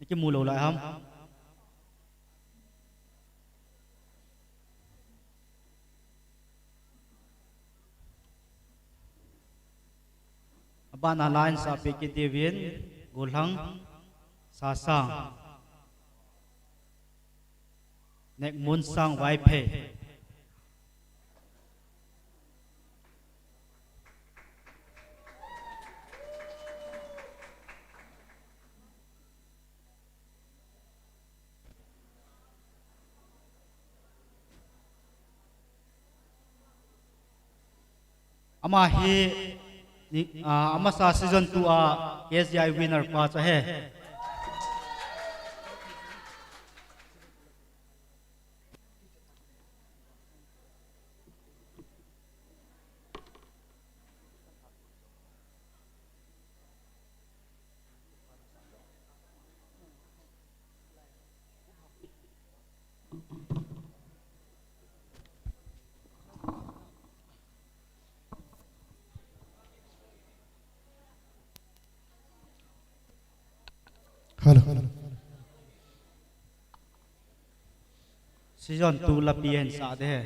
cái mù lầu lại không ban alain sa pe ke devin golhang sa sang nek mun sang vai phe ama hi ama sa season 2 a KSI winner pa cha he Hello. season 2 la pien sa de he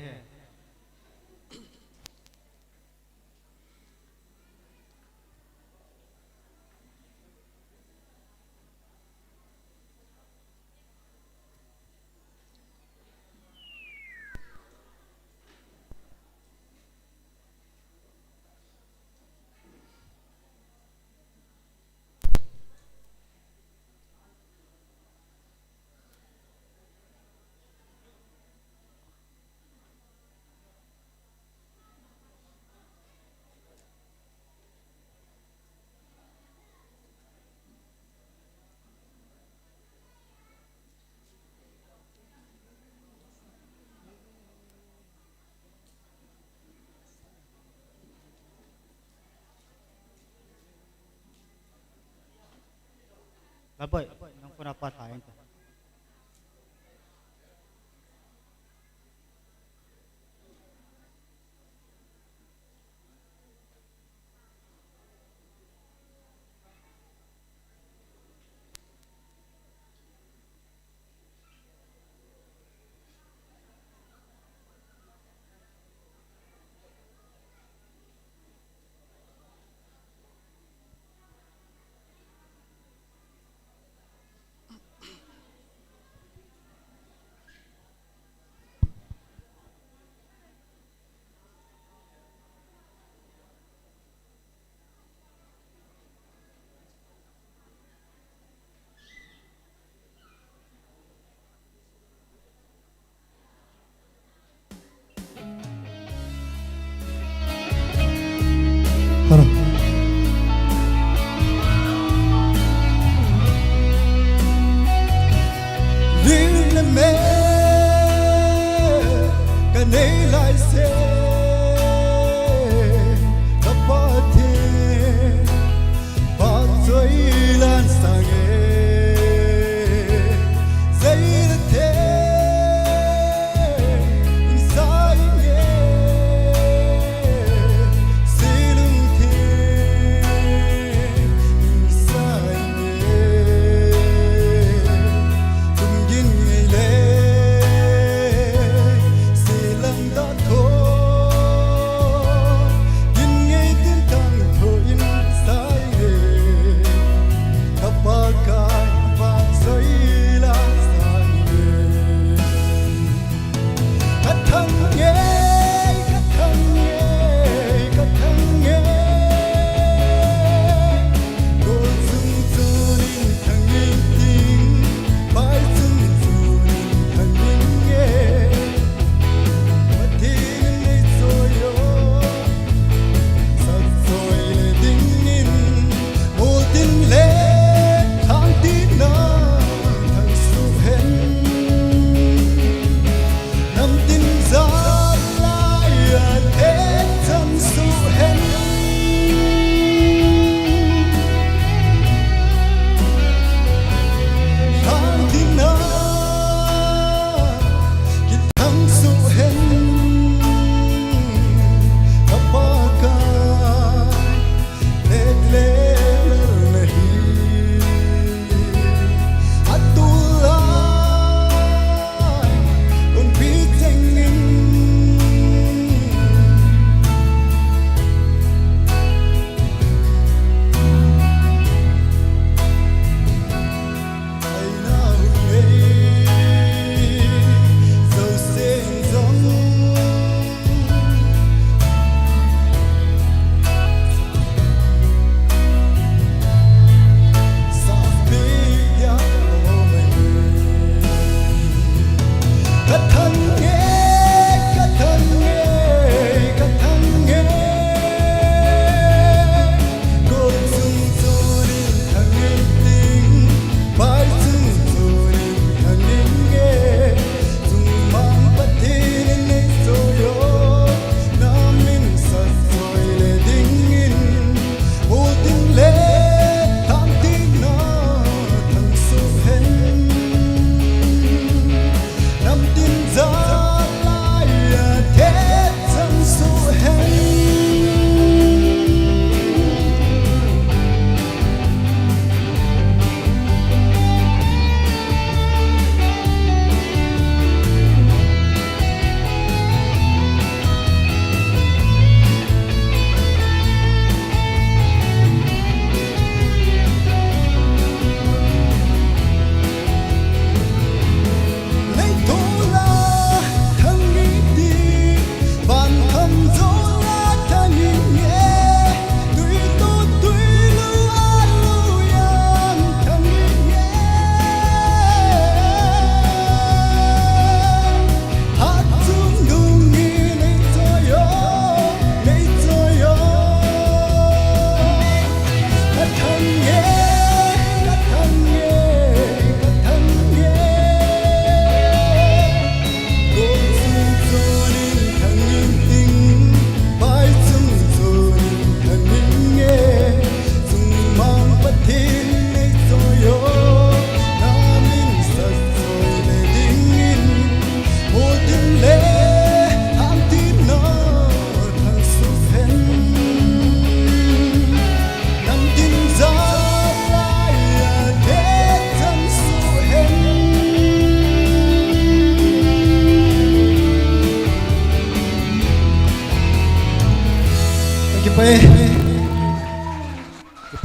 Labai, nang puna pa tayo. Hello. Lille me kanay lai se kapathe pat soi lan sange zair the inside me silum the inside me tum gin le silang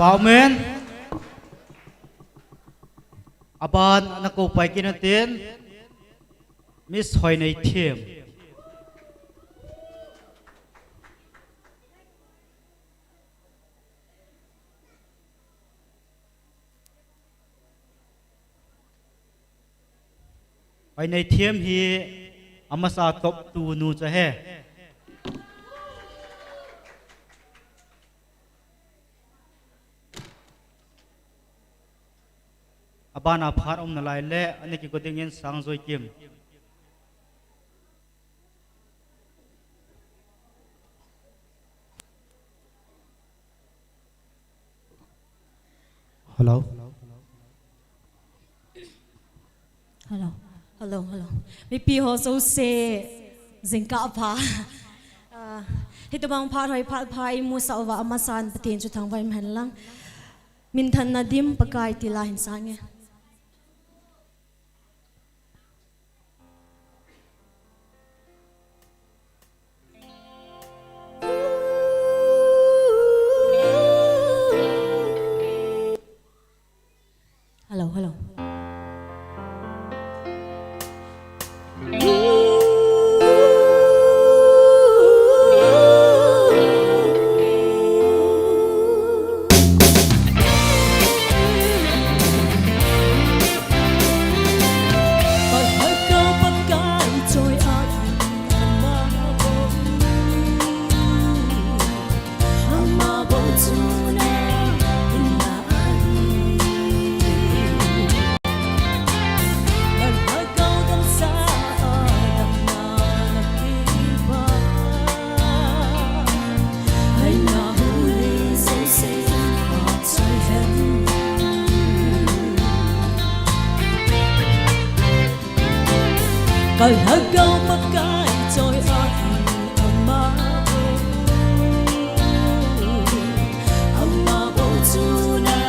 bảo men aban na ko pai kin ten miss hoi nei thiam hoi nei thiam hi amasa top tu nu cha he abana phar om na lai le ani ki goding in sang zoi kim hello hello mi pi ho so se zingka pha hitubang phar hoi phal phai mu sawa amasan patin chu thang vai man lang min than na dim pakai ti la hin sange hello Cởi hết câu bất cái trôi amma bo tuna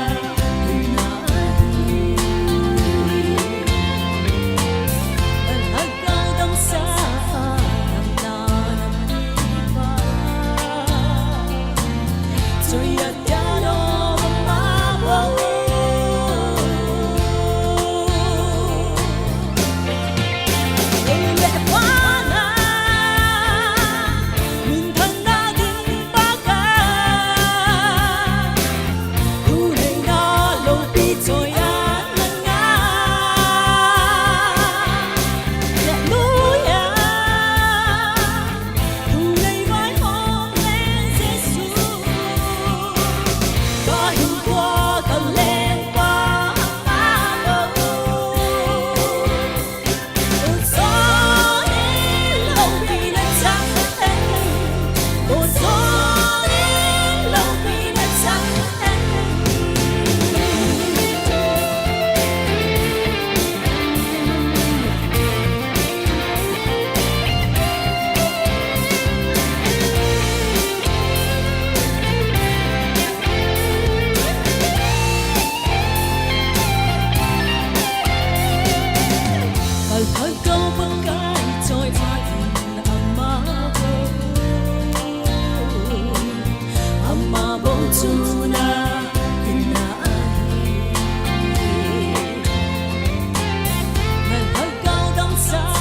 cởi hết câu đông xa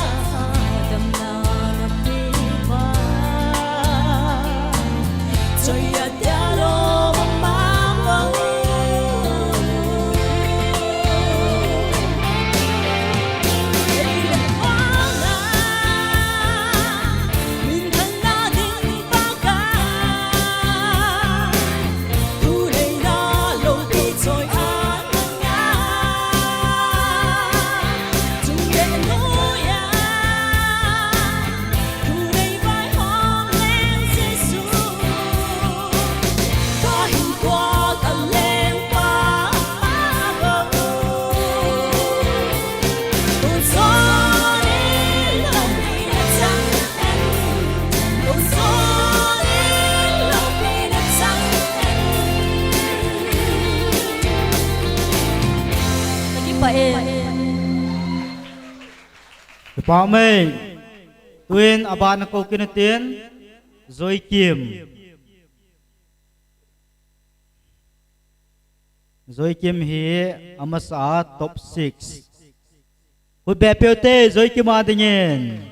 nam na nam đi ba trôi nhạt ya no amma bo bảo mình tuyên aban na ko kin ten zoi kim Zoi Kim hi amasa top 6 Hut be peote Zoi Kim adingin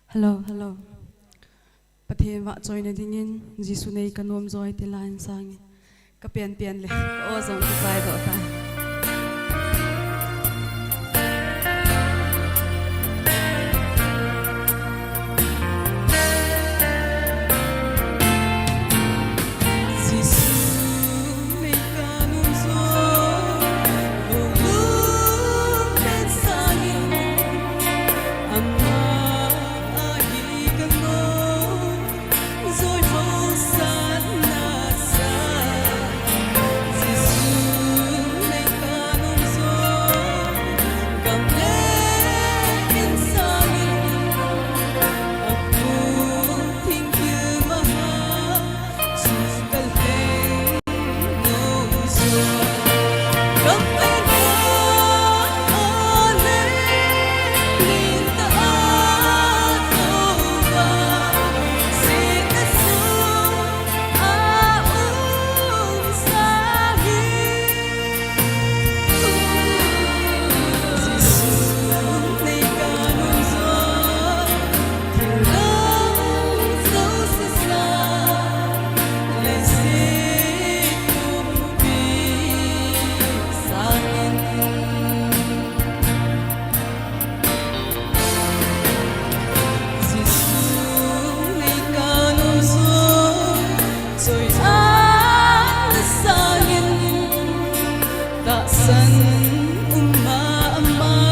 Hello Hello. Pathe wa join na dingin Jisu nei kanom joy te lan sang ka pian le o zong tu pai do ta Jisu nei kanom joy o lu pen sang amma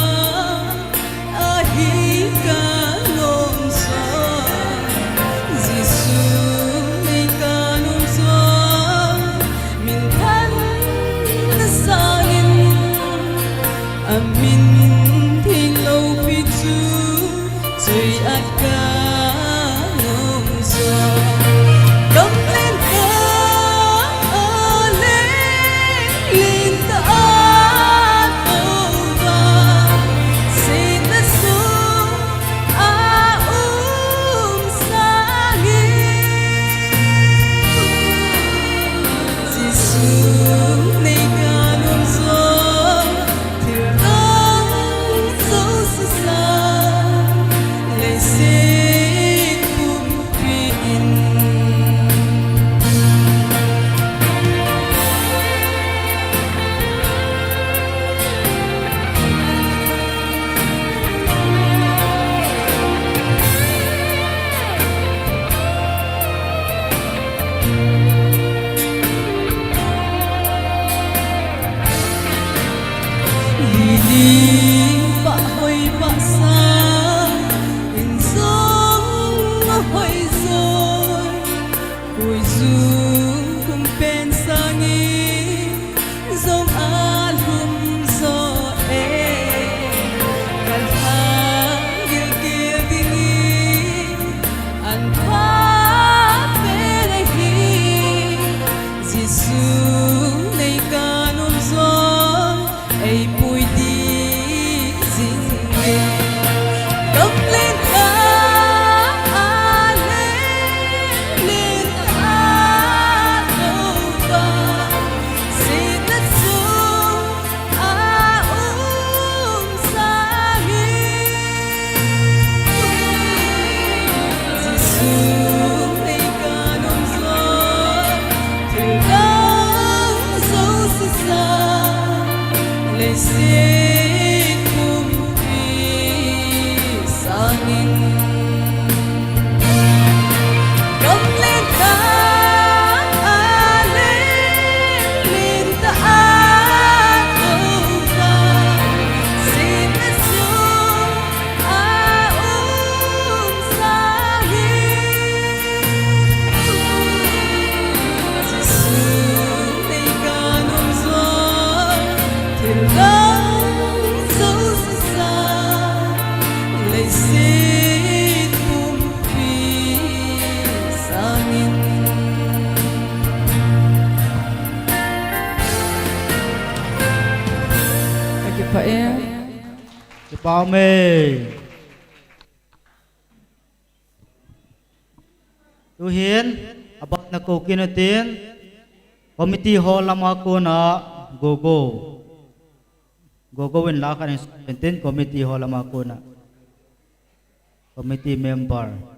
love bao mê tu hiến abot na ko kinatin committee hall lama ko na go win la ka ng committee hall lama ko na committee member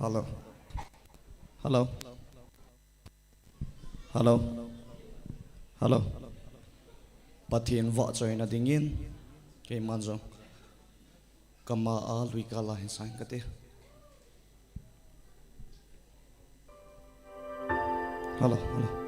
Hello. Hello. Hello. Hello. Pathian vợ chơi na dingin. Cái manzo. Kama a lui kala hin sang kate. Hello. Hello.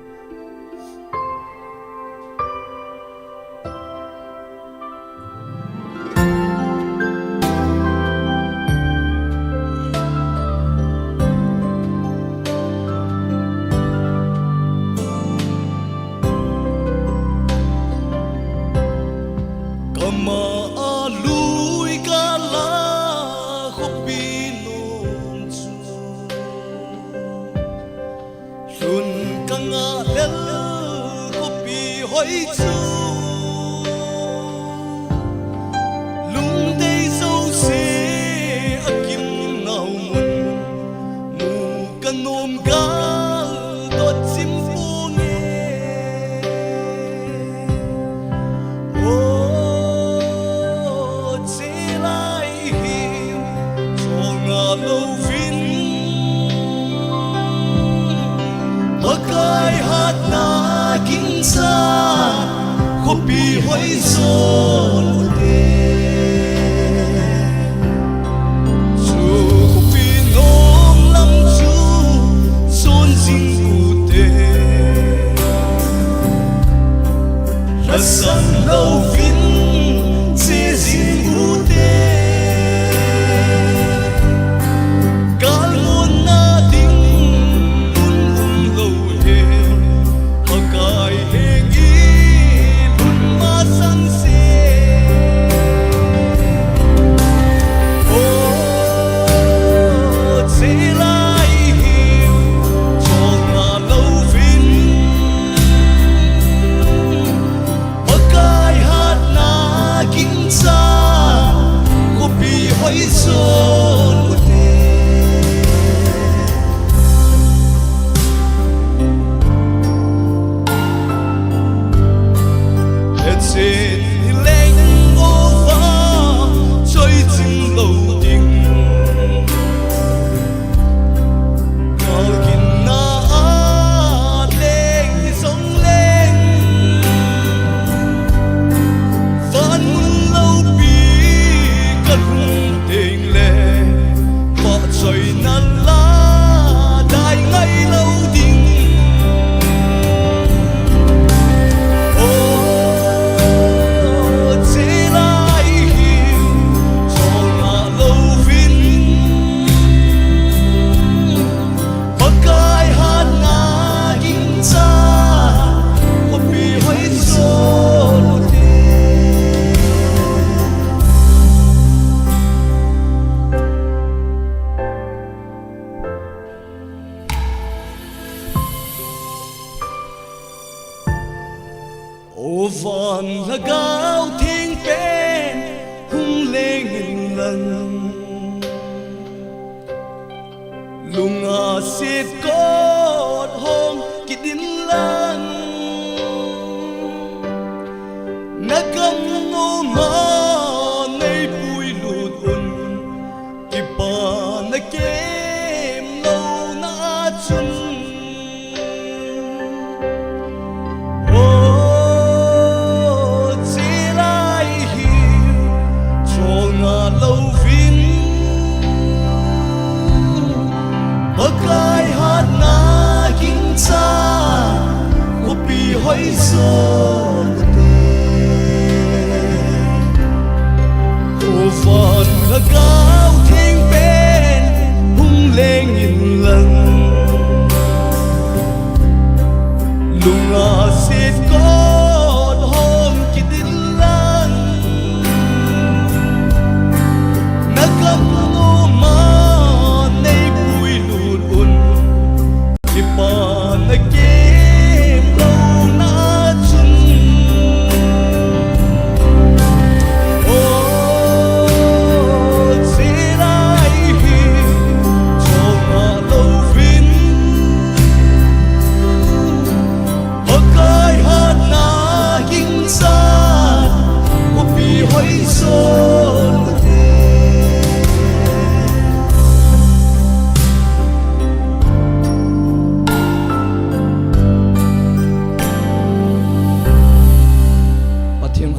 Lunga sit God home kidin lang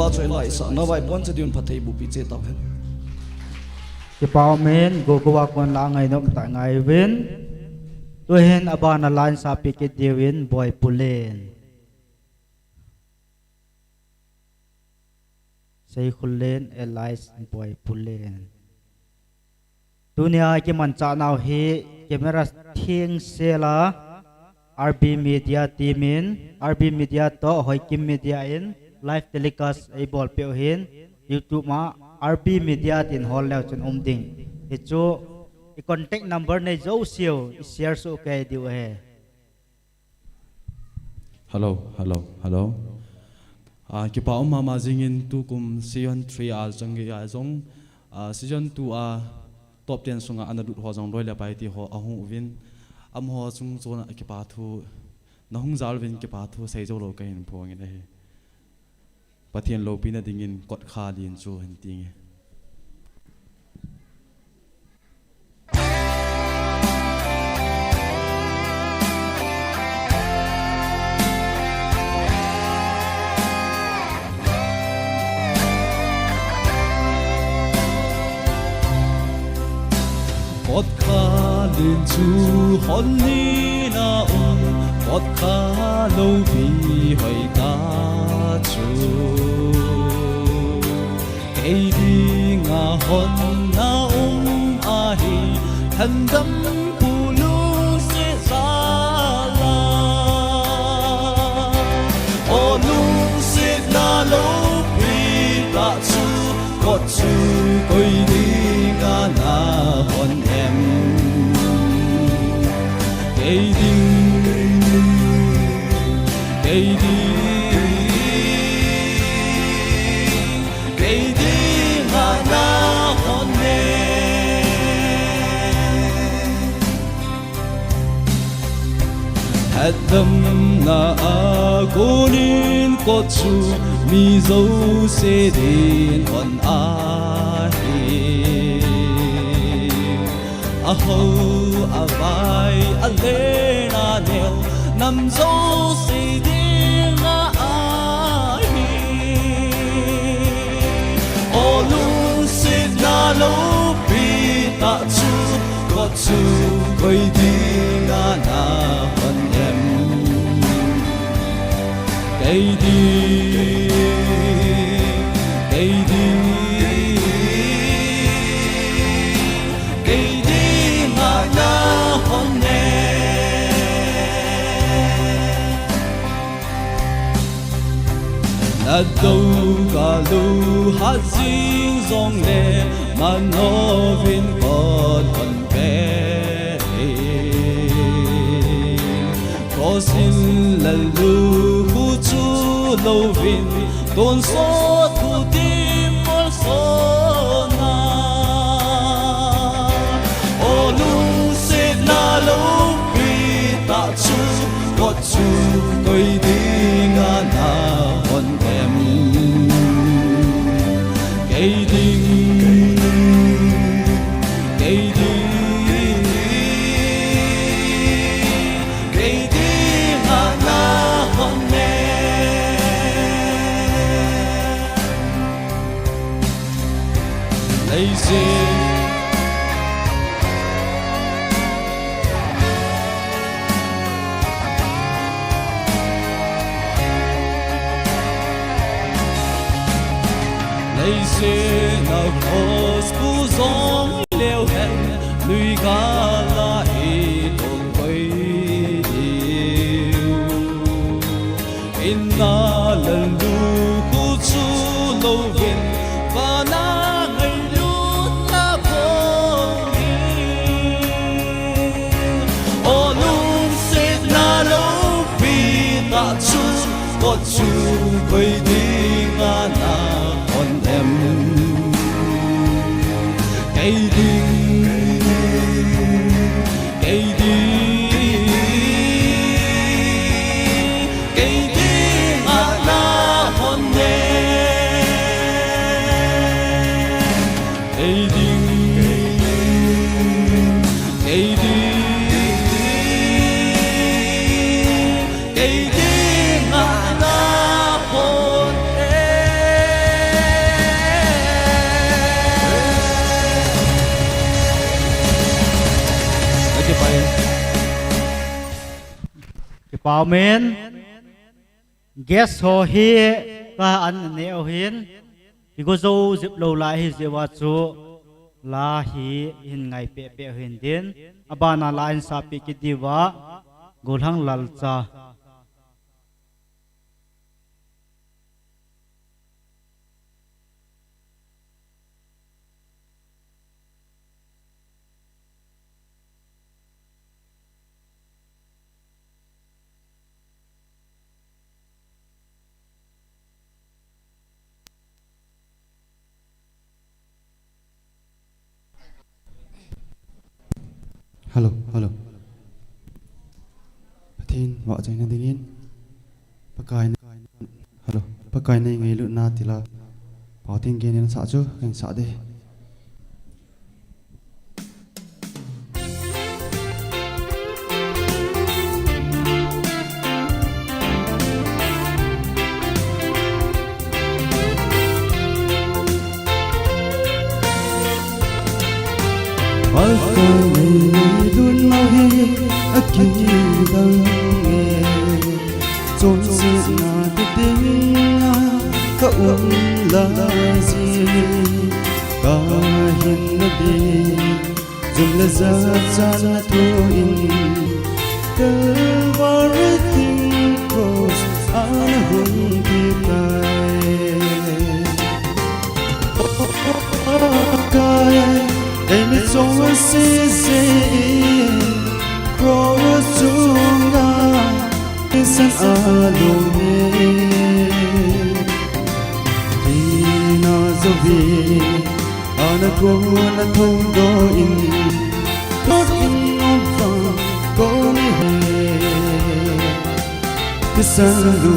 va choi lai sa na vai pon che diun phathei bu pi che taw hen cái bao men go go wa kon la ngai nom ta ngai win tu hen abana line sa pi ke dewin boy pulen sei khulen elias boy pulen dunia ke man cha naw hi camera thieng sela RB media teamin RB media to hoi kim media in live telecast ei bol pe hin YouTube ma RB media tin hol leo chen ding e chu i contact number nei zo siêu share so ke diu he hello ki pa ma jingin tu kum season 3 al chang ya zong season 2 top 10 sunga anadut ho jong roila pai ti ho ahu win am ho chung chona ki pa thu nahung zal win ki pa thu sei zo lo kain phong ne he pathian lo pina dingin kot kha lin chu hen ting Pot kha lên chu hon ni na pot kha lo bi hoi ta chu ei di nga hon na a hi han dam pu lu se sa la o lu se na lo bi ta chu kot chu koi di nga na hon cây đi mà na hòn nè hạt đâm na cô nín có chu mi dấu sẽ đến hòn a hâu a vai a lê na neo nằm dấu si đi na hi o lu si na lo pi ta chu có chu quay đi na hòn em cây đi đâu cả lu hát riêng dòng lệ mà nó vin còn bé có xin lần lu khu chu lâu vin tôn số thu tim một số na ô lu sẽ na lâu vì ta chu có chu tôi đi ngã na cây đi mà na hòn nè lấy gì se na khos ku zong leo hen lui ga la e ton pai in na lan lu ku chu lo vin va na ngai lu na po o lu se na lo pi ta chu ko chu pai di nga na cây đi mà na hòn nè cây đi mà na hòn nè cái bảo men guess ho hi ka an neo hin thì có dâu dịp lâu lại hi dịp wat chu la hi hin ngai pe pe hin din abana la in sa pe ki diwa golhang lal cha Hello, hello. Pathin vợ chạy nên tiếng pakai hello pakai này ngay lụt na tila bảo tin kia nên sợ chứ anh sợ đi. Pakai này luôn mau hi aki dang nghe trốn sự na tiếng ka la gì ka hin na đi zum la za cha thu in the everything goes on hung ti tai kai em so se cross tunga isan alone tina zovi ana ko na thong do in not in of go ni he tisalu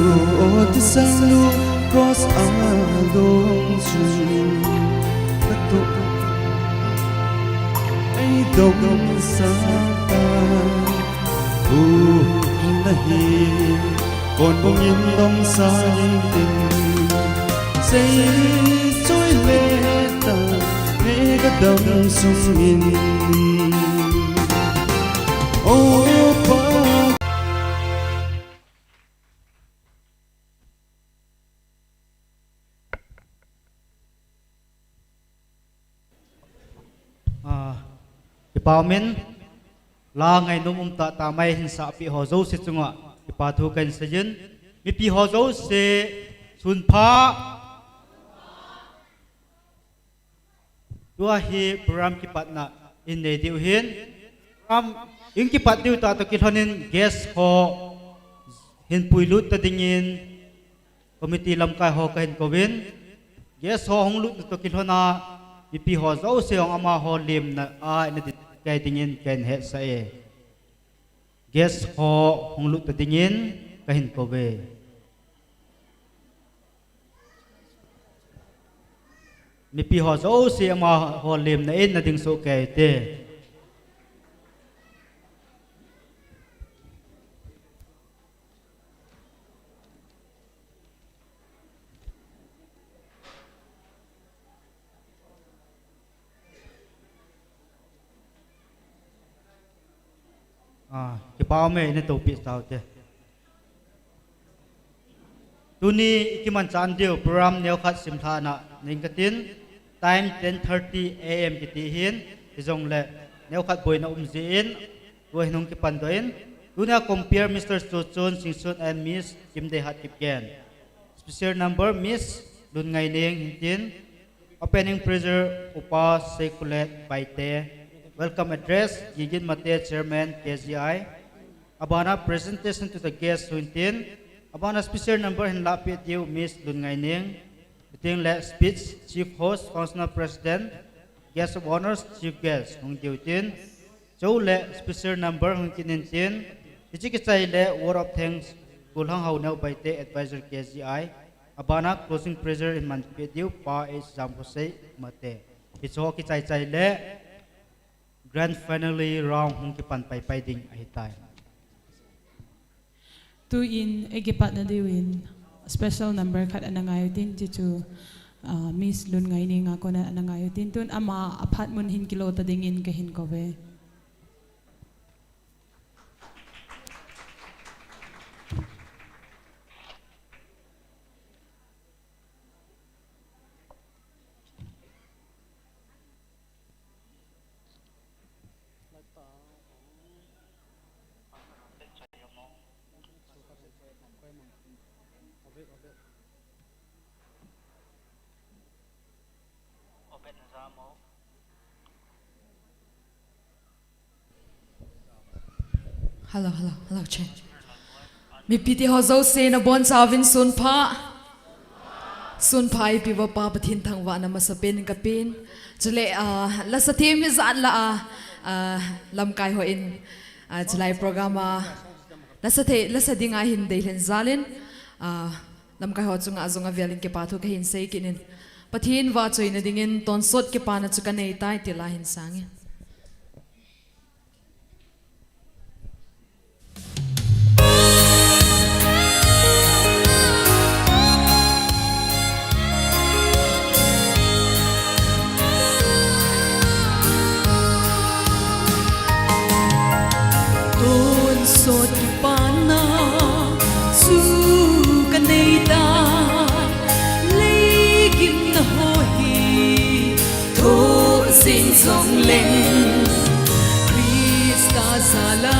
cross alone chu to ai dong sa ta nahi còn bông nhìn đông xa tình say trôi lệ ta nghe các đầm sung in ô ba cái bảo men la ngày nôm ta mai hin sa pi ho zo se chunga ipa thu kan sajin mi pi ho zo se sun pha tua hi program ki patna in ne diu hin ram ing ki pat diu ta to ki thonin guest ho hin puilut ta dingin committee lam kai ho ka hin kovin guest ho hong lut to ki thona mi pi ho zo se ong ama ho lim na a ne kai dingin ken he sa e guest ho hong lut ta dingin ka hin ko ve mi pi ho zo se ama ho lim na in na ding so kai te cái bao mẹ nên tổ bị sao thế? Tu ni cái mình chán điều program nêu khát sim tha na nên cái tin time 10:30 AM cái tí hiến cái dòng lệ nêu khát bồi na zin bồi nông cái pan doin tu na compare Mr. Chuchun Singsun and Miss Kim De Hat Kipken special number Miss Lun Ngai Ning tin opening prayer upa sekulet baite welcome address Gigin Mate Chairman KZI abana presentation to the guests Huntin abana special number hin lapit you Miss Lun Ngai Ning ting le speech chief host council president guest of honors chief guest hong tin châu le special number hong kinin tin ichikisai le word of thanks kulhang hau nau baite advisor KZI abana closing prayer in man pit you pa exam hosei mate icho ki chai le grand finally round hong ki pan pai ding ai tai tu in egipat na diwin special number khat anangayotin chichu Miss Lun Ngai Ning ako na anangayotin tun ama aphat mun hin kilo ta dingin ka hin ko ve Hello, hello, hello, Chen. Mi piti ho zo se na bon savin sun pha ipi wa pa pathin thang wa na masapin kapin chule la sa thim mi zan la lam kai ho in chulai program la sa dinga hin dei len zalin lam kai ho chunga zonga velin ke pa thu ke hin sei kinin pathin wa choina dingin ton sot ke pa na chuka nei tai ti la hin sangi sot ki pana su ka nei ta lấy kim na ho hi tho sin song leng Krista sala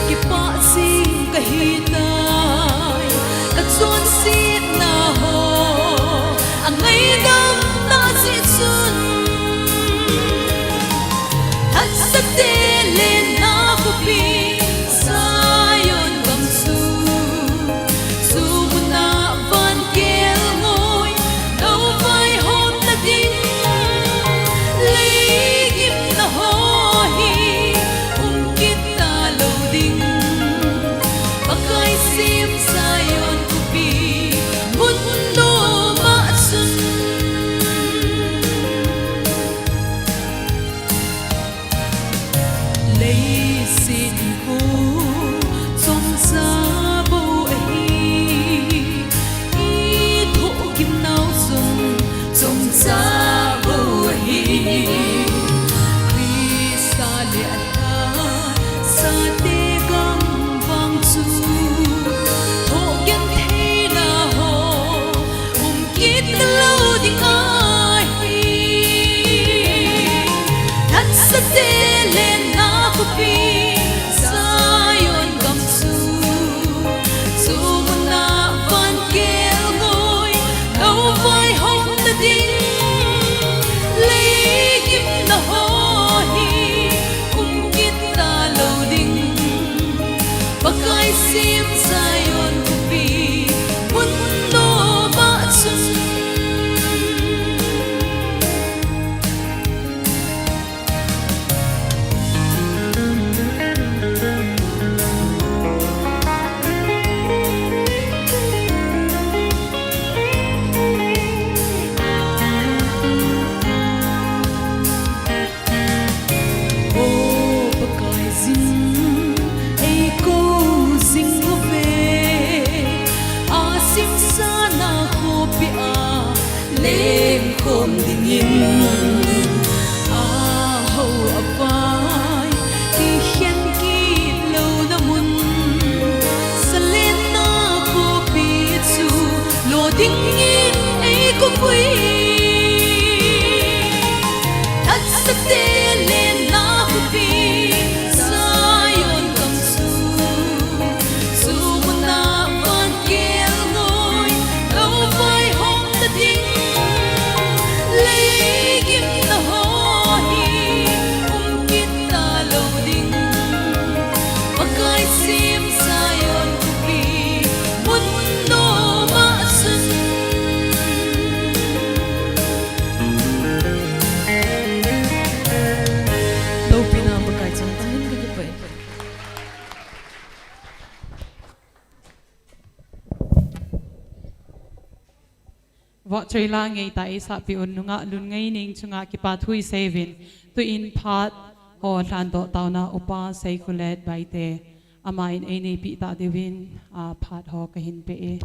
ki pa sing ka hi tai ka chon sit na ho ang ngay dam ta si sun hat sa tele na ko pi vợ chơi la ngay tại sa pi un nunga lun ngay ning chunga ki pa thui sevin tu in phat ho than to tau na upa sei kulet bai te ama in ene pi ta devin phat ho ka hin pe e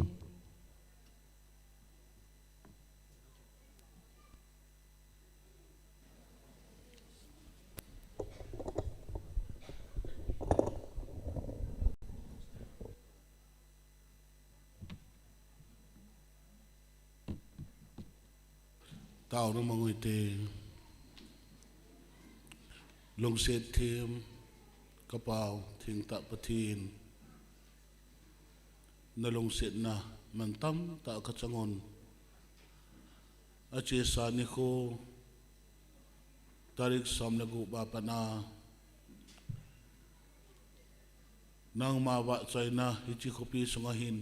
tao nó mong người tê lông xét thêm cấp bao thiên tạ bất thiên na lungsit na mantam ta kachangon ache sani ko tarik samna gu bapa na nang ma ba China hichi kopi sungahin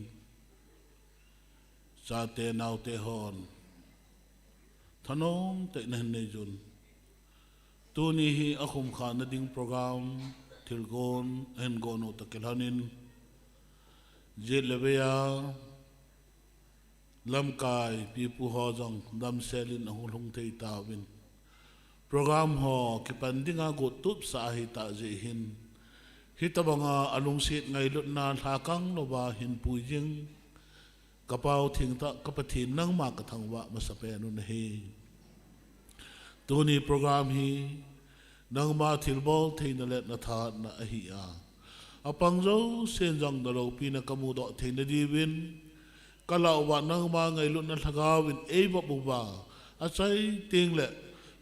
sa te nau te hon thanom te na ne jun tu ni hi akhum kha na ding program thilgon en gono takelhanin je lebeya lamkai pipu ho jong dam selin ahulung te tawin program ho kipandinga go tup sa hi ta je hin hitabanga alungsit ngai lut na thakang loba hin puijing kapau thingta kapathin nang ma ka thangwa masape anu nahi tuni program hi nang ma thilbol theina let na tha na ahi a apang zo senjang dalo pina kamudo theina diwin kalau wa nang ma ngai lut na thagawin e ba buba achai tingle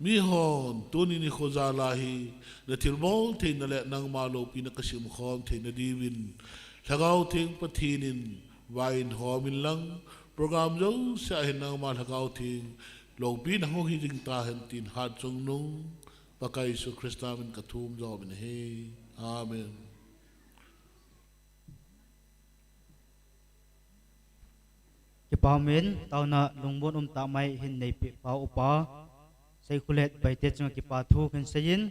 mi hon tuni ni khoza lahi na thilbol theina le nang ma lo pina kasim khom theina diwin thagaw thing pathinin wain homin lang program zo sa hin nang ma thagaw thing lo pin ho hi jing ta hen tin hat chung nung pakai su krista min kathum zo min he amen ki pamen tauna lungbon ta mai hin nei pi pa upa sei khulet bai te chung ki pa thu kan sein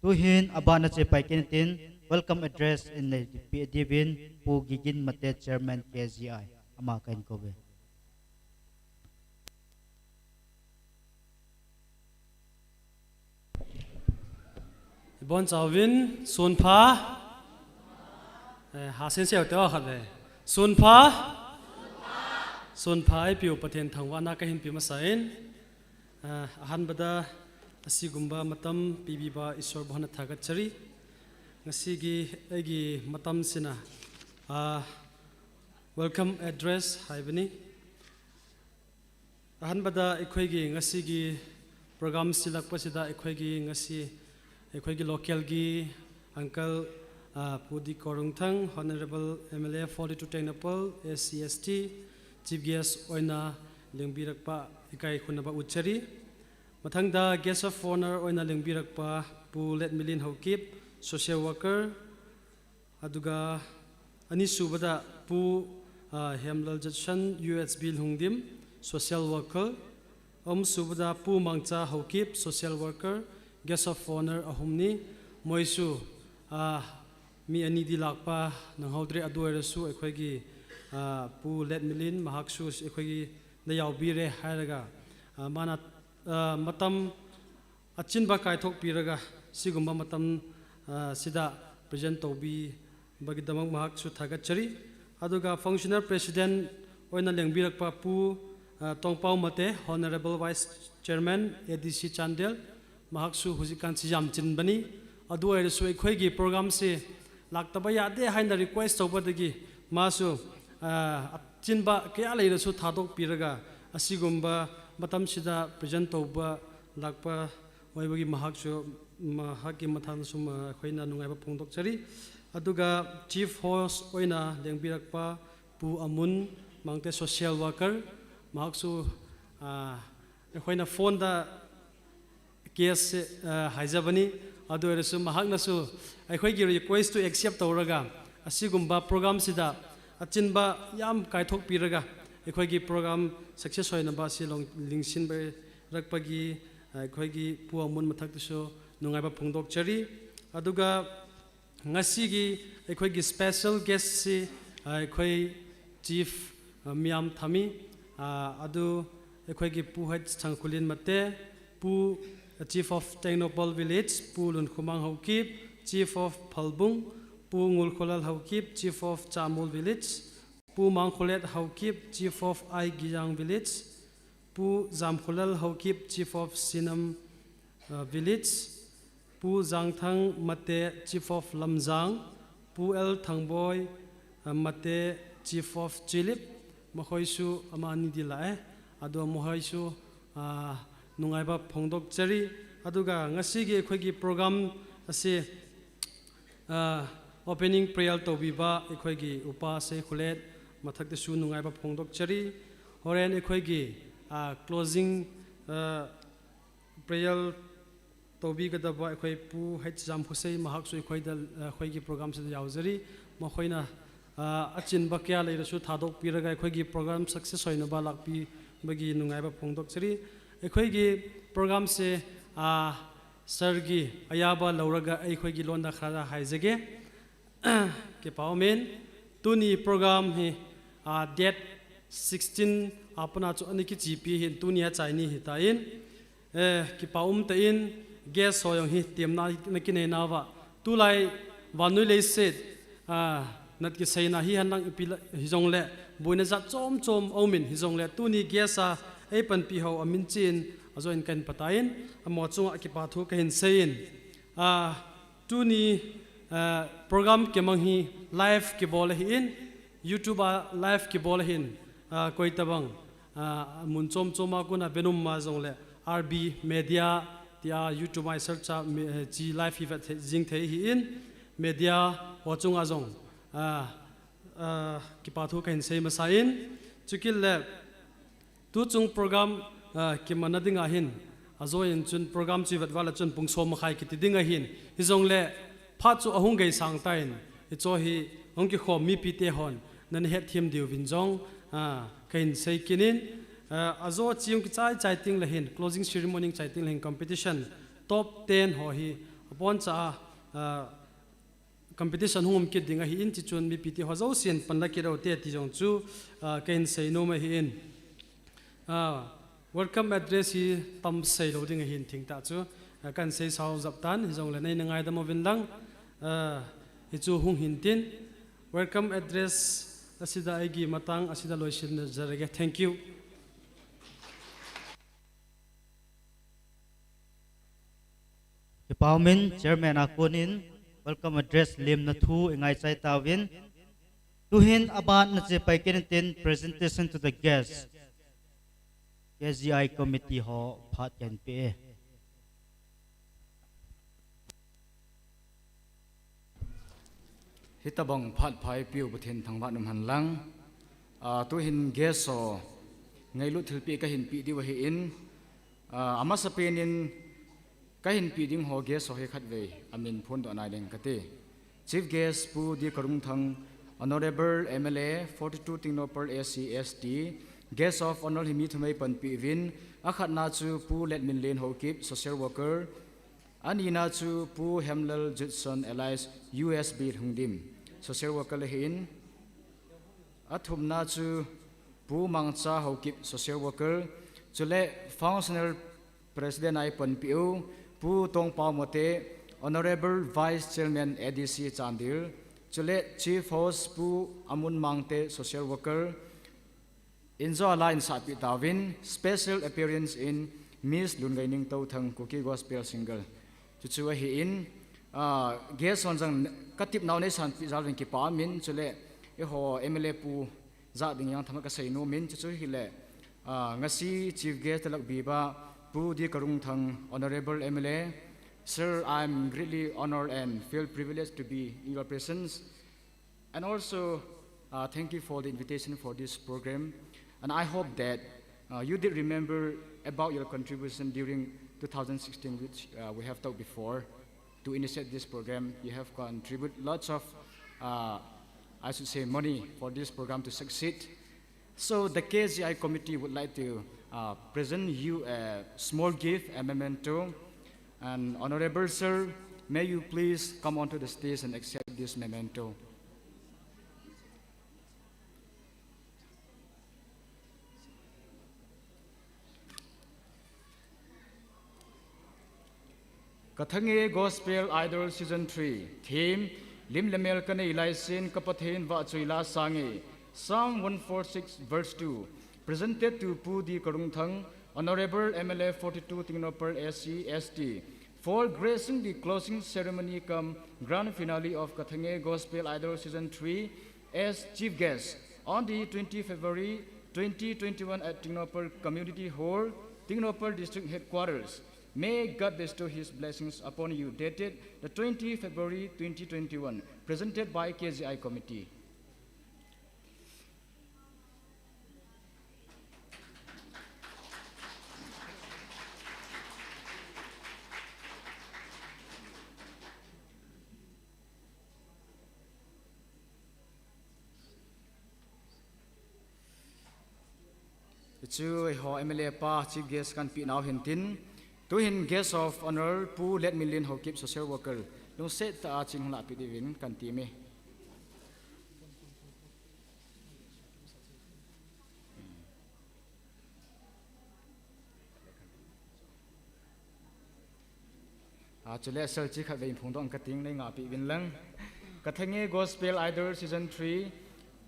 tu hin abana che pai ken tin welcome address in the divin pu gigin mate chairman KGI ama kan ko be bon chawin sunpha hasen se to khale sunpha ai piu pathen thangwana ka hin pi masain ahan bada asigumba matam pibiba isor bhana thagat chari ngasigi agi matam sina welcome address haibani ahan bada ikhoigi ngasigi program silak pasida ikhoigi ngasi ikhoigi local gi uncle pudi korungthang honorable MLA 42 Tengnoupal SCST chief guest oina lengbirakpa ikai khunaba uchari mathangda guest of honor oina lengbirakpa pu let milin hokip social worker aduga ani subada pu hemlal jackson UHB lungdim social worker subada pu mangcha hokip social worker guest of honor ahumni moisu mi ani di lakpa nang haudre aduarasu ekhoigi pu let milin mahaksu ekhoigi na yaubire hairaga mana matam achinba kaithok piraga sigumba matam sida present tobi bagidamang mahaksu thagachari aduga functional president oina lengbirakpa pu tongpau mate honorable vice chairman ADC Chandel mahaksu hujikan sijam chinbani adu airasu ekhoigi program se laktaba yade haina request tobadagi masu chinba kya leirasu thadok piraga asigumba matam sida present toba lakpa oibagi mahaksu mahaki mathan sum khoina nungaiba phongdok chari aduga chief host oina lengbirakpa pu amun mangte social worker mahaksu khoina phone da case haijabani adu erasu mahaknasu aikhoigi request to accept tawraga asigumba program sida achinba yam kaithok piraga aikhoigi program success hoina ba silong lingsin ba rakpagi aikhoigi pu amun mathaktuso nungaiba phongdok chari aduga ngasigi aikhoigi special guest si aikhoi chief miam thami adu aikhoigi pu haj changkulin mate pu chief of Tengnoupal village pu lun khumang haukip chief of Phalbung pu ngul kholal haukip chief of Chamul village pu mangkholet haukip chief of Ai Giyang village pu zamkholal haukip chief of Sinam village pu zangthang mate chief of Lamjang pu el thangboy mate chief of Chilip mahoisu amani dilae ado mahoisu nungaiba phongdok chari aduga ngasigi ekhoigi program ase opening prayer to biba ekhoigi upa se khulet ꯃꯊꯛꯇꯁꯨ ꯅꯨꯡꯉꯥꯏꯕ ꯐꯣꯡꯗꯣꯛꯆꯔꯤ ꯍꯣꯔꯦꯟ ꯑꯩꯈꯣꯏꯒꯤ closing prayer tꯧꯕꯤꯒꯗꯕ ꯑꯩꯈꯣꯏ ꯄꯨ ꯍꯩꯆꯖꯥꯝ ꯍꯨꯁꯩ ꯃꯍꯥꯛꯁꯨ ꯑꯩꯈꯣꯏꯒꯤ ꯄ꯭ꯔꯣꯒ꯭ꯔꯥꯝꯁꯤꯗ ꯌꯥꯎꯖꯔꯤ ꯃꯈꯣꯏꯅ ꯑꯆꯤꯟꯕ ꯀꯌꯥ ꯂꯩꯔꯁꯨ ꯊꯥꯗꯣꯛꯄꯤꯔꯒ ꯑꯩꯈꯣꯏꯒꯤ ꯄ꯭ꯔꯣꯒ꯭ꯔꯥꯝ ꯁꯛꯁꯦꯁ ꯑꯣꯏꯅꯕ ꯂꯥꯛꯄꯤꯕꯒꯤ ꯅꯨꯡꯉꯥꯏꯕ ꯐꯣꯡꯗꯣꯛꯆꯔꯤ ꯑꯩꯈꯣꯏꯒꯤ ꯄ꯭ꯔꯣꯒ꯭ꯔꯥꯝꯁꯦ ꯁꯔꯒꯤ ꯑꯌꯥꯕ ꯂꯧꯔꯒ ꯑꯩꯈꯣꯏꯒꯤ ꯂꯣꯟꯗ ꯈꯔ ꯍꯥꯏꯖꯒꯦ ꯀꯦꯄꯥꯎꯃꯦꯟ ꯇꯨꯅꯤ programme date 16 apna chu aniki gp hin tunia chaini hi tain ki paum ta in gas hoyong hi temna nakine nawa tu lai wanu le set nat ki seina hi hanang ipila hijong le buina za chom chom omin hijong le tuni gas a ei pan pi ho amin chin azoin kan patain amo chunga ki pa thu ka hin sein tuni program ke mang hi live ki bol hi in YouTube live ki bol hin koi tabang mun chom choma kuna benum ma jong le RB media tia YouTube mai search ji live hi jing thei hi in media wachung azong ki pathu kain sei ma sain chukil le tu chung program ki manadinga hin azoin chun program chi vat wala chun pungsom khai ki tidinga hin hi jong le pha chu ahung gei sang tain i cho hi ong ki khom mi pi te hon nan het thim diu win jong kain sei kinin azo chiung ki chai ting la hin closing ceremony chai ting la hin competition top 10 ho hi upon cha competition hum ki dinga hi in chi chun mi piti ho zo sian pan la ki ro te ti jong chu kain sei no ma hi in welcome address hi tam sei lo ding hin thing ta chu kan sei sau zap tan hi jong la nei nangai da mo win lang hi chu hung hin tin welcome address asida aigi matang asida loisin jarage thank you Department Chairman Akunin welcome address lim na thu ingai chai tawin tuhin abat na che pai tin presentation to the guests KGI committee ho phat kan pe hitabang phat phai piu buthin thangba num han lang tu hin guest so ngai lu thilpi ka hin pi di wa hi in ama sa penin kahin piding ho guest ho he khat ve amin phone do nai leng kate chief guest pu di karung thang honorable MLA 42 Tengnoupal SC/ST guest of honor himi thumai pan pi win akhat na chu pu let min len ho kip social worker anina chu pu hemlal jutson allies USB hungdim social worker le hin athum na chu pu mangcha ho kip social worker chule functional president ai pan piu pu tong pau mote honorable vice chairman ADC Chandil chule chief host pu amun mangte social worker inzo line sapi tawin special appearance in Miss Lungaining Tau Thang Cookie Gospel single chu hi in guest on jang katip naw ne san pi zalwin ki pa min chule e ho MLA pu za ding yang thama ka sei no min chu hi le ngasi chief guest lak bi ba pu di karung thang honorable MLA sir I'm greatly honored and feel privileged to be in your presence and also thank you for the invitation for this program and I hope that you did remember about your contribution during 2016 which we have talked before to initiate this program you have contributed lots of I should say money for this program to succeed so the KGI committee would like to present you a small gift, a memento. And honorable sir, may you please come onto the stage and accept this memento. Kathange Gospel Idol Season 3 Theme Lim Lemel Kane Ilaisin Kapathin Va Chuila Sangi Psalm 146 verse 2 presented to Pu Di Karung Thang Honorable MLA 42 Tengnoupal SC/ST for gracing the closing ceremony come grand finale of Kathange Gospel Idol Season 3 as chief guest on the 20 February 2021 at Tengnoupal Community Hall, Tengnoupal District Headquarters. May God bestow His blessings upon you. Dated the 20 February 2021, presented by KGI Committee. chu ho MLA pa chief guest kan pi naw hin tin tu hin guest of honor pu let million ho kip social worker lung se ta ching la pi divin kan ti me chule sel chi khat vein phung dong ka ting nei nga pi vin lang Kathange Gospel Idol Season 3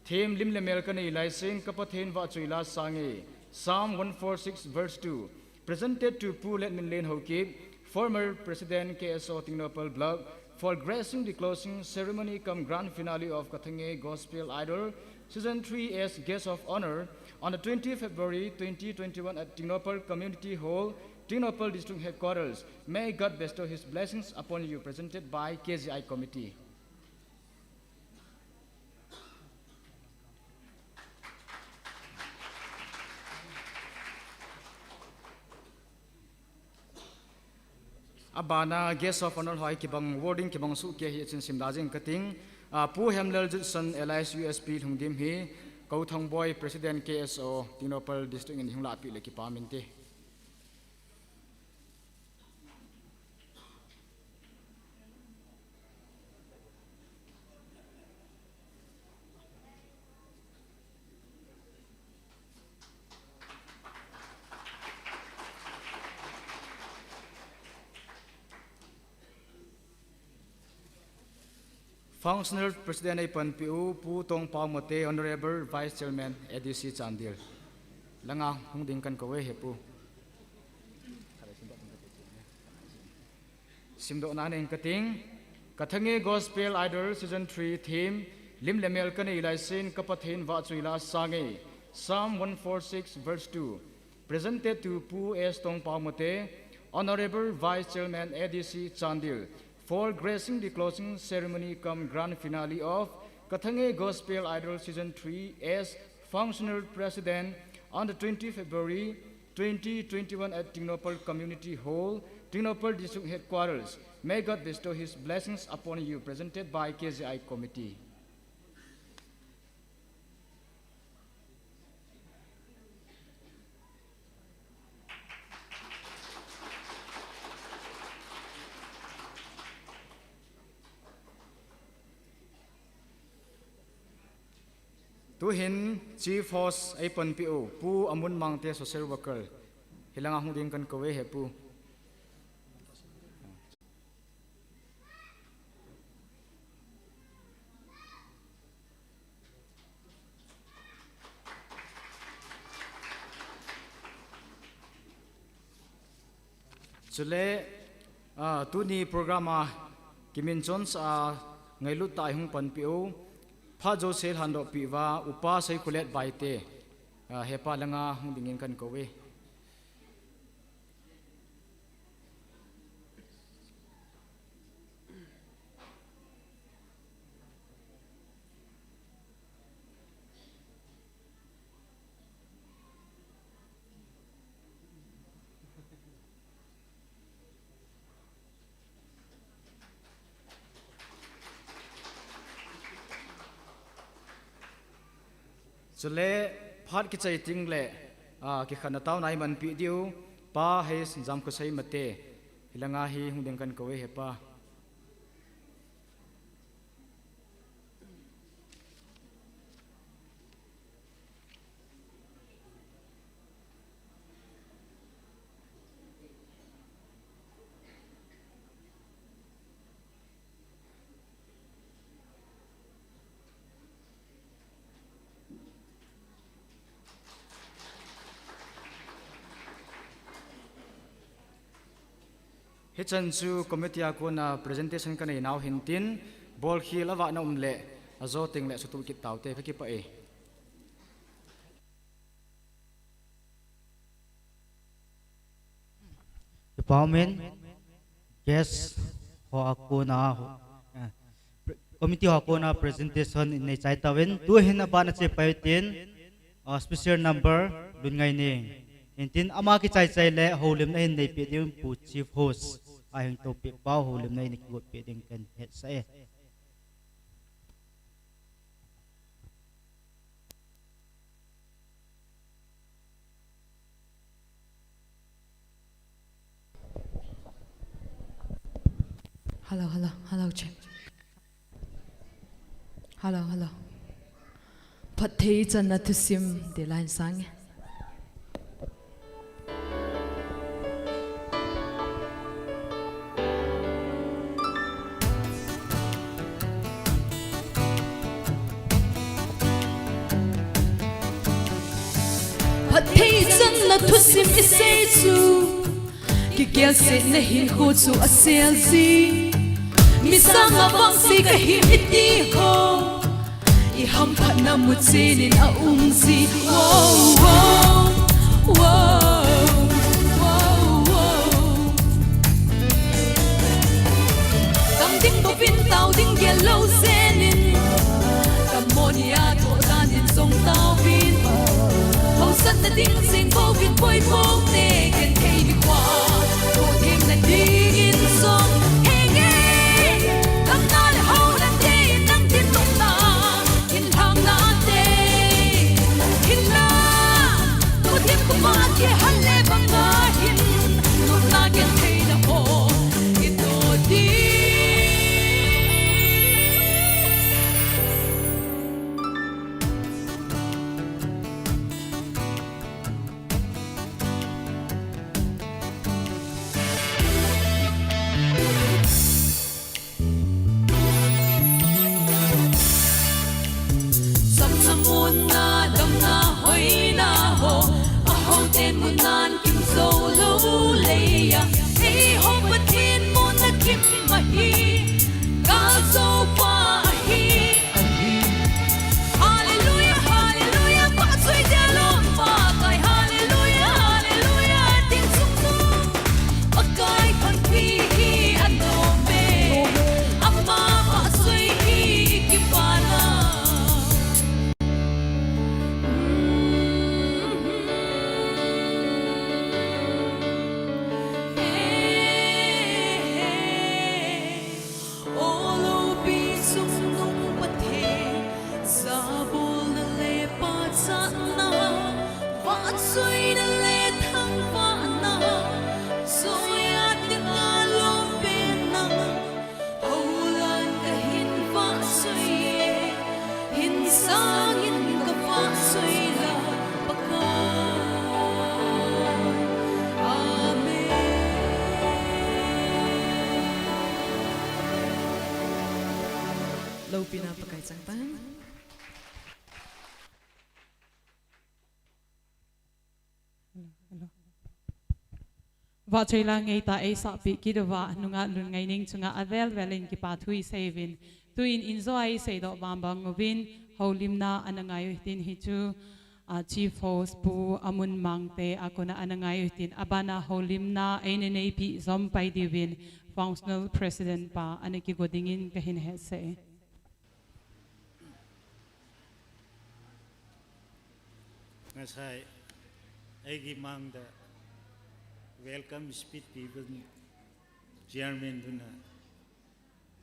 Theme Lim Lemel kan ilai sing kapathen wa chuila sangi Psalm 146 verse 2 presented to Pulet Minlen Hokip former President KSO Tengnoupal Blog for gracing the closing ceremony come grand finale of Kathange Gospel Idol Season 3 as guest of honor on the 20th February 2021 at Tengnoupal Community Hall Tengnoupal District Headquarters. May God bestow His blessings upon you, presented by KZI Committee. Abana guest of honor hoi kibang wording kibang su ke hi chin sim dajing kating pu hemler judson LIS USP lungdim hi Kauthang boy President KSO Tengnoupal District in hingla pi le ki paminte Functional President Ipan PU Pu Tong Pao Mote Honorable Vice Chairman ADC Chandil Langa Hungding kan kowe hepu Simdo na ning kating Kathange Gospel Idol Season 3 theme Lim Lemel kan ilaisin kapathin wa chuila sangi Psalm 146 verse 2 presented to Pu S Tong Pao Mote Honorable Vice Chairman ADC Chandil for gracing the closing ceremony come grand finale of Kathange Gospel Idol Season 3 as functional president on the 20th February 2021 at Tengnoupal Community Hall, Tengnoupal District Headquarters. May God bestow His blessings upon you, presented by KZI Committee. Tu hin Chief Host Ipan PO Pu Amun Mangte Social Worker Hilanga Hungding kan kowe hepu Chule tu ni programa Kimin Jones ngailut tai hung pan PO Pha jo sel hando piwa upa sai kulet baite hepa langa hungdingin kan kowe Chule phat ki chai ting le ki khana taw nai man pi diu pa hes jam ko sai mate hilanga hi hungdeng kan kowe hepa Hichan chu committee ko na presentation kan ai naw hintin bol khi lawa na umle azo ting le sutu kit tawte phaki pa e Department guest ho akuna committee ho akuna presentation in nei chai tawin tu hin ba na che paitin special number lun ngai ni intin ama ki chai chai le holim na hin nei pe dim pu chief host ahing to pe pa holim na ni got pe ding kan het sa e hello check. Hello. Pat thei chan na thu sim de line sang. Pat thei chan na thu sim isei chu ki gel se na hin ho chu a sel zi mi sang avang si ka hi iti ho I ham phat na mu chin in a zi kam ding bo vin tao ding gel lo zenin kam monia tho dan in song tao vin ho sat na ding sing bo vin boy phong ne gen thei đi qua tho thêm na ding in song hey kam na le ho na te nang tin tung ta in hang na te in na tho thêm ko ma ke han le bang na hin no na gen thei na ho in no di tên muốn nan kim dâu lâu lệ ya hey hôm bất thiên muốn na kim mà hi ca dâu pa hi hallelujah hallelujah pa suy dia lom pa kai hallelujah tiếng sung sung pa kai con phi hi an do me amma pa suy hi kim pa na lâu pina pakai sang tan Vợ chơi là ngày ta ấy sợ bị kia vợ nunga lun ngày ninh chunga avel velin ki pa thui sevin tuin enjoy sei do bam bang ngobin holimna anangai tin hichu chief host pu amun mangte akona anangai tin abana holimna ainene pi zom pai divin functional president pa anaki godingin kahin he se ngasai aigi mangda welcome speech pibun chairman duna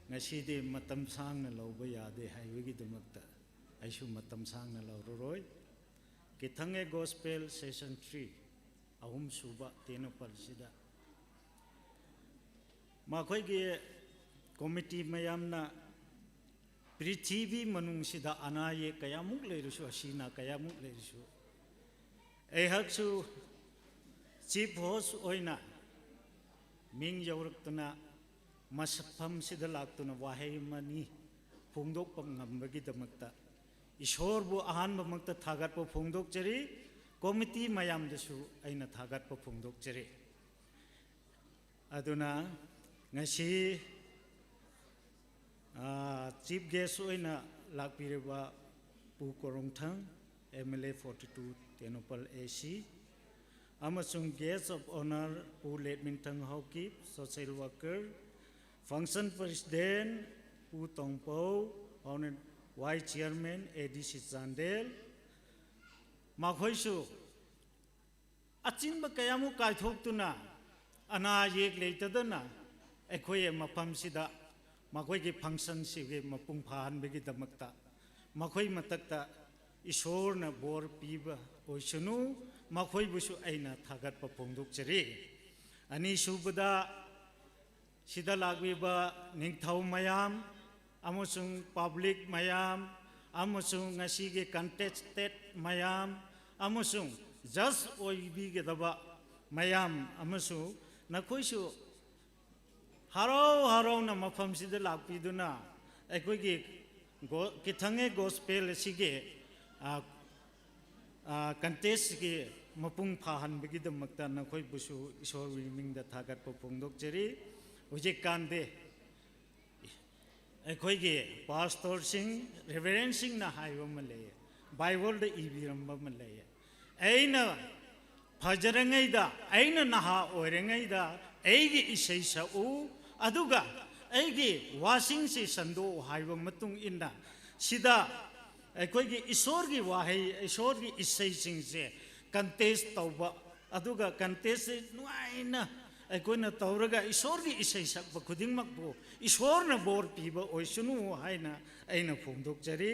ngaside matam sang na loba yade haibagi dumakta aisu matam sang na loroi Kathange gospel session 3 ahum suba Tengnoupal sida makhoi ge committee mayamna prithvi manung sida anaye kayamuk leirusu asina kayamuk leirusu Ehaksu chief host oina ming yauraktuna masapam sida laktuna wahai mani phungdok pam ngambagi damakta ishor bu ahan bamakta thagat po phungdok cheri committee mayam desu aina thagat po phungdok cheri aduna ngasi chief guest oina lakpireba pu korongthang MLA 42 Tengnoupal AC amasung guest of honor pu Ledmintang Hawkip social worker function president pu Tongpo honored vice chairman ADC Chandel makhoisu achinba kayamu kaithoktuna ana yek leitadana ekhoye mafam sida makhoi gi function sige mapung phan begi damakta makhoi matakta Ishor na bor piba oisunu makhoi busu aina thagat pa phongdok cheri ani subada sida lagwiba ningthau mayam amusung public mayam amusung ngasige contested mayam amusung just oibigedaba mayam amusu nakoisu harau na mafam sida lakpiduna aikoigi kithange gospel sige contest ki mapung phahan bigidamakta nakoi busu isor mingda thagat popongdok jeri ujik kande aikoigi pastor sing reverend sing na haiwa malay bible da ibiramba malay aina fajarangai da aina naha oirangai da aigi isai sa'u aduga aigi washing si sando haiwa matung inna sida aikoigi isorgi wahai isorgi isai singse contest tauba aduga contest nuaina aikoina tauraga isorgi isai sakba khudingmak bo isorna bor piba oisunu haina aina phongdok jari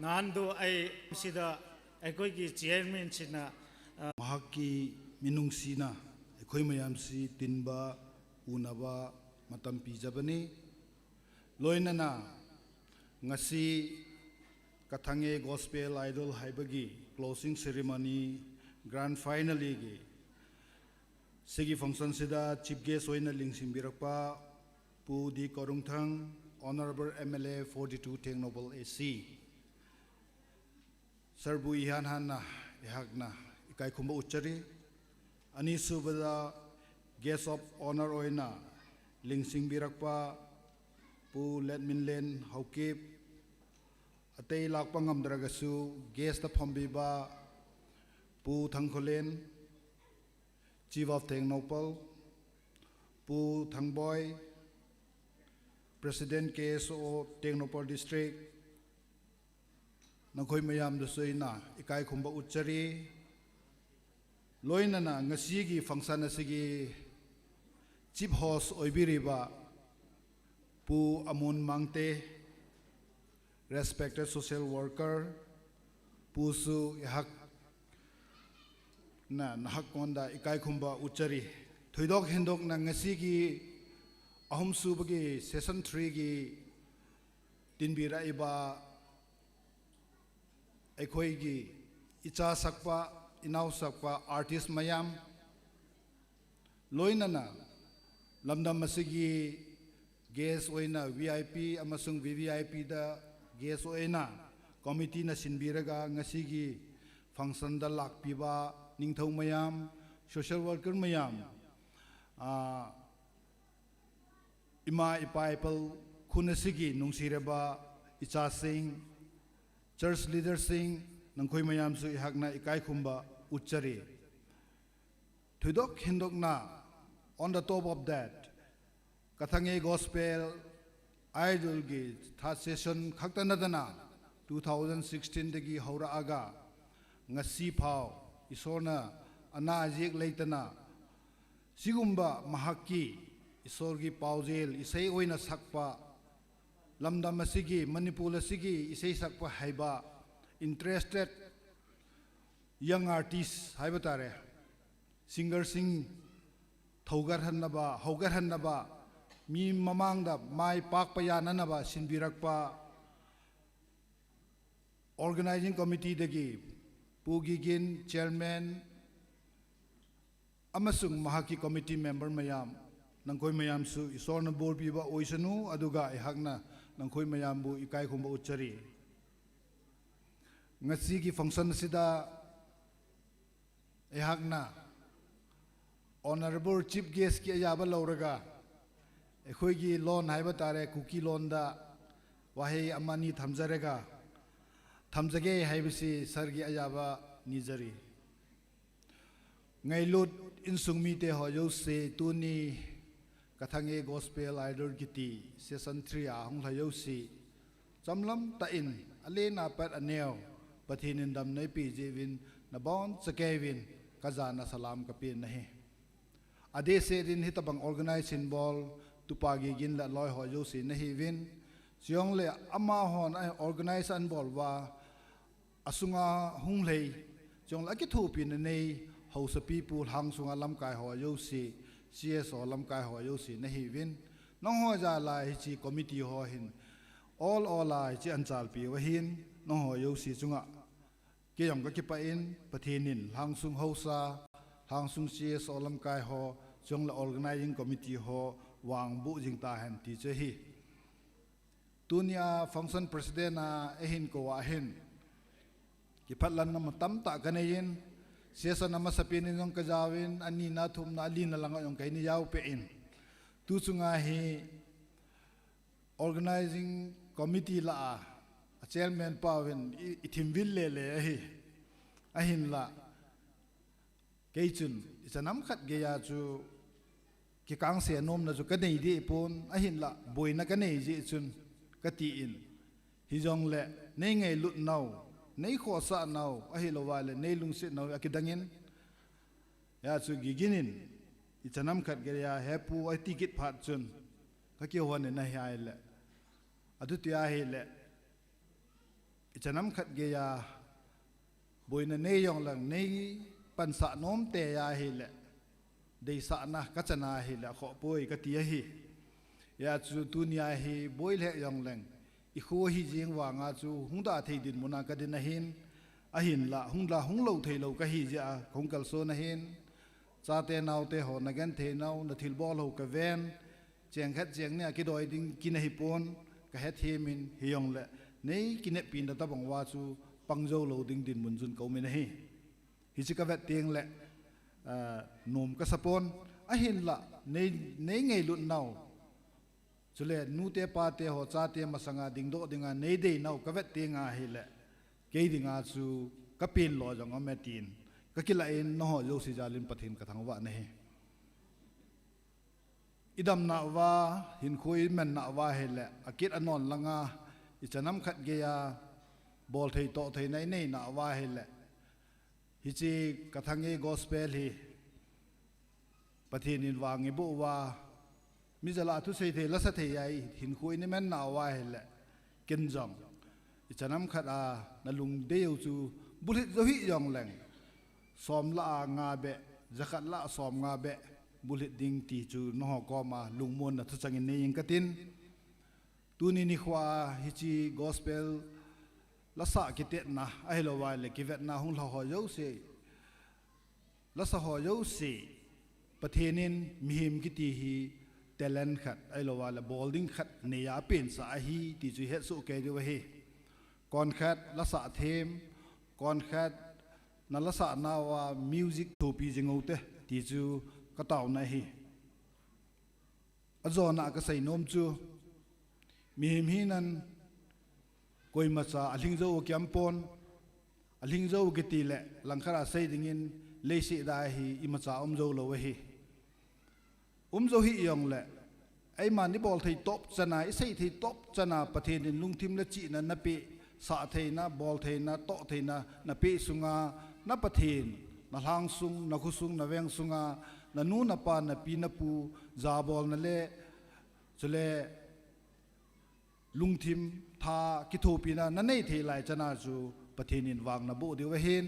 nando ai sida aikoigi chairman sina mahaki minungsina akhoi mayamsi tinba unaba matam pijabani loinana ngasi Kathange Gospel Idol haibagi closing ceremony grand finale gi sigi function sida chief guest oina lingsimbirakpa pu di korungthang honorable MLA 42 Tengnoupal AC Sarbu ihan hanna ihagna ikai khumba uchari ani subada guest of honor oina lingsimbirakpa pu letminlen haukip atei lakpa ngamdragasu guest ta phombiba pu thangkholen chief of Tengnoupal pu thangboy president KSO Tengnoupal district nakhoi mayam dusoina ikai khumba uchari loinana ngasigi function asigi chief host oibiriba pu amun mangte respected social worker pusu ihak na nahak konda ikai khumba uchari thoidok hendok na ngasi gi ahum subagi session 3 gi tinbira iba ekhoi gi icha sakpa inau sakpa artist mayam loinana lamdam masigi guest oina VIP amasung VVIP da guest oina committee na sinbiraga ngasigi function da lakpiba ningthau mayam social worker mayam ima ipaipal khunasigi nungsireba icha sing church leader sing nangkhoi mayam su ihakna ikai khumba uchari thudok hindok na on the top of that Kathange Gospel Idol gi third session khaktanadana 2016 dagi haura aga ngasi phau isorna ana jek leitana sigumba mahaki isorgi paujel isai oina sakpa lamdam asigi manipur asigi isai sakpa haiba interested young artists haiba tare singer sing thogar hannaba mi mamangda mai pakpa yananaba sinbirakpa organizing committee dagi pugigin chairman amasung mahaki committee member mayam nangkoi mayam su isorna board biba oisanu aduga ihakna nangkoi mayam bu ikai khumba uchari ngasi gi function sida ihakna honorable chief guest ki ayaba lauraga ekhoi loan haiba tare kuki loan da wahi amani thamjarega thamjage haibasi sargi ayaba nijari ngailut insungmi te hoyo se tuni Kathange Gospel Idol giti session 3 a hong thayo si chamlam ta in alena pat aneo pathinin dam nei pi jewin nabon chakevin kazana salam kapin nahi ade se din hitabang organize in ball tupagi gin la loy ho yo si nahi win siong le ama hon organize an bol wa asunga hung lei jong la ki thu pin nei ho sa people hang sunga lam kai ho yo si CSO lam kai ho yo si na hi win nong ho ja la hi chi committee ho hin all la chi an chal pi wa hin nong ho yo si chunga ke yong ka ki pa in pathinin hang sung ho sa hang sung CSO lam kai ho chung la organizing committee ho wang bu jing ta han ti che hi tunia function president na ehin ko wa hin ki phatlan na matam ta kaneyin sesa nama sapin in ka jawin ani na thum na ali na lang yong kai ni yaw pe in tu chunga hi organizing committee la a chairman pawin ithim vil le le hi ahin la keichun isanam khat ge ya chu ki kang se nom na chu ka nei di pon ahin la boina ka nei ji chun ka ti in hi jong le nei ngai lut nau nei kho sa nau ahi lo wale nei lung sit nau akidangin ya chu giginin ichanam khat ge ya hepu ai ticket phat chun ka ki hone na hi ai le adu ti a hi le ichanam khat ge ya boina nei yong lang nei pan sa nom te ya hi le dei sa na ka chana hi le kho poi ka ti hi ya chu tunia hi boi le yong lang i kho hi jing wa nga chu hungda thei din muna ka din na hin a hin la hungla hunglo thei lo ka hi ja khongkal so na hin cha te naw te ho na gan the naw na thil bol ho ka ven cheng khat cheng ne ki doi ding ki na hi pon ka he themin hi yong le nei ki ne pin da ta bang wa chu pangjo lo ding din mun jun ko me na hi hi chi ka vet teng le nom ka sapon a hin la nei ngei lut naw chule nu te pa te ho cha te masanga ding do dinga nei dei nau ka vet te nga hi le ke dinga chu ka pin lo jong ame tin ka kila in no ho jo si jalin pathin ka thangwa ne idam na wa hin khoi men na wa he le akit anon langa ichanam khat ge ya bol thei to thei nei nei na wa he le hi chi Kathange gospel hi pathin in wangi bo wa mi jala tu sei the la sa the ai hin khoi ni men na wa hele ken jong ichanam khat a na lung de yu chu bulit zo hi yong leng som la nga be zakat la som nga be bulit ding ti chu no ko ma lung mon na thu changin nei ing katin tu ni ni khwa hi chi gospel la sa ki te na ai lo wa le ki vet na hung la ho yo se la sa ho yo se pathenin mihim ki ti hi talent khat ai lo wala bowling khat ne ya pen sa hi ti chu het su ke de wa he kon khat la sa them kon khat na la sa na wa music to pi jingau te ti chu ka taw na hi azona ka sai nom chu mi hi nan koi ma cha aling zo kyam pon aling zo ge ti le langkhara sai dingin le si da hi i ma cha zo lo wa hi zo hi yong le ai man ni bol thei top chana i sei thei top chana pathen in lungthim la chi na na pe sa thei na bol thei na to thei na pe sunga na pathen na hlang sung na khu sung na weng sunga na nu na pa na pi na pu za bol na le chule lungthim tha ki tho pi na nei thei lai chana chu pathen in wang na bo de wa hen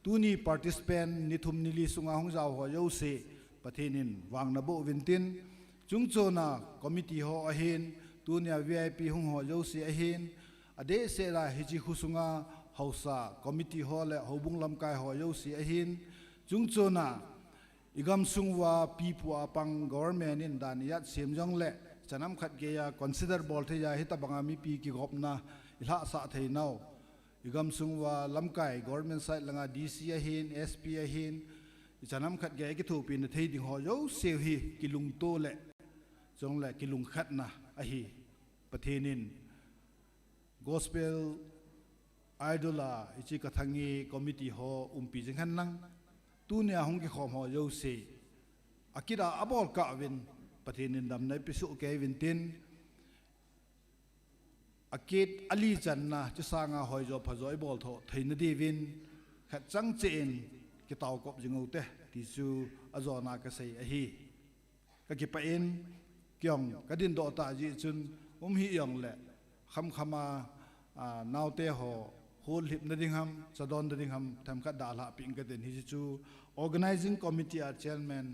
tu ni participant ni thum ni li sunga hong jaw ho yo se pathinin wang na bo vintin chung chona committee ho ahin tunia VIP hung ho jo si ahin ade se la hiji khusunga hausa committee ho le hobung lam kai ho yo si ahin chung chona igam sungwa pipua pang government in dan yat semjong le chanam khat ge ya consider bol the ya hita banga mi pi ki gopna ilha sa thei nau igam sungwa lam kai government side langa DC ahin SP ahin chanam khat ge ki thu pin thei ding ho yo se hi kilung to le chong le kilung khat na a hi pathenin gospel idola ichi Kathange committee ho umpi jing han lang tu ne hong ki khom ho yo se akira abol ka win pathenin dam nai pisu ke win tin akit ali channa chu sanga hoi jo phajoi bol tho theina di win khat chang chen ki taw kop jingau te ti chu azona ka sei a hi ka ki pa in kyong ka din do ta ji chun hi yong le kham khama naw te ho hol hip na ding ham sadon ding ham tham kha da la ping ka den hi chu organizing committee chairman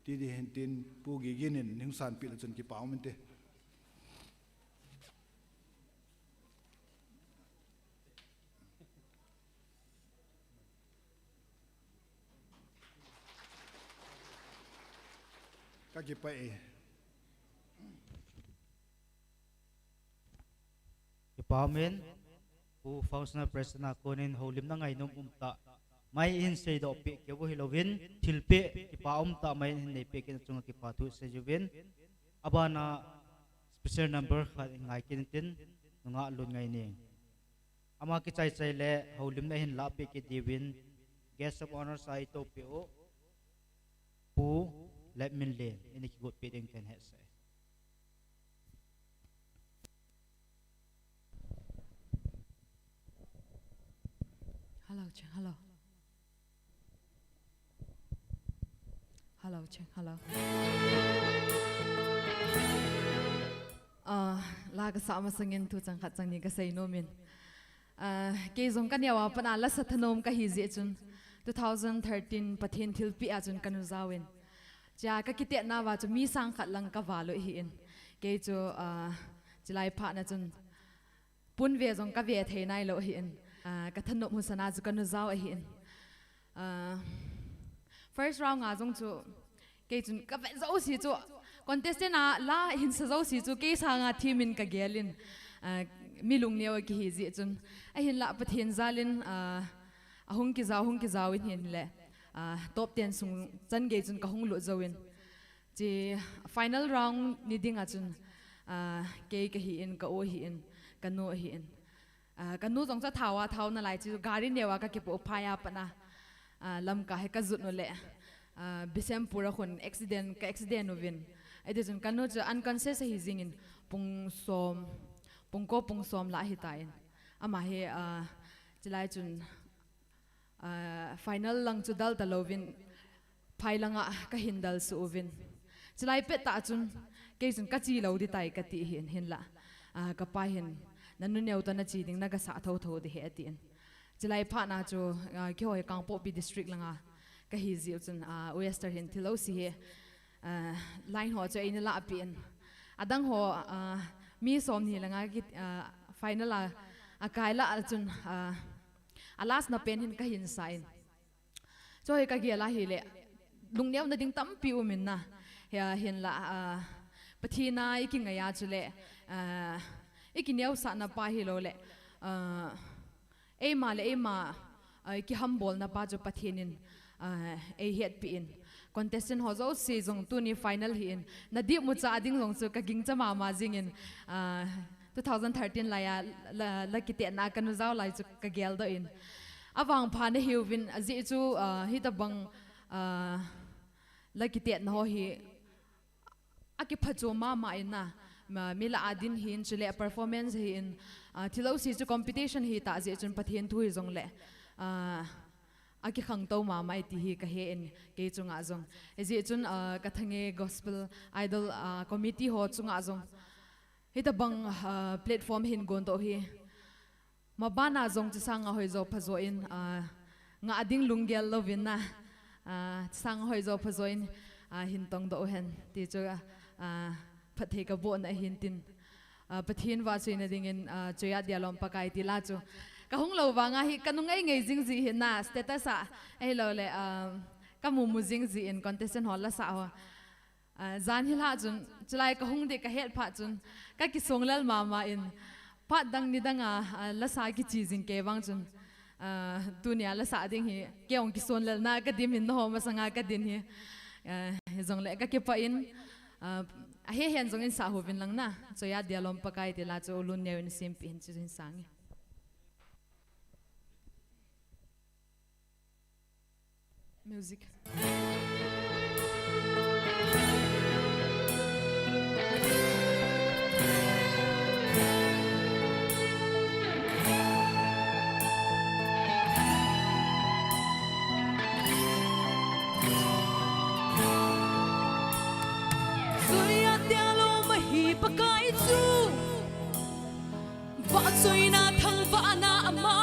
ti di hentin pugi ginin ning san pi chun ki paw mente ka ki pa e Ipamin pu functional president konin holim na ngai num umta mai in sei do pe ke bo hilovin thilpe ipa umta mai in nei pe ke chunga ki pathu se juvin abana special number kha ngai kin tin nga lun ngai ni ama ki chai chai le holim na hin la pe ke divin guest of honor sai to pe o pu let min le in ki got pe ding ten he sai Hello, Cheng. Hello. Hello, Cheng. Hello. Laga sama sangin tu chang khat chang ni ka sei no min. Ke zong kan yawa pana la sathanom ka hi je chun 2013 pathin thil pi a chun kanu zawin. Cha ka kite na wa chu mi sang khat lang ka walo hi in. Ke chu chilai pha na chun pun ve zong ka ve the nai lo hi in. Kathanop musana zu kanu zaw a hin first round nga zong chu ke chun ka ven zo si chu contestant na la hin sa zo si chu ke sa nga team in ka gelin milung ne ki hi ji chun a hin la pathin zalin ahung ki zaw in hin le top 10 sung chan ge chun ka hung lo zawin ji final round ni ding a chun ke ka hi in ka o hi in ka no hi in kanu zong cha thawa thau na lai chu gari newa ka ke po phaya pana lam ka he ka zut no le bisem pura khun accident ovin ede jun kanu chu unconscious hi jingin pung som la hi tain ama he chilai chun final lang chu dal talovin phailanga ka hindal su ovin chilai pe ta chun ke jun ka chi lo di tai ka ti hin la ka pa hin nanu neu ta na chi ding na ka sa tho de he atin chilai pha na chu ki hoi kangpo pi district langa ka hi zi chun western hin thilo si he line ho chu ina la pin adang ho mi som ni langa ki final a kai la chun alas na pen hin ka hin sign cho he ka gi la hi le lung neu na ding tam pi u min na he hin la pathina iking ya chu le ikineu sa na pa hi lo le ema ki hambol na pa jo pathinin e het pi in contestant ho zo se jong tu ni final hi in na di mu cha ding long chu ka ging cha ma jing in 2013 la ya la ki te na kan zaw lai chu ka gel do in awang pha na hiwin azi chu hi ta bang la ki te na ho hi aki phacho ma in na mila adin hin chule performance hi in thilo si chu competition hi ta je chun pathian thu hi jong le aki khang to ma mai ti hi ka he in ke chunga jong e je chun Kathange gospel idol committee ho chunga jong hi ta bang platform hin gon to hi ma bana jong chi sang hoi zo phazo in nga ading lunggel lovin na sang hoi zo phazo in hin tong do hen ti chu pathe ka bo na hin tin pathin wa chuina ding in choya dialom pakai ti la chu ka hung lo wa nga hi kanungai ngei jing ji hin na status a ei lo le ka mu jing ji in contestant hall la sa ho zan hi la chun chulai ka hung de ka het pha chun ka ki songlal mama in pha dang ni danga la sa ki chi jing ke wang chun dunia la sa ding hi ke ong ki sonlal na ka dim hin no ma sanga ka din hi zong le ka ke pa in a he hen zong in sa hovin lang na so ya dialom pakai ti la cho lun ne in sim pin chu in sang music pakai chu va choi na thang va na ama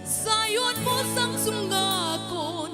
Zion mo sang sum nga kon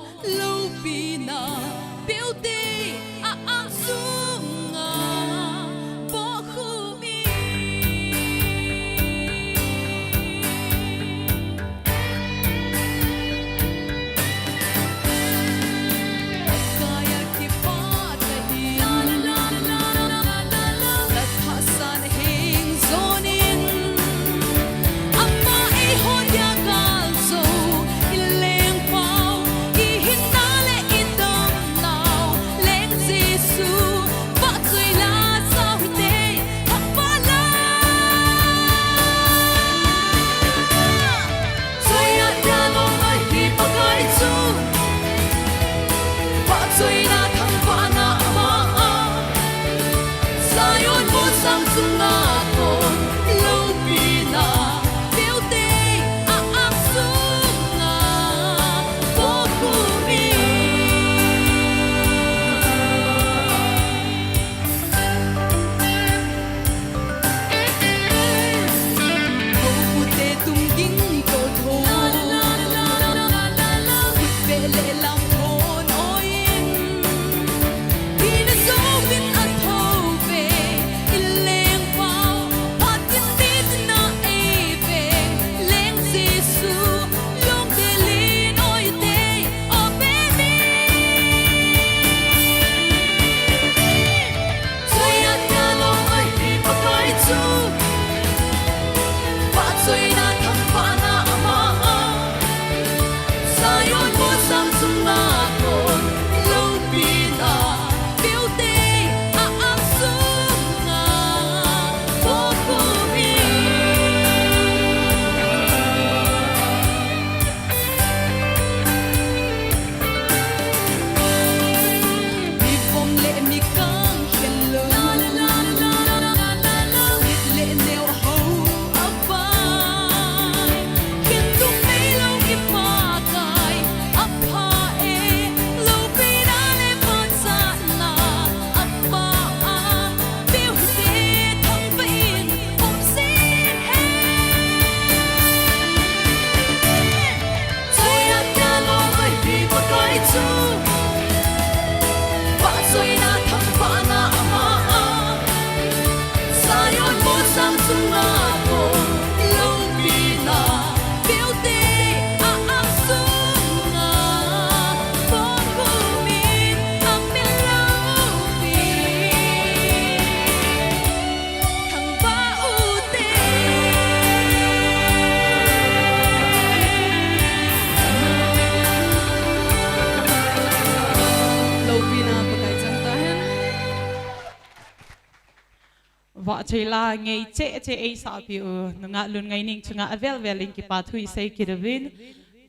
chui la ngei che ei sa pi u nga lun ngai ning chunga avel veling ki pa thui sei kiravin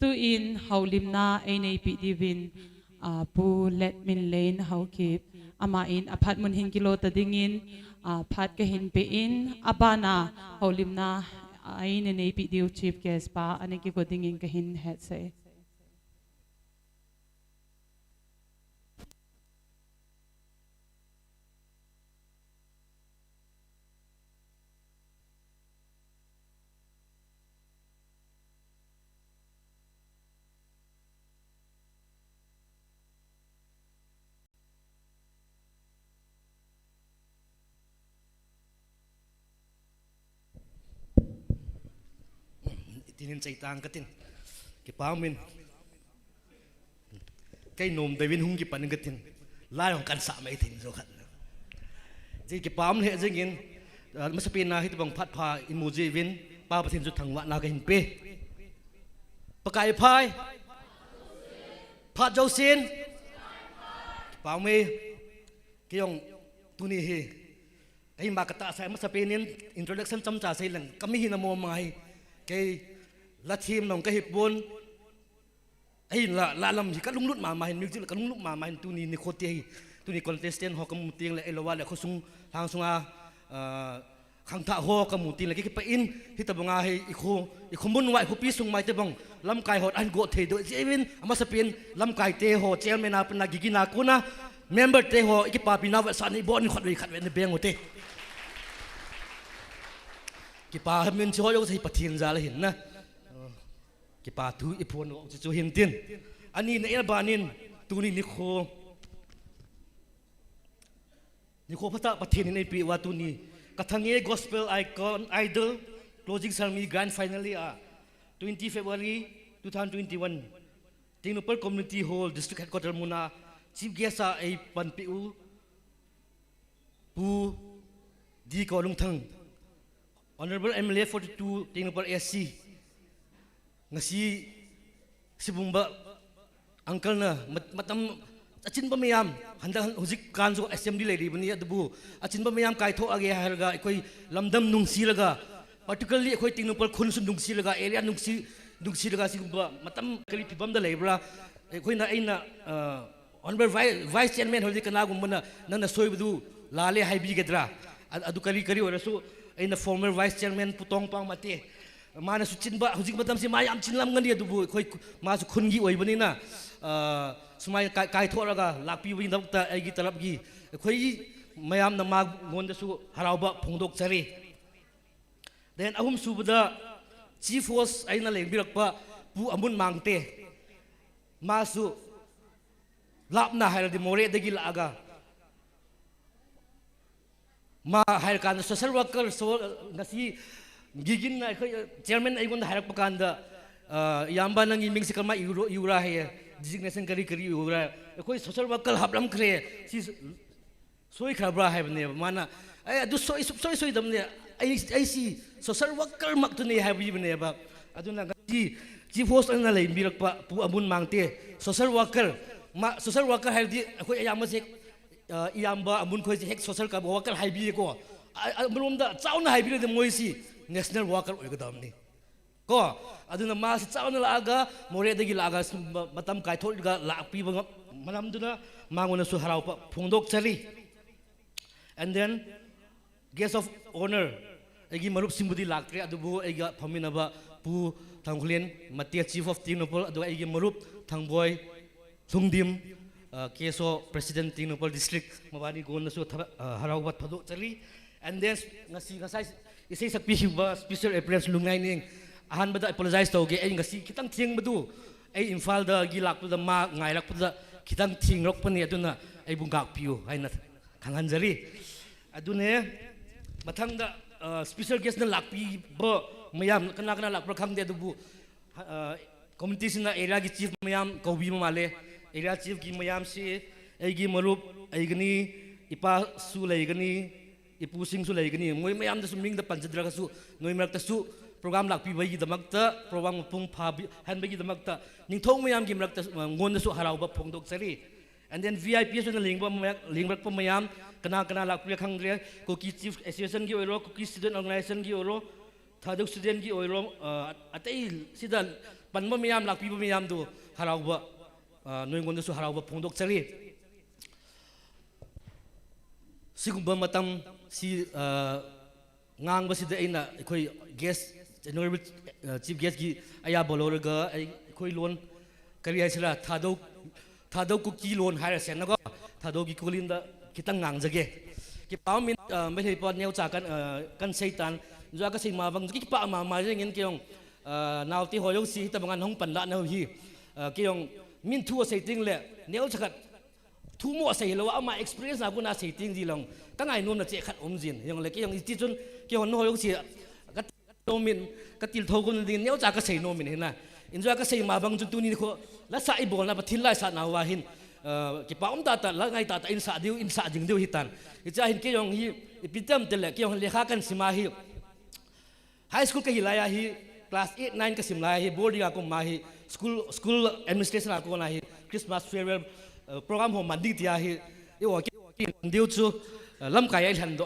tu in haulim na ei nei pi divin pu let min lane how keep ama in aphat mun hin kilo ta dingin phat ka hin pe in abana haulim na ai nei pi diu chief guest pa ane ki ko dingin ka hin het se tinin chạy tang cái tin cái bao mình cái nôm đại viên hung cái pan cái tin lai hong kan sa mấy tin rồi khát chỉ cái bao mình hệ gì nghiên mà sắp na hít bằng phát pha emoji viên bao bát tin rồi thằng vạn na cái hình pe pakai phai phát dâu xin bao mình cái ông tu ni he cái mà cái ta sai mà sắp nên introduction chăm cha sai lần kami hi na mo mai cái là team nong cái hiệp buôn ấy là làm gì các lung lút mà hình music là các lung lút mà hình tu ni khô tê tu ni contestant họ cầm tiền lại lo lại khó sung hàng sung khang thạ ho cầm tiền lại cái in thì tập nga hay ikho mun ngoại khu pi sung mai te bang lam kai hot an go the do jevin ama sapin lam kai te ho chairman apa na gigi na kuna member te ho cái pa pina sa ni bon khot ri khat ve ne beng te cái pa min cho yo sai pathin za la hin na cái pa thu ipon o chu hin tin ani na banin tu ni kho phata pathin ni pi wa tu ni Kathange gospel icon idol closing ceremony grand finally 20 February 2021 Tengnoupal community hall district headquarters muna chief guest ai pan pu pu di ko lung thang honorable MLA 42 Tengnoupal SC ngasi sibumba uncle na matam achin ba mayam handa hujik kan zo assembly lady bani adu achin ba mayam kai tho age harga koi lamdam nungsi laga particularly koi Tengnoupal khun sun nungsi laga area nungsi laga sigumba matam kali pibam da lebra koi na aina honorable vice chairman holi kana gumna nana soibudu lale haibi gedra adu kali orasu aina former vice chairman putong pang mate mana su chinba hujik matam si mayam chinlam ngani adu khoi ma su khungi oibani na sumai kai thoraga lakpi wi dakta aigi tarap gi khoi mayam na ma ngon da su harauba phongdok chari then ahum subada chief host aina lengbirakpa pu amun mangte ma su lapna hairadi more dagi laaga ma hair kan social worker so ngasi gigin na khoi chairman ai gon hairak pakanda yamba nang iming sikama yura he designation kari yura khoi social worker hablam kre si soi khabra hai bne mana ai adu soi damne ai si social worker mak tu ne hai bi bne ba aduna si chief host na lai mirak pa pu amun mangte social worker hai di khoi ayama se iyamba amun khoi hek social ka worker hai bi ko amrom da chauna hai bi de moi si national worker oigadam ni ko aduna ma si chauna laaga more dagi laaga matam kai thol ga lakpi bang manam duna mangona su harau pa phongdok chali and then guest of honor agi marup simbudi laktre adubu aiga phaminaba pu thangkhulen matia chief of Tengnoupal adu agi marup thangboy thungdim keso president Tengnoupal district mabani gonna su harau bat phado chali and then ngasai isay sakpi hiba special appearance lungai ning ahan bada apologize toge ay ngasi kitang thieng badu ay imphal da gilak da ma ngai lak da kitang thieng rok pani aduna ay bungak piu haina khangan jari adune mathang da special guest na lakpi ba mayam kana lakpra khangde dubu community sina area gi chief mayam kobi male area chief gi mayam si ay gi marup ay gani ipa su lay gani ipusing su lay gani moi mayam da suming da panjadra ka su noi marak ta su program lakpi bai gi damakta program pung pha han bai gi damakta ningthong mayam gi marak ta ngon da su harau ba phongdok chari and then VIP ส่วนลิงก์พยายามคณะหลักเรียกครั้งเรียกคุกกี้ Chief Association กี่โอโรคุกกี้ Student Organization กี่โอโรถ้าดู Student กี่โอโรอัตย์สิดาปันพยายามหลักปีพยายามดูฮาราบะหน่วยงานดูฮาราบะพงดกเฉลี่ยสิกุมบัมตัมสิงานบัสิเดอินะคุย guest honorable chief guest กี่อายาบอลล์ก็คุยล้วนก็เรียกสิละถ้าดูคุกกี้ล้วนหายเสียนะก็ถ้าดูกี่คุลินดาคิดตั้งงานจะเกะกี่ป้ามินไม่ใช่ปอนเนียวจากกันเซตันจะก็ใช่มาบางกี่ป้ามาอย่างเงี้ยกี่ยงนาวที่หอยสีแต่บางงานห้องปันละนะฮีกี่ยงมินทัวเซติงเลยเนียวชักทุ่มว่าเสียแล้วว่ามา experience นะกูน่าเสียจริงดีลองตั้งไงนู่นน่ะเจ๊ขัดอมจินยังเลยกี่ยังที่จนกี่คนน้อยก็เสียก็โนมินก็ติดทคนดีเนี้ยจากก็เสียโนมินเห็นนะอินจากก็เสียมาบางจุดตัวนี้เขาแล้วสายบอลนะประทินไล่สัตว์นาวาหินกี่ป้าตาแล้วไงตาอินสาดิวอินสาจึงดิวหิตันอิจาหินกี่ยังฮีพิจารณาเลยกี่ยังเลขากันสิมาฮีไฮสคูลก็ฮิลายาฮีคลาส8 9ก็สิมาฮีบอร์ดิ้งก็มาฮีสคูลแอดมินิสเทชันก็มาฮีคริสต์มาสเฟเวลโปรแกรมของมันดีที่อาฮีอีว่ากี่ดิวจูลำไก่ไอ้ทันโต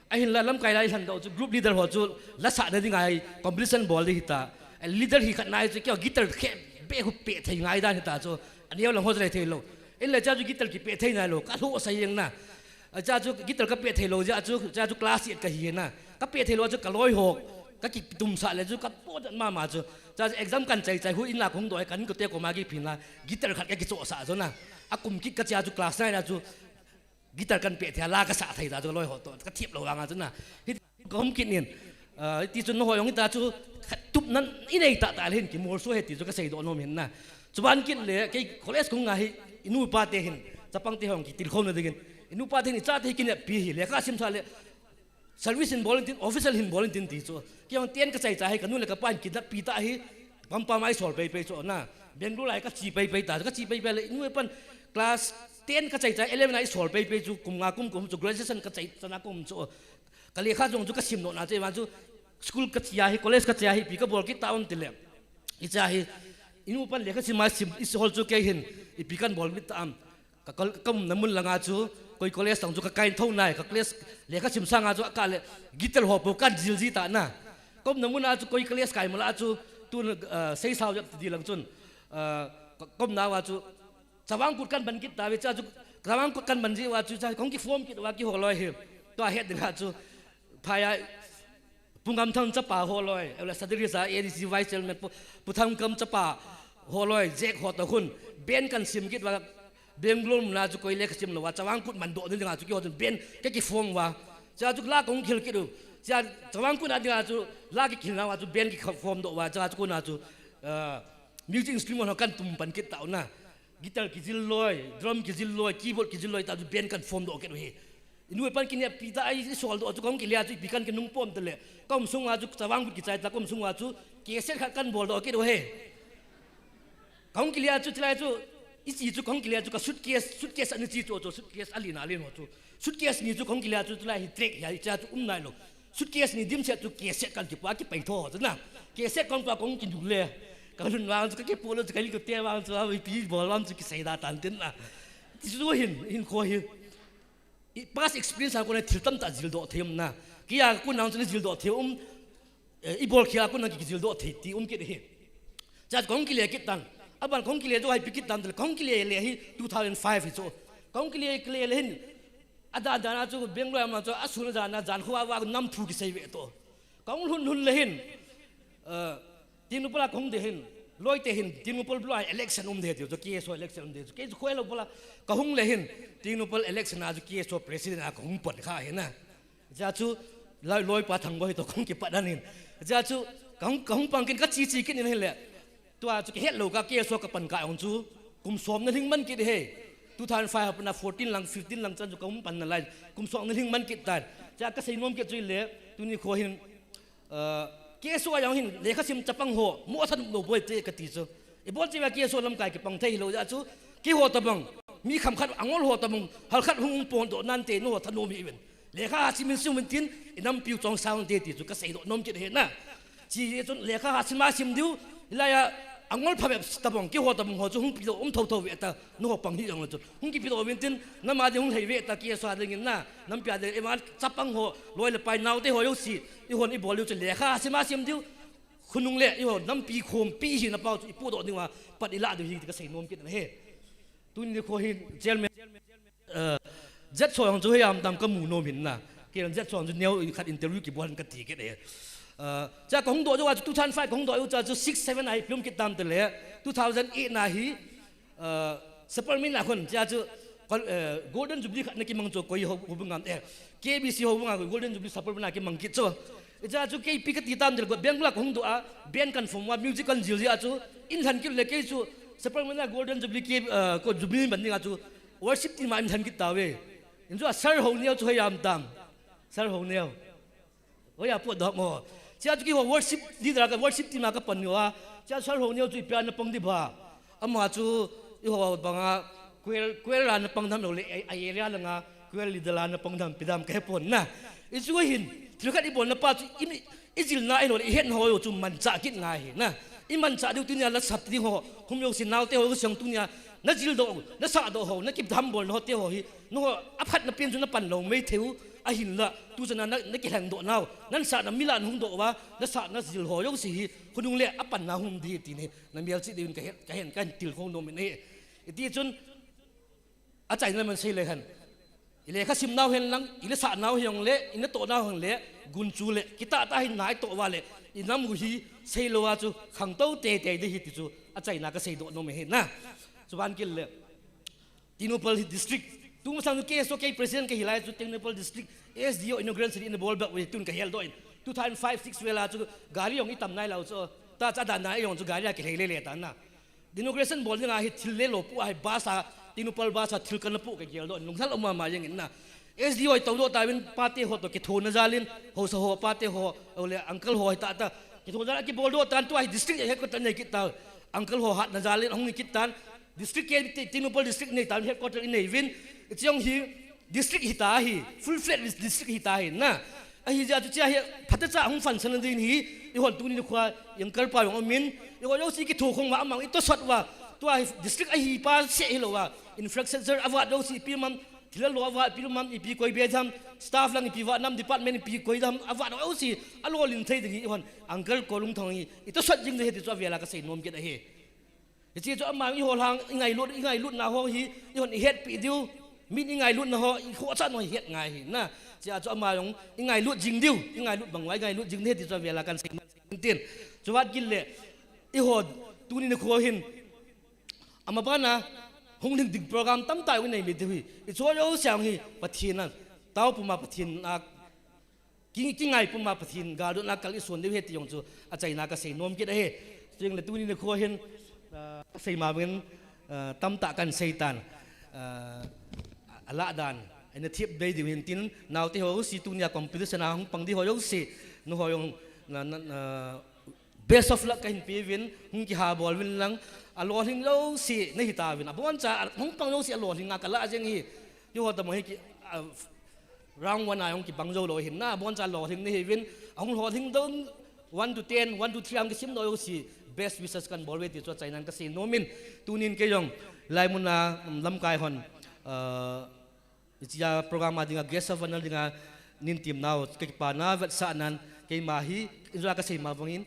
ไอ้หินละลำไก่ไอ้ทันโตจูกรุ๊ปลีดเดอร์หัวจูละสัตว์นั่นยังไงคอมเพลชันบอลดีหิตาไอ้ลีดเดอร์หิขัดนายจูเกี่ยวกีตาร์แค่เป๊ะหุบเป๊ะที่ยังไงได้หิตาจูอันนี้เราหัวใจเทโลไอ้เลยจ้าจูกีตาร์กี่เป๊ะที่ไหนโลก็รู้ว่าใส่ยังนะจ้าจูกีตาร์ก็เป๊ะที่โลจ้าจูคลาสสิกก็เฮียนะก็เป๊ะที่โลจูก็ร้อยหกก็กี่ตุ่มสาเลยจูก็ปวดมาจูจ้าเอ็กซัมกันใจหูอินหลักของตัวไอ้กันก็เตะกูมากี่พินละกีตาร์ขัดแค่กี่โซ่สาจูนะอากุมคิดก็จะจูคลาสได้นะจูกีตาร์กันเปียที่ลากระสาไทยตาจูลอยหัวตัวก็เทียบระหว่างจูนะที่ก็ผมคิดเนี่ยที่จูนหัวอย่างนี้ตาจูทุบนั้นอีนี่ตาเห็นกี่มัวสู้เหตุจูก็ใส่โดนนมเห็นนะจูบ้านคิดเลยกี่คอเลสคงไงอินูปาเตหินจะปังเตหงกี่ติดข้อนั่นเองอินูปาเตหินจ้าเตหินเนี่ยปีหิเลยข้าซิมซาเลยservice in volunteer official in volunteer ที่จูกี่ยังเตียนก็ใส่ใจให้กันนู่นเลยก็ป้านกินปีตาหิปั๊มไม่สอนไปจูนะเบียนรู้ไรก็จีไปตาก็จีไปเลยนู่นปั้นคลาส10ก็ใจ11ไอ้สอนไปจูกุมงากุมจู graduation ก็ใจสนากุมจูก็เลยข้าจงจูก็ซิมโนนะเจ้าวันจู school ก็ใจให้ college ก็ใจให้ปีก็บอกกี่ตาอุ่นติเลยอีใจให้อินุปันเลยก็ซิมาซิมอิสฮอลจูแกเห็นอีปีกันบอกมิตรก็น้ำมันละงาจูก็ college ตั้งจูก็ไกลเท่าไหร่ก็ college เลยก็ซิมสร้างอาจูก็เลยกิตาร์หัวโปกันจิลจีตานะก็น้ำมันอาจูก็ college ไกลมาละอาจูตัวเสียสาวจะดีหลังจนก็น้าอาจูสว่างกุดกันบันกิตตาวิจาจุสว่างกุดกันบันจีว่าจุของกี่ฟอร์มกิตว่ากี่หัวลอยเหบตัวเฮ็ดดึงหาจุพายปุ่งกำทำจะป่าหัวลอยเอาละสัตว์เลี้ยงเอดีซีไวเซลเมนปุ่งทำกำจะป่าหัวลอยเจ๊กหัวตะคุณเบนกันซิมกิตว่าเบนกลุ่มนะจุก็เล็กซิมนะว่าสว่างกุดมันโดดดึงหาจุกี่หัวจุเบนกี่ฟอร์มว่าจะจุลากของคิลกิดูจะสว่างกุดนะดึงหาจุลากกี่คิลนะว่าจุเบนกี่ฟอร์มโดดว่าจะจุกุนะจุมิวสิกอินสตรูเมนต์เขากันตุ่มปันกิตเต่านะกีตาร์กิจิลลอยดรัมกิจิลลอยคีย์บอร์ดกิจิลลอยตาดูเบนกันฟอร์มโดกันด้วยอินุเอปันกินเนี่ยปีตาไอ้สวลโดจุกองกิเลียจุปีกันกันนุ่งป้อมตะเลยก็มซุงอาจุสว่างกุดกิจใจตะก็มซุงอาจุเกษตรกันบอลโดกันด้วยกองกิเลียจุที่ไรจุอีจีจุกองกิเลียจุก็สุดเกสอันนี้จีจุสุดเกสอันนี้น่าเล่นหัวจุสุดเกสนี่จุกองกิเลียจุที่ไรฮิตเทรกยาฮิจ้าจุนายโลสุดเกสนี่ดิมเสร็จจุเกษตรกันจุปากิไปท่อจุนะเกษตรกองตัวกองกินดูเลยก็รุ่นวางจุกกี่ปูแล้วจุกกี่ก็เตี้ยวางจุกเอาปีบอลวางจุกกี่ใส่ดาตันเต็นนะที่จุกหินโคหินpast experience aku ni tiltam tak zil dot them na kia aku nang tu zil dot them ibol kia aku nang zil dot ti kit he jat kong ki le kit tan aban kong ki le jo hai pikit tan kong ki le hi 2005 hi so kong ki le hin ada na chu benglor ma chu asun na jan khuwa wa nam thu ki sei ve to kong hun le hin Tengnoupal kong de hin loi te hin Tengnoupal bloi election de jo ki so election de ke khoi lo bola ka hung le hin Tengnoupal election a ju ki so president a kong pat kha he na ja chu loi pa thang bo hi to kong ki pa dan hin ja chu kong pang kin ka chi kin hin le to a chu ke het lo ka ke so ka pan ka ong chu kum som na hing man ki de he 2005 apna 14 lang 15 lang chan ju kong pan na lai kum som na hing man ki tan ja ka sei nom ke chu le tu ni kho hin kia so yang hin le kha sim chapang ho mo than no boy te ka ti so e bol chi wa kia so lam kai ki pang thei lo ja chu ki ho ta bang mi kham khat angol ho ta bang hal khat hung pon do nan te no than no mi wen le kha sim min sim tin inam piu chong sang te ti chu ka sei do nom ki he na chi ye chun le kha sim ma sim diu la ya angol pha tabong ki ho tabong ho chu hung pilo tho ve ta no ho pang hi ang chu hung ki pilo vintin na ma de hung hei ve ta ki sa de ngin na nam pya de emal chapang ho loi le pai nau te ho yo si i hon i bol chu le kha sima sim diu khunung le i ho nam pi khom pi hi na pau chu i pu do ni wa pat ila de hi ka sei nom ki na he tu ni ko hi gel me jet so yang chu he am tam ka mu no min na ki ran jet so chu neo khat interview ki bon ka ti ke de cha kong do jo wa 2005 kong do cha 6 7 ai film ki tam te le 2008 na hi supermin na khon cha chu golden jubilee khat na ki mang cho koi ho bungam KBC ho bunga golden jubilee supermin na ki mang ki cho cha chu ke pi ka ti tam de go bengla kong do a ben kan form wa musical jil ya chu in han ki le ke chu supermin na golden jubilee ki ko jubilee ban ni ga chu worship team ma in han ki tawe in chu sir ho neo chu yam tam sir ho neo o ya po do mo cha chu ki worship leader ka worship team ka pan wa cha sar ho neo chu pian na pang di ba ama chu i ho banga kwel la na pang dham lo le ai area la nga kwel leader la na pang dham pidam ka pon na i chu hin thil khat i bon na pa chu i jil na i lo le hen ho yo chu man cha kit nga hi na i man cha du tunia la sat di ho hum yo sin naw te ho sang tunia na jil do na sa do ho na kip dham bol no te ho hi no aphat na pin chu na pan lo mai theu a hin la tu chana na ki hang do naw nan sa na milan hung do wa na sa na zil ho yo si khunung le apan na hum di ti ne na mial chi din ka hen kan til khong no me ne ti chun a chai na man sei le han ile kha sim naw hen lang ile sa naw hyong le ina to naw hang le gun chu le kita ta hin nai to wa le inam gu hi sei lo wa chu khang to te te de hi ti chu a chai na ka sei do no me he na chuban kil le Tengnoupal district tu sang ke so ke president ke hilai chu Tengnoupal district SDO inaugural city in the ball back with tun ka hel do in 2005 6 wela chu gari yong itam nai lau chu ta cha da na yong chu gari ke hele le ta na inauguration ball nga hi thil le lo pu ai basa Tengnoupal basa thil kan pu ke gel do lungsal oma ma yang in na SDO to do ta win pate ho to ke thona jalin ho so ho pate ho ole uncle ho ta ta ke thona ki ball do tan tu ai district he ko tan ki ta uncle ho hat na jalin hong ki tan district ke Tengnoupal district nei tan headquarter in Nevin chong hi district hita hi full fledged district hita hi na a hi ja chu cha hi phata cha hong fan san din hi i hon tu ni khwa yang kal pa yong min i ho yo si ki tho khong ma amang i to sot wa tu ai district a hi pa se hi lo wa infrastructure awa do si pi mam thila lo wa pi mam i pi koi be jam staff lang i pi wa nam department i pi koi jam awa do si a lo lin thei ding i hon uncle ko lung thong i to sot jing de he ti cho vela ka sei nom ke da he chi cho amang i ho hang ngai lut na ho hi i hon i het pi diu min ingai lut na ho i kho cha no het ngai hi na cha cho ma yong ingai lut jing diu ingai lut bang wai ngai lut jing the ti cho vela kan sing tin cho wat gil le i ho tu ni kho hin ama ba na hong ling ding program tam tai wi nei mi thi i cho yo sang hi pathin na tau pu ma pathin na ki ngai pu ma pathin ga do na kal i son de he ti yong chu a chai na ka sei nom ki da he jing le tu ni kho hin sei ma ben tam ta kan sei tan ala dan ina tip dei di tin naw te ho si tunia competition na hong pang di ho yo si no ho yong best of luck kahin pi win hong ki ha bol win lang alo hing lo si na hita win abon cha hong pang lo si alo hing ka la jeng hi yo ho ta mo hi ki round 1 na hong ki bang zo lo hin na abon cha lo hing ni win hong ho hing dong 1 to 10 1 to 3 ang ki sim lo yo si best wishes kan bol we ti cho chainan ka si nomin tunin ke yong lai mun na lam kai hon ya program adinga guest of honor dinga nin team now ke pa na vat sa nan ke mahi inra ka sei ma bangin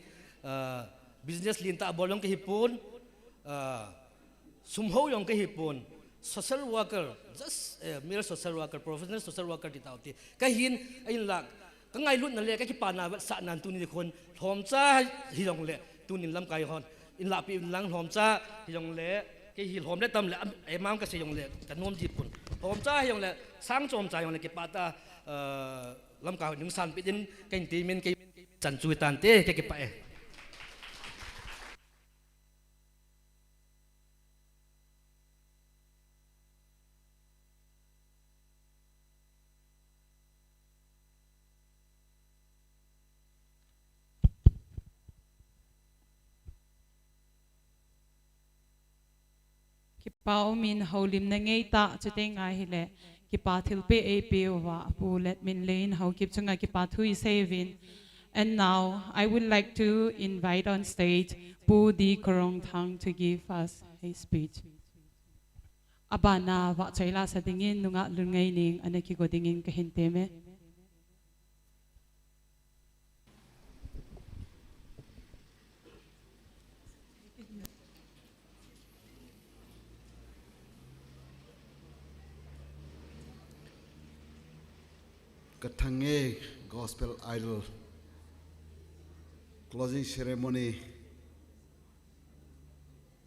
business linta bolong ke hipon sumho yong ke hipon social worker just mere social worker professional social worker ti tauti ka hin ain lak ka ngai lut na le ka ki pa na vat sa nan tu ni khon thom cha hi yong le tu nin lam kai hon in la pi lang thom cha hi yong le cái hi hom le tam le ai mam ka se yong le ka nom ji pun hom cha yong le sang chom cha yong le ke pa ta lam ka ning san pi din cái ti min cái chan chui tan te ke pa e Pao min haulim na ngay ta chute nga hile ki pa thil pe a pe wa pu let min lein hau kip chunga ki pa thui saving And now I would like to invite on stage Pu Di Korong Thang to give us a speech. Abana wa chaila sa tingin nunga lungay ning anaki ko tingin kahinteme. Kathange Gospel Idol closing ceremony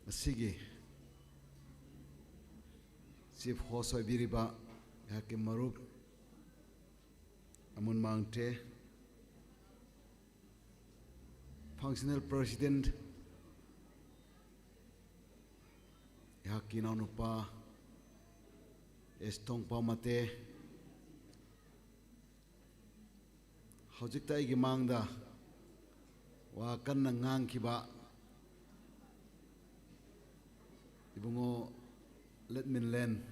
asigi chief host oibiriba yake marup amun mangte functional president yake nanupa estong pamate hojikta igi mangda wa kanna ngang kiba ibungo let min len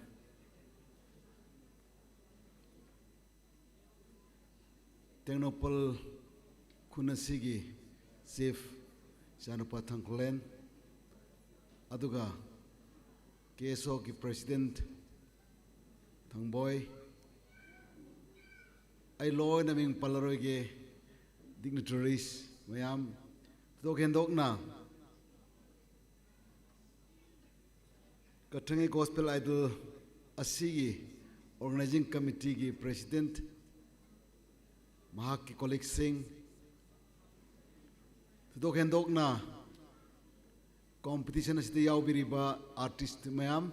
Tengnoupal kunasigi chief sanupa thangkulen aduga KSO ki president thangboy I law na ming palaroge dignitaries mayam dok na Kathange Gospel Idol asigi organizing committee ki president mahak ki colleague sing dok na competition asida yaw biriba artist mayam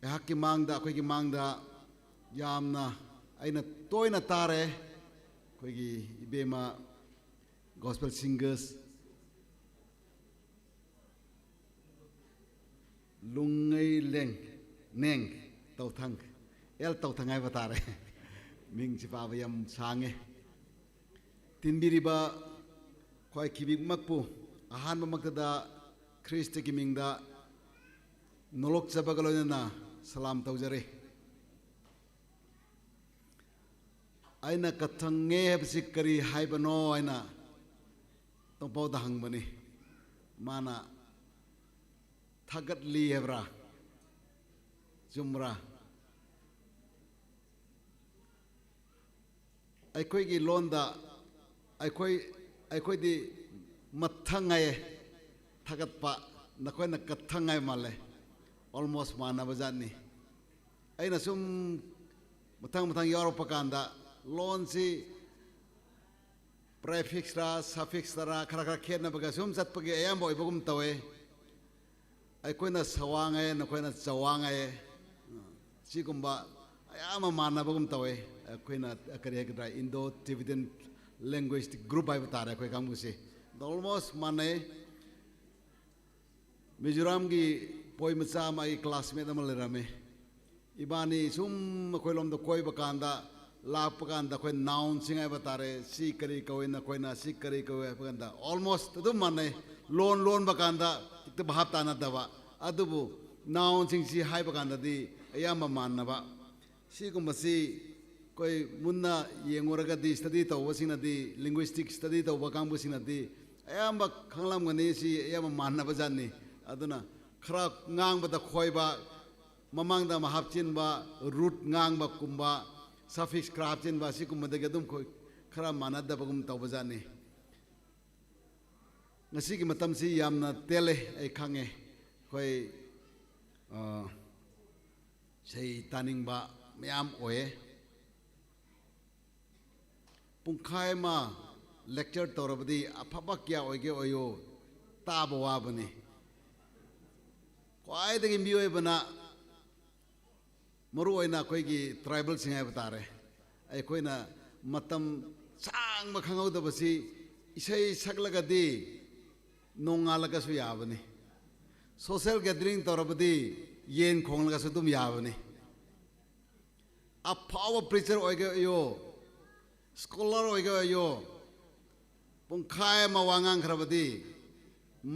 ehak ki mangda akoi ki mangda yamna aina toina tare koigi ibema gospel singers lungai leng neng tauthang el tautangai batare ming chipa yam sange tinbiriba khoi kibik makpu ahan mamakda Christ ki mingda nolok chabagalona salam taujare aina Kathange habsi kari haibano aina tongpau da hangbani mana thagat li hebra jumra aikoi gi londa aikoi di mathangai thagat pa nakoi na kathangai male almost mana bajani aina sum matang Europe kanda loan si prefix ra suffix ra khara khen na baga sum sat page ayam boy bogum tawe ai koina sawangai na koina chawangai sigumba ayama manna bogum tawe koina akari ka Indo Tibetan linguistic group ai batare koi kamu se almost mane Mizoram gi poi macha mai classmate amalrame ibani sum koi lom do koi bakanda lapakanda koi noun singai batare si kari kawina koina si kari kawe bakanda almost adu mane loan bakanda tikta bahap tana daba adubu noun sing si hai bakanda di ayama manna ba si kumasi koi munna yengoraga di study to wasina di linguistic study to bakang busina di ayama khanglam ngani si ayama manna ba janni aduna khara ngang ba da khoi ba mamang da mahapchin ba root ngang ba kumba suffix craftin ba si kumba da gadum khoi khara manad da bagum taw bajani ngasi ki matam si yamna tele ai khange khoi sei taning ba myam oye pungkhai ma lecture torabadi afaba kya oige oyo taba wabani kwai dagi mioi bana maru oina koi gi tribal singai batare ai koina matam sang ma khangau da basi isai saklaga di nongalaga su yabani social gathering torabadi yen khonglaga su dum yabani a power preacher oige yo scholar oige yo pungkhai ma wangang khrabadi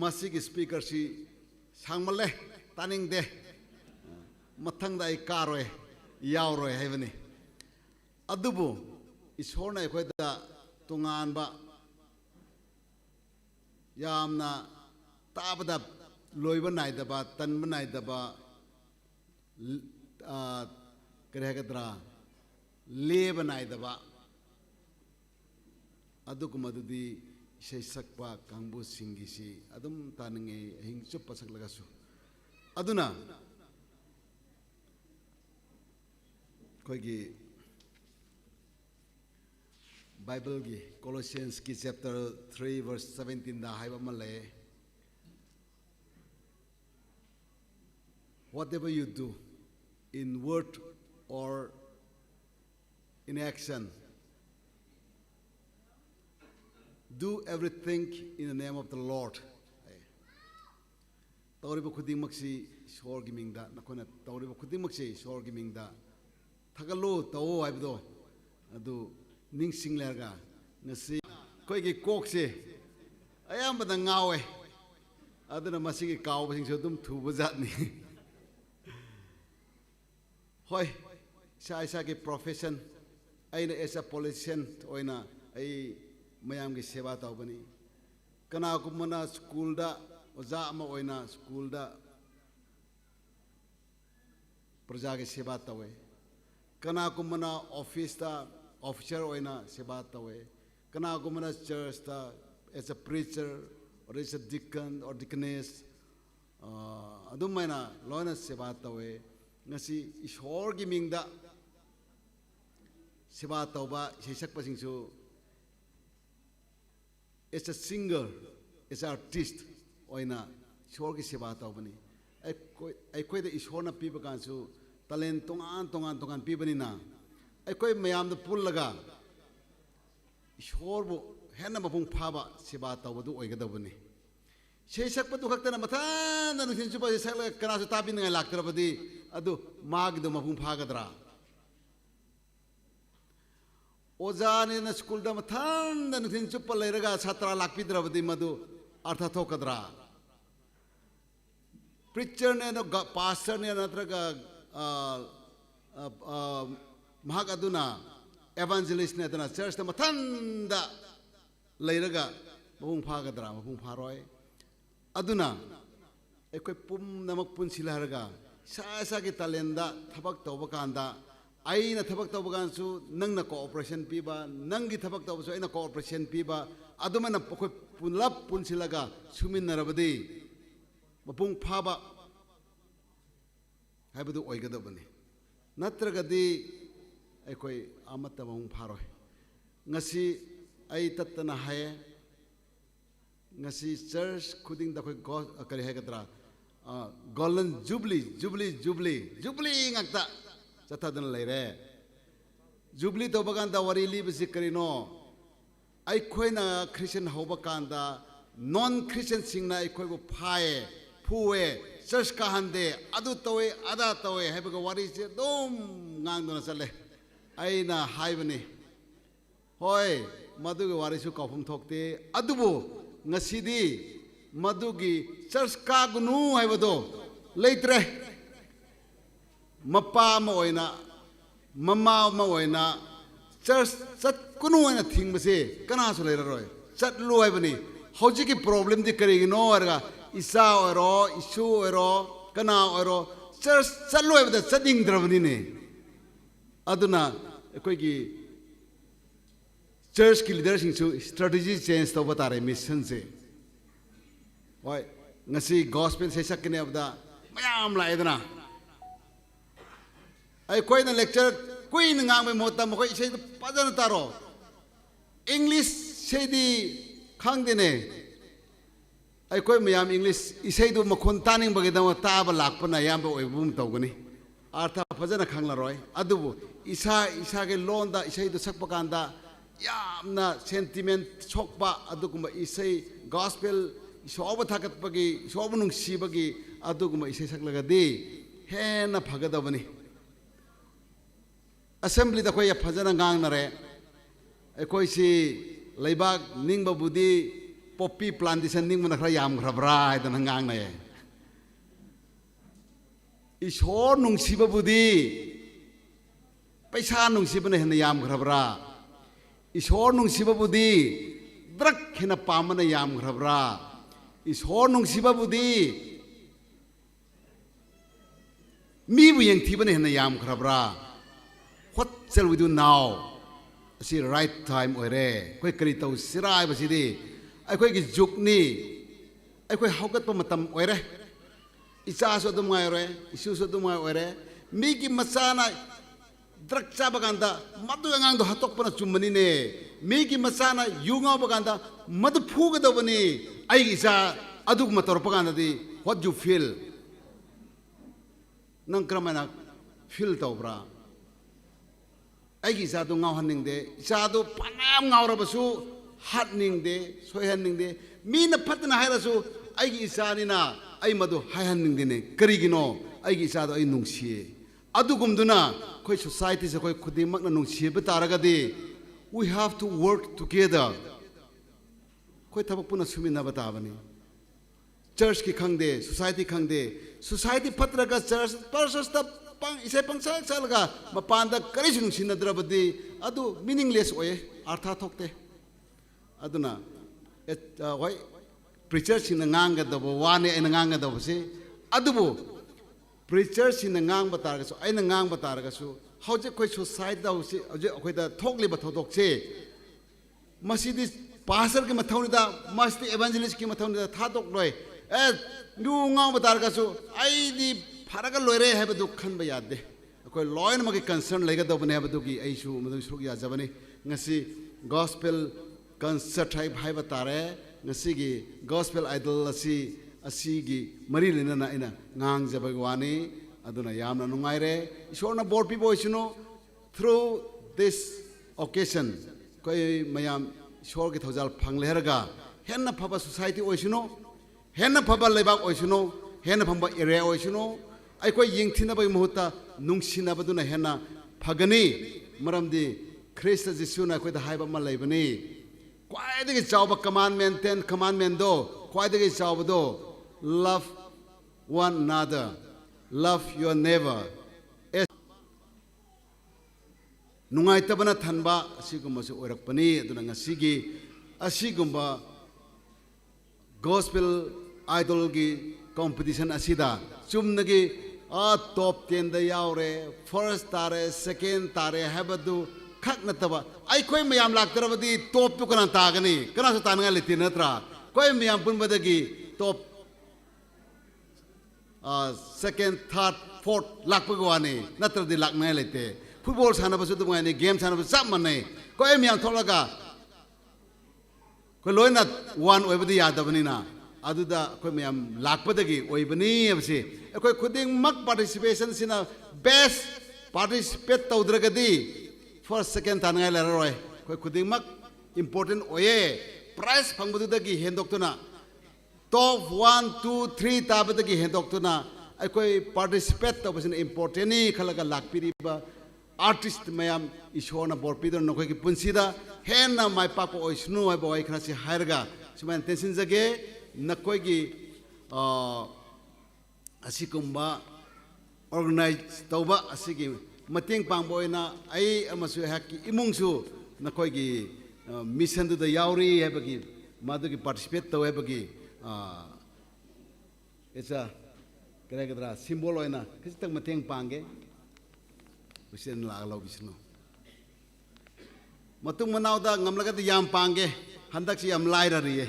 masig speaker si sangmale taning de mathang da ai karoy yauroi haibani adubu ꯏꯁꯣꯔꯅ ꯑꯩꯈꯣꯏꯗ ꯇꯣꯉꯥꯟꯕ ꯌꯥꯝꯅ ꯇꯥꯕꯗ ꯂꯣꯏꯕ ꯅꯥꯏꯗꯕ ꯇꯟꯕ ꯅꯥꯏꯗꯕ ꯀꯔꯤ ꯍꯥꯏꯒꯗ꯭ꯔꯥ ꯂꯦꯕ ꯅꯥꯏꯗꯕ ꯑꯗꯨꯒꯨꯝꯕꯗꯨꯗꯤ ꯏꯁꯩ ꯁꯛꯄ ꯀꯥꯡꯕꯨꯁꯤꯡꯒꯤꯁꯤ ꯑꯗꯨꯝ ꯇꯥꯅꯤꯡꯉꯤ ꯑꯍꯤꯡ ꯆꯨꯞꯄ ꯁꯛꯂꯒꯁꯨ ꯑꯗꯨꯅ ꯑꯩꯈꯣꯏꯒꯤ 바이블기 콜로시안스기 chapter 3 verse 17다 하이바 말레 whatever you do in word or in action do everything in the name of the Lord tawriba khudingmaksi ishorgi mingda nakona tawriba khudingmaksi ishorgi mingda thagalu tawo haibdo adu ningsing lerga ngasi koigi kokse ayambada ngawe aduna masigi kawbasing so dum thuba jatni hoi isa ki profession aina as a politician oina ai mayam gi seva tawbani kana kumana school da oja ama oina school da praja gi seva tawe kana kumana office da officer oina seva tawe kana kumana church da as a preacher or as a deacon or deaconess adumaina loina seva tawe ngasi ishor gi mingda seva tawba seisak pasingsu as a singer as an artist oina ishor gi seva tawbani ai koi da ishor na piba kansu talent tongan pibani na ꯑꯩꯈꯣꯏ ꯃꯌꯥꯝꯗ ꯄꯨꯜꯂꯒ ꯏꯁꯣꯔꯕꯨ ꯍꯦꯟꯅ ꯃꯄꯨꯡ ꯐꯥꯕ ꯁꯦꯕꯥ ꯇꯧꯕꯗꯨ ꯑꯣꯏꯒꯗꯕꯅꯤ ꯏꯁꯩ ꯁꯛꯄꯗꯨ ꯈꯛꯇꯅ ꯃꯊꯟꯗ ꯅꯨꯡꯊꯤꯜ ꯆꯨꯞꯄ ꯁꯛꯂꯒ ꯀꯅꯥꯁꯨ ꯇꯥꯕꯤꯅꯤꯡꯉꯥꯏ ꯂꯥꯛꯇ꯭ꯔꯕꯗꯤ ꯑꯗꯨ ꯃꯥꯒꯤꯗꯣ ꯃꯄꯨꯡ ꯐꯥꯒꯗ꯭ꯔꯥ ꯑꯣꯖꯥꯅꯦꯅ ꯁ꯭ꯀꯨꯜꯗ ꯃꯊꯟꯗ ꯅꯨꯡꯊꯤꯜ ꯆꯨꯞꯄ ꯂꯩꯔꯒ ꯁꯥꯇ꯭ꯔ ꯂꯥꯛꯄꯤꯗ꯭ꯔꯕꯗꯤ ꯃꯗꯨ ꯑꯔꯊ ꯊꯣꯛꯀꯗ꯭ꯔꯥ ꯄ꯭ꯔꯤꯆꯔꯅꯦꯅ ꯄꯥꯁꯇꯔꯅꯦꯅ ꯅꯠꯇ꯭ꯔꯒ mahak aduna evangelist ne tana church ta mathanda leiraga mapung phagadra mapung pharoi aduna ekoi pum namak punsila haraga sa ki talenda thabak tawba kanda aina thabak tawba gansu nangna cooperation piba nangi thabak tawba so aina cooperation piba adumana pokoi punlap punsilaga suminnarabadi mapung phaba haibadu oigadabani natragadi ꯑꯩꯈꯣꯏ ꯑꯃꯠꯇ ꯃꯄꯨꯡ ꯐꯥꯔꯣꯏ ꯉꯁꯤ ꯑꯩ ꯇꯠꯇꯅ ꯍꯥꯏꯌꯦ ꯉꯁꯤ ꯆꯔꯆ ꯈꯨꯗꯤꯡꯗ ꯑꯩꯈꯣꯏ ꯀꯔꯤ ꯍꯥꯏꯒꯗ꯭ꯔꯥ ꯒꯣꯜꯗꯟ ꯖꯨꯕ꯭ꯂꯤ ꯉꯥꯛꯇ ꯆꯠꯊꯗꯨꯅ ꯂꯩꯔꯦ ꯖꯨꯕ꯭ꯂꯤ ꯇꯧꯕ ꯀꯥꯟꯗ ꯋꯥꯔꯤ ꯂꯤꯕꯁꯤ ꯀꯔꯤꯅꯣ ꯑꯩꯈꯣꯏꯅ ꯈ꯭ꯔꯤꯁꯇꯤꯌꯟ ꯍꯧꯕ ꯀꯥꯟꯗ ꯅꯣꯟ ꯈ꯭ꯔꯤꯁꯇꯤꯌꯟꯁꯤꯡꯅ ꯑꯩꯈꯣꯏꯕꯨ ꯐꯥꯏꯌꯦ ꯐꯨꯋꯦ ꯆꯔꯆ ꯀꯥꯍꯟꯗꯦ ꯑꯗꯨ ꯇꯧꯋꯦ ꯑꯗꯥ ꯇꯧꯋꯦ ꯍꯥꯏꯕꯒ ꯋꯥꯔꯤꯁꯤ ꯑꯗꯨꯝ ꯉꯥꯡꯗꯨꯅ ꯆꯠꯂꯦ ꯑꯩꯅ ꯍꯥꯏꯕꯅꯤ ꯍꯣꯏ ꯃꯗꯨꯒꯤ ꯋꯥꯔꯤꯁꯨ ꯀꯥꯎꯐꯝ ꯊꯣꯛꯇꯦ ꯑꯗꯨꯕꯨ ꯉꯁꯤꯗꯤ ꯃꯗꯨꯒꯤ ꯆꯔꯆ ꯀꯥꯒꯅꯨ ꯍꯥꯏꯕꯗꯣ ꯂꯩꯇ꯭ꯔꯦ ꯃꯄꯥ ꯑꯃ ꯑꯣꯏꯅ ꯃꯃꯥ ꯑꯃ ꯑꯣꯏꯅ ꯆꯔꯆ ꯆꯠꯀꯅꯨ ꯍꯥꯏꯅ ꯊꯤꯡꯕꯁꯦ ꯀꯅꯥꯁꯨ ꯂꯩꯔꯔꯣꯏ ꯆꯠꯂꯨ ꯍꯥꯏꯕꯅꯤ ꯍꯧꯖꯤꯛꯀꯤ ꯄ꯭ꯔꯣꯕ꯭ꯂꯦꯝꯗꯤ ꯀꯔꯤꯒꯤꯅꯣ ꯍꯥꯏꯔꯒ ꯏꯆꯥ ꯑꯣꯏꯔꯣ ꯏꯁꯨ ꯑꯣꯏꯔꯣ ꯀꯅꯥ ꯑꯣꯏꯔꯣ ꯆꯔꯆ ꯆꯠꯂꯨ ꯍꯥꯏꯕꯗ ꯆꯠꯅꯤꯡꯗ꯭ꯔꯕꯅꯤꯅꯦ aduna ꯑꯩꯈꯣꯏꯒꯤ ꯆꯔꯆꯀꯤ ꯂꯤꯗꯔꯁꯤꯡꯁꯨ ꯁ꯭ꯇ꯭ꯔꯦꯇꯦꯖꯤ ꯆꯦꯟꯖ ꯇꯧꯕ ꯇꯥꯔꯦ ꯃꯤꯁꯟꯁꯦ ꯍꯣꯏ ꯉꯁꯤ ꯒꯣꯁꯄꯦꯜ ꯏꯁꯩ ꯁꯛꯀꯅꯤ ꯍꯥꯏꯕꯗ ꯃꯌꯥꯝ ꯂꯥꯛꯑꯦꯗꯅ ꯑꯩꯈꯣꯏꯅ ꯂꯦꯛꯆꯔ ꯀꯨꯏꯅ ꯉꯥꯡꯕꯒꯤ ꯃꯍꯨꯠꯇ ꯃꯈꯣꯏ ꯏꯁꯩꯗꯨ ꯐꯖꯅ ꯇꯥꯔꯣ ꯏꯪꯂꯤꯁ ꯏꯁꯩꯗꯤ ꯈꯪꯗꯦꯅꯦ ꯑꯩꯈꯣꯏ ꯃꯌꯥꯝ ꯏꯪꯂꯤꯁ ꯏꯁꯩꯗꯨ ꯃꯈꯣꯟ ꯇꯥꯅꯤꯡꯕꯒꯤꯗꯃꯛ ꯇꯥꯕ ꯂꯥꯛꯄꯅ ꯑꯌꯥꯝꯕ ꯑꯣꯏꯕꯒꯨꯝ ꯇꯧꯒꯅꯤ ꯑꯥꯔꯊ ꯐꯖꯅ ꯈꯪꯂꯔꯣꯏ ꯑꯗꯨꯕꯨ ꯏꯁꯥꯒꯤ ꯂꯣꯟꯗ ꯏꯁꯩꯗꯨ ꯁꯛꯄ ꯀꯥꯟꯗ ꯌꯥꯝꯅ ꯁꯦꯟꯇꯤꯃꯦꯟ ꯁꯣꯛꯄ ꯑꯗꯨꯒꯨꯝꯕ ꯏꯁꯩ ꯒꯣꯁꯄꯦꯜ ꯏꯁꯣꯔꯕꯨ ꯊꯥꯒꯠꯄꯒꯤ ꯏꯁꯣꯔꯕꯨ ꯅꯨꯡꯁꯤꯕꯒꯤ ꯑꯗꯨꯒꯨꯝꯕ ꯏꯁꯩ ꯁꯛꯂꯒꯗꯤ ꯍꯦꯟꯅ ꯐꯒꯗꯕꯅꯤ ꯑꯁꯦꯝꯕ꯭ꯂꯤꯗ ꯑꯩꯈꯣꯏ ꯐꯖꯅ ꯉꯥꯡꯅꯔꯦ ꯑꯩꯈꯣꯏꯁꯤ ꯂꯩꯕꯥꯛ ꯅꯤꯡꯕꯕꯨꯗꯤ ꯄꯣꯄꯤ ꯄ꯭ꯂꯥꯟꯇꯦꯁꯟ ꯅꯤꯡꯕꯅ ꯈꯔ ꯌꯥꯝꯈ꯭ꯔꯕ꯭ꯔꯥ ꯍꯥꯏꯗꯅ ꯉꯥꯡꯅꯩ ꯏꯁꯣꯔ ꯅꯨꯡꯁꯤꯕꯕꯨꯗꯤ ꯄꯩꯁꯥ ꯅꯨꯡꯁꯤꯕꯅ ꯍꯦꯟꯅ ꯌꯥꯝꯈ꯭ꯔꯕ꯭ꯔꯥ ishor nung siba budi drak hena pamana yam grabra ishor nung siba budi mi bu yang thibane hena yam grabra what shall we do now asi right time oire koi kari tau sirai basidi ai koi gi jukni ai koi haugat pa matam oire isa so dum ngai oire isu so dum ngai oire mi gi masana drak chaba ganda madu angang do hatok pana chumani ne mi gi masana yunga ba ganda madu phuga do bani ai isa aduk mator pa ganda di what you feel nang kramana feel tawbra ai gi isa do ngau haning de isa do panam ngau ra basu hat ning de soi han ning de mi na phatna hai rasu ai gi isa ni na ai madu hai han ning de ne kari gi no ai gi isa do ai nung si adugumduna koi society se koi khudimak na nung siba taragadi we have to work together koi thabak puna sumina batabani church ki khangde society patraga church parsas ta pang ise pangsa salga mapanda kari sung sinadrabadi adu meaningless oye artha thokte aduna hoi preacher sina nganga da wane ina nganga da se adubu preacher sina ngang bataraga so aina ngang bataraga so howje koi society da se howje koi da thokli ba thodok se masidi pastor ki mathauni da masti evangelist ki mathauni da thadok loi nu ngang bataraga so ai di pharaga loire hai badu khan ba yadde koi loin ma ki concern lega da bane badu ki ai su madu su ya jabani ngasi gospel concert hai bhai batare ngasi gi gospel idol asi gi mari lena na ina ngang jabagwani aduna yamna nungaire ishorna board people isno through this occasion koi mayam ishor gi thojal phangle herga henna phaba society oisno henna phaba lebak oisno henna phamba area oisno ai koi yingthina bai muhuta nungsina baduna henna phagani maramdi Christ Jesu na koi da haiba ma leibani kwai de chawba commandment 10 commandment do kwai de chawba do love one another love your neighbor nungai tabana thanba asigumba se orakpani aduna ngasigi asigumba gospel idol gi competition asida chumnagi top 10 da yaure first tare second tare habadu khak nataba ai koi mayam laktarabadi top tu kana tagani kana sa tananga litinatra koi mayam punbadagi top second, third, fourth lakpagwani natradi laknai lete football sana basu tumani game sana basu sab manai ko em yang tholaga ko loina one oibadi yadabani na aduda ko meyam lakpadagi oibani abse ko khuding mak participation sina best participate tawdragadi first second tangai laroi ko khuding mak important oye prize phangbudagi hendoktuna top 1 2 3 tabadagi hendoktuna ai participate tabasina important ni khalaga lakpiriba artist mayam ishona borpidor nokoi ki punsida henna mai papa oisnu ai boy khrasi hairga suman tensin jage nakoi gi asikumba organize tauba asigi mating pangboina ai amasu hakki imungsu nakoi gi mission du da yauri habagi madu gi participate taw habagi it's a kira simbol oina kisitang mateng pangge usin la lau bisno matung manau da ngamlaga da yam pangge handak si yam lai ra riye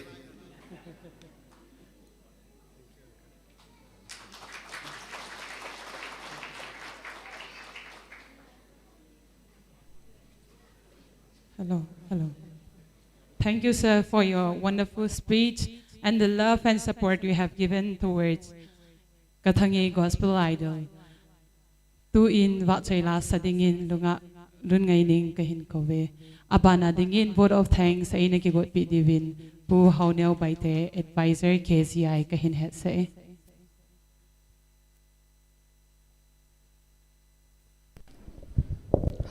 Hello. Thank you, sir, for your wonderful speech and the love and support you have given towards Kathange Gospel Idol. Tu in Vachayla Sadingin Lunga Lungaining Kahin Kove. Abana Dingin Vote of Thanks Ainaki Got Bit Divin. Bu Haunel Baite Advisor KCI Kahin Het Say.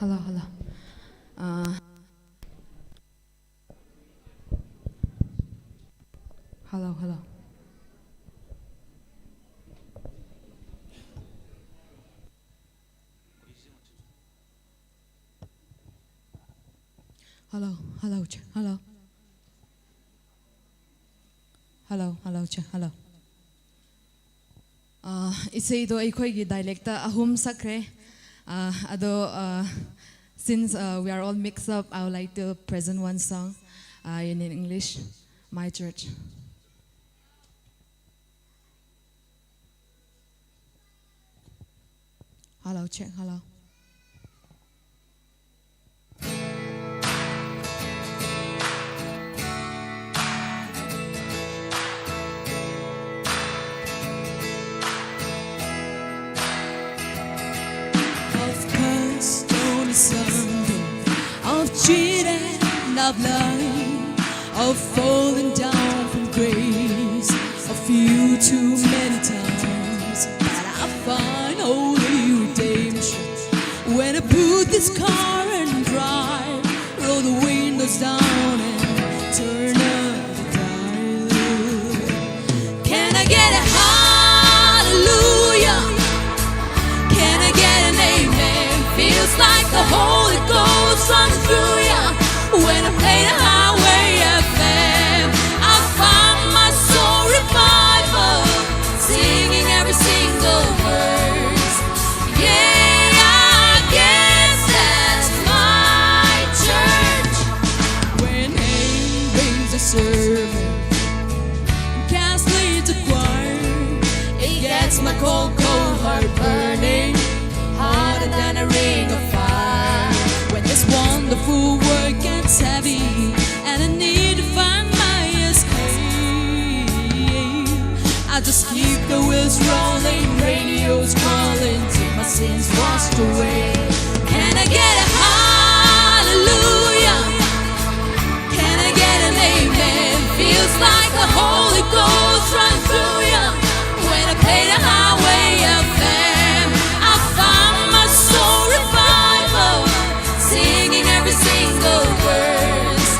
Hello. Hello. Hello. hello, hello. Hello, hello. Isay do ay ko'y dialecta ahum sakre. Since we are all mixed up, I would like to present one song in English, My Church. Hello, check, hello. I've cursed on Sunday, I've cheated and I've lied, I've fallen down from grace a few too many times, but I find holy redemption when I put this car and drive, roll the windows down and turn up the dial. Can I get a hallelujah? Can I get an amen? Feels like the Holy Ghost runs through ya. When I play the highway FM, I find my soul revival, singing every single verse. Yeah, I guess that's my church. When Aim brings a sermon, Cass leads a choir, it gets my cold heart burning harder than a ring of fire. When this wonderful work gets heavy and I need to find my escape, I just keep the wheels rolling, radio's calling till my sins washed away. Can I get a hallelujah? Can I get an amen? Feels like the Holy Ghost runs through ya. When I play the highway FM, I find my soul revival, singing every single verse.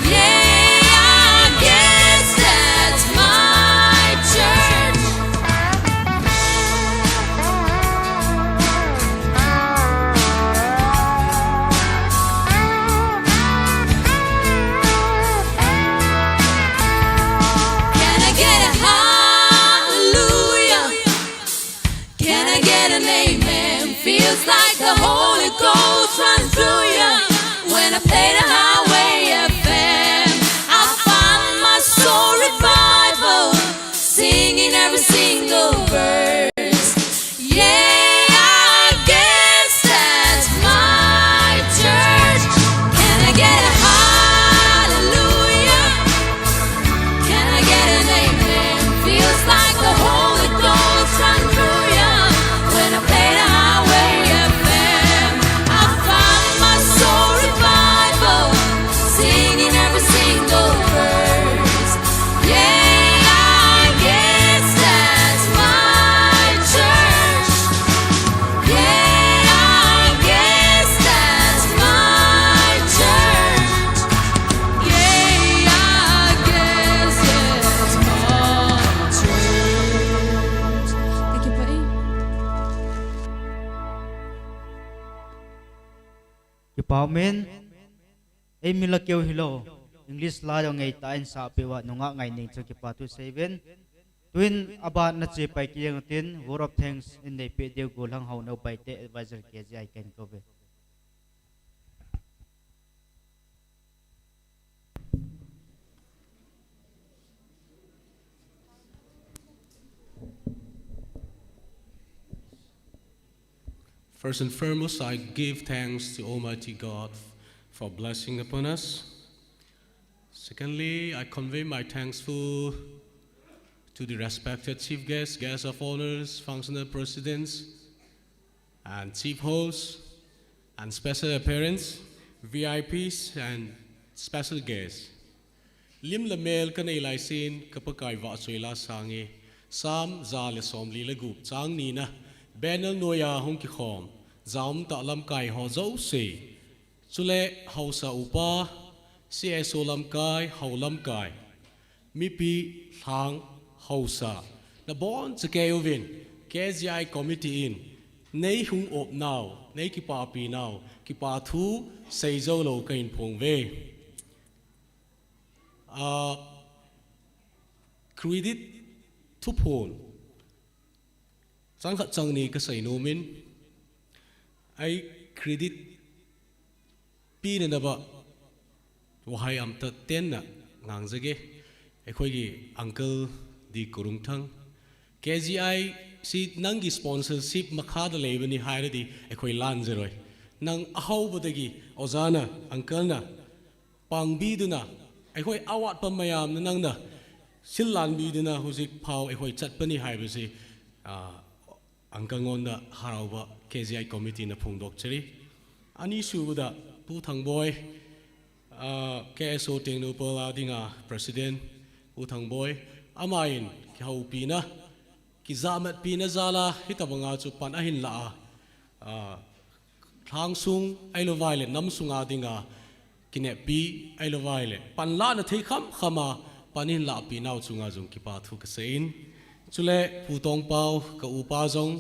Yeah, I guess that's my church. Can I get a hallelujah? Can I get an amen? Feels like the Holy Ghost runs through ya. When I play the highway FM, I find my soul revival, singing every single verse. Yeah, I guess that's my church. Can I get a hallelujah? Can I get an amen? Feels like the Holy Ghost runs through ya. When I play the highway FM, I find my soul revival, singing every single verse. Yeah, I guess that's my church. Yeah, I guess that's my church. Yeah, I guess that's my church. Thank you, buddy. Kipaw men ay milakyaw hilo English la yung ngay tain sa apiwa nunga ngay ning sa kipatu 7 twin aba na che pai kiyang tin word of thanks in the video gulang how no pai te advisor KJ I can cover. First and foremost, I give thanks to Almighty God for blessing upon us. Secondly, I convey my thankful to the respected chief guests, guests of honors, functional presidents, and chief hosts, and special appearance, VIPs, and special guests. Lim la mel kan ilai sin kapakai va soila sangi sam za le som li la gup chang ni na benel noya hong ki khom zaum ta lam kai ho zo se chule hausa upa si so lam kai ho lam kai mi pi thang hausa na bon che ke uvin KGI committee in nei hung op now nei ki pa pi now ki pa thu sei zo lo kain phong ve credit thu phone chẳng khát chẳng ni cái say nô min ai credit pi nên đaba wahai am ta ten na ngang jage ai khoi gi uncle di kurung thang KGI si nangi sponsorship makha da lebani haire di ai khoi lan jeroi nang ahau bodagi ozana uncle na pangbi duna ai khoi awat pa mayam na nang na sillan bi duna hujik phau ai khoi chatpani haibe si uncle ngonda harawa KGI committee na phungdok cheri ani subuda tu thang boy KSO Tengnoupal adinga president u thang boy amain ki hau pina ki zamat pina zala hitabanga chu pan ahin la thang sung ai lo violet nam sunga dinga kine pi ai lo violet pan la na thei kham khama panin la pi naw chunga jung ki pa thu ka sein chule pu tong pau ka u pa jong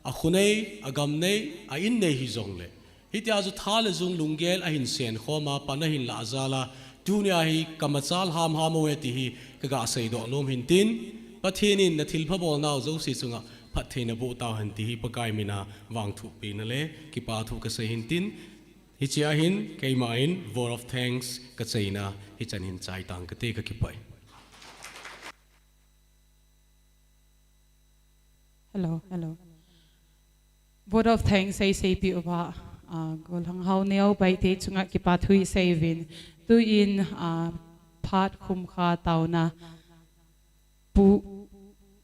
a khunei agam nei a in nei hi jong le hitia zu thal zung lungel a hin sen khoma panahin la zala dunia hi kamachal ham hamoe ti hi kaga sei do lom hin tin pathenin na thil phabol naw zo si chunga phathena bo taw han ti hi pakai mina wang thu pi na le ki pa thu ka sei hin tin hi chia hin keima in vote of thanks ka cheina hi chan hin chai tang ka te ka ki pai. Hello. Vote of thanks say pi uba gol hang hau neo bai te chunga ki pa thui savin tu in phat khum kha tauna pu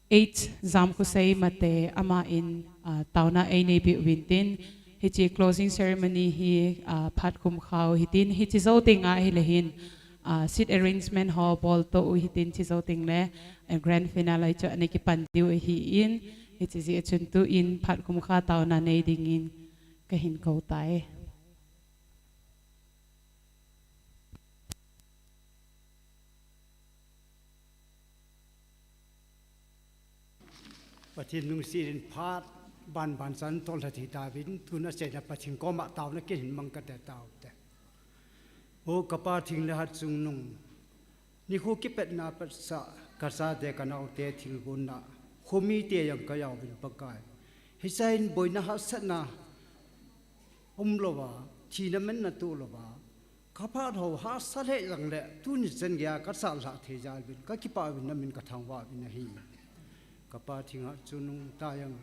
8 zam ku sei mate ama in tauna ai nei bi wintin hi chi closing ceremony hi phat khum khau hitin hi chi zo tinga hi lehin seat arrangement hall ball to hitin chi zo ting le grand finale cho ani ki pan diu hi in hi chi ji chun tu in phat khum kha tauna nei ding in ka hin ko tai Patin nung sirin phat ban san tol thati ta bin tuna se na pachin ko ma taw na kin mang ka taw te o kapa thing le hat chung nung ni khu ki pet na pat sa ka sa de ka naw te thil gun na khomi te yang ka yaw bin pakai hisain boina ha sana lowa thi na men na tu lowa kapa tho ha sa le lang le tu ni chen gya ka sa la the jal bin ka ki pa bin na min ka thang wa bin na hi kapa thinga chunung tayang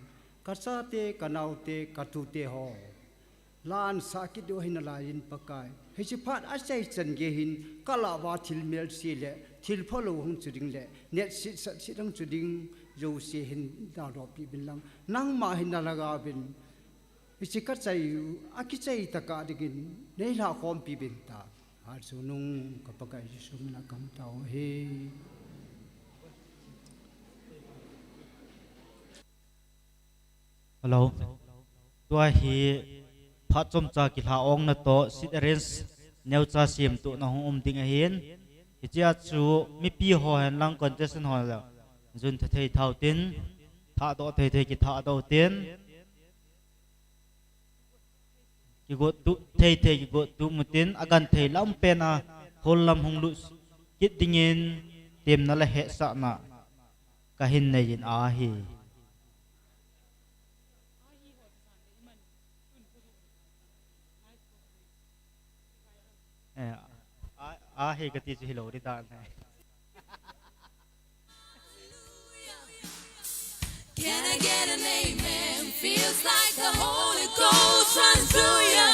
kasate kanaute katute ho lan sakit do hin la in pakai hisi phat asai chan ge hin kala wa thil mel si le thil pholo hung chuding le net si dang chuding jo si hin da do pi bin lang nang ma hin na laga bin hisi ka chai aki chai taka digin nei la khom pi bin ta har chunung kapakai sumna kam tao he Hello. Tua hi phat chom cha ki la ong na to sit arrange neu cha sim tu na hum ding a hin hi chia chu mi pi ho han lang contestant ho la jun thei thau tin tha do thei ki tha do tin ki go tu thei ki go tu mutin agan thei lam pena hol lam hung lu kit dingin tem na la he sa na ka hin nei in a hi he ka ti chu hilo ri ta nai Can I get an amen? Feels like the Holy Ghost runs through you.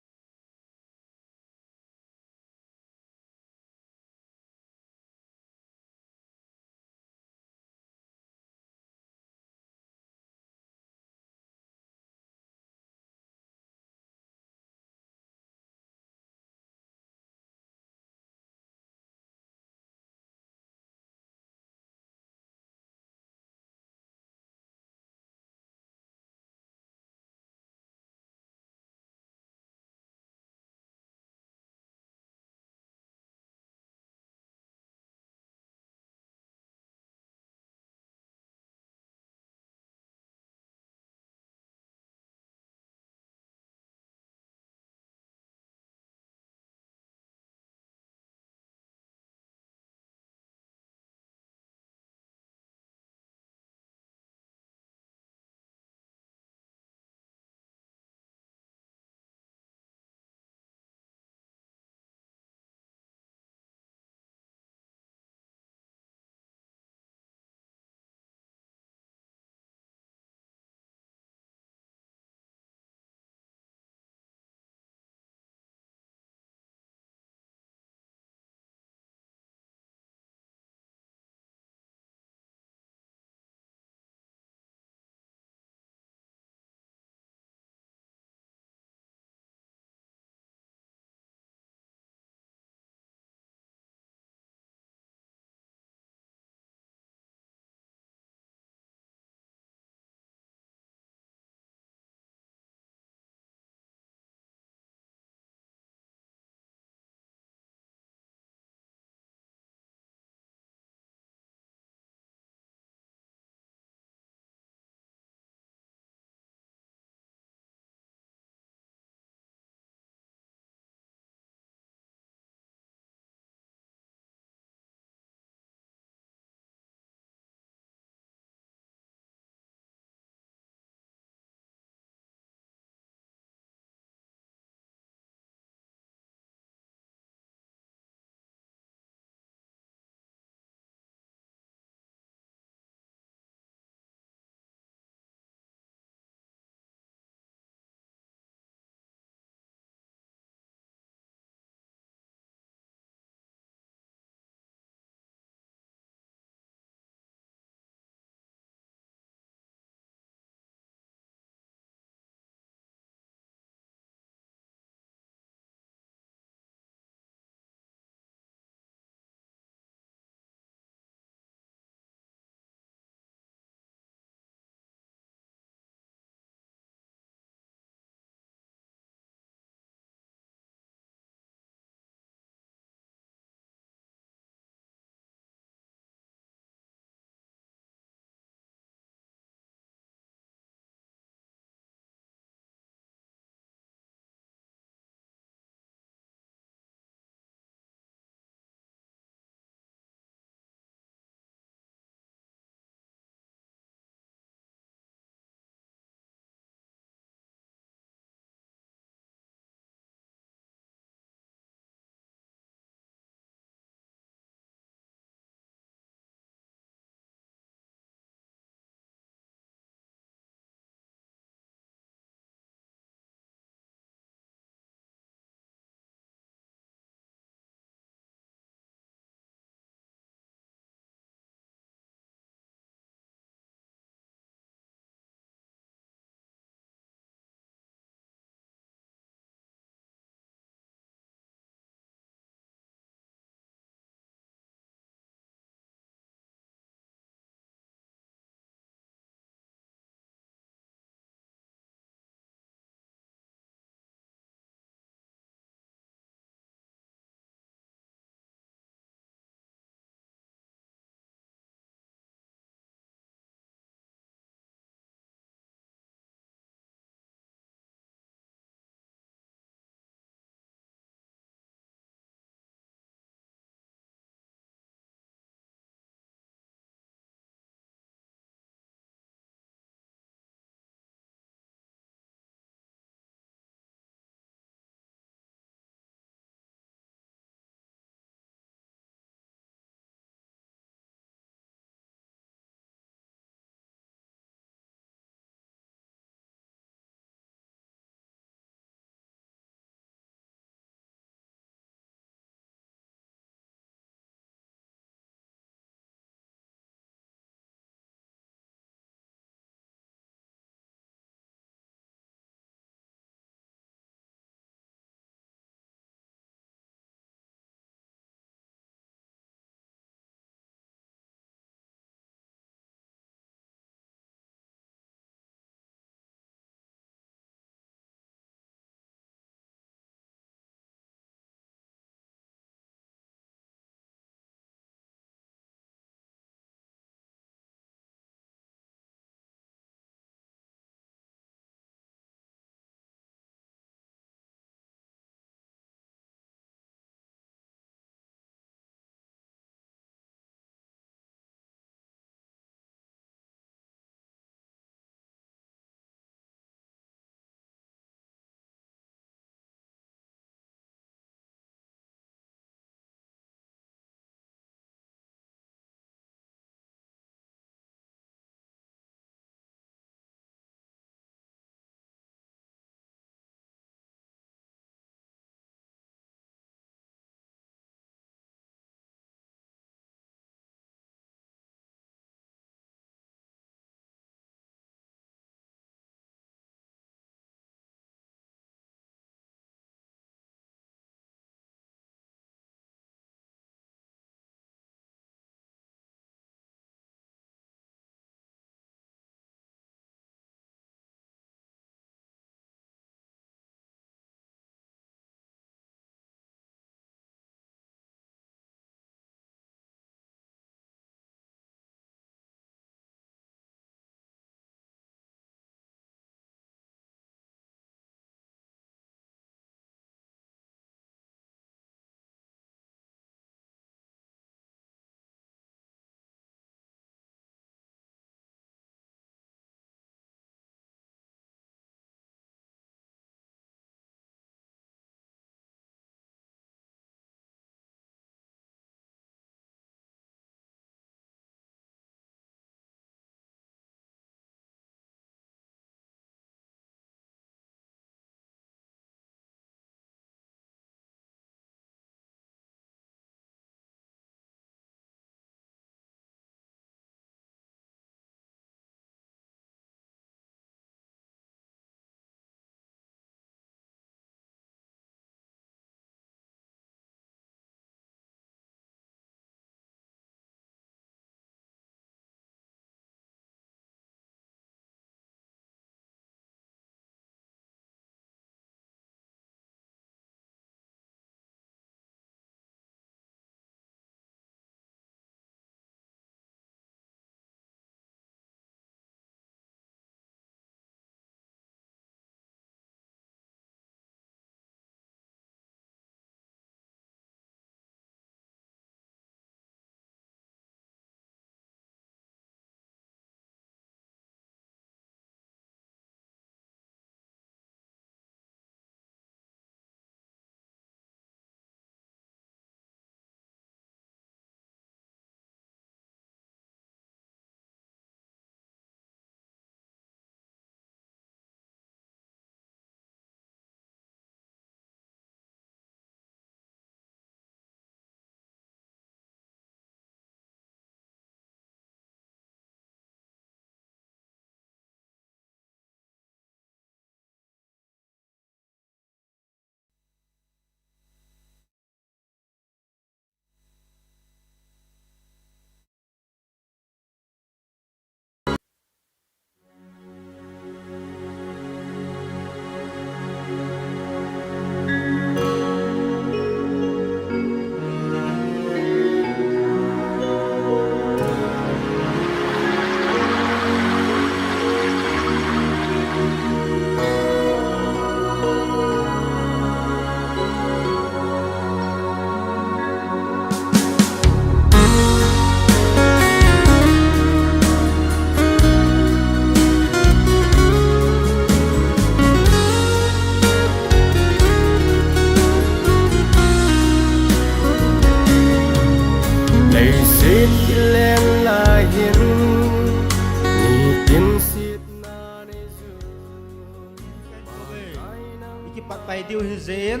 tiêu hi zen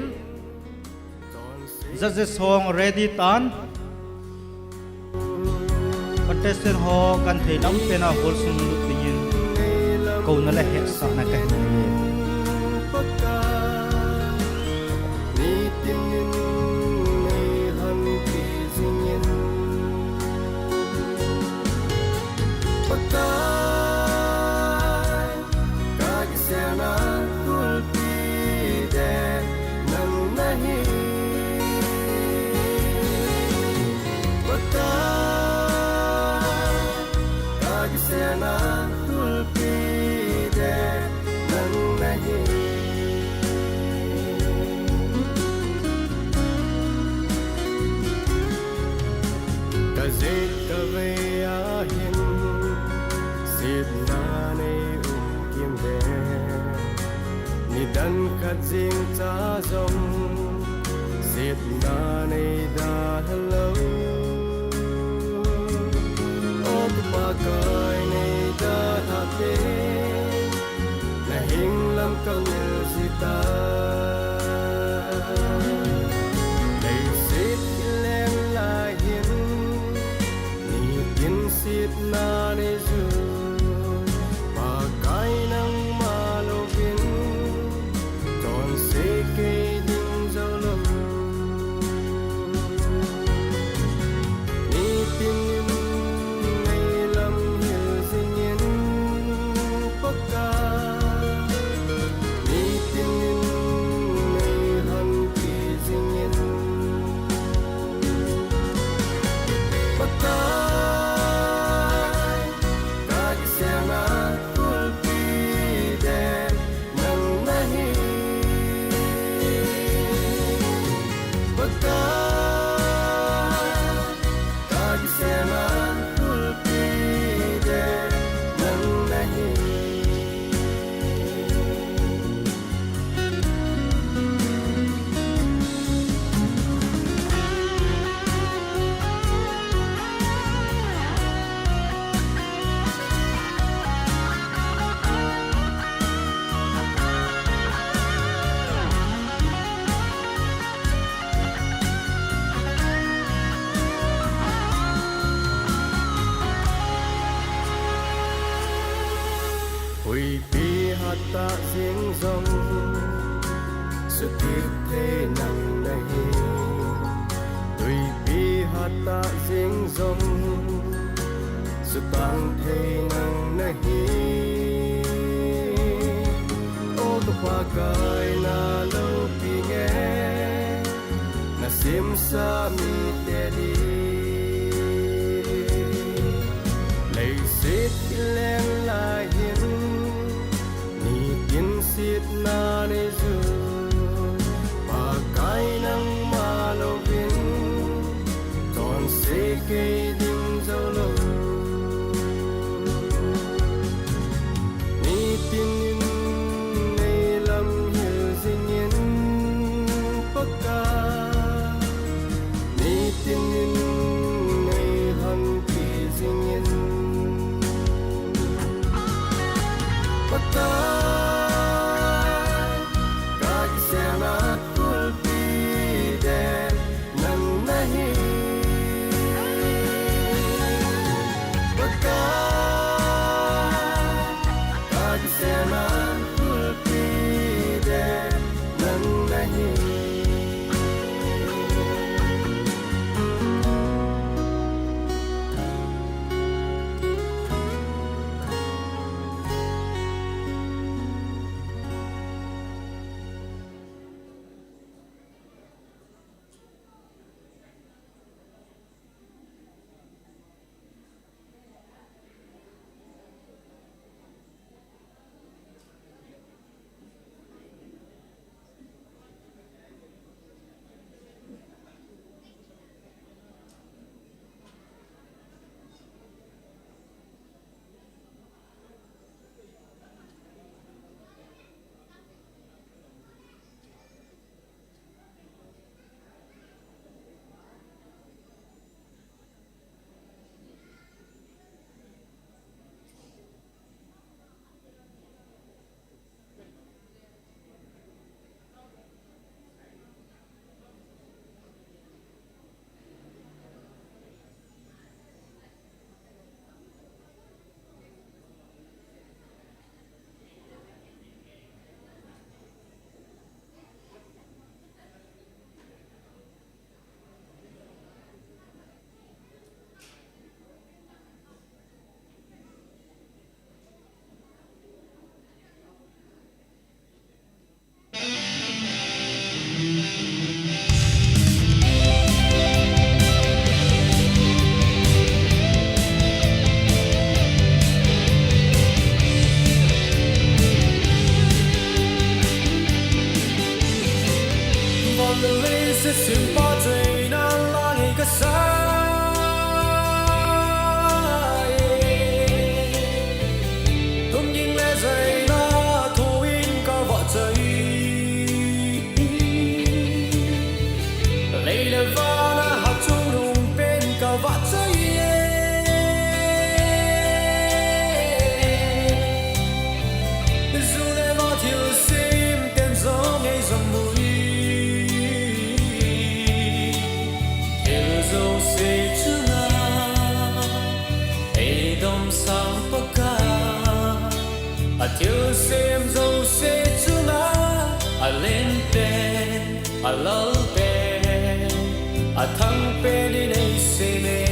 za song ready tan contestant ho kan thei lam pena hol sum tingin ko na la he sa na ka dan khat jing cha zong sit na nei da hello o pa kai nei da ha te na hing lam kang sita nei sit leng la hin ni tin sit na nei zu pa kai nang ma lo bin ta riêng rong sự tiếc thế nặng này tùy bi hát ta riêng rong sự tang thế nặng này ô tô qua cài na lâu pi nghe na sim sa mi te đi lấy xít lên lại hiền sit na ne zu pa kai nang ma lo vin ton se ke ding zo lo ni tin nei lam hiu zin yin pa ka ni tin nei han ki zin yin pa ka sẽ sim pa chơi na la ngày cả sai tung nhìn lệ dày na thu in cả vợ chơi lấy lời va na hạt chung đùng bên cả vợ chơi dù để vào thiếu sim tên gió ngày dầm mùi thiếu dấu sẽ chưa ngã ai đông sang bắc ca thiếu sim dấu sẽ chưa ngã lên bên lỡ bên thăng bên đi đây sẽ mê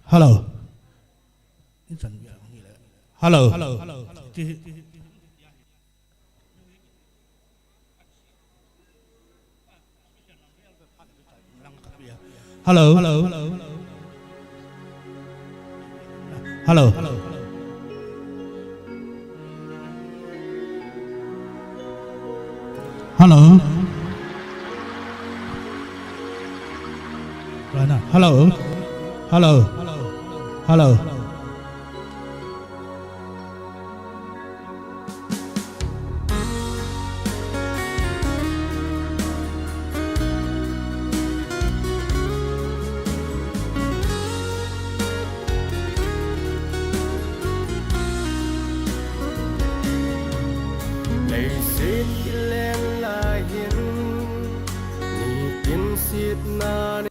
Hello. Hello. Hello. Hello. Hello. Hello. Hello. Hello. Hello. Hello. Lấy xít lên là hiền ni tin xít na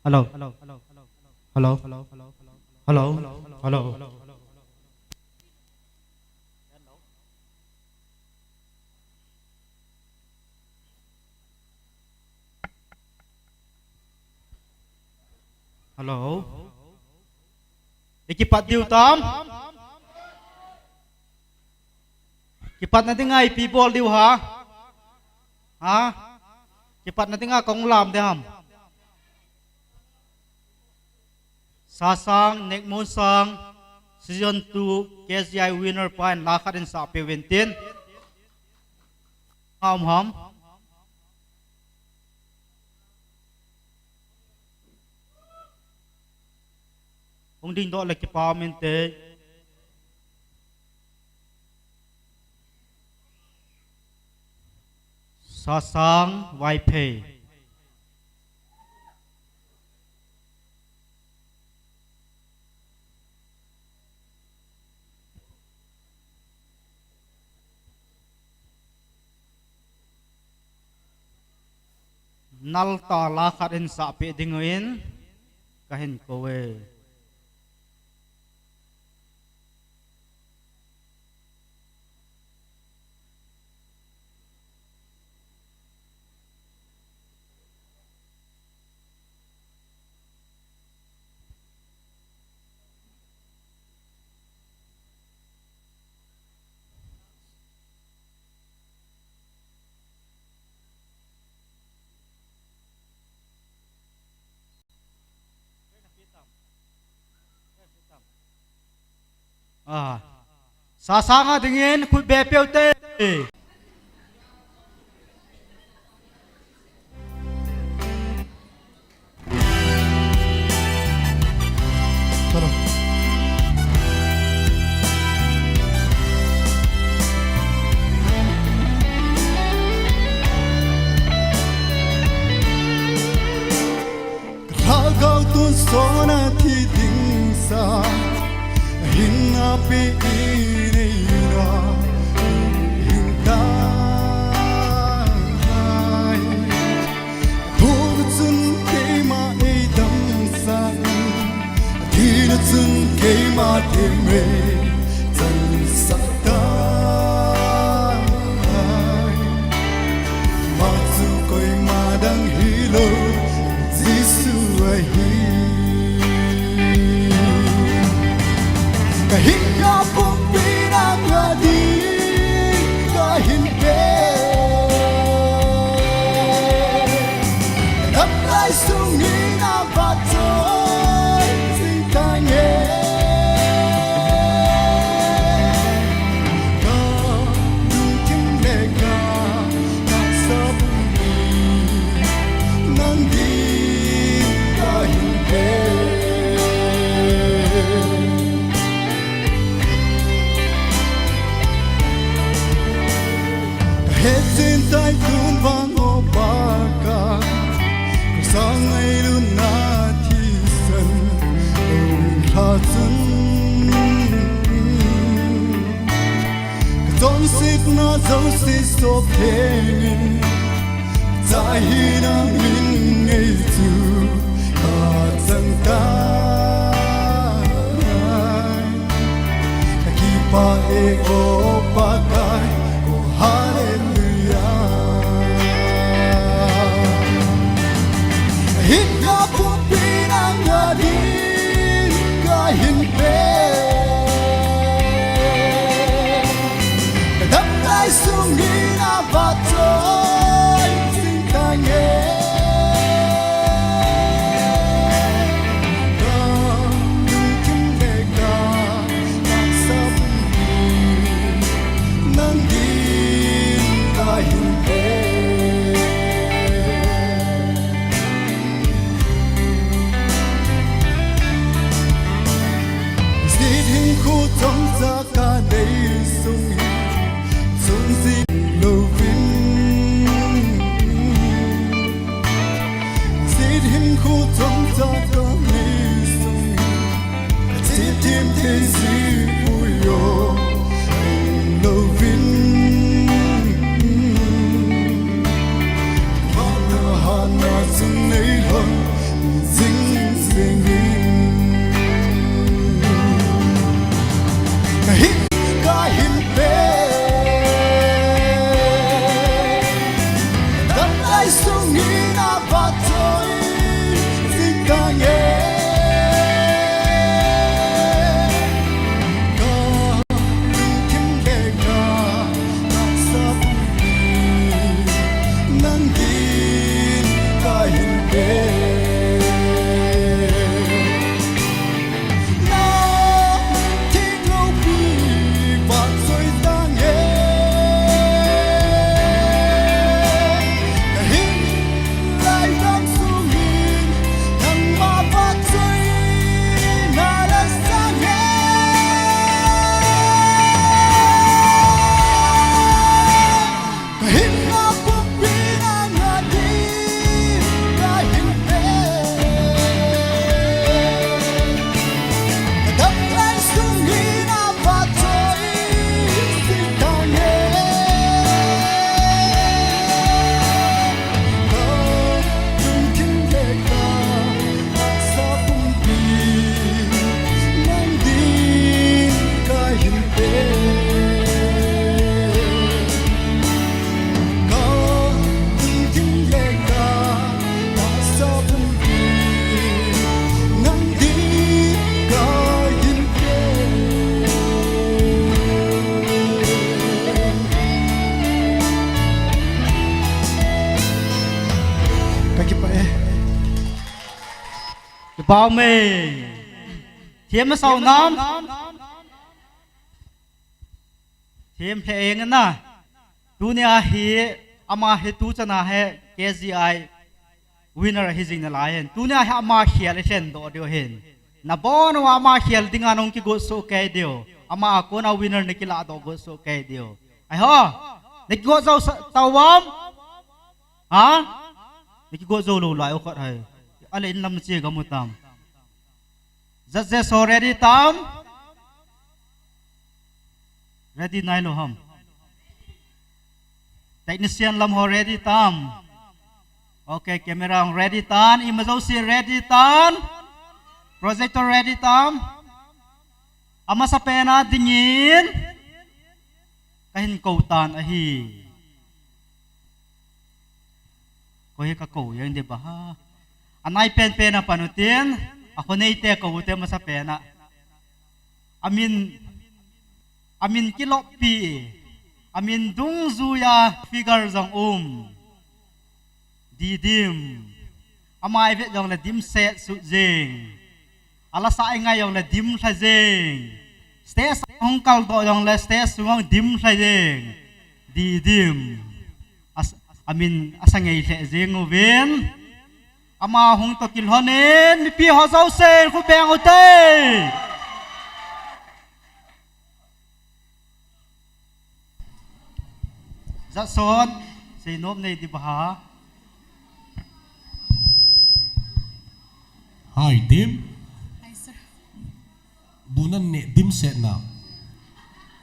Hello. Hello. Hello. Hello. Hello. Hello. Hello. Hello. Hello. Hello. Ikipat diu tam. Kipat nanti ngai people diu ha. Ha? Kipat nanti ngai kong lam de ham. Sasang nek mon sang season 2 KSI winner point lakharin sa pe wentin. Ham ham. ông đinh đó là cái bao mình tế sa sang vai phê nal ta la khat in sa pe dingoin kahin kowe sa sanga dingin khu be peute Ragau tu sona thi ding sa hinga pe ineira hinga thur chun ke ma e dam sa thir chun ke ma the me chan sa ta ma chu koi ma dang hi lo jisu ai hi hinga pumpira ngadi kahinpe naplai sungi na bato sintanye ka dunkim lega ka sabuni nandi kahinpe Hezin tay tun vang o baka sang ai lu na thi san la chun don sit na zo si so pengin zai hi na min ngei tu ka chang ta ki pa e o pa kai Hallelujah. Hinga pupina ngadi kahinpe. Kadamai sungi na batoi sintanye. Mungkin mereka tak sabuni nanti. Trong giá cả đầy sung sung di lâu vinh xịt hình khu trong giá cả đầy sung xịt thêm thế gì vui yo lâu vinh hoa nở hà na sung lấy hơn dính dính hinga hinpe damai sungi na batoi sintanye ka dunkim lega ka sabuni nangin ka hinpe bao mê thiếm mà sau năm thiếm thế ngân na tu nia hi ama he tu chana he KGI winner hi jing na la hen tu nia ha ama khial hen do dio hen na bon wa ama khial dinga nong ki go so kai dio ama ko na winner ne ki la do go so kai dio ai ho ne go zo tawam ha ne ki go zo lo lai o khat hai ale in lam che ga mutam so ready tam ready nai lo ham technician lam ho ready tam okay camera ready tan imazo si ready tan projector ready tam ama sa pena dingin kahin ko tan ahi ko hi ka ko yang de ba ha anai pen na panutin ako na ite ko ute masa pena amin kilo pi amin dung zuya figure zong didim amai vet jong la dim set su jing ala sa ngai jong la dim tha jing stage hong kal do jong la stage sung dim tha jing didim amin asangai le jing uven ama hong to kil honen mi pi ho zau sen khu beng o te za son sei nop nei di ba Hi dim Hi sir. bunan ne dim set na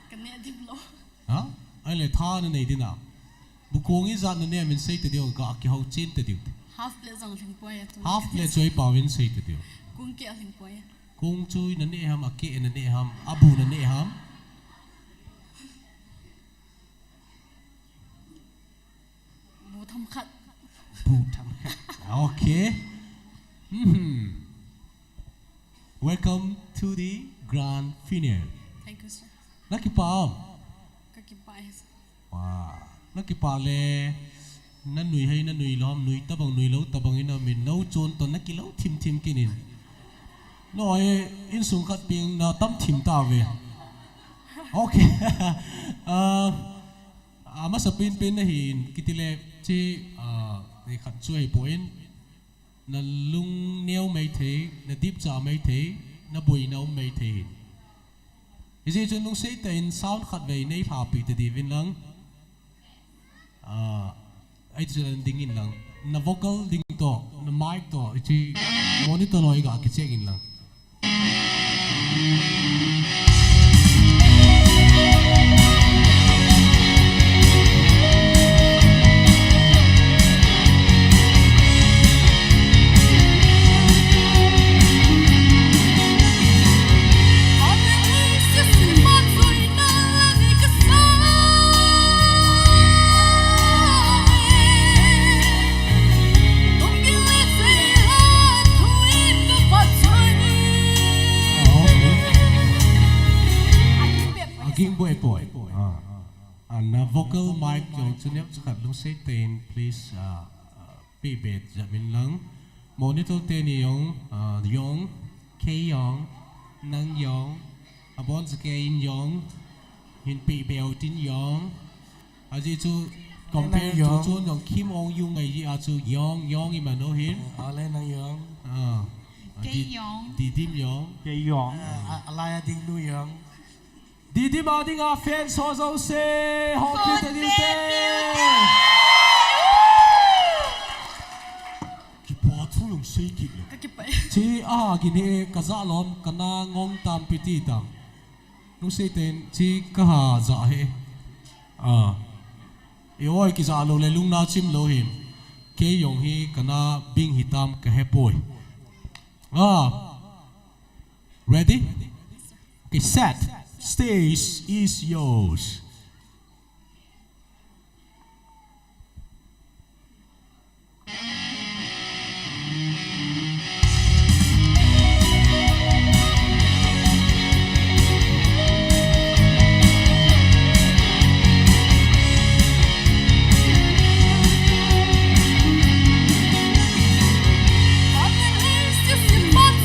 Kan ne dim lo. ha ai le tha na nei dina bu kongi za na ne min sei te dio ga ki ho chin te dio Half plate zong thing poya tu. half le choi pawin sei te dio Kung ke thing poya. kung chui na ne ham ake na ne ham abu na ne ham Bu tham khat. bu tham khat okay welcome to the grand finale Thank you sir. nakipam Kakipai sir. wow nakipale nan nui hay nan nui lom nui tabang nui lo tabang ina min no chon ton nakilo tim kinin noi in sung khat ping na tam tim ta ve okay ama sa pin na hin kitile chi ni khat chui poin na lung neo mai the na dip cha mai the na bui nau mai the is it nung sei ta in sound khat ve nei pha pi te di vin lang ai chu ding in lang na vocal ding to na mic to chi monitor loi ga ki check in lang and vocal mic yung chunyap chakat lung say ten please be bet jamin lang monitor ten yung yong k yong nang yong abon sa kain yong hin pi beo tin yong aji chu compare chu chun yung kim ong yung ngai ji a chu yong iman no hin Ale nang yong. di dim yong Alaya ding nu yong. di dim a ding a fan so so se hong pi te di te ki po thu lung sei ki lo Kakipai. chi a gi ne ka za lom kana ngong tam piti tam nu sei ten chi ka ha za he oi ki za lo le lung na chim lo him ke yong hi kana bing hitam ka he poi ready okay set stage is yours Just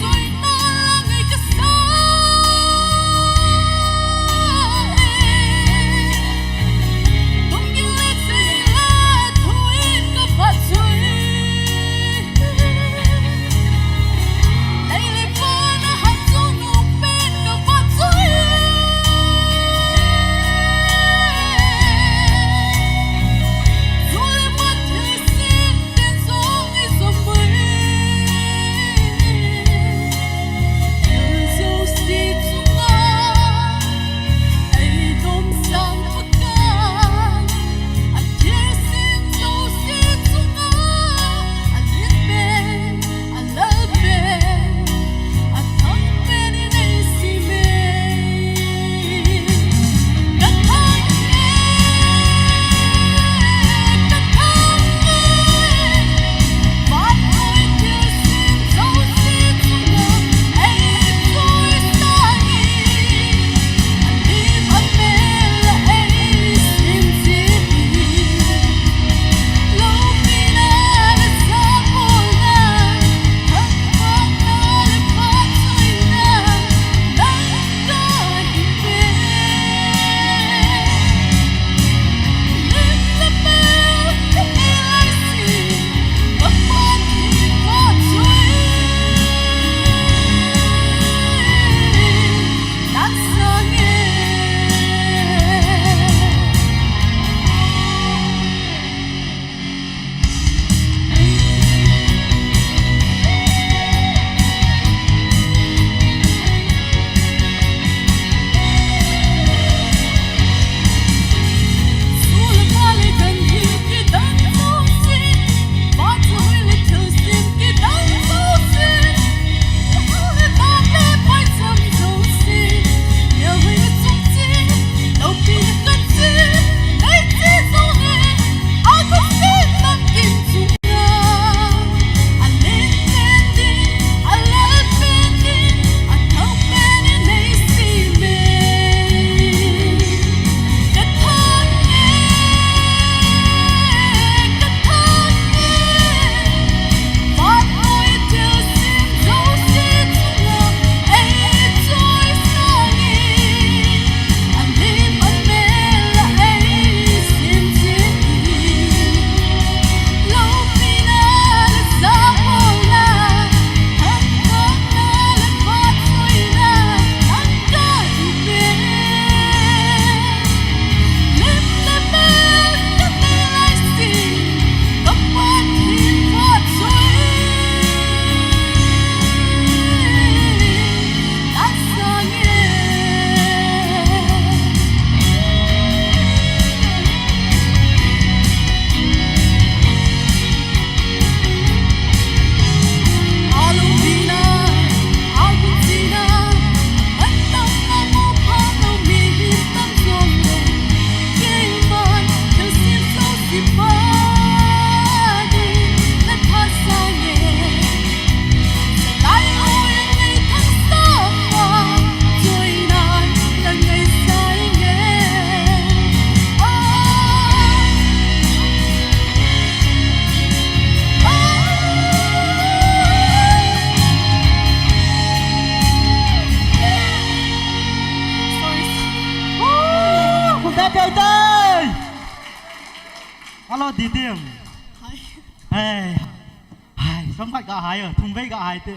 hello Didim hey hai sống phải cả hai ở thùng vây cả hai thế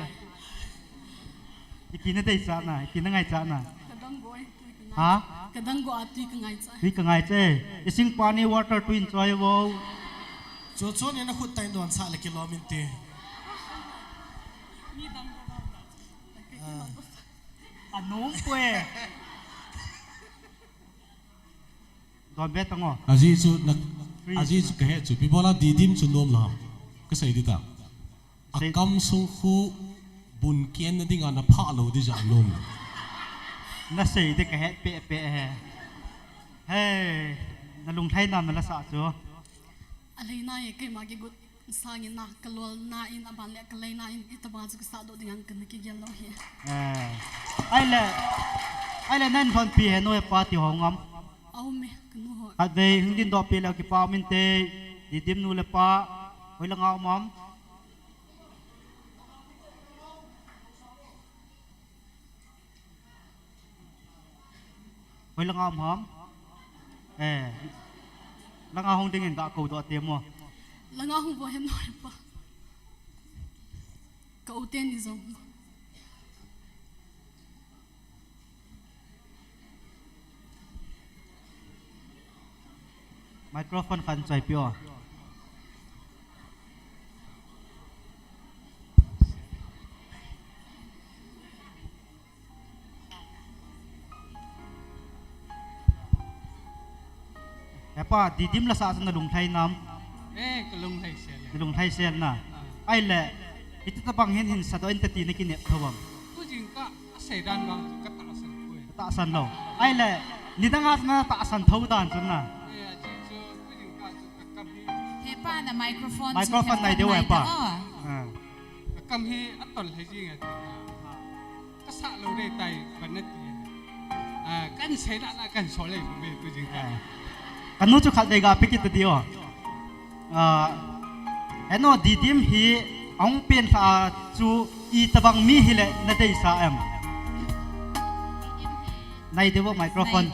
อีนั่นได้จ้าน่ะอีนั่นไงจ้าน่ะฮะกระดังก็อาตุยกังไงจ้าตุยกังไงเจ้อีสิงปานีวอเตอร์ทวินจอยวอโจเนี่ยนะขุดไตโดนสาลกิโลมินตีอันนู้นเว้ยโดนเบ็ดตั้งอ๋ออาจีสุกะเหตุสุพี่บอลาดีดิมสุนนมลามก็ใส่ดิตาอักกำสุขุบุญเกียนนั่นดิ่งอันนับพาโลดิจานนมน่าใส่ดิกะเหตุเป๊ะเป๊ะเฮ้นั่นลุงไทยนำมันละสะจ้ะอะไรน่าเกี่ยมาเกี่ยวกับสร้างน่ะกลัวน่าอินอันบันเล็กเลยน่าอินอิตาบาจุกสาดดิ่งกันนี่กี่ยันเราเหี้ยไอ้เล่นั่นคนปีเห็นว่าปาร์ตี้ห้องงำเอาไหมกันนู้นอัดเวย์หุ่นดินดอกปีแล้วกี่ปามินเตยดีดิมนูเลปาไว้ละเงาหมอมไว้ละเงาหมอมละเงาห้องดิ่งกับกูตัวเตรียมมั้งละเงาห้องบ่เห็นหน่อยปะกูเต้นนี่จ้ะไมโครโฟนฟันใจเปียวแต่ป้าดีดิมละสาสนลุงไทยน้ำก็ลุงไทยเซลลุงไทยเซลน่ะไอ้แหละอิตตะบังเห็นสัตว์อินเตตีในกินเนี่ยทวังผู้จริงก็เสดันบางก็ตาสันคุยตาสันเราไอ้แหละนี่ตั้งอาสนะตาสันเท่าดานจนน่ะป้าน่ะไมโครโฟนไหนเดี๋ยวไว้ป้ากำเฮอัตตลให้จริงอ่ะก็สะเราได้ไตบันนัดตีกันเสดนะกันสอนเลยผมเป็นตัวจริงกันนู้นจะขัดได้กับพิกิตเดียวเอ็นโอดีดิมฮีองเป็นสาจูอีตะบังมีฮิเลนั่นได้สาเอ็มในเดี๋ยวไมโครโฟน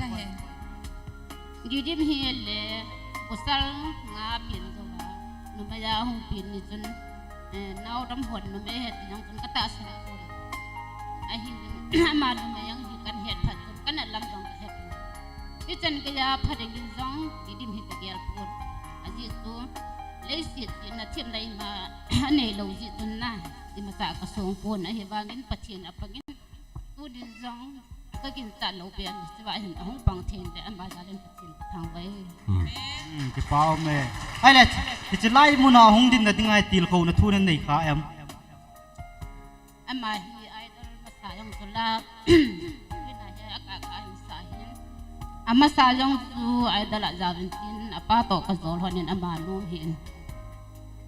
ดีดิมฮีเลอุสลงาบินนุมายาหงปินนี่จนนาวรำหวนนุมายเหตุยังจนกระตาสนะคนไอหินมานุมายยังอยู่กันเหตุผัดจนกันนั่นลำจงเหตุที่จนก็ยาผัดยินจงที่ดิมเหตุเกียร์พูดอาจิตุเลยสิทธิ์ยินทีมใดมาในโลจิตุนน่ะที่มาจากกระทรวงพูนไอเหตุว่างินปะเทียนอภักินตูดินจงก็กินตัดโลเบียนที่ว่าเห็นห้องปังเทียนแต่อันบาดาเล่นปะเทียนทางไว้ที่เป้าเมย์ไอ้เล่ที่จะไล่มุนาห้องดินนั่นยังไงตีลเขาหน้าทุนนั่นไหนข้าเอ็มอันมาฮีไอดอลมาสายองตุลาวินาทีอากาศอันสายอันมาสายองตูไอดอลจาวินตินอป้าโตกระโจลหันอันมาลูเห็น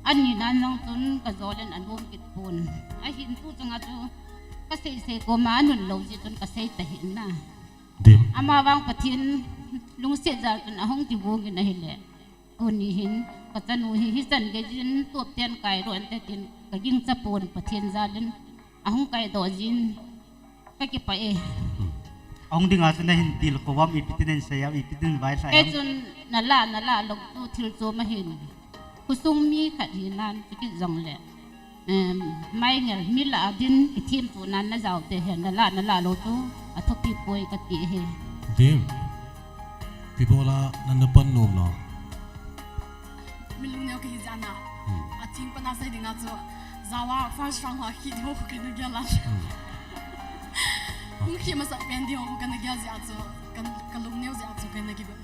อันนี้นั่นน้องตุนกระโจลอันรวมกิจปูนไอหินตู้จังอาจูก็เสกมาหนุนโลจิตุนก็เสกแต่เห็นน่ะอามาวางปะทินลุงเสียจากจนห้องที่วงกันนะเห็นแหละคนนี้เห็นก็จะหนูฮิสันก็ยินตัวเตียนไก่โดนแต่เตียนก็ยิ่งจะปนปะทินจาลินห้องไก่โดนยินก็เก็บไปห้องดิ่งอาจจะเห็นตีลเขาว่ามีพิธีเดินเสียมีพิธีเดินไว้ใส่จนนั่นละลงตู้ทิลโจมาเห็นกุซุงมีขัดหินนั้นจะกินจงแหละไม่เงี้ยมิลาดินทีมตัวนั้นน่าจะเอาแต่เห็นนั่นละโลตู้อัฐพิป่วยกติเฮดิมพี่โบลานั่นนับปันนุ่มเนาะไม่รู้เนี่ยกี่จานน่ะจริงปนัดใส่ดิ่งอ่ะจ้ะจาวาฟังฟังว่าคิดว่ากันนึกยังไงมึงคิดมาสักเป็นเดียวกันนึกยังไงจ้ะกันลุงเนี่ยจ้ะกันนึกยังไง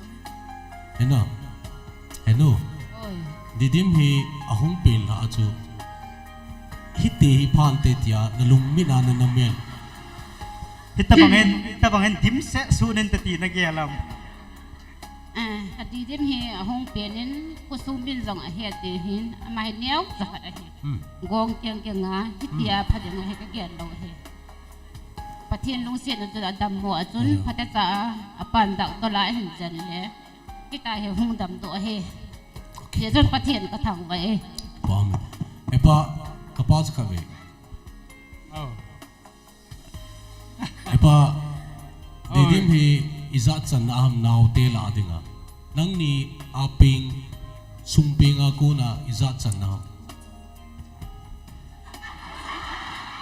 เห็นน่ะดิดิมฮีอาหงเป็นละจ้ะฮิตเตฮิพานเตติยานลุงมินานันเมียนฮิตตะบังเห็นดิมเสสูนันตตีนักเยลัมดีดิมเฮห้องเปลี่ยนนั้นกุศลบินจงเหตุดีหินมาเนี้ยจะขัดเหตุกองเกียงงาฮิตเตียพัดยังให้ก็เกียนเราเหตุปะเทียนลุงเสียนจะดำหัวจนพัดจะปันดักตัวลายเห็นจันเลยที่ตายเหตุห้องดำตัวเหตุเดี๋ยวจนปะเทียนก็ทำไว้บ้างไอ้ป้ากระป๋าจะขับไปไอ้ป้าดีดิมฮีอิจัดสันอาหมนาวเตลาดิงะนังนี่อาปิง sumping aku na izat sanam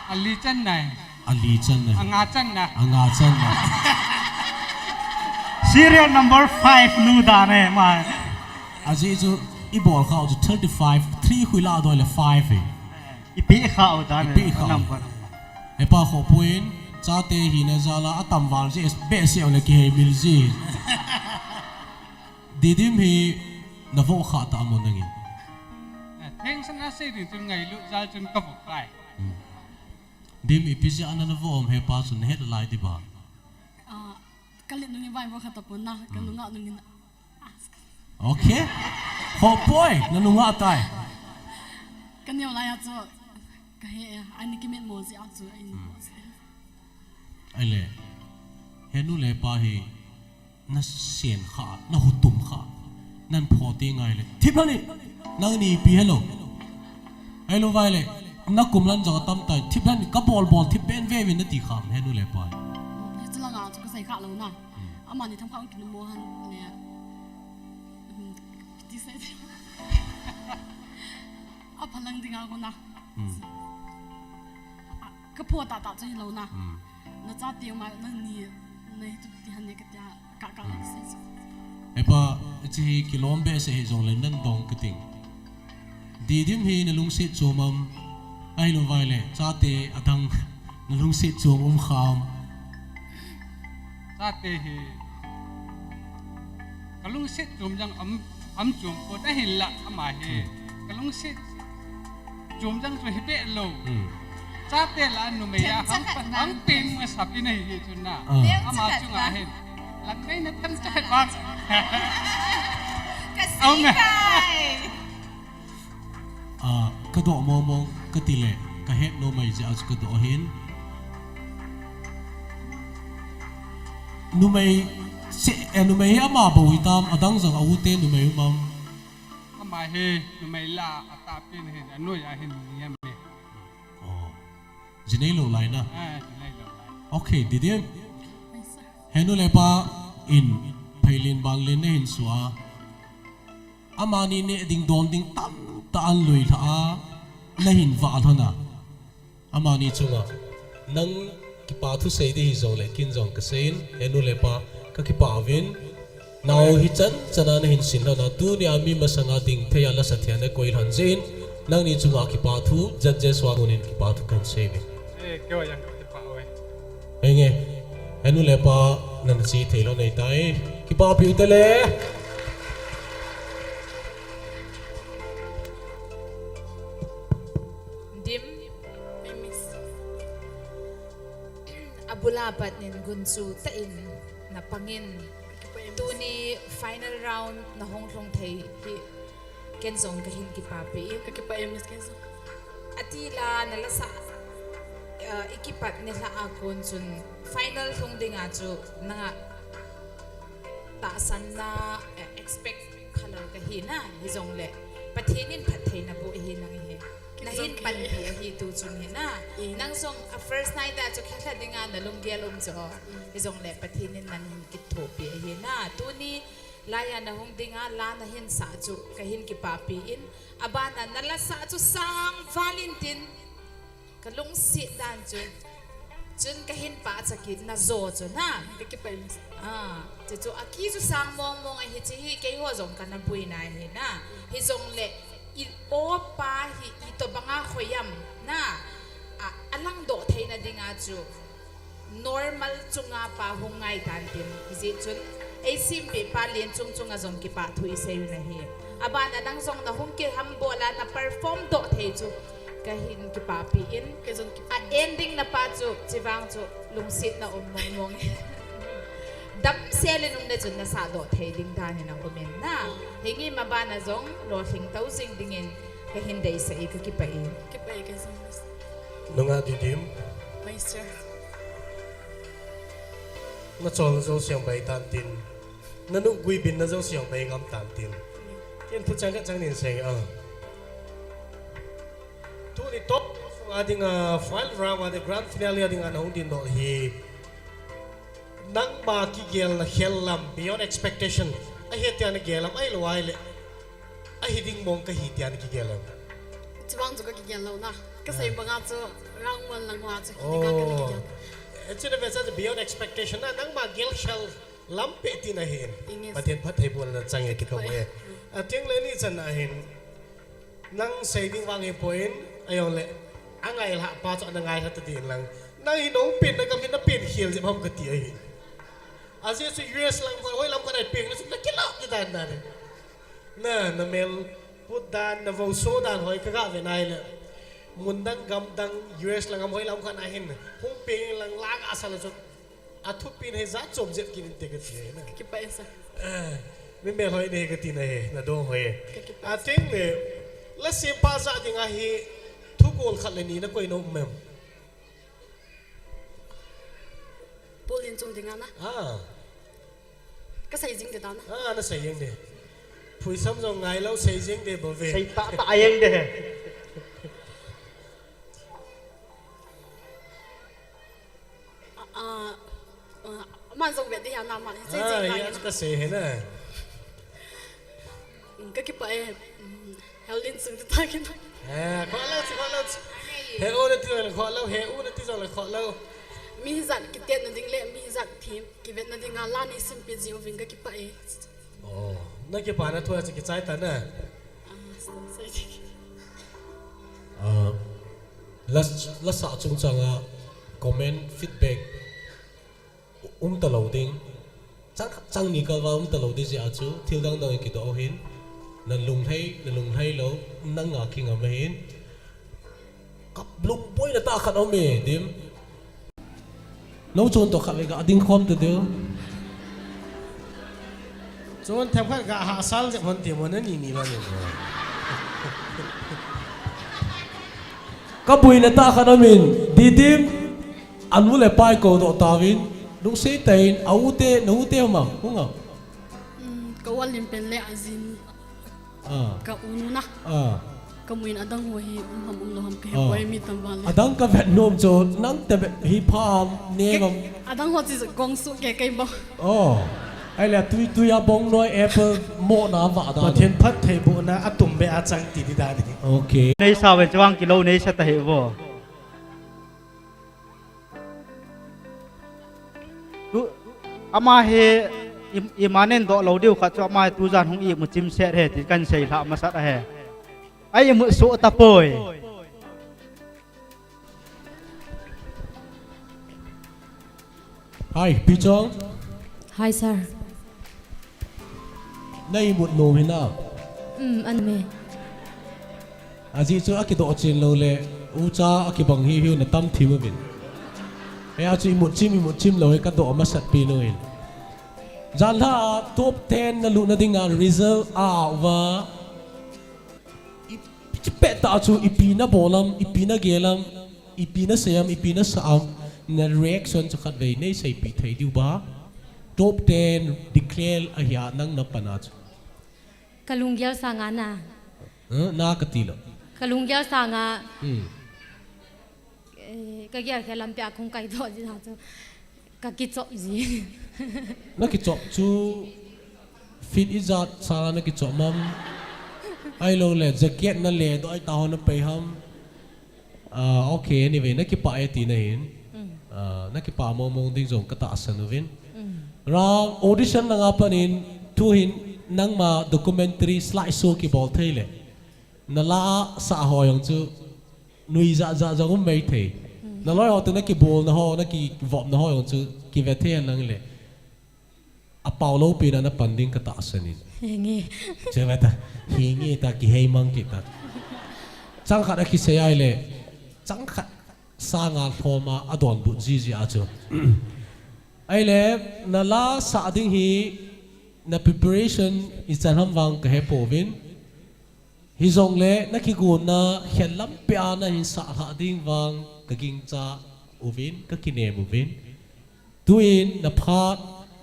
Ali chan này ali chan na anga chan na serial number 5 nu da ne ma aje chu I ball khao chu 35 3 khuila do le 5 ipi khao da ne number e pa kho point cha te hi na zala atam wal je be se ole ke mil ji didim hi na vo kha ta mo nangi theng sana se din chun ngai lu zal chun ka buk lai dim ipisi ana na vo om he pa sun het lai di ba kalit nungi vai bo khata puna kanunga nungi okay ho boy nanunga tai kanyo lai a chu ka he ani ki met mo si a chu ai le henu le pa hi na sien kha na hutum kha nan pho ti ngai le thip ni nang ni pi hello hello vai le na kum lan jaw tam tai thip ni ka bol thip ben ve win na ti kham henu le pa chu la nga chu ka sai kha lo na ama ni tham khang kin mo han ne ti sai a phalang dinga ko na ka pho ta chu lo na na cha ti ma na ni nei tu ti han ne ka ka la sai epa chi kilombe se he jong le nan dong kiting didim hi na lung sit chomam ai lo vai le cha te adang na lung sit chomum kham sa te hi kalung sit chum jang am chum ko da hin la ama he kalung sit chum jang chu hi pe lo cha te la nu me ya ham pin ma sapi nei hi chun na ama chu nga he lan nei na tan cha ba kasi kai ka do mo ka tile ka het no mai ja ka do hin nu mai se nu mai ama bo hitam adang jang au te nu mai mam ama he nu me la ata pin he anu ya hin ni ya me jinei lo lai na jinei lo lai okay didim henu le pa in phailin bang len ne hin suwa amani ne ding dom ding tam ta an lui tha na hin wa thona amani chunga nang ki pa thu sei di zo le kin jong ka sein henu le pa ka ki pa win naw hi chan chana na hin sin na tu ni ami masanga ding theya la sathya na koi han jin nang ni chunga ki pa thu jajje swa gunin ki pa thu kan sei be kyo yang ki pa oi enge henu le pa nan chi thelo nei tai ki pa pi te le dim abulapat nin gunsu ta in na pangin tu ni final round na hong thei hi ken zong ka hin ki pa pi ka pa ms ken so atila na lasa ikipat nila akon sun final thong dinga chu na ta san na expect color ka hi na hi zong le pathinin phathei na bo hi nang hi na hin pan pi hi tu chun hi na nang song first night da chu khala dinga na lungia lum cho hi zong le pathinin nan ki tho pi hi na tu ni laya na hong dinga la na hin sa chu ka hin ki pa pi in abana na la sa chu sang valentine kalung si dan chun ka hin pa chakit na zo chu na ki pa ms chu aki chu sang mong hi chi hi ke ho zong kan na pui na hi na hi zong le i o pa hi i to banga khoyam na alang do thei na dinga chu normal chunga pa hungai tan tin hi chun ai sim pe pa lien chunga zong ki pa thui se na hi abana dang zong na hung ki ham bola na perform do thei chu kahin ki pa pi in ending na pa chu chiwang chu lungsit na mong dam sele nung na chun na sa do thei ding dan na komen na hingi mabana zong lo thing tau sing dingin kahin dai sa ki pa in ka so nunga didim master na chol zo siang bai tan tin na nu gui bin na zo siang bai ngam tan tin ken thu chang ka chang nin seng tu ni top ading final round ade grand finale ading an hong din do hi nang ma ki gel na helam beyond expectation a hetian gelam ai lo ai le ai ding mong ka hitian ki gelam chibang chu ka ki gen lo na ka sei banga chu rang mon lang wa chu ki ka ki gen it's in a message beyond expectation na nang ma gel shall lampe tin a hin paten phat thei bol na chang ki ka we a tiang le ni chan a hin nang sei ding wang e point ayong le angai la pa cho nang ai tha tin lang nang hi nong pin na ka min na pin hiel je bam ka ti ai asia su US lang hoi lam ka dai ping na su na kila ki dan na na mel put dan na vo so dan hoi ka ga ve nai le mun dang gam dang US lang am hoi lam kan a hin hung ping lang lag asal so athu pin he za chom jet ki te ka ti na ki pa esa mi mel hoi ne ka ti na he na do hoi a ting le la sim pa za ding a hi thu gol khat le ni na koi no mem Polin chung ding ana ka sei jing de da na na sei jing de phui sam zo ngai lo sei jing de bo ve sei ta jing de man zo ve de ya na man sei jing ya ka sei he na ka ki pa helin chung de ta ki kho lo he o na ti lo kho lo he u na ti zo lo kho lo mi zat ki ten na ding le mi zat thim ki vet na ding la ni sim pe jiu ving ka ki pa na ki pa na thua chi ki chai ta na la sa chung changa comment feedback ta lo ding chang ni ka wa ta lo di ja chu thil dang dang ki do hin na lung hai lo nang nga ki nga hin kap lung boy na ta khat o me dim nấu chôn tổ khắp cái đinh khom từ đó chôn thêm cái gà hạ sal sẽ hoàn tiền mà nó nhỉ là gì các bụi này ta khá là mình đi tìm anh muốn lại bài cầu độ ta vin đúng sẽ tiền áo tê nấu tê mà đúng không câu anh liền bên lẽ azin ka unu na ka muin adang ho hi ham lo ham ke boy mi tam wal adang ka vet nom cho nang te hi pham ne ngam adang ho chi gong su ke kai bo ai là tui ya bong noi apple mo na va da thiên phat thei bu na atum be a chang ti di da ni okay nei sa wen chawang kilo nei sa ta he bo tu ama he imanen do lo diu kha cho ma tu jan hung i mu chim set he ti kan sei la ma sat a he ai mu so ta poi hi pi chong hi sir nay một nôm hình nào anh mẹ aji cho akido chin lo le ucha akibang hi hiu na tam thimu bin e aji một chim lo ka do ma sat pi noin jan ha top 10 na lu na dinga result wa pe ta chu ipi na bolam ipi na gelam ipi na sayam ipi na saam na reaction chu khat ve nei sei pi thei diu ba top 10 declare a ya nang na panach kalungyal sanga na na katilo kalungyal sanga ka gyal khelam pya khong kai do ji ha chu ka ki chop ji na ki chop chu fit izat sala na ki chop mam ai lo le jacket na le do ai ta na pe ham okay anyway na ki pa e ti na hin na ki pa mo mo ding jong ka ta san vin rang audition na nga panin tu hin nang ma documentary slideshow ki bol theile na la sa ho yong chu nui za um mei the na loi ho tu na ki bol na ho na ki vom na ho yong chu ki ve the nang le a paulo pi na panding ka ta sanin nge che va ta hi nge ta ki hei mang ki ta chang kha da ki se ai le chang kha sa nga thoma adon bu ji a chu ai le na la sa ding hi na preparation is chan ham wang ka he povin hi zong le na ki gun na khelam pya na hin sa ha ding wang ka ging cha uvin ka kine movin tuin na phat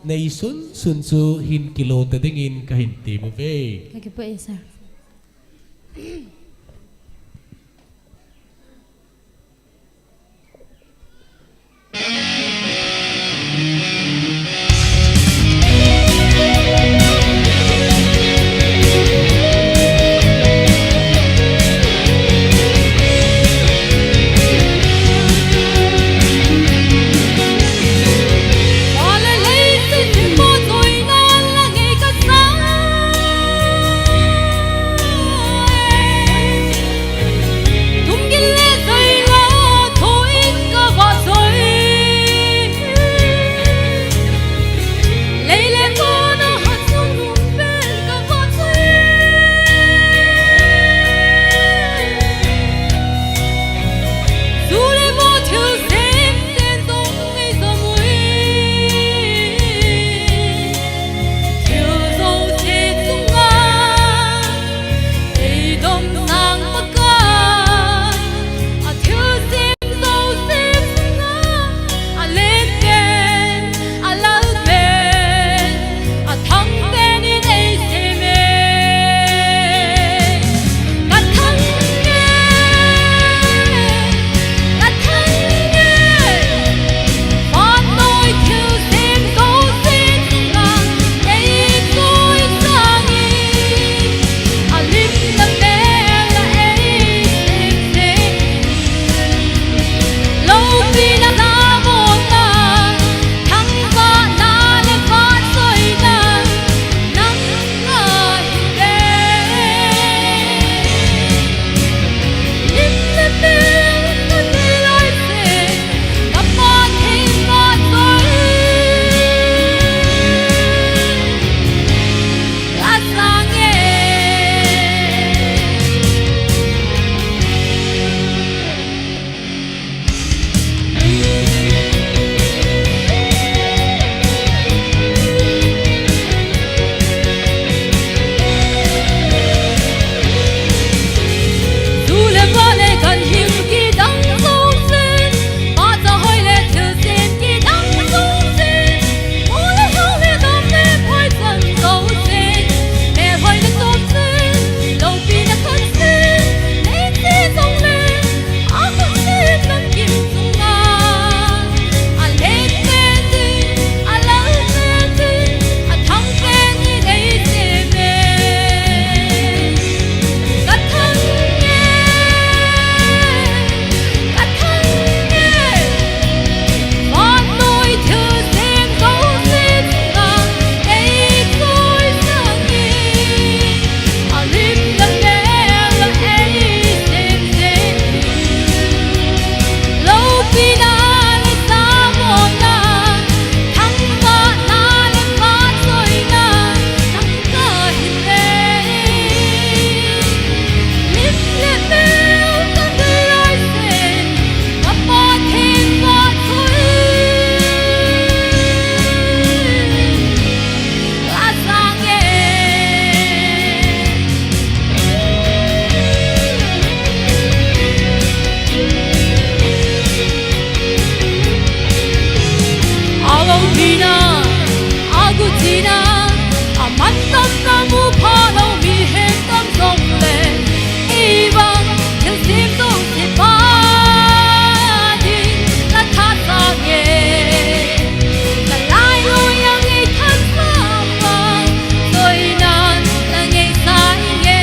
nei sun chu hin kilo te ding in ka hin ti mu ve ka ki pa sir khắp ta mu pha lâu mi hết tâm rộng lệ y vang theo sim tu si pa đi là khát ta nghe là lai lối yang ngày thân xa vang rồi nan là ngày sai nghe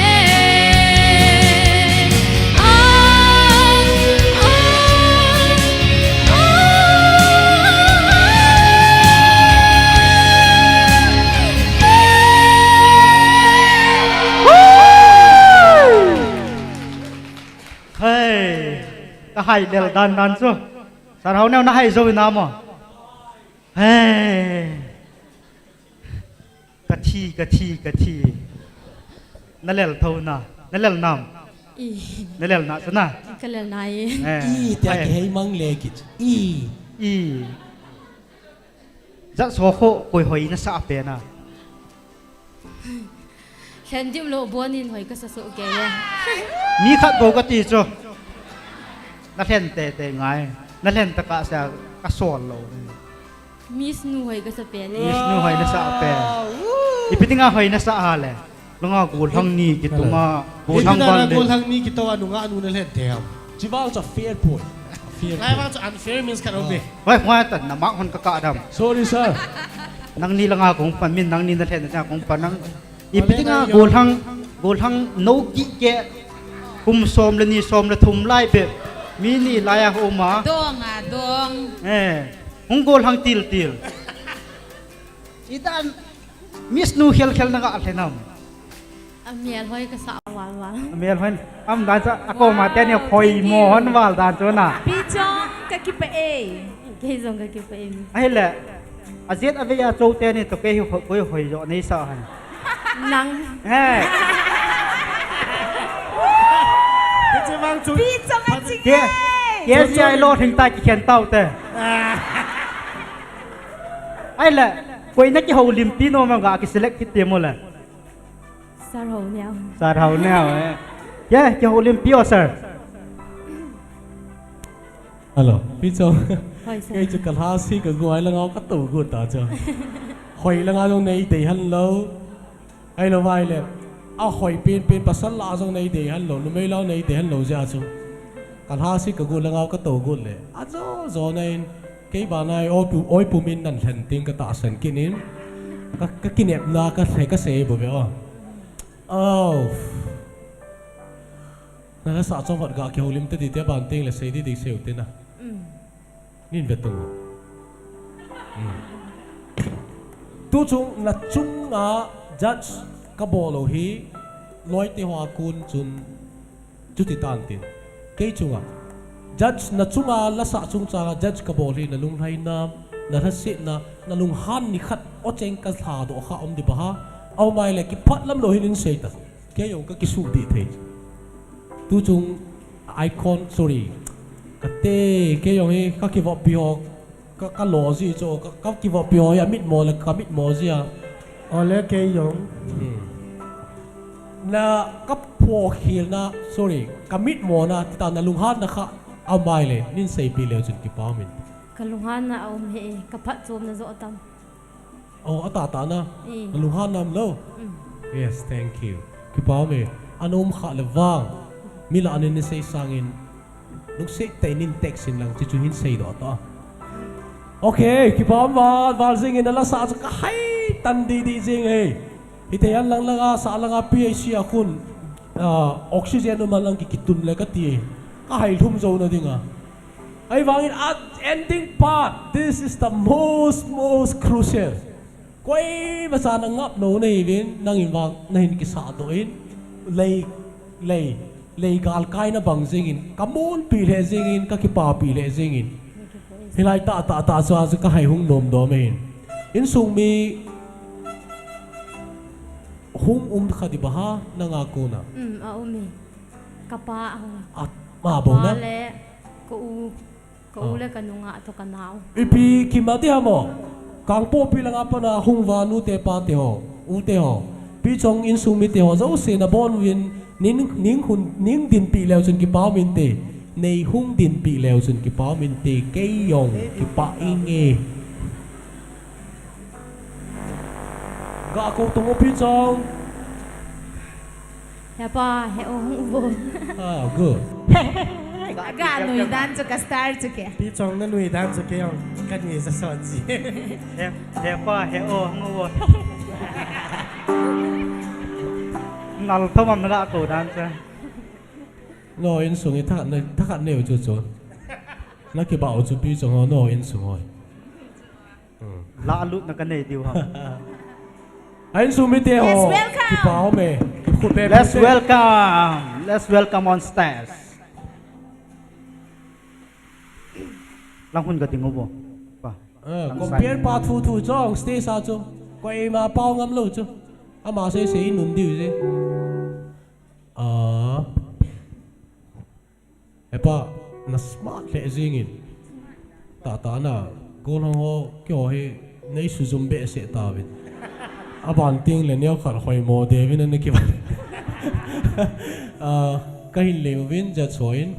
hey ta hay del dan dan so sar hau neo na hay zo na mo hey ka thi na lel thau na lel nam lel na sana cái lần này i tia ke hei mang le ki i za so kho koi hoi na sa pe na khen dim lo buôn in hỏi cái sự kể mi khat go ka ti cho na len te ngai na len ta ka sa ka sol lo miss nu hỏi cái sự kể miss nu hoi na sa pe ipitinga hoi na sa ale lunga gul hang ni kituma gul hang ban gul hang ni kitawa nunga anu na len te ham chiwang cha fair point lai wang cha unfair means kan obe wai hwa ta na mak hon ka dam sorry sir nang ni langa kong pan min nang ni na len na kong pan nang ipitinga gul hang no ki ke kum som le ni som le thum lai pe mi ni lai a ho ma dong hung gol hang til idan miss nu khel na ga thenam miel hỏi cái sao wal miel hoin am dan sa ako ma te ne khoi mo hon wal dan chona pi chong cái kipa e cái dòng cái kipa e ai le azet aveya chou te ni to ke hoi hoi jo nei sa han nang pi chong anh chinh ke si ai lo thing ta ki khen tau te ai le koi na ki ho lim pi no ma ga ki select ki te mo la sa hầu neo yeah ki ho lim pi o sir hello pi cho cái chữ cả ha si cái gọi là ngao cắt tủ của ta cho hồi là ngao trong này để hắn lâu ai là vai lệ hồi pin pasan la trong này để hắn lâu nó mới lâu này để hắn lâu ra cho cả ha si cái gọi là ngao cắt tủ của lệ zo này cái bà này ôi pu min năn thần tiếng cái tạ sần kia nín cái kinh nghiệm na cái thấy cái xe bồi béo nó sợ cho vật gạo kiểu lim tới thì tiếp bàn tiếng là xe đi xỉu tên à nhìn về tù tu chung là chung judge cái bộ lô hi lối tê hoa cun chun chút thì tàn tiền cái chung judge là chung là sợ chung cha judge cái bộ hi là lung hay nam là thật sự là lung han ni khát ở trên cái thà độ khá ông đi bà ha ông mai lại cái phát lắm lô hi lên xe ta cái dùng cái su đi thế tu chung icon sorry cái dùng ấy các cái vật biểu các lò gì cho các cái vật biểu ya mít mò là các mít mò gì à ole cái dùng na các phô khil na sorry các mít mò na ta na lung han na kha ao mai le nin sei pi leo chun ki pa min cái lung han na ông he cái phát chôm na rõ tâm ta na lung han nam lo yes thank you ki pa me anom kha le wang mi la anin sei sangin lúc sẽ tay nín text lang chỉ chú hin say đó ta ok khi bom vào zing in là sa cái hay tan đi zing ấy thì thấy anh lang sa lang PhD akun oxygen mà lang kikitun le cái ti cái hay thum zo na dinga ai wangin at ending part this is the most crucial quay mà sa nang ngap no nei vin nang in wang na hin ki sa do in lei gal kai na bang zingin kamun pi le zingin ka ki pa pi le zingin hilai ta so ka hai hung nom do men in sung mi hung khadi baha na nga ko na mi kapa ma bo na le ko le kanunga to kanao ipi kimati hamo kang po pi langa pa na hung va nu te pa te ho u te ho pi chong in sung mi te ho zo se na bon win ning din pi leo chun ki pa min te nei hung din pi leo chun ki pa min te ke yong ki pa inge ก็กูตรงพี่จง Ya pa, he oh bo. Good. Aga nui dan chu ka star chu ke. พี่จงนั่นหนุ่ยด้านจะเกี่ยวกันนี่จะสอนสิเดี๋ยวป้าเฮโองูวนัลทมันละกูด้านจ้ะ No in sung ita na takat neo chu chu. Na ki ba chu pi chong no in sung hoi. ละลุนักกันเนี่ยดิวครับ Anh sung mi te ho. Ki ba ho me. Let's welcome on stage ลังหุ่นกับติงงูบ่ป่ะ Compare pa thu thu chong stay sa chu. Quay ma pao ngam lo chu. Ama se se nun diu se. Epa na smart le zingin. Ta na gol hong ho kyo he nei su zum be se ta win. Aban ting le neo khar khoi mo de win na ki ba. Kahin le win ja choin.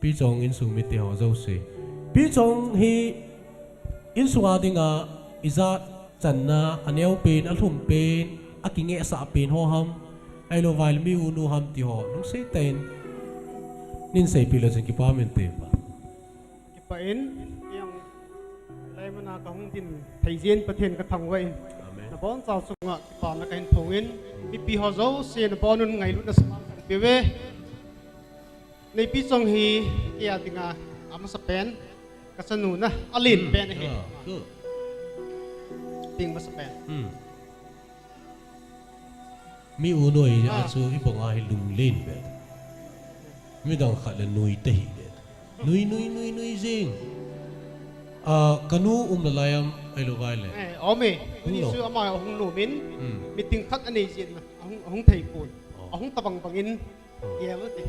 Pi chong in sung mi te ho zo se. Pi chong hi in sunga dinga iza chan na aneu pen alhum pen akinge sa pen ho ham. Ai lo vai mi unu ham ti ho. Nung se ten nin say pila sa kipamin tema. Kipain yang lai mana kahung tin thaijen pathen ka thangwai na bon chaw sunga kipa na kain thongin pi ho zo se na bonun ngai lu na sama pewe nei pi chong hi ya tinga ama sa pen ka sanu na alin pen he ting ma sa pen Mi uno ya so ibong ai lung len be. Mi dang khat le nui te hi be. Nui zing. Kanu la layam ai lo vai le. Ome ni su ama hong no min meeting khat ani jin na hong thai pun hong tabang bangin ye lo te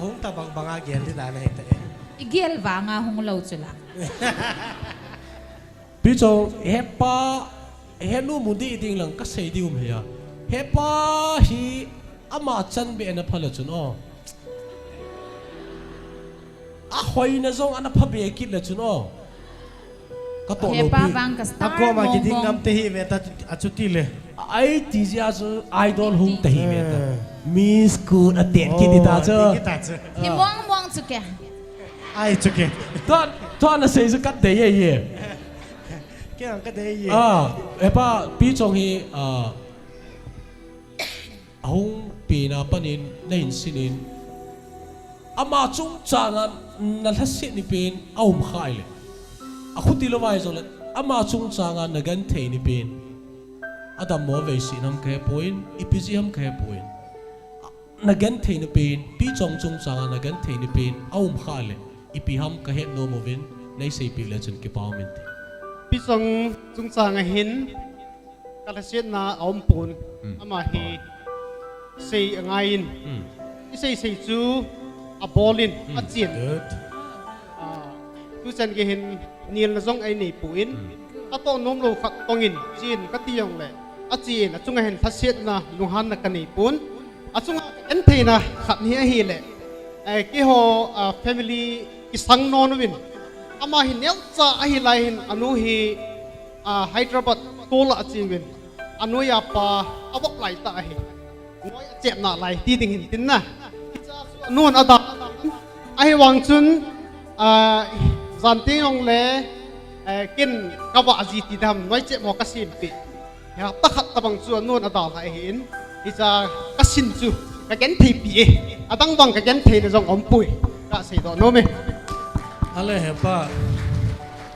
hong tabang banga gel ti da na he te Igel va nga hong lo chula. Pi chong hepa he nu mu di ding lang ka sei dium he ya. Hepa hi ama chan be na phala chun o. A hoi na zong ana pha be kit la chun o. Ka to lo Hepa pi. bang ka star. Ako ma giding ngam te hi me ta achuti le. Ai ti ja su idol hung te hi me ta. Miss good aten kit ta cha. Ni mong chu ke. Ai chu ke. To na sei su kat de ye ye. Kaya ka de ye. Epa pi chong hi ahung pi na panin na hin sinin. Ama chung changan na lasit ni pin aum khai le. Aku ti lo vai zong le. Ama chung changan na gan thei ni pin. Adam mo ve si nam khe point ipisi ham khe point. Na gan thei ni pin pi chong chung changan na gan thei ni pin aum khai le. Ipi ham ka het no mo vin nei sei pi le chun ki pau min. Pi chung sang hin kalasit na aum pun ama hi sei ngain sei chu a bolin a chien tu chan ge hin niel na zong ai nei puin a to nom lo khat tongin chin ka tiang le a chin a chunga hen thaset na lunghan na kanei pun a chunga en theina khat ni hi le ai ki ho family ki sang non win ama hin nel cha a hi lai hin anu hi Hyderabad tola a chin win anu ya pa awak lai ta hi ngoi a chep na lai ti ding hin tin na nun ada ai wang chun zan ting ong le kin ka wa ji ti dam noi che mo ka sim pi ya ta khat ta bang chu nun ada lai hin i cha ka sin chu ka gen thei pi adang wang ka gen thei na jong om pui ka sei do no me ale he pa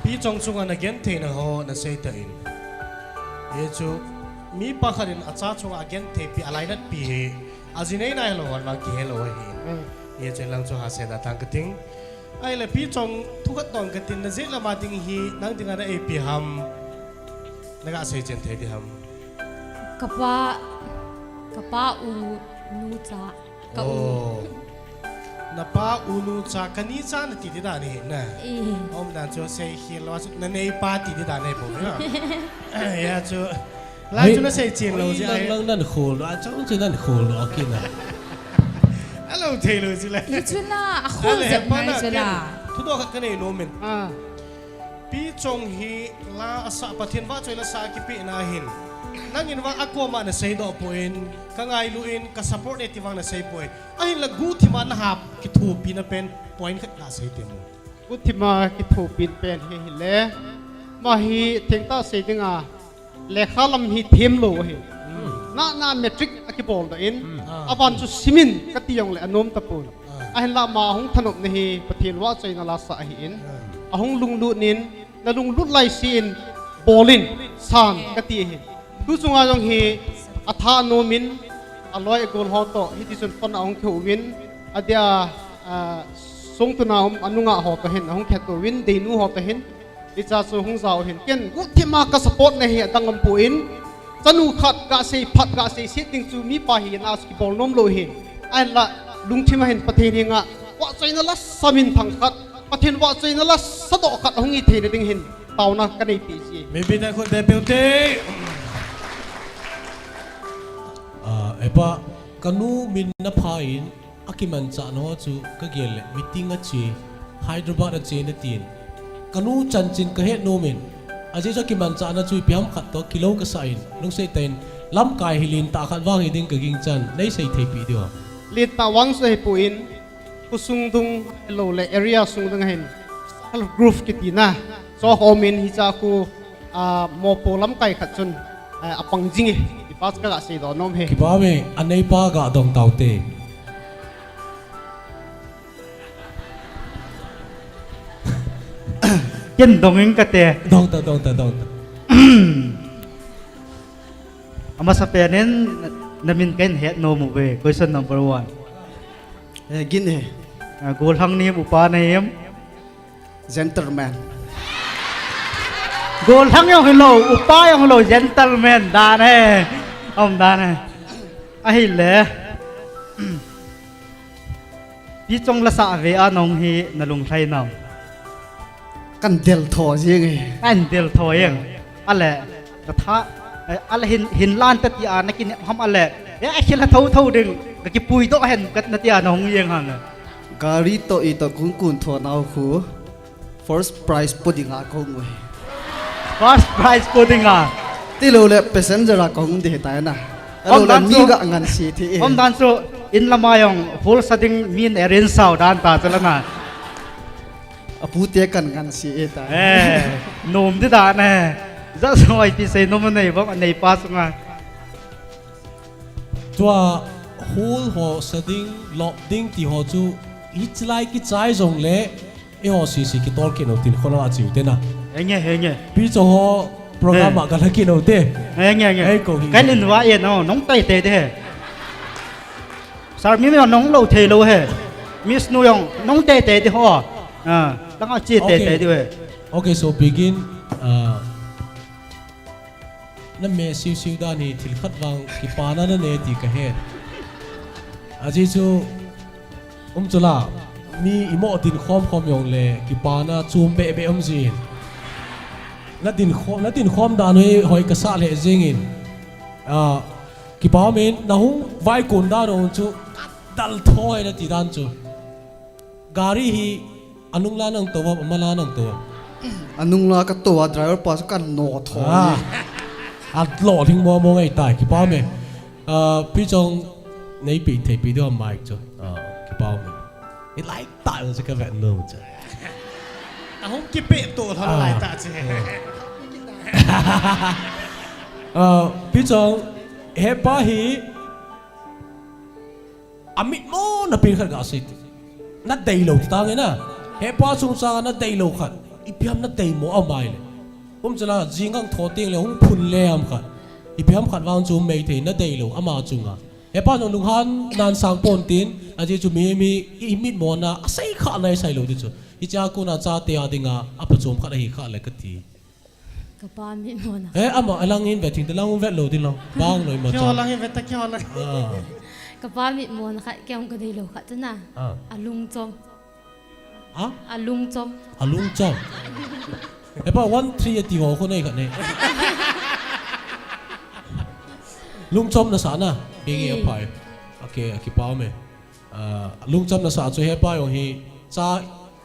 pi chong chung an gen thei na ho na sei ta in ye chu mi pa kharin acha chung again thei pi alai nat pi he azinei na hello wan ma ki hello hi ye chen lang chu ha se da tang kating ai le pi chong thu khat tong katin na zela ma ting hi nang ting ana e pi ham naga sei chen thei di ham kapa u nu cha ka u na pa unu cha kani cha na ti da ni na om dan chu sei hi lo su na nei pa ti da nei bo ya chu lai chu na sei chen lo ji ai lang nan khol a chong chu nan khol lo kin na hello taylor ji lai Chula a khol zep mai chula thu do khat ka nei no men ปีจงฮีลาอาสาปฏินว่าช่วยละสากิปีนาหินนั่งยินว่าอากวมานะเซดอปุนกังไงลุอินกับซัพพอร์ตเอติวังนะเซปุยไอ้ละกูที่มันหับกิทูปีนะเป็นปอยน์ขัดลาเซติมูกูที่มากิทูปีนเป็นเฮหิเลมาฮีเทงต้าเซติงาเลขาลำฮีเทียมโลเฮน่าเมทริกอคิบอลตัวอินอาวันจุซิมินกติยองเลอนมตะปูนไอ้ละมาหงถนนนี่ปฏินว่าใจนาลาสาหินหงลุงลุนินและลุงลุไลซีนบอลินซานกติหินทุสุงอาจงฮีอัฐาโนมินอร่อยกอลฮอตโตฮิติสุนปนหงเขวินอเดียสงตุนาอนุงาฮอตเห็นหงแคตวินเดนูฮอตเห็นอิจาสุหงสาวเห็นเก่นกุที่มากระสปอร์ตในเหตุดังลำพูอินจันูขัดกะเสพัดกะเสเสียติงจูมีปาหินอาสกิบอลนมโลเห็นไอ้ละลุงที่มาเห็นประเทศนี้งะว่าใจนั่นละสามินทังขัดประเทศว่าใจนั่นละสะดอกขัดหงอีเทนดิงเห็นเต่านะกันในปีจีไม่เป็นคนเดียวเต้เอปะกันูมินนับพายินอากิมันจะนอจูก็เกลมิติ้งอ่ะจีไฮดรบาร์เจนตีนกันูจันจินก็เฮโนมินอาจจะกิมันจะนะจูพิมขัดตัวกิโลก็ใส่ลุงเซตันลำกายฮิลินตาขัดว่างฮิดิงก็กิงจันได้ใส่เทปีเดียวลิตาวังเซปุอินกุสุงดุงโลเลเอรียสุงดุงเห็นฮัลกรูฟกิตินะโซโฮมินฮิจาคูโมโปลำกายขัดจนอปังจิงpas ka si do nom he ki ba me anei pa ga dong tau te ken dong ing ka te dong ta ama sa penen namin ken het no mu ve question number 1 gin he gol hang nim upa na yem gentleman gol hang yong hello upa yong hello gentleman dan he ông đàn này ai lẽ đi trong là xã về anh ông hi là lùng thay nào căn del thò gì nghe căn del thò ấy anh lẽ là thà anh lẽ hin lan tất cả anh kinh ham anh lẽ ai khi là thâu đừng cái bùi đó hen cái nát tiền ông yên hả gari to ito kun thò nào khu first prize pudding à con người first prize pudding à tí lâu lệ passenger à con đi tại na lâu lệ mi gạ ngàn xí thì ông đàn số in làm ai ông full setting min erin sao đàn ta cho là apu te kan ngàn xí tại nôm đi đàn nè rất rồi thì xây nôm này vâng anh này pass nga tua whole ho setting lock ding ti ho chu it's like cái trái rồng lệ e ho xí cái tol cái đầu tiên khó nào chịu thế na nghe bây giờ ho program mà cái kia đầu tiên nghe cái linh hóa yên nó nóng tay tê thế sao mi mà nóng lâu thề lâu hè miss nuôi ông nóng tê tê thì họ đang ở chia tê tê đi về okay so begin na me siu da ni thil khat wang ki pa na ne ti ka he aji chu chula mi imo tin khom yong le ki pa na chum be zin na tin khom da noi hoi ka sa le jingin ki pa men na hung vai kun da no chu dal thoi na ti dan chu gari hi anung la nang to ma la nang to anung la ka to driver pas kan no thoi at lo thing mo ngai tai ki pa me pi chong nei pi thei pi do mai chu ki pa me it like ta se ka vet no chu không kịp bệ tổ thằng lại tạ chứ pi chong he pa hi amit mo na pi khat ga sit na dei lo ta nge na he pa chung sa na dei lo khat ipiam na dei mo amai le chala jingang tho ting le hung phun le am khat ipiam khat wang chu mei the na dei lo ama chunga he pa nong lung han nan sang pon tin aji chu mi imit mo na asai kha lai sai lo di chu icha ko na cha te adinga apa chom khat hi kha le ka ti ka pa mi mo na ama alang in veting te lang vet lo din lo bang noi ma cha kyo lang in vet ta kyo lang ka pa mi mo na kha kyam ka dei lo kha na alung chom alung chom Epa 1-3 ti ho ko nei khat nei lung chom na sana hingi apai okay akipaw me lung chom na sa chu he pa yong hi cha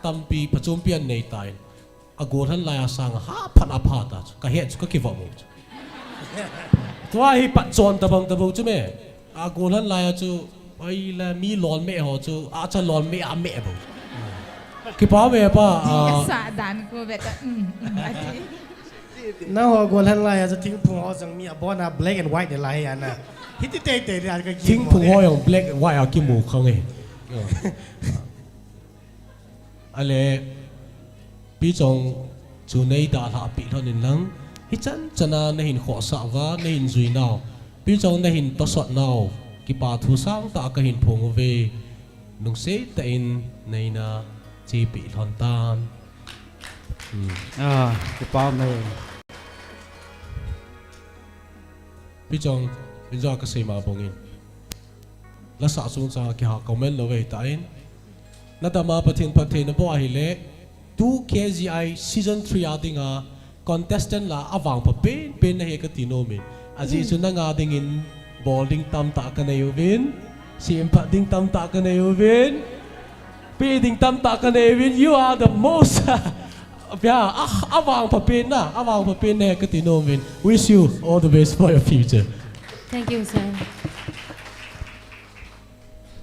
tampi phachum pian nei tai agor han laya sang ha phan aphata ka he chu ka ki wa mo tua hi pat chon tabang chu me agor han laya chu ai la mi lon me ho chu a cha lon me a me bo ki pa me pa sa dan ko beta na ho gol han laiจะทิ้งพุงเอาจังมีอะบ่นะ black and white อะไรอ่ะนะฮิตเตเตอะไรก็ ทิ้งพุงห้อยของ black and white เอากี่หมูเขาไงอะไรพี่จงจูในดาราปีเท่านั้นลังฮิจันจะน่าในหินขอสาวะในหินจุยนาวพี่จงในหินตสดนาวกิปาทุสังตากหินพงเวนุ่งเสยแต่อินในนาจีปีทอนตานกิปาไม่พี่จงพี่จงก็เสียมาบงอินและสะสมจากที่หาคอมเมนต์เราไว้แต่อินนัดมาประเทศนบ่อหิเล่2 KGI Season 3 อาดิงา contestant ละอวังพะเป็นให้กับตีโนมินอาจีสุนังอาดิงินบอลดิงตามตากันในยูวินซีมพัดดิงตามตากันในยูวินปีดิงตามตากันในยูวิน you are the most อวังพะเป็นนะอวังพะเป็นให้กับตีโนมิน wish you all the best for your future Thank you sir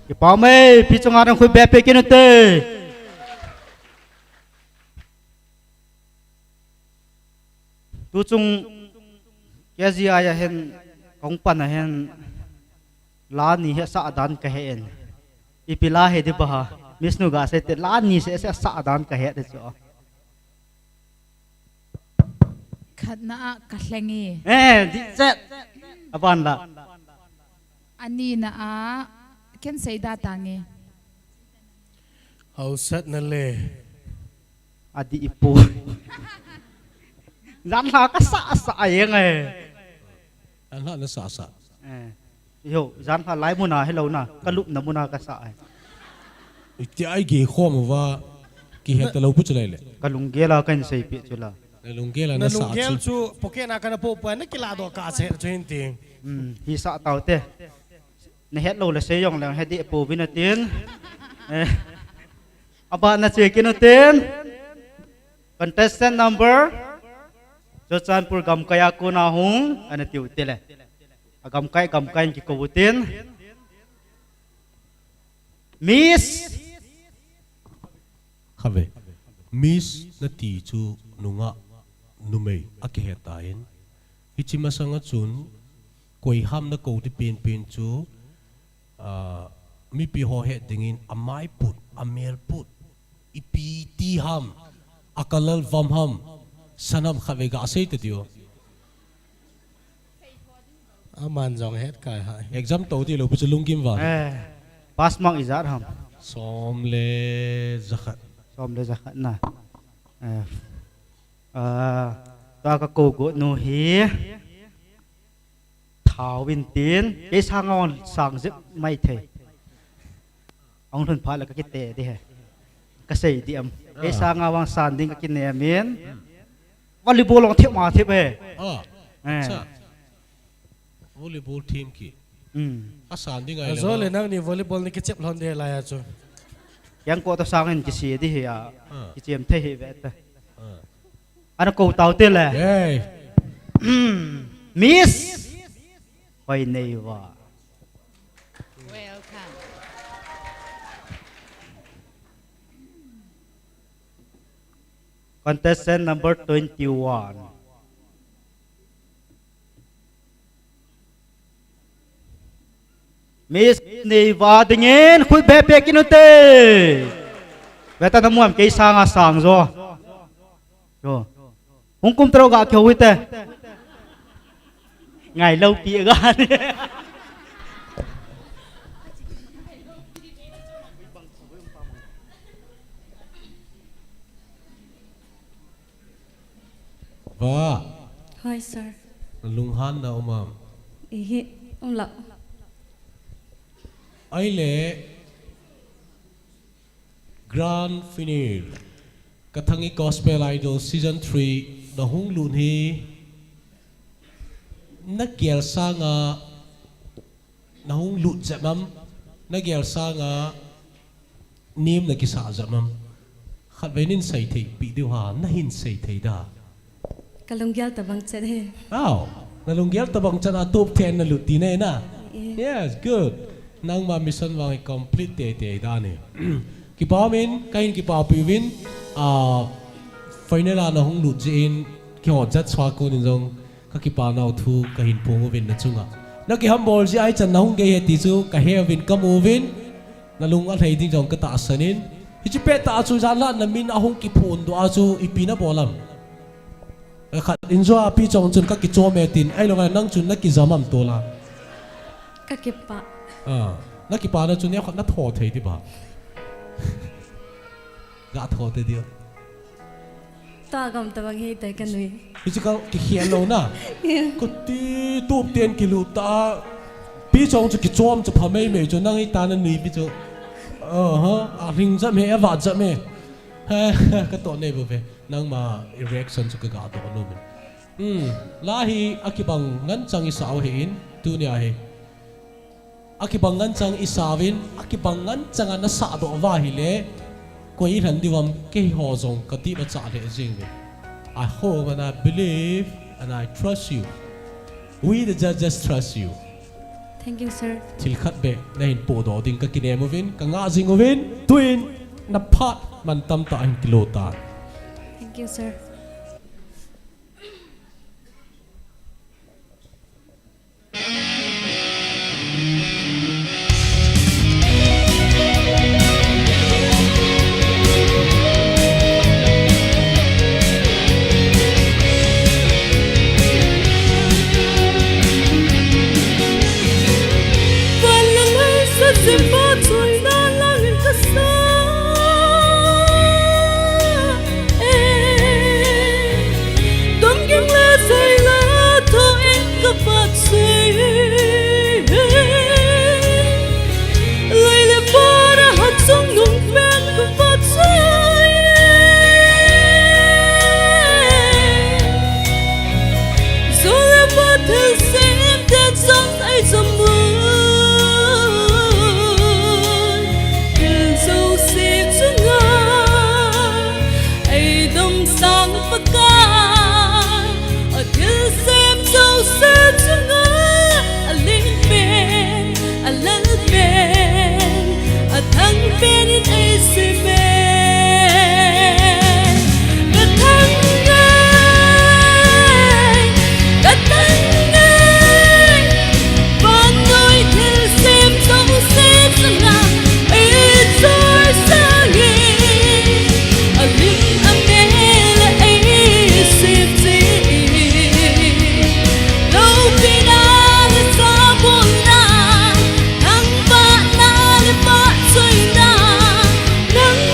กิปาไม่พี่จงอาต้องคุยแบบไปกินเต้tu chung KGI ya hen kong pan hen la ni he sa dan ka hen ipila he de ba misnu ga se te la ni se sa dan ka he de cho khatna ka hlengi di set aban la ani na a ken sei da tangi how set na le adi ipo Zan ha ka sa yang an ha na sa yo zan ha lai muna hello na ka lup na muna ka sa ti ai ge khom wa ki he ta lo pu chlai le ka lungela kan sei pi chula lungela na na sa lungel chu poke na kana po pa na kila do ka se chen ting hi sa tau te na het lo le se yong lang he di po vinatin aba na che kinoten contestant number cho chan pur gam kaya ko na hung ana tiu tele agam kai ki ko butin miss khave miss na ti chu nunga numei ake hetain hichima sanga chun koi ham na ko ti pen chu mi pi ho he dingin amai put amel put ipi ti ham akalal vam ham sanam khave ga sei te dio aman jong het kai hai exam to ti lo pu lung kim wa pass mark izar ham som le zakhat na ta ka ko go no hi thao win tin ke sangon sang zip mai the ong thun pha la ka ki te di he ka sei di am ke sanga wang san ding ka ki ne men volleyball long thiep ma thiep volleyball team ki asan ding ai zo le nang ni volleyball ni ki chep lon de la ya chu yang ko to sangen ki si di he ya ki chem the he vet ana ko tau te le miss hoi nei wa welcome contestant number 21 Miss Neva dingin khui be pe kinote beta namuam ke sanga sang zo hung kum tro ga khoi te ngày lâu kia ga và Hi sir lung han na omam ông lộc ai le grand finale Kathange Gospel Idol Season 3 da hung lun hi na gel sanga na hung lut zamam na gel sanga nim na kisa zamam khát về nên say thầy bị điều hòa na hin say thầy đã kalung gyal tabang chat he ao na lung gyal tabang chat a top 10 na luti na na yes good nang ma mission wang complete te da ne ki pa min kain ki pa piwin final na hong lut jin ki ho jat swa ko nin jong ka ki pa nau thu ka hin pung win na chunga na ki hambol ji ai chan nong ge he ti chu ka he win ka mu win na lung a thei ding jong ka ta sanin hi chi pe ta chu jan la na min a hong ki phun do a chu ipina bolam khat inzo pi chong chun ka ki chome tin ai longa nang chun na ki zamam tola ka kipa na ki pa na chun ya khat na tho thei ti ba ga tho te dia ta gam tabang he tai kanui hi chi ka ki hian lo na ko ti top 10 kilo ta pi chong chu ki chom chu phamei me chu nang i ta na ni pi chu a ring za me va za me ka to nei bo ve nang ma erection chu ka ga to no me la hi akibang ngan chang i saw he in tu nia he akibang ngan chang i sawin akibang ngan chang na sa do wa hi le ko i ran diwam ke ho zong ka ti ba cha le jing me I hope and I believe and I trust you we the judges trust you thank you sir til khat be na hin po do ding ka kine mo vin ka nga jing ovin twin na phat man tam ta hin kilota thank you sir nang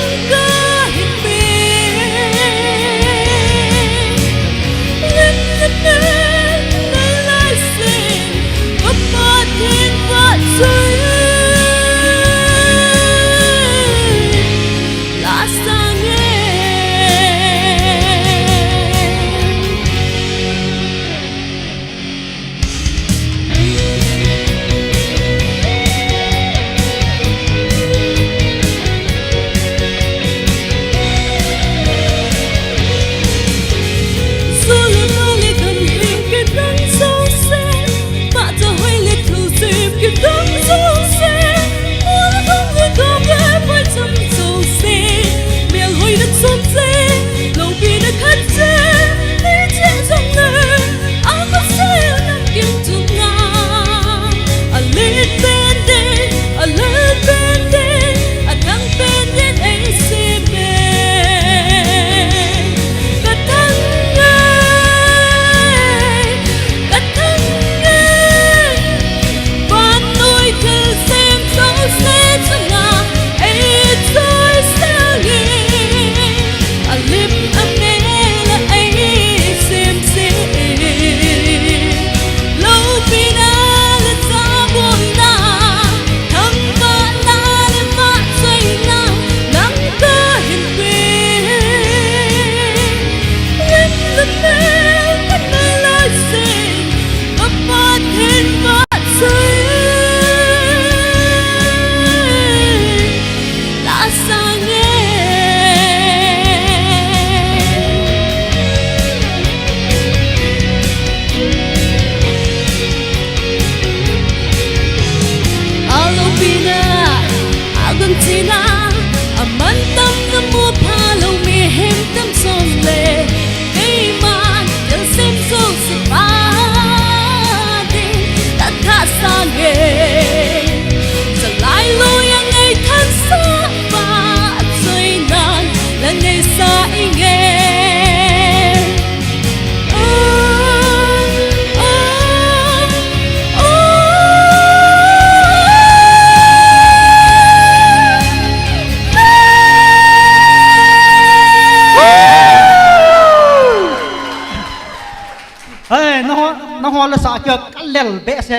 bol sa ka kalel be se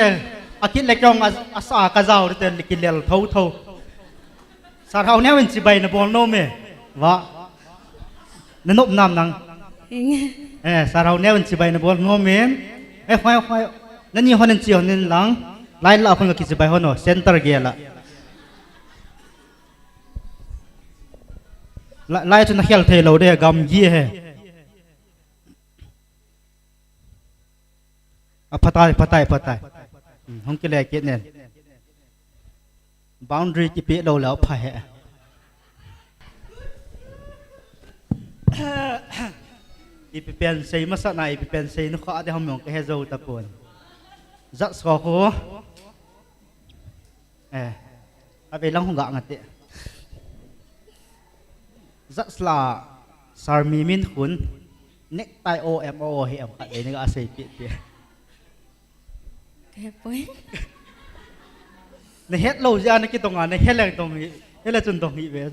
akit le kyong asa ka zaw ten likilel tho sar hau ne win chi bai na bol no me wa na nop nam nang sar hau ne win chi bai na bol no men khoi na ni honen chi honen lang lai la khon ka ki chi bai hono center ge la lai chu na khel the lo de gam yi he patai hong ke le ke nen boundary chi pe lo lao phai ipi pen sei ma sa na ipi pen sei no kha de hom ke he zo ta pon zat so ho a be lang hong ga ngate zat sla sar mi min khun nek tai o em o he am khat le ni ga sei pi cái bối này hết lâu ra này cái tông này hết là tông này hết là chân tông này về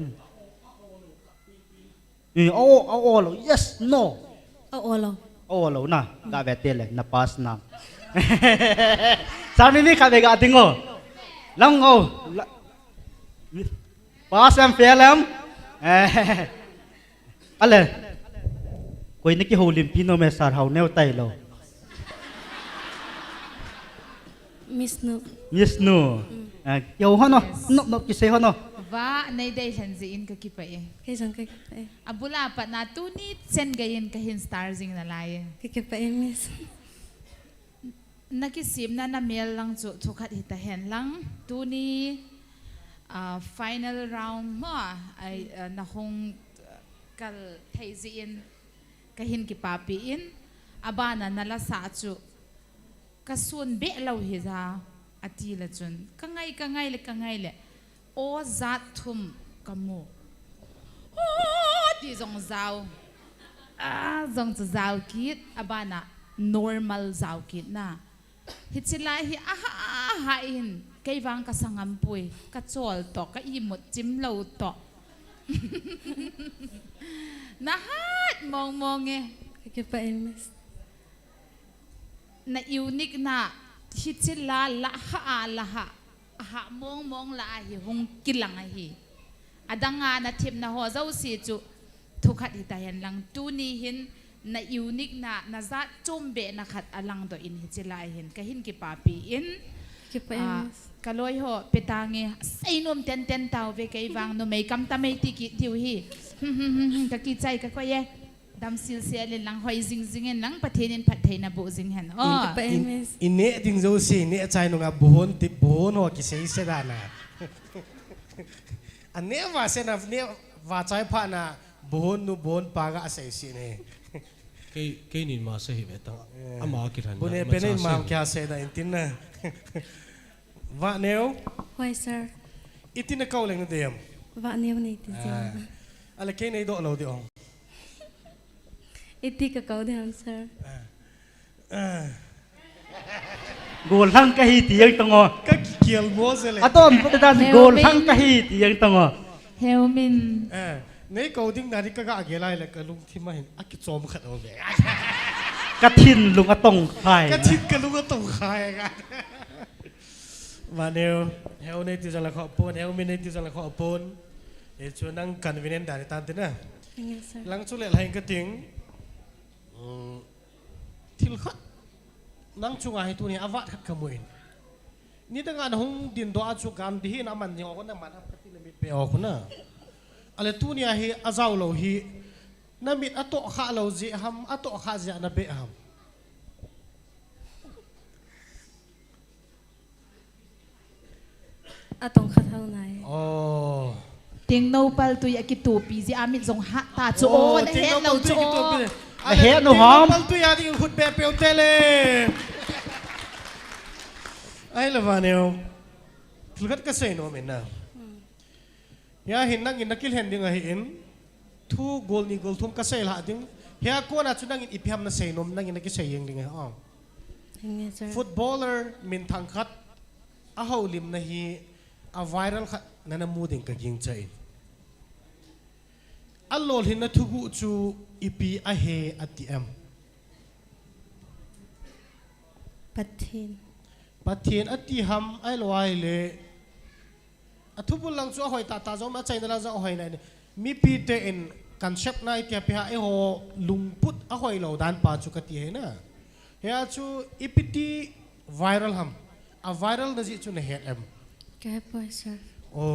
ô lo yes no ô lo na cả về tiền này na pass na sao này khá về cả tiếng ngô long ngô pass em fail em ale quên cái hồ liêm pin nó mẹ sạt hậu neo tay lo Miss Nu yêu hả nó nó cái gì hả nó và nay đây hiện diện cái kipai abula pat na tu ni sen gayin kahin stars in na lai cái kipai miss nakisim na mail lang chu thukhat hita hen lang tu ni final round mo ai na hong kal thaiziin kahin kipapi in abana nala sa chu kasun be lau hi za ati la chun kangai le o zat thum kamu ti zong zau zong zau kit abana normal zau kit na hichila hi ha in kai wang ka sangam pui ka chol to ka imut chim lo to na hat mong e cái pa ms na unique na hichila la ha mong la hi hong kilang hi adanga na thim na ho zau si chu thukhat hi ta yan lang tu ni hin na unique na za chombe na khat alang do in hichila hin ka hin ki papi in kaloi ho petange sainom ten taw ve kai wang no mai kam ta mai ti ki tiu hi ka ki chai ka ko ye dam sil se le lang hoi jing en lang pathenin pathei na bo jing han in ne ding zo si ne chai no nga bohon ti bohon ho ki sei se da na an ne wa se na ne wa chai pha na bohon nu bohon pa ga sei si ne cái nhìn mà sẽ hiểu ta ama cái thằng bune penin ma kya se da intin na va neo why sir itin na kaw leng dem va neo nei ti ala ke nei do lo di ong iti ka kau de sir gol thang ka hi ti yang tongo ka kiel mo se le atom put da gol thang ka hi ti yang tongo helmin nei ko ding na ri ka ga ge lai le ka lung thi ma hin a ki chom khat o be ka thin lung atong khai ka thin ka lung atong khai ga ma neo heo nei ti jala kho pon heo min nei ti jala kho pon e chu nang convenient da ta tin na lang chu le lai ka ting thil khat nang chu ngai tu ni awat khat kamuin ni da ngan hong din do a chu gam di hin aman ni o na man ka ti le mit pe o kuna ale tu ni a hi azau lo hi na mit ato kha lo ji ham ato kha ja na be ham atong khat hau nai Tengnoupal tu ya ki tu pi ji amit zong ha ta chu o na he lo chu a he no hom tu ya ding khut pe pe tele ai la vaneo thulgat ka sei no men na ya hin nang in nakil hen ding a hin thu gol ni gol thum ka sei la ding ya ko na chu nang in iphiam na sei nom nang in ki sei yeng ding ha footballer min thang khat a ho lim na hi a viral khat na na mu ding ka ging chai allol hin na thugu chu ipi a he atm ปัททิน ปัทเทียนอติหัมไอลอยเลยอทุบุลังจัวหอยตาจอมใจนั่นละจัวหอยนั่นมีปีเตอินคอนเซปต์นายที่พี่ฮะไอโหลุงพุทธหอยเหล่าด้านป่าจุกตีเห็นนะเฮียจูอีพิธีไวรัลหัมอะไวรัลนั่นสิจูเนเฮดเอ็ม แกปอยเซอร์ โอ้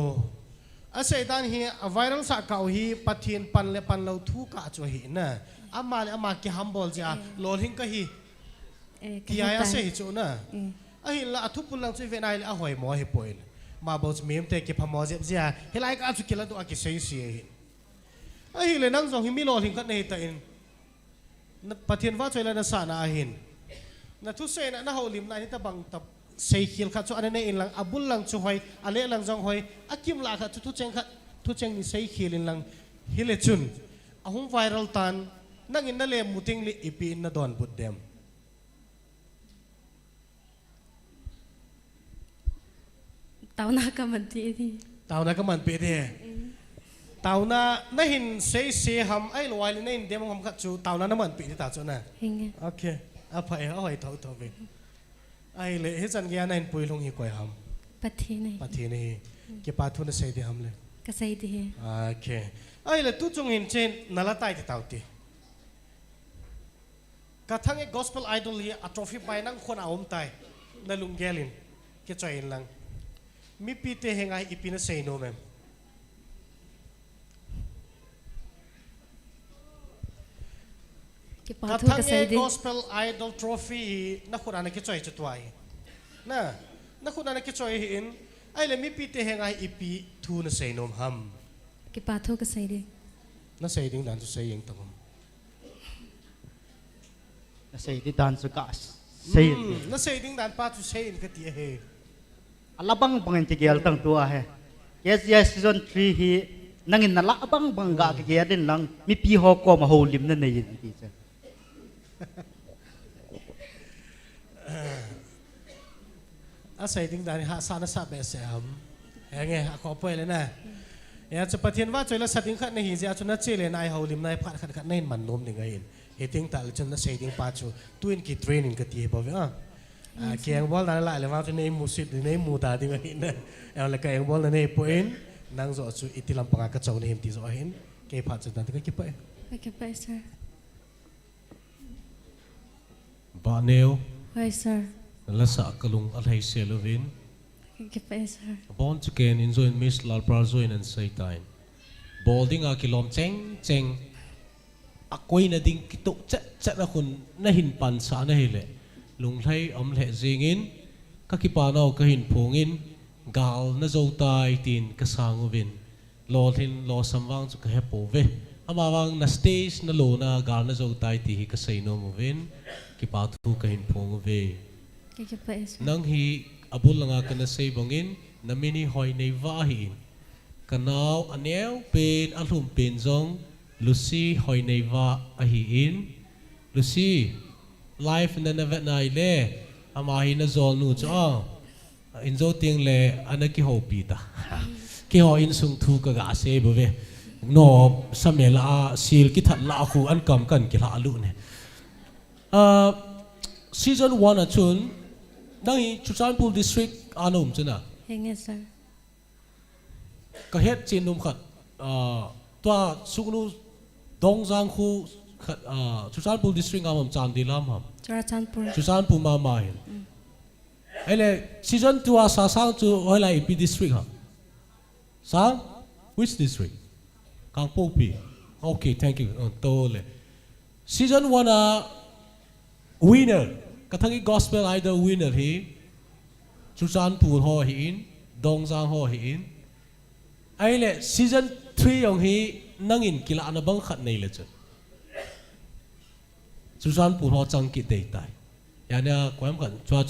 อาศัยด้านเฮียไวรัลสักเก่าฮีปัทเทียนปันเลปันเราทุกข์จัวเห็นนะอามาเลยอามากี่ฮัมบอลจ้าโลหิงก็ฮีที่ไอ้อาศัยจูนะไอ้ละทุกคนลังช่วยเวนไอเลยอาหอยหมอเฮปอยมาบอกจะมีมเตะเก็บพมอเจ็บเสียเฮลัยก็อาจุกิละตัวอากิเสียเสียไอ้เลยนั่งจงหิมิโลหิงก็ในตัวเองปะเทียนว่าช่วยเลยนะสานาหินนะทุกเส้นนะเขาลิมนายที่ตะบังตับเสียขีลขัดช่วยอันนี้เองลังอาบุลลังช่วยอันนี้ลังจงหอยอากิมลาขัดทุกเจงขัดทุกเจงนี่เสียขีลินลังฮิเลจุนอาหุ่นไวรัลตันนั่งอินนั่นเลยมุติงลิอีปีนน่ะโดนบุดเดมตาวนาก็มันตีที่ตาวนาก็มันเปเดตาวนาไม่เห็นเสียหำไอ้ลอยเลยนี่เดี๋ยวมันขัดจูตาวนาน้ำมันปีที่ตาจูน่ะโอเคเอาไปเอาไปเท่าไปไอ้เลยเฮ้ยจันเกียร์นั่นปุยลงหิกวยหำปัททินปัททินเก็บปาทุนเสียดีหำเลยก็ใส่ดีโอเคไอ้เลยทุกจงเห็นเช่นนั่นละตายที่ตาวตีกระทั่งไอ้ gospel idol เฮียอัตโรฟิไปนั่งคนเอาอมตายนั่นลุงเกลินเกี่ยใจเองลังมีปีเตหงไงอีปีน่ะเซโนแมมกระทั่งไอ้ gospel idol trophy นักขุนอันนั้นคิดจ่อยจุดไว้นะนักขุนอันนั้นคิดจ่อยเห็นไอ้เลยมีปีเตหงไงอีปีทูน่ะเซโนมฮัมกี่ปาทูก็ใส่ดีน่ะเซดิ้งดันจุดเซยังตรงน่ะเซดิ้งดันสุกัสเซน่ะเซดิ้งดันป้าจุดเซนก็ตีเฮalabang pangen tigel tang tua he yes season 3 hi nangin na labang bangga ke din lang mi pi ho ko ma ho lim na nei ti cha asai ding dan ha sana sa be se ham enge a ko poi le na ya cha pathian wa choila sating khat nei hi ja chuna chele nai ho lim nai phat khat khat nei man nom ni ngai he ting tal chun na sei ding pa chu twin ki training ka ti bo veเกียงบอลนั่นแหละเลยว่าจะในมูสิตในมูตาที่มันเนี่ยเอาเลยเกียงบอลนั่นเองพอเห็นนั่งโซ่สุดอิติลำปางกระจกในเห็นที่โซ่เห็นเกี่ยพัดสุดนั่นที่ก็คิดไปคิดไปส sir บ้านเนวไป sir นั่นละสักกลุงอะไรเซลวินคิดไป sir บอลจะเกณฑ์อินโซนมิสลาลปราโซนนันไซตายบอลดิ้งอากิลอมเจงเจงอักวยน่ะดิ้งกิตุเจ๊นะคุณน่ะหินปันสาน่ะเฮเลยลุงไทยอมเหจิงินก็คิดปานเอาก็หินพงอินกาลน่ะโจตายตีนก็สางวินรอทินรอสมวังจุกเฮปโอเวอามาวังน่ะสเตจน่ะโลน่ะกาลน่ะโจตายตีก็ใส่โนมวินคิดปาทุก็หินพงเวนังฮีอบุลงากันน่ะใส่บังอินน่ะมินิหอยในวาหินกันเอาอันเนี้ยเป็นอันหุ่มเป็นจงลูซี่หอยในวาอหิอินลูซี่life na navet na ile amahi na zol nu cho inzo ting le anaki ho pita ki ho in sung thu ka ga se bo ve no samela sil ki that la khu an kam kan ki la lu ne season 1 achun dang Chusanpur district anum chuna henge sir ka het chin num khat twa sugnu dongjang khu Chusanpur district amam chandi lam ham Chusanpur mama hin ele season 2 sa sang chu hoila ip district ha sang which district Kangpok pi okay thank you to le season 1 winner Kathange gospel idol winner hi Chusanpur ho hin Dongjang ho hin ele season 3 yong hi nangin kila na bang khat nei le chu Chusanpur ho changki dei tai yani kwam kan chua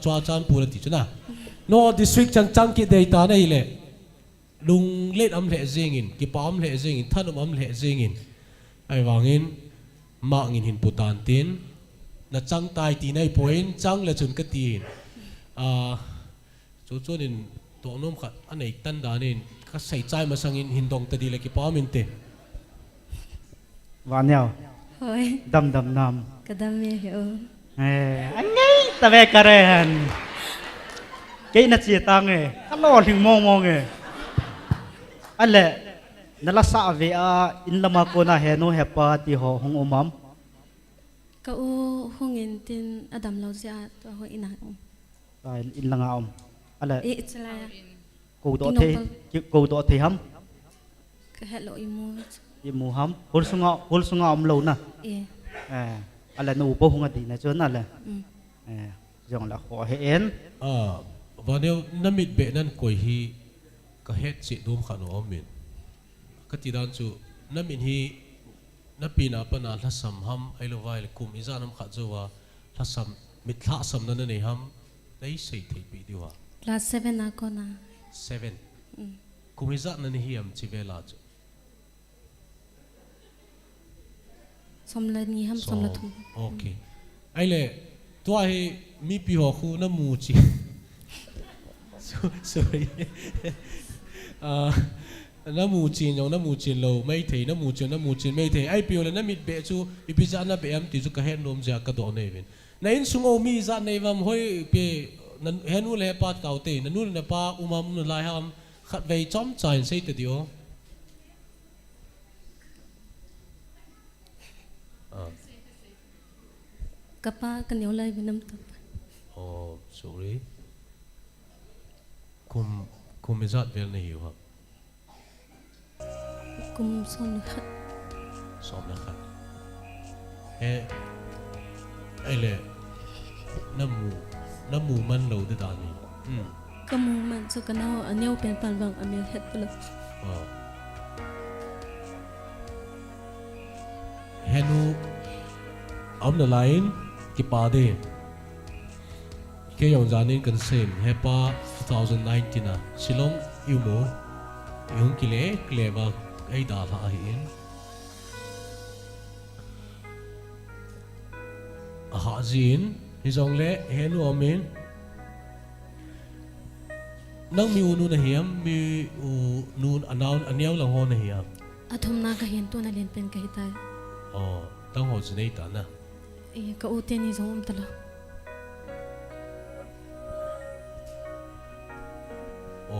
Chusanpur ti chuna no district changki dei ta nei le lung let am le zingin ki pam le zingin than am le zingin ai wangin ma ngin hin putan tin na chang tai ti nei point chang le chun ka tin chunin to nom khat anei tan danin ka sai chai ma sangin hindong ta di le ki pam in teวันเนียว Hoi. Dam nam. Kadam me ho. Anh ngay แต่แม่กระเรนเกี่ยนัดเสียตังเอ้ตลอดถึงมองเอ้อันแหละนั่นละสาวเวียอินละมาโกนาเฮโนเฮปาติหอหงอมัมก็อูหงเงินตินอดัมเราจะตัวหอินหง อินละงาอมอะไร อิสลากูตัวเทกูตัวเทฮัม ก็เฮโลอิมูฮัมฮุลสุงอมโลนะอะไรนูโปหงอดีนะจนนั่นแหละยองละขอเห็นวันเดียวน้ำมิดเบนั่นกวยฮีก็เฮ็ดสิดูมขนมมินก็ติดดันจูน้ำมินฮีน้ำปีน่ะปนาทัศน์ฮัมไอโลวายคุมอิจาน้ำขัดจัวทัศน์มิดทัศน์นั่นนี่ฮัมได้ใส่ที่ปีดีว่า class 7นะก็นะ7คุมอิจานั่นฮีฮัมชีเวลาจูสมเลยนี่ฮัมสมเลยทุ่มโอเคไอเล่ตัวให้มีปีหัวคู่น้ำมูจีsorry น้ำมูจีนยองน้ำมูจีนโลไม่เทน้ำมูจีนไม่เทไอปีเลยน้ำมิดเบจูอีพิจารณาเบมติจุกเห็นนมจากกระโดดในวินในอินสุงโอมีจานในวันห้อยเปนั่นเห็นนู่นเลยปาดเก่าเตนั่นนู่นเลยปาอุมามุนลายฮัมขัดไปจอมใจใส่ตัวเดียวกับป้ากันเหนียวเลยเป็นน้ำตกโอ้ sorry คุมไม่จัดเวลในหิวครับคุมซ้อมนะครับซ้อมนะครับไอเล่น้ำมูมันเราได้ดานี่ก็มูมันสุกันเอาอันนี้เป็นปันวังอเมริกาไปเลยเฮนูอัมเดอร์ไลน์กี่ปาเดแค่ยองจานินกันเซมเฮปา2019นะชิลองอิวโมยงกิเลกเลบาไอดาลาหินอาหาจินฮิจงเล่เฮนูอามินนั่งมีอุนุนเฮียมมีอุนุนอันเนี้ยหลังหัวเฮียมอาทุมนาก็เห็นตัวนั่นเรียนเป็นกันได้อ๋อตั้งหัวจะได้ตานะก็อุเทนิสงตลอดโอ้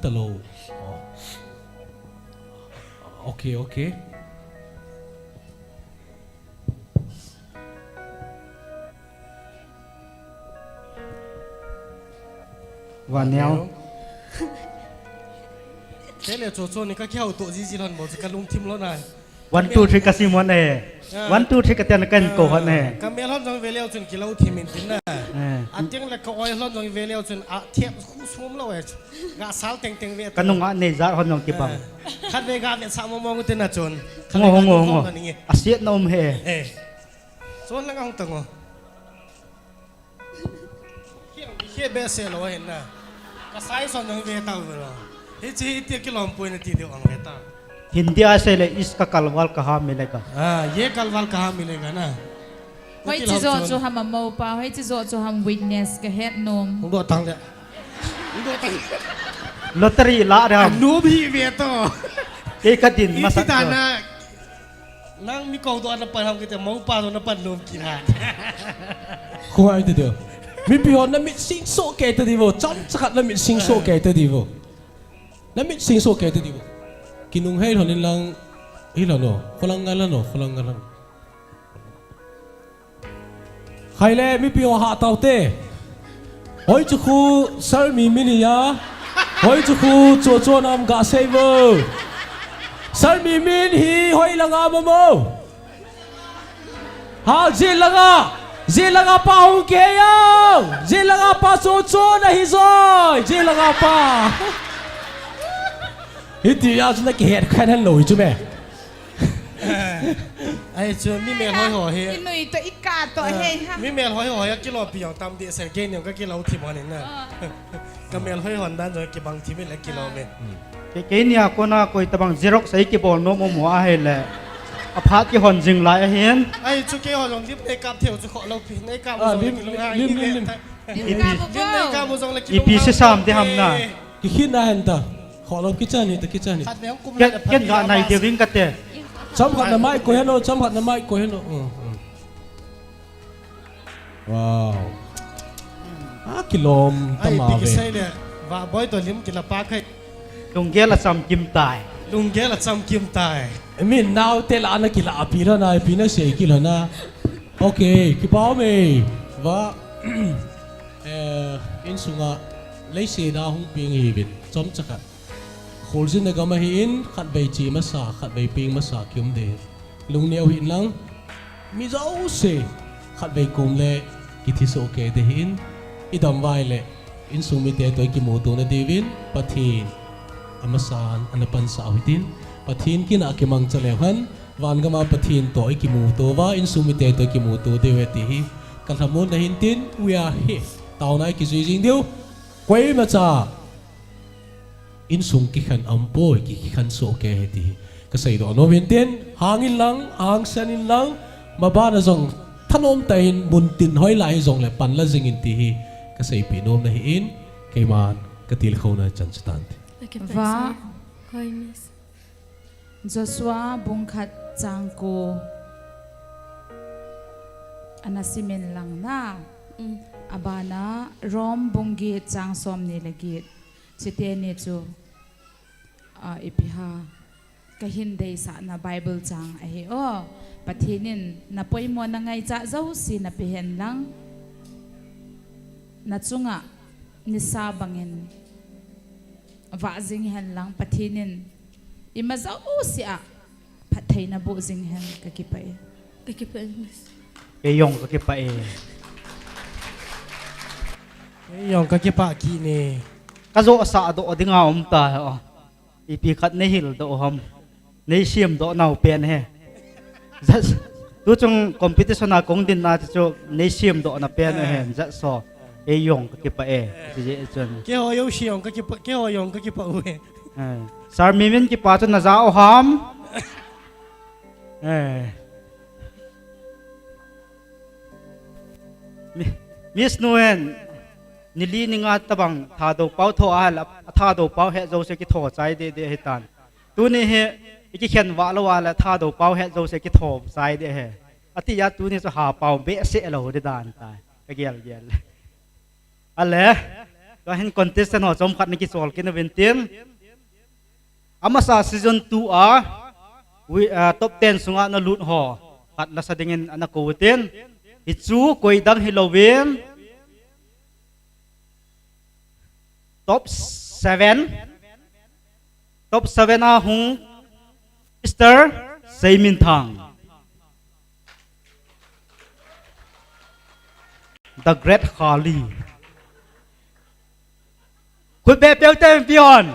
ตลอดโอเควันเนี้ยแค่เลยโจนี่ก็แค่เอาตัวจีจีรันบอกจะกันลุงทิมแล้วนายวันตูทริกสิมวันเอวันตูทริกกันกันโกหันเอก็เมื่อร้อนจังเวลียวจนกิโลทิมินตินนะอันเจียงเลยก็อ้อยร้อนจังเวลียวจนเทียบคู่สมแล้วเว้ยกะสาวเต็งเวทกันนุ่งอันนี้จะหันน้องกี่ปังคันเวกาเนี่ยสามมองกันนะจนงอาเสียนมเฮจนแล้วก็ห้องตังเขี้ยเบสเซลเห็นนะก็สายส่วนจังเวทเอาไปแล้วเฮ้ยเตี้ยกิโลปุ่ยนาทีเดียวอังเวทาहिंदी से ले इसका कलवाल कहाँ मिलेगा ये कलवाल कहाँ मिलेगा ना वही चीज़ों जो हम मौपा वही चीज़ों जो हम witness के हेड नोम दो तंग दे लॉटरी ला रहा नू भी वेतो एक दिन मसाला ताना नंग मी कौ तो अन पर हम किते मौपा तो न पर नोम किना खुआ इते दो मी पियो न मी सिंग सो के ते दिवो चम चखत न मी सिंग सो के ते दिवो न मी सिंग सो के ते दिवोกินนุ่งให้หล่อนลังอีหล่อนอฝรั่งกันแล้วเนาะฝรั่งกันแล้วใครเล่ไม่เปียวหาเต่าเต้หอยจุคูซาร์มีมินิยาหอยจุคูโจโจนำกาเซเวอร์ซาร์มีมินฮีหอยลังอาโมโมฮาเจลังอาป้าฮงเกียงเจลังอาป้าโจโจนะฮิซอยเจลังอาป้าฮิตยาจุนักเหตุแค่นั้นหน่อยจุ๊บแม่ไอ้จวนมีเมลหอยเฮียหนุ่ยตัวอีกาตัวเฮียมีเมลหอยกิโลปีอย่างตามเดียเซเกนเนี่ยก็กิโลที่มันนี่นะก็เมลหอยด้านจนกี่บางทีไม่ละกิโลเมตรเกเนี่ยคนน่ะคุยตะบังเซร็อกใส่กี่บอลโน้มมัวเฮลเลยอพาร์ตกี่หอนจิงไรเห็นไอ้จุกี้หอนลงดิบในกาบเที่ยวจะขอเราปีในกาบมุซงกิโลห้าลิมอีพีสิสามที่ทำน่ะกี่ขิดนะเห็นตาขอเราคิดจานี่ตะคิดจานี่เก็นกันในเดียวิ่งกันเตะจำขัดน้ำไม้กูเห็นโนจำขัดน้ำไม้กูเห็นโน Wow. Kilom ai tama big ve. sai le va boy to lim kila pa khai lung ge la sam kim tai lung ge la sam kim tai I mean now tel ana kila apira na pina sei kila na. Okay, kipao me. Va in sunga lấy xe đa hung pieng hi bit chom chaka. Khulzin na gama hi in khat bei chi masa khat bei ping masa kyum de. Lung neo hin lang mi zau se khat bei kum le kithi so ke de hin idam vai le in sung mi te toy ki mu tu na divin pathin amasan anapan sa awitin pathin kina ki mang chale han van gama pathin toy ki mu to wa in sung mi te toy ki mu tu de we ti hi kalhamun na hin tin we are here tao nai ki zui jing diu quay mà cha in sung ki khan ampo ki khan so ke ti ka sei do no bin tin hangin lang ang sanin lang mabana zong thanom tain bun tin hoi lai zong le pan la jing in ti hi ka sei pi nom na hi in ke man ka til khona chan stan và Joshua bungkhat changko anasimen lang na abana rom bungi chang som ni lagi chite ni chu ipiha kahin dei sa na bible chang a he o pathinin na poimo na ngai cha zo si na pihen lang na chunga ni sa bangin va jing hen lang pathinin imazau si a pathai na bo jing hen ka kipai e yong ka ki pa e yong ka ki pa ki ne ka zo sa do dinga ta o ipi khat ne hil do ham nei siam do nau pen he tu chung competition na kong din na chu nei siam do na pen he za so e yong ka ki pa e ji chun ke ho yo shi yong ka ki pa ke ho yong ka ki pa we sar mi min ki pa chu na za o ham Miss Noen nili ninga tabang tha do pau tho al tha do pau he zo se ki tho chai de hitan tu ni he ki khen wa lo wa la tha do pau he zo se ki tho chai de he ati ya tu ni so ha pau be se lo de dan ta ka gel ale to hen contestant ho chom khat ni ki sol ki na ventin amasa season 2 a we top 10 sunga na lut ho khat la sa dingin ana ko tin ichu koi dang Halloween top 7 a hung Mr. Seimin Thang the great Khali khut be pel tem pion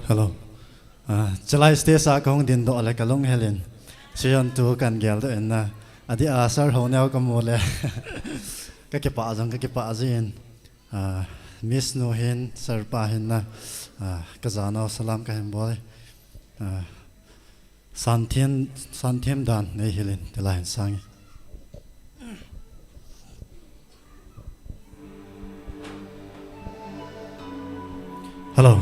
hello chalai stage a kong din do la kalong helen sian tu kan gel do en na adi asar ho neu ka mole ka ke pa jong ka ke pa jin miss no hen sar pa hen na ka jana salam ka hen boy santhem dan nei helen te la hen sang hello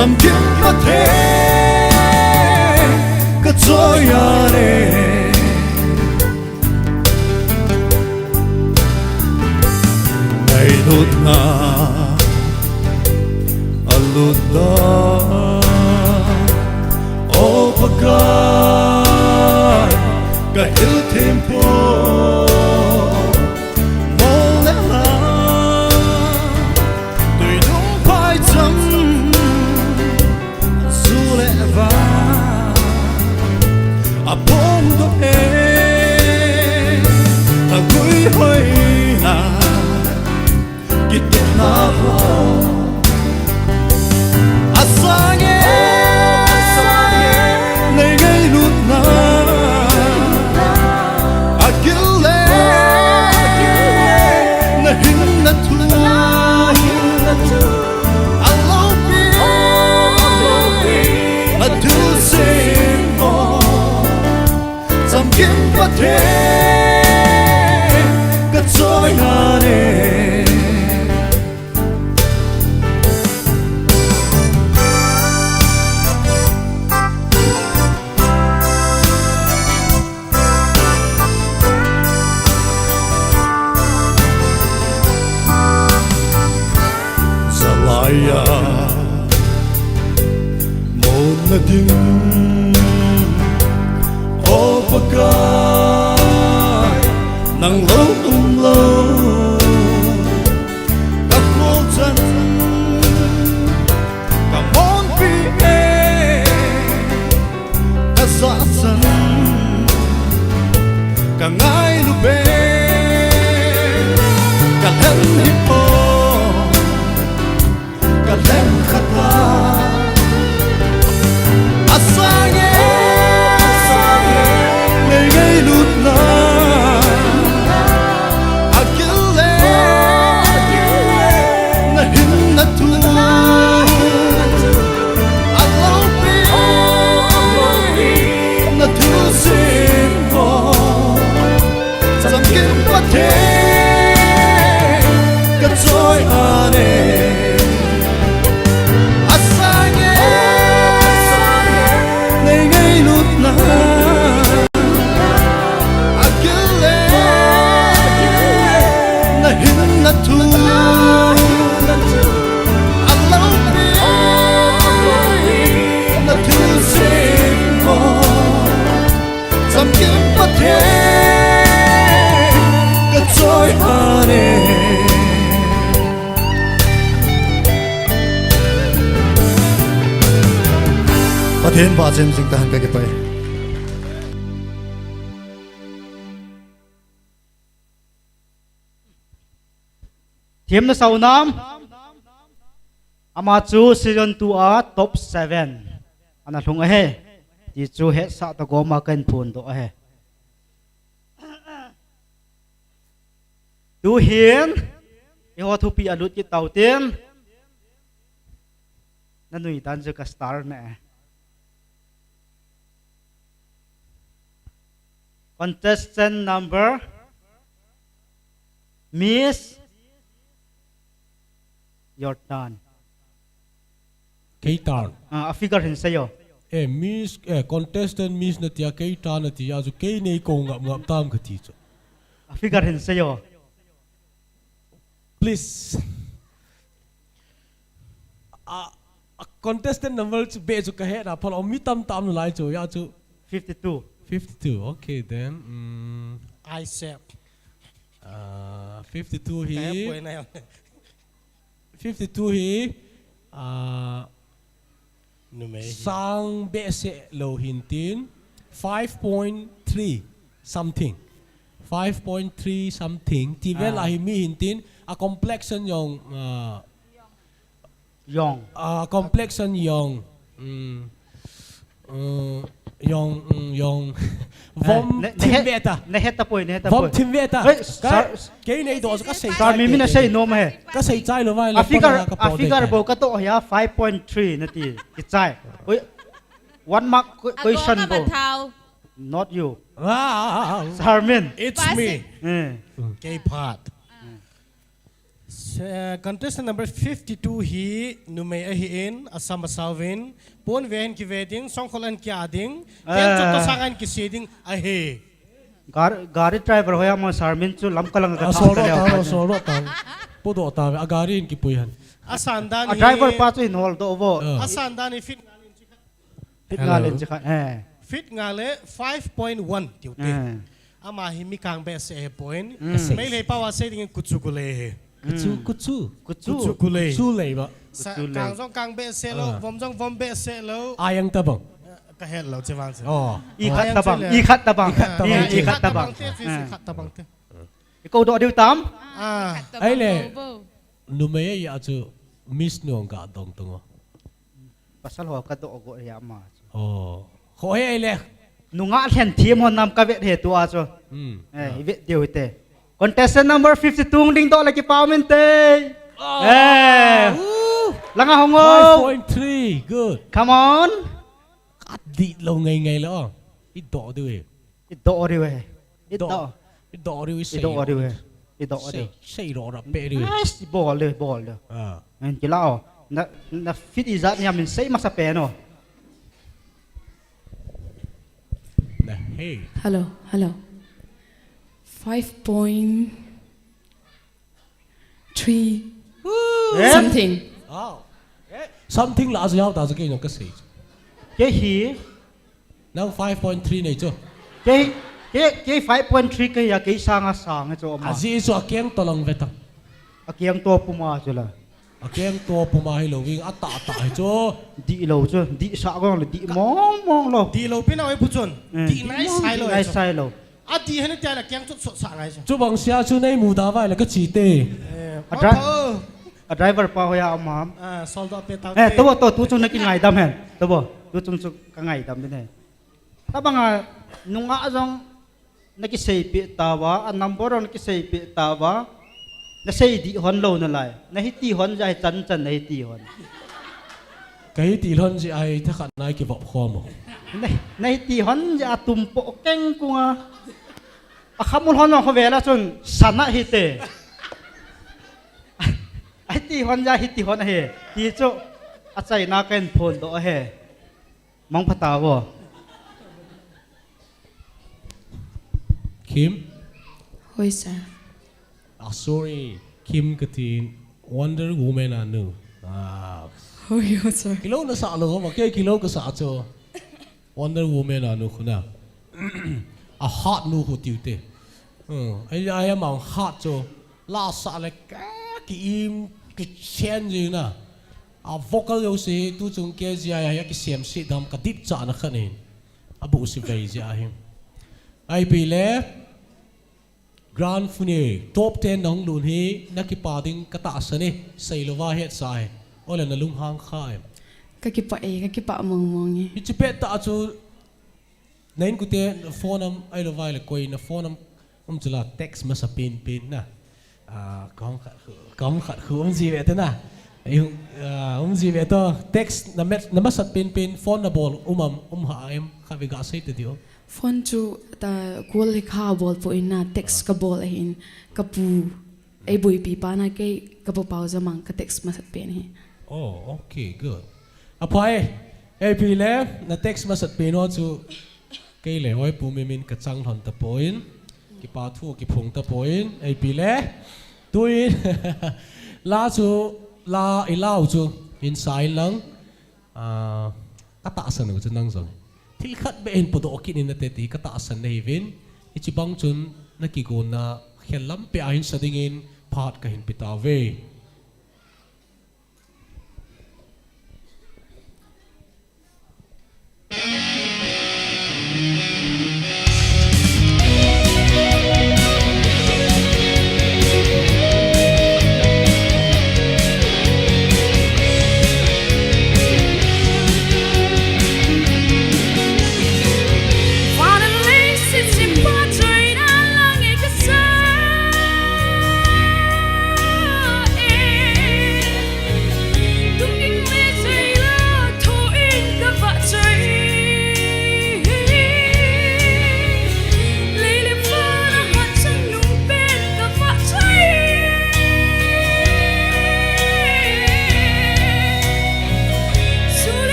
Some kim mà thế cái trôi à nè ngày lụt na lụt đó ô bagai cả hill tempo mong lẽ là tôi đúng phải chăng dù lẽ và bông đó em vui hơi na kít na Asangé Nay ngay lụt na Agile Na hin na tu Alo bi Adu sing mo Sam kim pa the Ka choi na ne Zalaya Mon na ding O bagay Nang lo Các vô chân Cả món bi e Cả dạ chân Cả ngay lu bê Cả lên hippo Kalem khata Asangé Ngày ngày lụt na Agile Na hin na tu Alo bi Na tu sim ho Sam kim pa the Ka choi ane Pathen ba chen sing ta han ka ke pai Thiêm nó sau nam ama chu season 2 a top 7 ana thung a he ti chu he sa ta go ma kan phun do a he tu hiền e ho thu pi alut ki tau tem na nui tan ju ka star ne contestant number Miss your turn. Keitan. A figure hin sayo. Miss contestant Miss na tia Keitan na tia azu kei nei ko ngap tam ka ti chu. A figure hin sayo. Please. A contestant number chu be chu ka he na phal mi tam tam lai chu ya chu 52. 52. Okay then. I said. 52 hi. 52 hi sang be se lo hintin 5.3 something 5.3 something ti vel a hi mi hintin a complexion yong complexion yong yong vom tim beta ne heta poi vom tim beta cái này đó có xây sao mình say no mà he có xây trái lo vai a figure bo ka to ya 5.3 na ti ki chai one mark question bo not you wow Sarmin it's me K part contestant number 52 hi numei a hi in asam salvin pon ven ki veding songkholan ki ading ken to sangan ki siding a hi gari driver hoya mo sarmin chu lam kalang ka solo ta podo ta agarin ki puyan asandan driver pa chu inol do bo asandan fit ngalin chika fit ngale 5.1 tiute ama hi mi kang be se point mai le pa wa se ding kutsu kule kutsu kule ba kang jong kang be se lo vom be se lo ayang tabang ka hel lo che wang se i khat tabang ko do diu tam ai le nume ya chu miss nong ka dong tongo pasal ho ka do go ya ma ho ai le nunga thlen thiem hon nam ka ve he tu a cho ve diu te contestant number 52 ding do la ki pawmen te langa hongo 5.3 good come on at di lo ngai lo i do du e i do ri we i do ri we i do ri we i do ri sei ro ra pe ri we bol le en ki lao na fit izat ni amin sei masa pe no hey hello 5.3 something something la giao ta cái nó cái gì cái hi now 5.3 này chứ cái 5.3 cái ya cái sang cho mà gì cho kieng to long veta kieng to puma cho là kieng to puma hi lo wing ata cho di lo cho di sa gong là di mong lo di lo pina oi puchon di nai sai lo a di hen ta la kieng chu sa ngai chu bang sia chu nei mu da vai là cái chi te a driver pa hoya ma soldo pe tao to tu chu na ki ngai dam hen to bo tu chung chu ka ngai dam ne ta banga nunga jong na ki sei pe ta wa a number on ki sei pe ta wa na sei di hon lo na lai na hi ti hon jai chan na hi ti hon cái ti hon ji ai tha khan nai ki bop kho mo na hi ti hon ja tum po keng kunga a khamul hon ho vela chun sana hi te ai ti hon ja hi ti hon he ti chu a chai na ken phone do he mong phata wo Kim hoi sir sorry Kim Kathin Wonder Woman anu hoi sir kilo na sa lo ma ke kilo ka sa cho Wonder Woman anu khuna a hot nu hu tiute ai among hot cho la sa le ki im ki chen ji na a vocal yo se tu chung ke ji ya ki sem si dam ka dip cha na khanin abu si vai ji a him ai pi le grand fune top 10 nong lun hi nakipa ding kata sane sailowa het sai ola na lung hang khai ka ki pa mong ni ichipe ta chu nain ku te phone am ai lo vai le koi na phone am chula text ma sa pin na kom khat khu ji ve ta na ji ve to text na ma sa pin phone na bol ha em kha ve ga sai te dio phone chu ta kol le kha bol po in na text ka bol hin ka pu ai bui pi pa na ke ka po pause mang ka text ma sa pen hi oh okay good apai ai pi le na text ma sa pen no chu ke le hoi pu mi min ka chang thon ta poin ki pa thu ki phung ta poin ai pi le tuin la chu la i lau chu in sai lang ka ta san chu nang zong thil khat be en podo kin in te ti ka ta san nei vin ichi bang chun na ki go na khelam pe ain sading in phat ka hin pita ve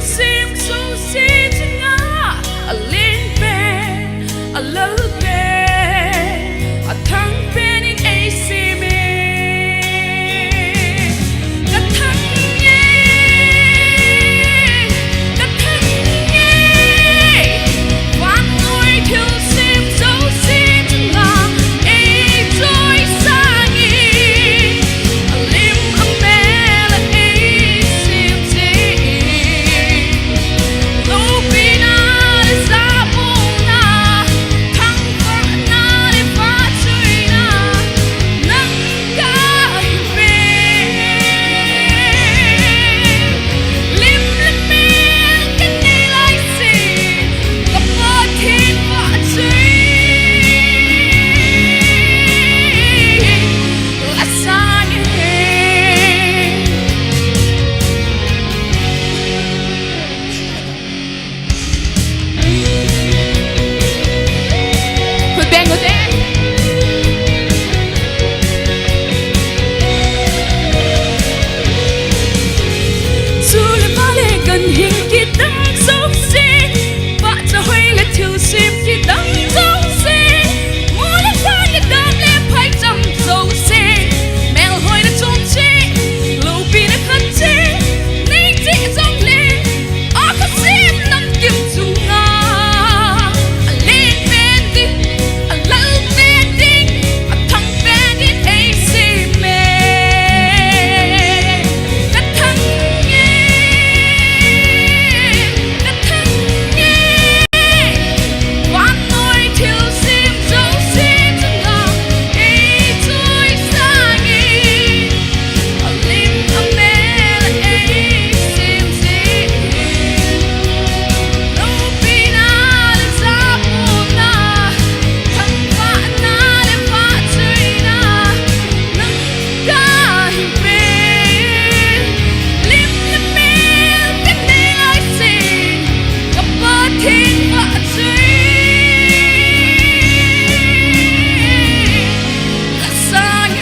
sim su si chunga a lin pe a lo pe a thang pe in a si me Kathange Wan oi thiu sim su si chunga a joy sangi a lim a mel a sim si lo pina sa puna thang fa na le fa chui na nang kai pe lim le mel kan nei lai si ka pa thiên fa chui la sang Hồi bèn của thế Dù là ba lệ gần hình khi đắng dấu xê Và cho hơi là thiểu xếp khi đắng dấu xê Mô là pha như đám lệ phải chăm dấu xê Mèo hồi là trông chê Lâu bì là khăn chê Nên chị dòng lên Ở khá xếp nằm kiếm dù ngà À lên bên đi À lâu bên đi À thăng bên đi ê xê mê Kathange Wan oi thiu sim dấu xê chunga a joy sangi a lim a mel a sim si lo pina le sa puna thang fa na le fa chui na nang kai pe lim le mel kan nei lai si ka pa thiên fa chui la sang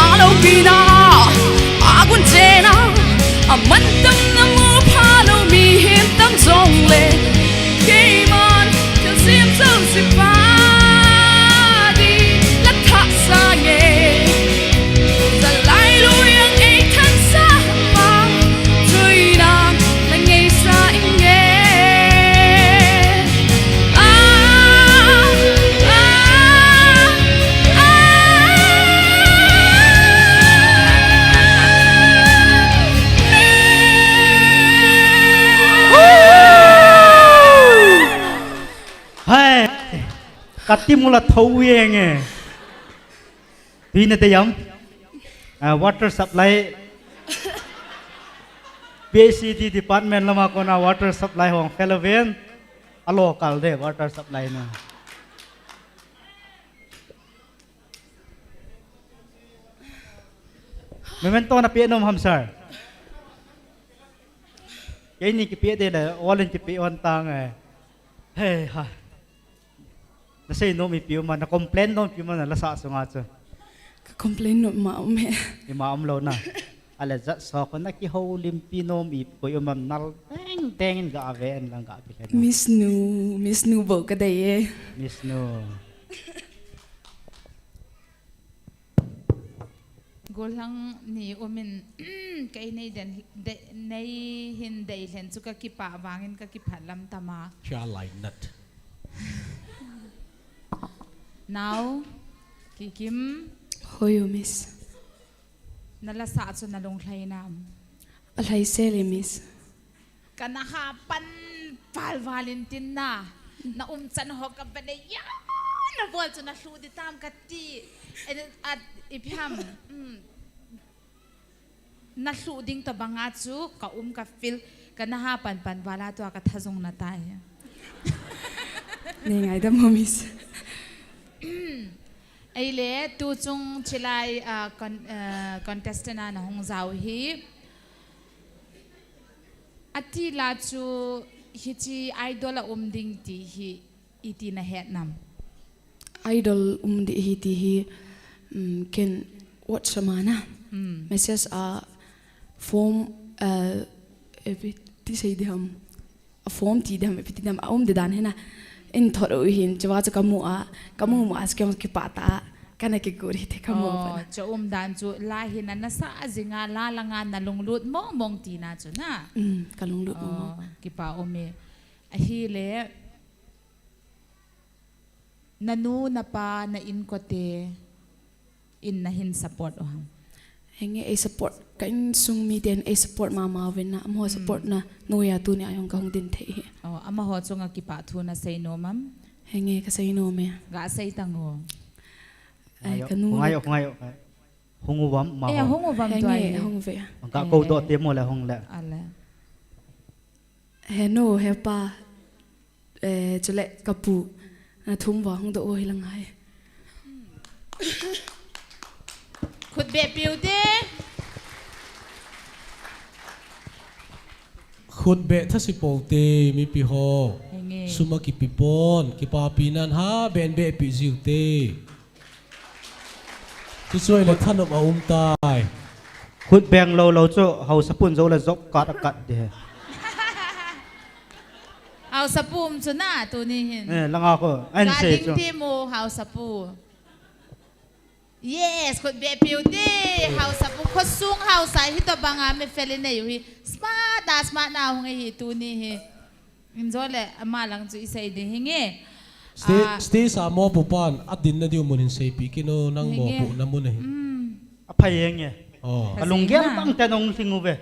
Alo pina agun chena a man tam na mu phalo mi him tam zong le ke man til sim so si pa di la tha sa ye sa lai lu yang ai than sa pa chui na la ngei sa in ye Hai kati mula thau yenge Bina te yam water supply PCD department lama kona water supply hong fellowen alo kal de water supply na memento na pi nom hamsar cái ni ki pi de la olen ki pi on tang hey ha na say no mi pi man na complain no pi man la sa sunga chu Complain no ma me ima lo na ala za so ko na ki ho lim pi no mi ko yom nal teng teng ga ave en lang ga pi Miss nu bo ka day miss no Golang ni omin kay nay den nay hinday len suka ki pa wangin ka ki phalam tama Cha like nut. Now kikim Hoyo miss nalasa so nalong thlai nam Alhay sele miss kanahapan pal Valentine na umchan ho ka bane ya na bol so na sudi tam kati at ipiham na suding ta banga chu ka ka fil kanahapan pan wala to ka thazong na tay Ni ngai da mo miss ai le tu chung chilai contestant na hong zau hi ati la chu hi chi idol ding ti hi iti na het nam idol di hi ti hi ken watch samana message a form ti sei de ham a form ti de ham ti de ham de dan hena in thoro hin chawa cha kamu mu as kem ki pata kana ki guri te kamu pa cho dan chu la hin na sa azinga la langa na lunglut mong ti na chu na kalunglut mo ki pa ome a hi le nanu na pa na in kote in na hin support o ham henge a support kain sung mi den a support mama wen na mo support na noya tu ni ayong kahong din the ama ho chunga ki pa thu na say no mam henge ka say no me ga say tango ai kanu ngayo hunguwam ma hunguwam to ai hungve ka ko do te mo la hong la ala he no he pa chule kapu na thum wa hong do o hilang hai khut be beauty khut be tha si pote mi pi ho suma ki pi pon ki pa pi nan ha ben be pi ziu te tu soi le than op tai khut beng lo cho hau sapun zo la zok kat de hau sapum chu na tu ni hin langa ko an se cho ti mo hau sapu yes khut be beauty hau sapu khot sung hau sai hi to banga me feli ne yu hi smart na hong hi tu ni hi injole ama lang chu isai de hinge stay sa mo pu pan adin na diu munin sei pi kino nang mo pu na mun hi aphai yenge alung gel bang ta nong singu ve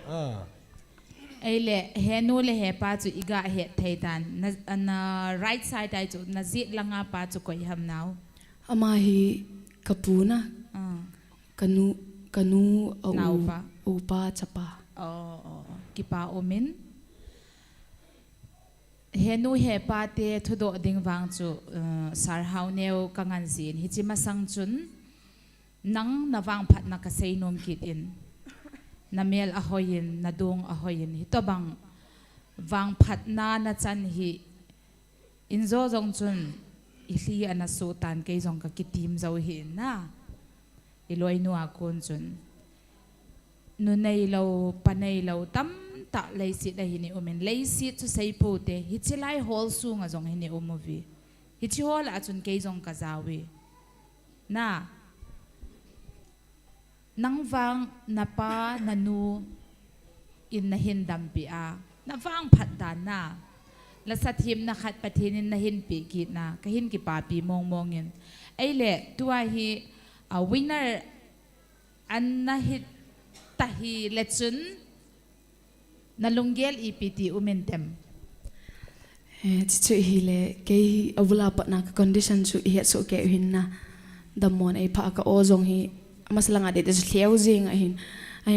ai le he nu le he pa chu iga he thei tan na right side ai chu na zit langa pa chu koi ham now ama hi kapuna kanu upa chapa kipa omin henu he pa te thudo ding wang chu sar hau neu kangan zin hi chi masang chun nang na wang phat na ka sei nom kit in na mel a hoyin na dong a hoyin hi to bang wang phat na chan hi in zo jong chun i hli ana so tan ke jong ka ki tim zo hi na i loi nu a kon chun nu nei lo pa nei lo tam ta lei si da hi ni umen lei si chu sei pu te hi chi lai hol su nga jong hi ni umovi hi chi hol a chun ke jong ka zawi na nang wang na pa na nu in na hin dam pi a na wang phat dan na la sa thim na khat pathin in na hin pi ki na ka hin ki pa pi mong in ai le tua hi a winner an na hit ta hi le chun na lunggel ipt umentem chu hi le ke awula pa na ka condition chu hi so ke hin na damon ai pha ka ozong hi masalanga de des leu jing ahin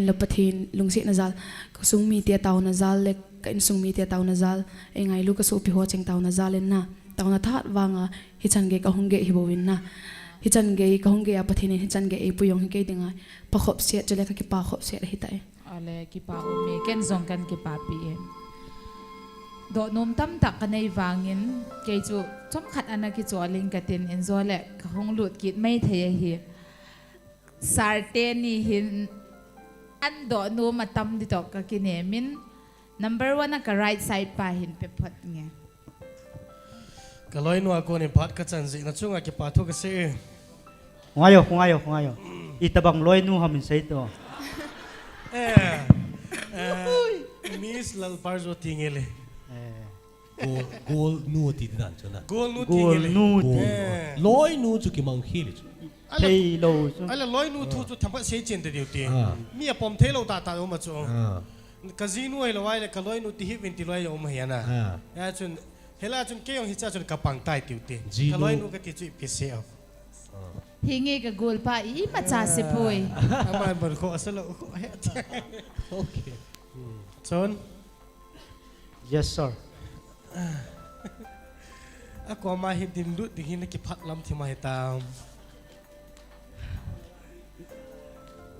la pathin lungsi na zal ko sung mi te taw na zal le ka in sung mi te taw na zal e ngai lu ka so pi ho cheng taw na zal en na taw na that wanga hi chan ge ka hongge hi bowin na hi chan ge ka hongge a pathin hi chan ge e puyong hi ke dinga pa khop se chele ka ki pa khop se hi tai ale ki pa o me ken zong kan ki pa pi em do nom tam tak ka nei wangin ke chu chom khat ana ki choling ka tin en zole ka hong lut kit mai thei hi sarte ni hin an do no matam di to ka kinemin number 1 ka right side pa hin pe phat nge kaloi no ko ni phat ka chan ji na chunga ki pa thu ka se ngayo itabang loi nu hamin sei to miss lal parzo tingele gol nu ti dan chona gol nu tingele loi nu chu ki mang khili chu thei lo ala loi nu thu chu thampa sei chen de ti mi a pom thei lo ta o ma chu kazinu ai lawai le kaloi nu ti hi vin ti loi o ma hiana ya chun hela chun ke yong hi cha chun kapang tai ti ti kaloi nu ka ti chu pi se of hingi ka gol pa I macha se poi ama bar ko asalo okay son yes sir ako ma hi din lut di hin ki phat lam thi ma hi tam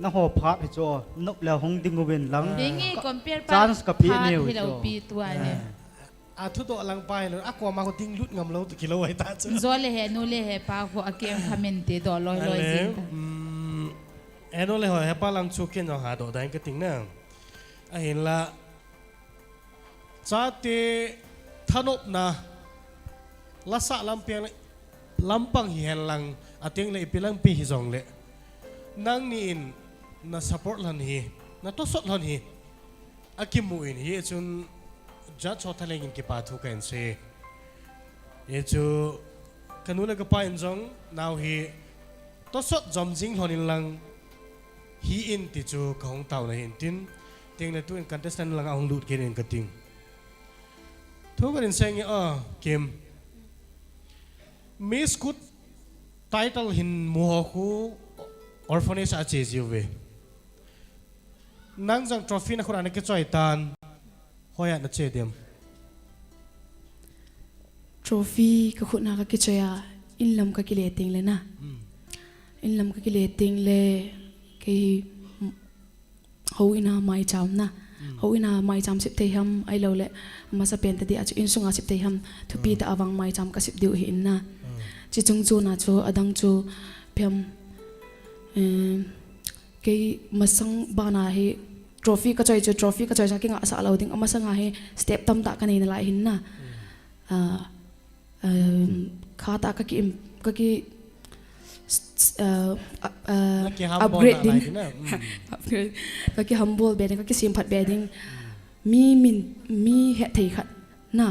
na ho phat hi cho nop la hong ding wen lang hingi compare pa chance ka pi ni hi lo pi tua ne thu độ lang pai lo aqua ma ko ting lut ngam lo tu kilo ai ta chu zo le he nu le he pa ko akem khamente do loi loi jing eno le ho he pa lang chu ken ha do dai ka ting na a hin la cha te thanop na la sa lampang hi hen lang ateng le ipilang pi hi zong le nang ni in na support lan hi na to sot lan hi akimu in hi chun judge hoteleng in ki pa thu kan se ye chu kanula ka pa in zong now hi to sot jom jing honin lang hi in ti chu ka hong taw na hin tin teng le tu in contestant lang ang lut ken in ka ting thu kan seng kim miss kut title hin muho khu orphanage a che jiwe nang jang trophy na khura na ke choi tan hoya na che dem trophy ka khuna ka ki choya in lam ka ki le ting le na in lam ka ki le ting le ke ho ina mai cham na ho ina mai cham sip te ham ai lo le ma sa pen ta di a chu in sunga sip te ham thu pi ta awang mai cham ka sip diu hi in na chi chung chu na chu adang chu pham ke masang bana hi trophy ka choi cha ki nga sa lo ding ama sanga he step tam ta ka nei na la hin na khata ka ki upgrade din upgrade ka ki humble be ka ki sim phat be ding mi he thei khat na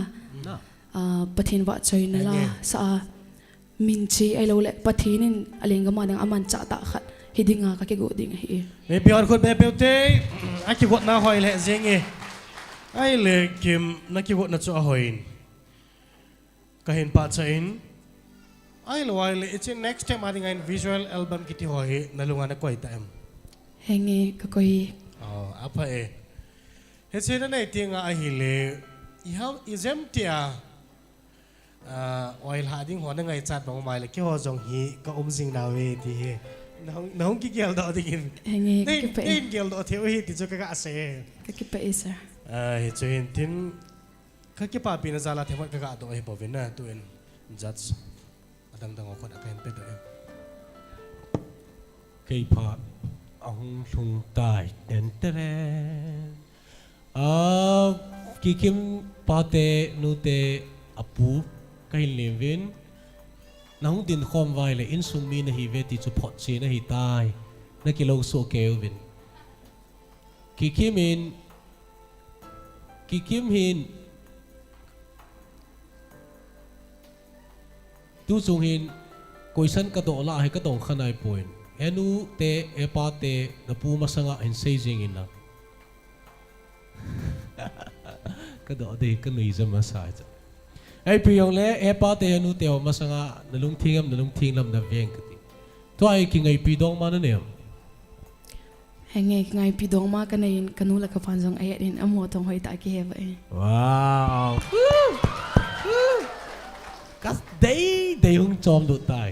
pathin wa choi na la sa min chi ai lo le pathin in aleng ma dang aman cha ta khat hidinga ka ke go ding hi me pior khot be peute a ki got na hoi le zeng e ai le kim na ki got na chu a hoin ka hin pa chain ai lo ai le it's next time ading ein visual album kiti hoi na lunga na koi time henge ka koi apa e he se na nei tinga a hi le I have isem tia oil hading ho na ngai chat bang mai le ki ho jong hi ka sing na we ti he nong ki gel do digin nei gel do theo hi ti chu ka ase ka ki pa isa hi chu hin tin ka ki pa pi na zala themat ka do hi bovin na tu en judge adang dang ko na kan pe do cây pa ông thung tai den teren ki kim pa te nu te apu kai levin nang din khom vai le in sung mi na hi ve ti chu phot chi na hi tai na ki lo so kelvin ki kim hin tu sung hin question ka do la he ka dong khanai point enu te epa te na pu masanga in seijing in na ka do de ka nui zama sa cha ai piyong le epa te enu te masanga na lung thing lam na veng ka ti to ai ki ngai pi dong ma na ne henge ngai pi dong ma ka nei kanu la ka fan jong ai in amo tong hoi ta ki he ba wow kas dei hung chom do tai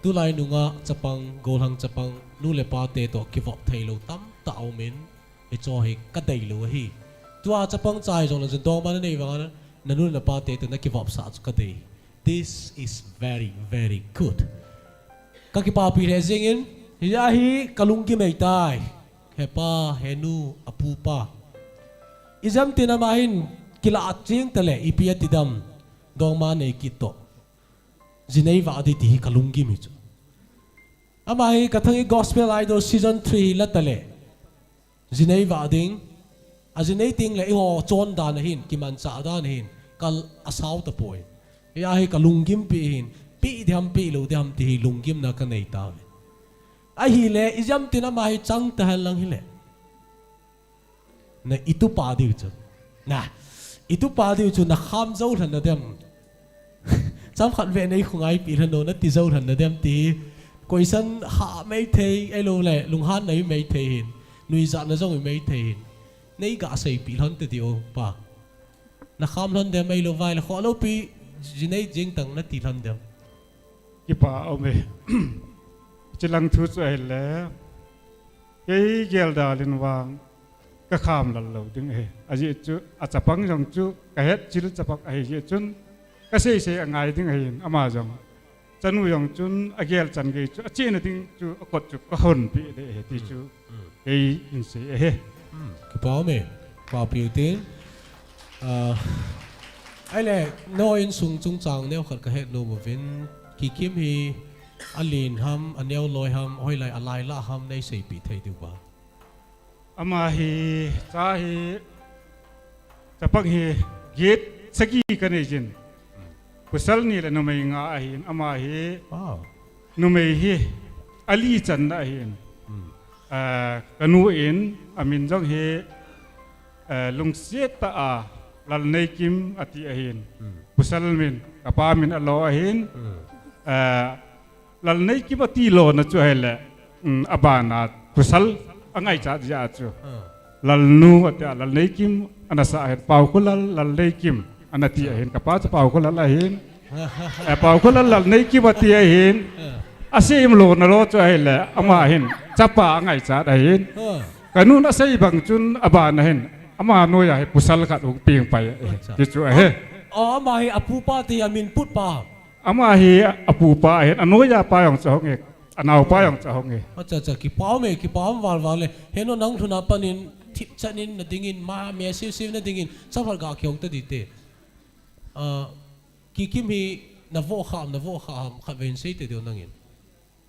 tu lai nunga chapang golhang chapang nu le pa te to ki vop thei lo tam ta au min e cho hi ka dei lo hi tua chapang chai jong la jin dong ma nei wang na nu le pa te to na ki vop sa ka dei this is very very good ka ki pa pi re jing in ya hi kalung ki mei tai he pa he nu apu pa izam tina ma hin kila aching tale ipia tidam dong ma nei ki to zinei va di ti kalungi mi chu amai Kathange gospel idol season 3 la tale zinei va ding a zinei ting le ho chon dan hin ki man cha dan hin kal asau ta poi ya hi kalungim pi hin pi dhiam pi lo dhiam ti lungim na ka nei ta a hi le izam tina mai chang ta lang hi le na itu pa di chu na itu pa di chu na kham zo than na dem chăm khát về này không ai bị lần đầu nó tí dâu thần là đem tí quay sân hạ mấy thầy ai lâu lẹ lùng hát này mấy thầy hình nuôi dặn nó giống mấy thầy hình này gã xây bị lần từ điều pa nó khám lần đem ai lâu vai là khó lâu bị gì này riêng tầng nó tí lần đem cái pa ông ấy chỉ lăng thu rồi lẽ cái gel đào lên vàng ก็ข้ามลันเราดึงอาจจะอาจจะปังจังจูก็เฮ็ดจิลจะปักไอ้จุนก็เสียง่ายดึงอามาจังจันวยงจุนอาเกลจันเกจูจีนดึงจูกดจูก็หุ่นปีเดที่จูอินเสียคือเปล่าไหมเปล่าผิวตีนไอ้เล่น้อยสุงจุงจังเนี่ยขัดก็เฮ็ดโนบวินกี่คิมฮีอันลีนฮัมอันเนียวลอยฮัมห้อยไหลอะไรละฮัมในเสียปีไทยดูบ้าอามาฮีจ้าฮีจะปักฮียีดสกีกันเองจินกุศลนี่แหละนุ่มยังอาหินอามาฮีนุ่มฮีอลีจันได้หินกันนูอินอามินจังฮีลุงเสียตาลัลเนกิมอติอาหินกุศลมินกับปามินอัลลอฮ์อาหินลัลเนกิมอติโลนะช่วยแหละอาบานากุศลอังไงจัดยาจูลัลนูอติลัลเนกิมอันนั้นสาเหตุเป่าคนลัลเนกิมอันนั้นที่เห็นกับป้าจะเป่าคนละเห็นเป่าคนละเนกิมอติเห็นอาศัยมโลนโลช่วยแหละอามาเห็นจับป่าอังไงจัดเห็นกันนู้นอาศัยบางจุนอาบานเห็นอามาโนยให้ปุสัลกัดองเปียงไปที่ช่วยอ๋อมาให้อภูปาตีอามินพุทธป่าอามาให้อภูปาเห็นอนุยาปายองเจ้าเอกอันเอาปายองเจ้าเอกจะกี่ป้าเมกี่ป้ามวาลเลยเห็นว่านังทุนปนินทิพจันินนดิ่งินมาเมียซิวนดิ่งินสักพักก็เขียงตัดดิเตกี่คิมฮีนโวขามขับเวนซีเตเดียวนั่งอิน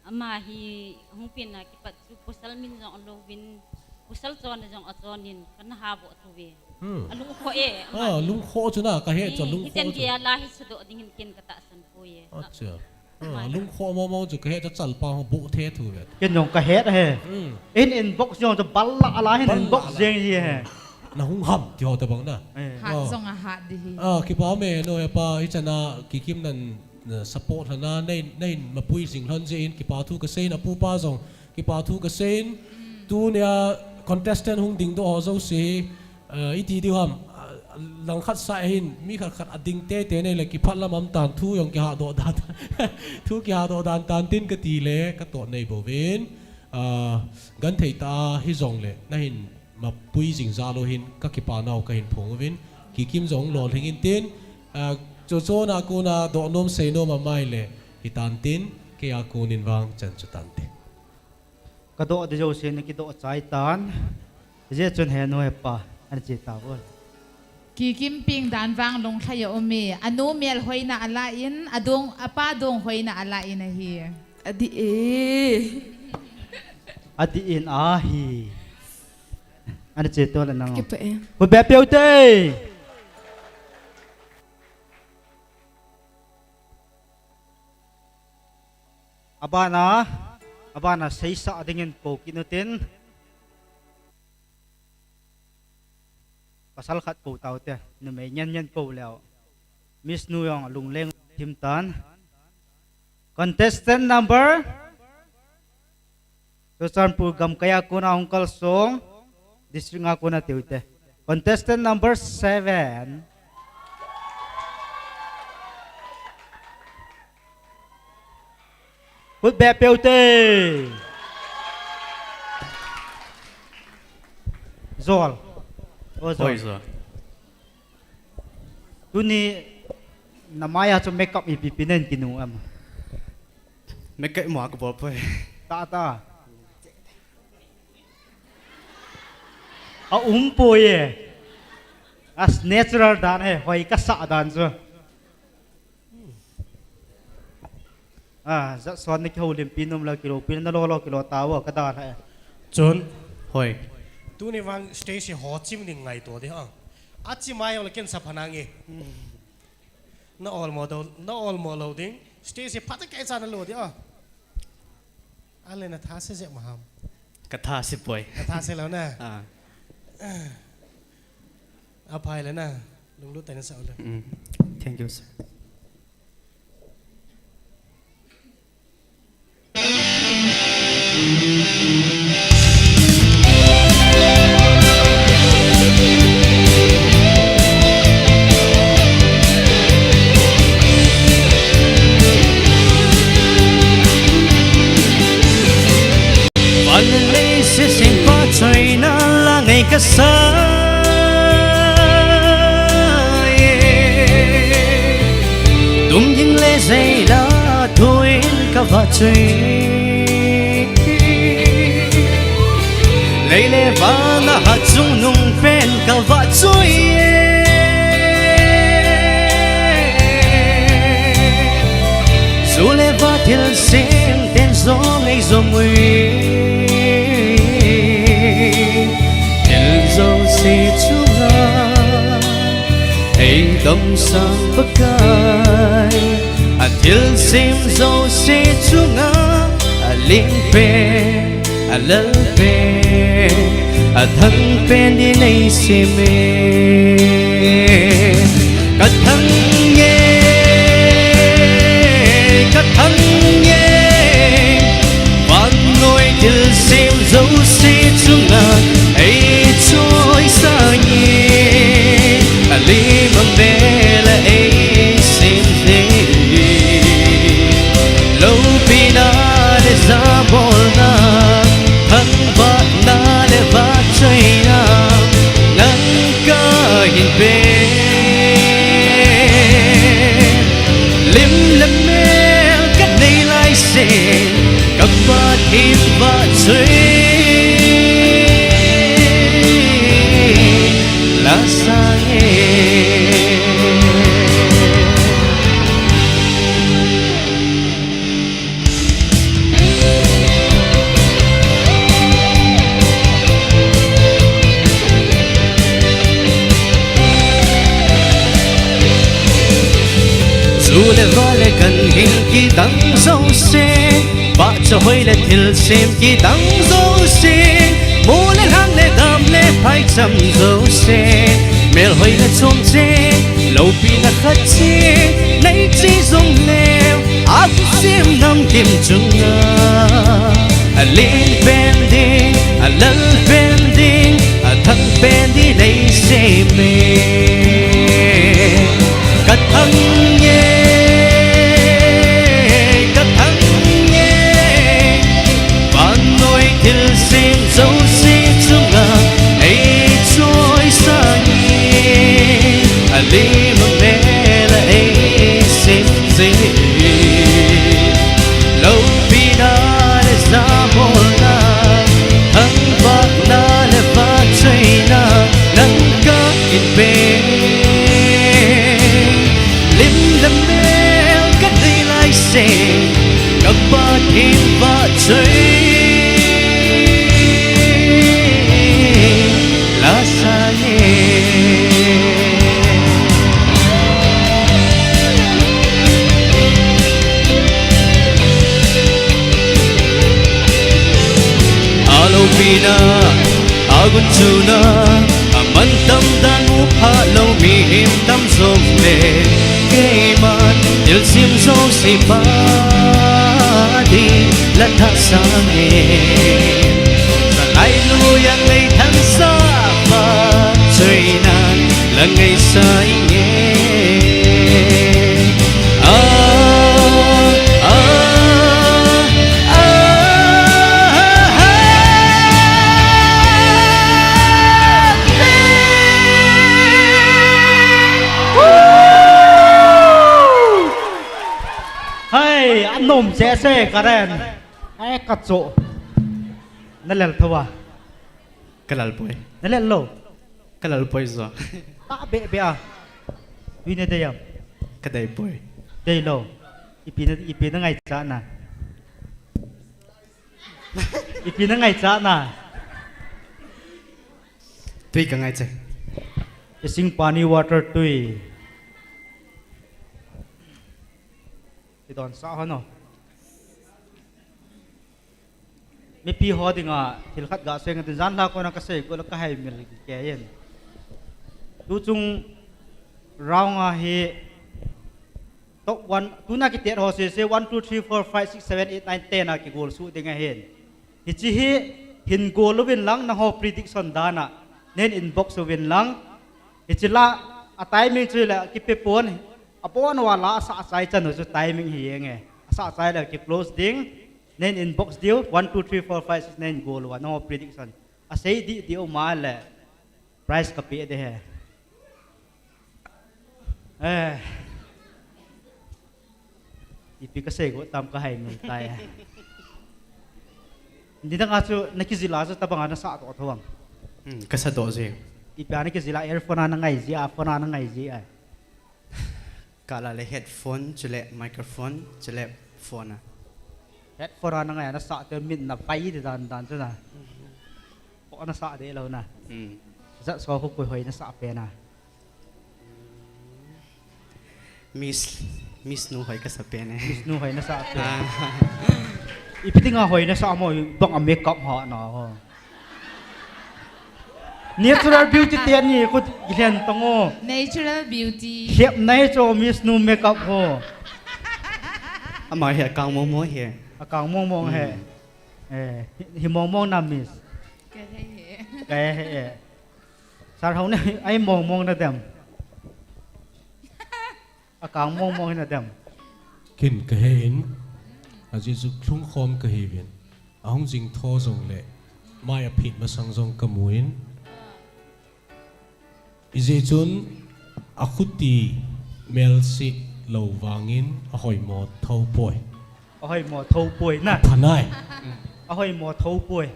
อามาฮีหงเป็นนะกิปัจจุปุสัลมินจงอัลโลวินปุสัลจอนจงอัจอนินกันหาบทวีลุงโคลุงโคจุน่ะก็เฮ็ดจนลุงโคจุเจนลาฮิสโดดิ่งินกินกระตะสันโคเยลุงโคมองจุกเฮ็ดจะจัลปาบุเทถูเวทกินยงกะเฮ็ดเฮอินบ็อกซ์ยงจะบัลละอะไรอินบ็อกซ์ยังยี่เฮน่าหุ่งห่ำที่เขาแต่บังน่ะหาส่งอาหารดีคิดว่าเมย์โน้ยป้าอิจนากิคิมนั่นสปอร์ตนะในมาปุยสิ่งนั้นจีนคิดว่าทุกเซนอปูป้าส่งคิดว่าทุกเซนตัวเนี่ยคอนเทสต์หุ่งดิ่งตัวเขาสิอีทีเดียวหลังคัดสายหินมีขัดอดิ่งเตะเนี่ยเลยกิพัดละมั่มตานทุยองกิหาโดดานทุกิหาโดดานตานตินกตีเล่ก็ตัวในบวินกันเทตาฮิจงเล่นั่นหินมาปุยสิงซาโลหินก็กิปานเอาก็หินพงวินกิคิมจงหล่อหินตินโจโจนากูนาโดนมเซโนมาไม่เล่ฮิตันตินเกียกูนินวังจันจุตันติก็โดดเดียวเสียนกิโดดใจตันเจ้าจนเห็นหน่วยป่าอันจิตตาวุ้นกี่กิมปิงดานวางลงขยอมีอนุเมียลหอยนาอะไรอินอดงอป้าดงหอยนาอะไรอินเฮียอดีอินอาฮีอันจิตตัวละน้องคุณแบบเปียวเต้อาบานะใช้สะดิ่งโกกินตินpasal khat ko tau te nu me nyan ko leo miss nu yong lung leng tim tan contestant number so san pu gam kaya ko na uncle song district nga ko na teute contestant number 7 put be peute zol Oi sir. Tu ni namaya tu make up ipipinen kinuam. Make up mo ako po. Ta. Po ye. As natural dan hai hoi ka sa dan so. Za son ni ko limpinum la kilo pin na lo kilo tawo ka dan hai. Chun hoi. Tu ni wang station ho chim ni ngai to de ha achi mai ol ken saphanange na all model ding station phat kai chan lo de ale na tha se maham katha se poi katha se lo na apai le na lung lu tai na sa le thank you sir ka sa tum những lệ dây đã thôi cả vợ chơi lấy lệ và na hạt chung nung bên cả vợ chơi dù lệ và thiên sinh tên gió ngày gió mùi thiên gió sẽ chung hey đông sang bắc cay thiên sim dâu si chung linh pe lỡ pe thân pen đi nay si mê Kathange van ngồi thiên sim dâu si chung hey trôi xa nhé li mang về là ấy xin thế lâu pi na để ra bol na thân vợ na để vắt chơi na ngăn ca nhìn về lim lim mê cách đây lại sẽ gặp vợ thêm vợ chơi là sao dù lệ vale cần hình kỳ đắng dâu xe và cho hơi lệ thil xem kỳ đắng dâu xe mô lệ hàng lệ đam lệ phải chăm dâu xe mèo hơi lệ trôm chê lâu pi là khát chê lấy chi dùng lèo ác xiêm năm kim chung lên bên đi lân bên đi thân bên đi lấy xe mê Kathange van ngồi thiên sim dấu si chung ấy trôi xa nhé li mang về là ấy sim gì lâu pi na để ra bol na thân vợ na để vắt chơi na nắng ca in về sẽ gặp ba thêm vợ chơi là xa nhé alo pina agun chuna man tâm dan upha lâu mi him tâm zom le kê man dil sim dâu si ba đi lần thả sang em ai lui yang ngày tháng xa và trời nan là ngày sai nhé nôm xe xe cả đèn ai cắt chỗ nó lên thôi cái là bôi nó lên lâu cái là bôi rồi ta bẹ bẹ vì này đây cái đây bôi đây lâu ipi nó ngày cha nè ipi nó ngày cha nè tùy cả ngày chơi sinh pani water tùy thì đòn sao hả nó mấy pi hoa thì ngà thì khát gà xem cái gian lao con nó cái sợi của nó cái hay mình cái yên tu chung rau ngà hi top one tu na cái tiệt hoa sẽ 1 2 3 4 5 6 7 8 9 10 na cái goal su tiếng ngay hen thì chỉ hi hin goal lo win lang na ho prediction dana nên inbox lo win lang thì chỉ là timing chỉ là cái pepon apon wala sa sai chan no timing hi nge sa sai la ki close ding nên inbox deal 1 2 3 4 5 6 9 goal wa no prediction a sei di o ma le surprise กับปีเด้อีปีก็เสกว่าตามก็ให้เงินตายนี่ตั้งอาจุนักกิจลาจุตบางอันสะตัวทวงก็สะดวกสิอีปีอันนักกิจลา earphone อันไงจีอ่ะ phone อันไงจีอ่ะกาลาเล headphone จุเล่ microphone จุเล่ phone นะ headphone อันไงนะสะเติมมินนะไปที่ด้านจุนะพวกนักสะเดี๋ยวเรานะจะสอบคุยหอยนักสะเป็นนะmiss nu hoi ka sa pen miss nu hoi na sa pen ipiting nga hoi na sa mo bang make up ha na ho natural beauty tian ni ko gilen tongo natural beauty hep nai cho miss nu make up ho ama he kang mo mo he akang mo mo he hi mo mo na miss ke he sar hau ne ai mo mo na dem akang mong mong na dem kin ka hein a ji zu thung khom ka hi vin a hong jing tho zong le mai a phit ma sang zong ka muin ize chun a khuti mel si lo wangin a hoi mo tho poi a hoi mo tho poi na thanai a hoi mo tho poi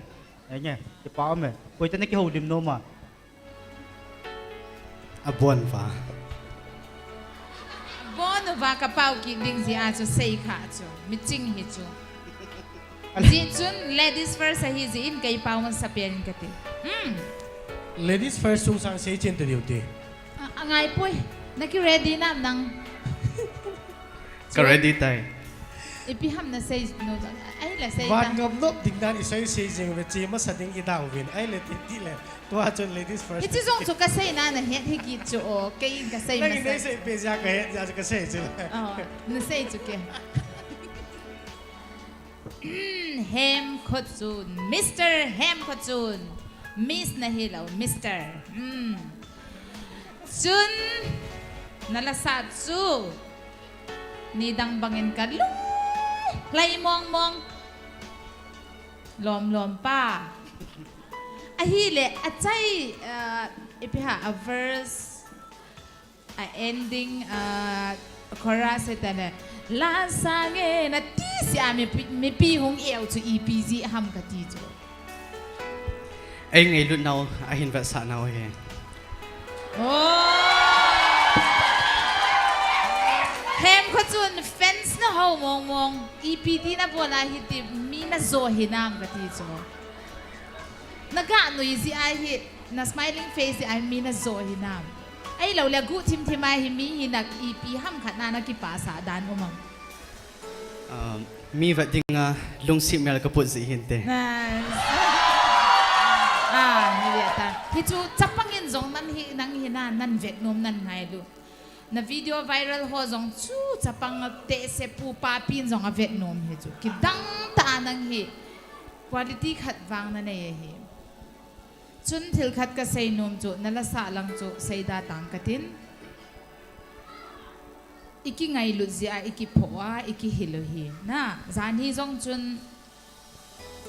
ai nhỉ cái pa me poi ta ne ki ho dim no ma a bon va Bono va kapau ki ding si a cho sei kha cho mi ching hi cho ji chun ladies first hi ji in kai pau man sa pen ka ti ladies first sung sang sei chen te diuti angai poi na ki ready na nang ka ready tai ipi ham na sei no ai la sei van ngam no ding dan isai sei jing ve chi ma sading i daw win ai le ti le to a chon ladies first it is also ka sei na na het hi ki cho kai ka sei ma sai sei pe ja ka het ja ka sei chi na sei chu ke hem khotsun Mr. Hem khotsun Miss na hilaw Mr. Chun nalasat su ni dang bangin ka lu lai mong mong lom lom pa ahile achai ipiha a verse a ending a chorus etane la sange na ti si me pi hong eo chu epz ham ka ti chu ai ngai lu nau a hin va sa nau he Hem ko chun fence na ho mong mong EPT na bola hiti mi na zo hinam ka ti chu naga no yi ai hit na smiling face ai mi na zo hinam ai lo la gu tim tim ai mi hinak EP ham khat na ki pa sa dan umang mi va dinga lung si mel ka put zi hin te ni dia ta hi chu chapangin zong nan hi nang hina nan vet nom nan ngai lu na video viral ho zong chu chapang te se pu pa pin zong a vet nom he chu ki dang ta nang hi quality khat wang na nei hi chun thil khat ka sei nom chu nala sa lang chu sei da tang katin iki ngai lu zia iki phoa iki hilo hi na zan hi zong chun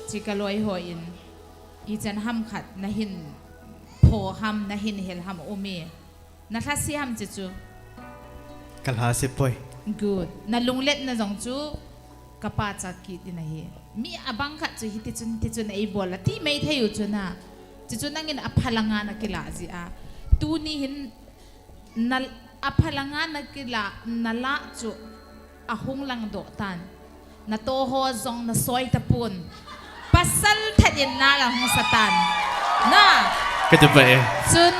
chikaloi ho in i chan ham khat na hin pho ham na hin hel ham ome na tha si ham chu chu kalha se poi good na lunglet na zong chu kapa cha ki din hi mi abang khat chu hi ti chun ei bola ti mai theu chu na chu chu nangin aphalanga na kila ji a tu ni hin na aphalanga na kila nala chu ahung lang do tan na to ho zong na soi tapun pasal thadin na lang satan na ka ba chun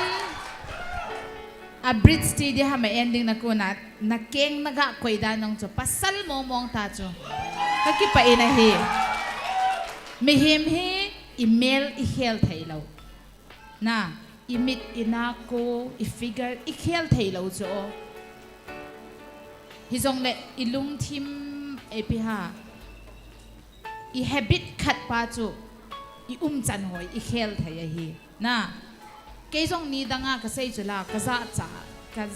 a bridge stadium ha ending na ko na keng naga koida nong cho pasal momong ta cho kaki pa ina hi mihim hi email I hel thailo na imit ina ko I figure I hel thailo cho hi jong le ilung thim epiha I habit khat pa chu I chan hoi I hel thaya hi na cái dòng ní đang à cái say chỗ là cái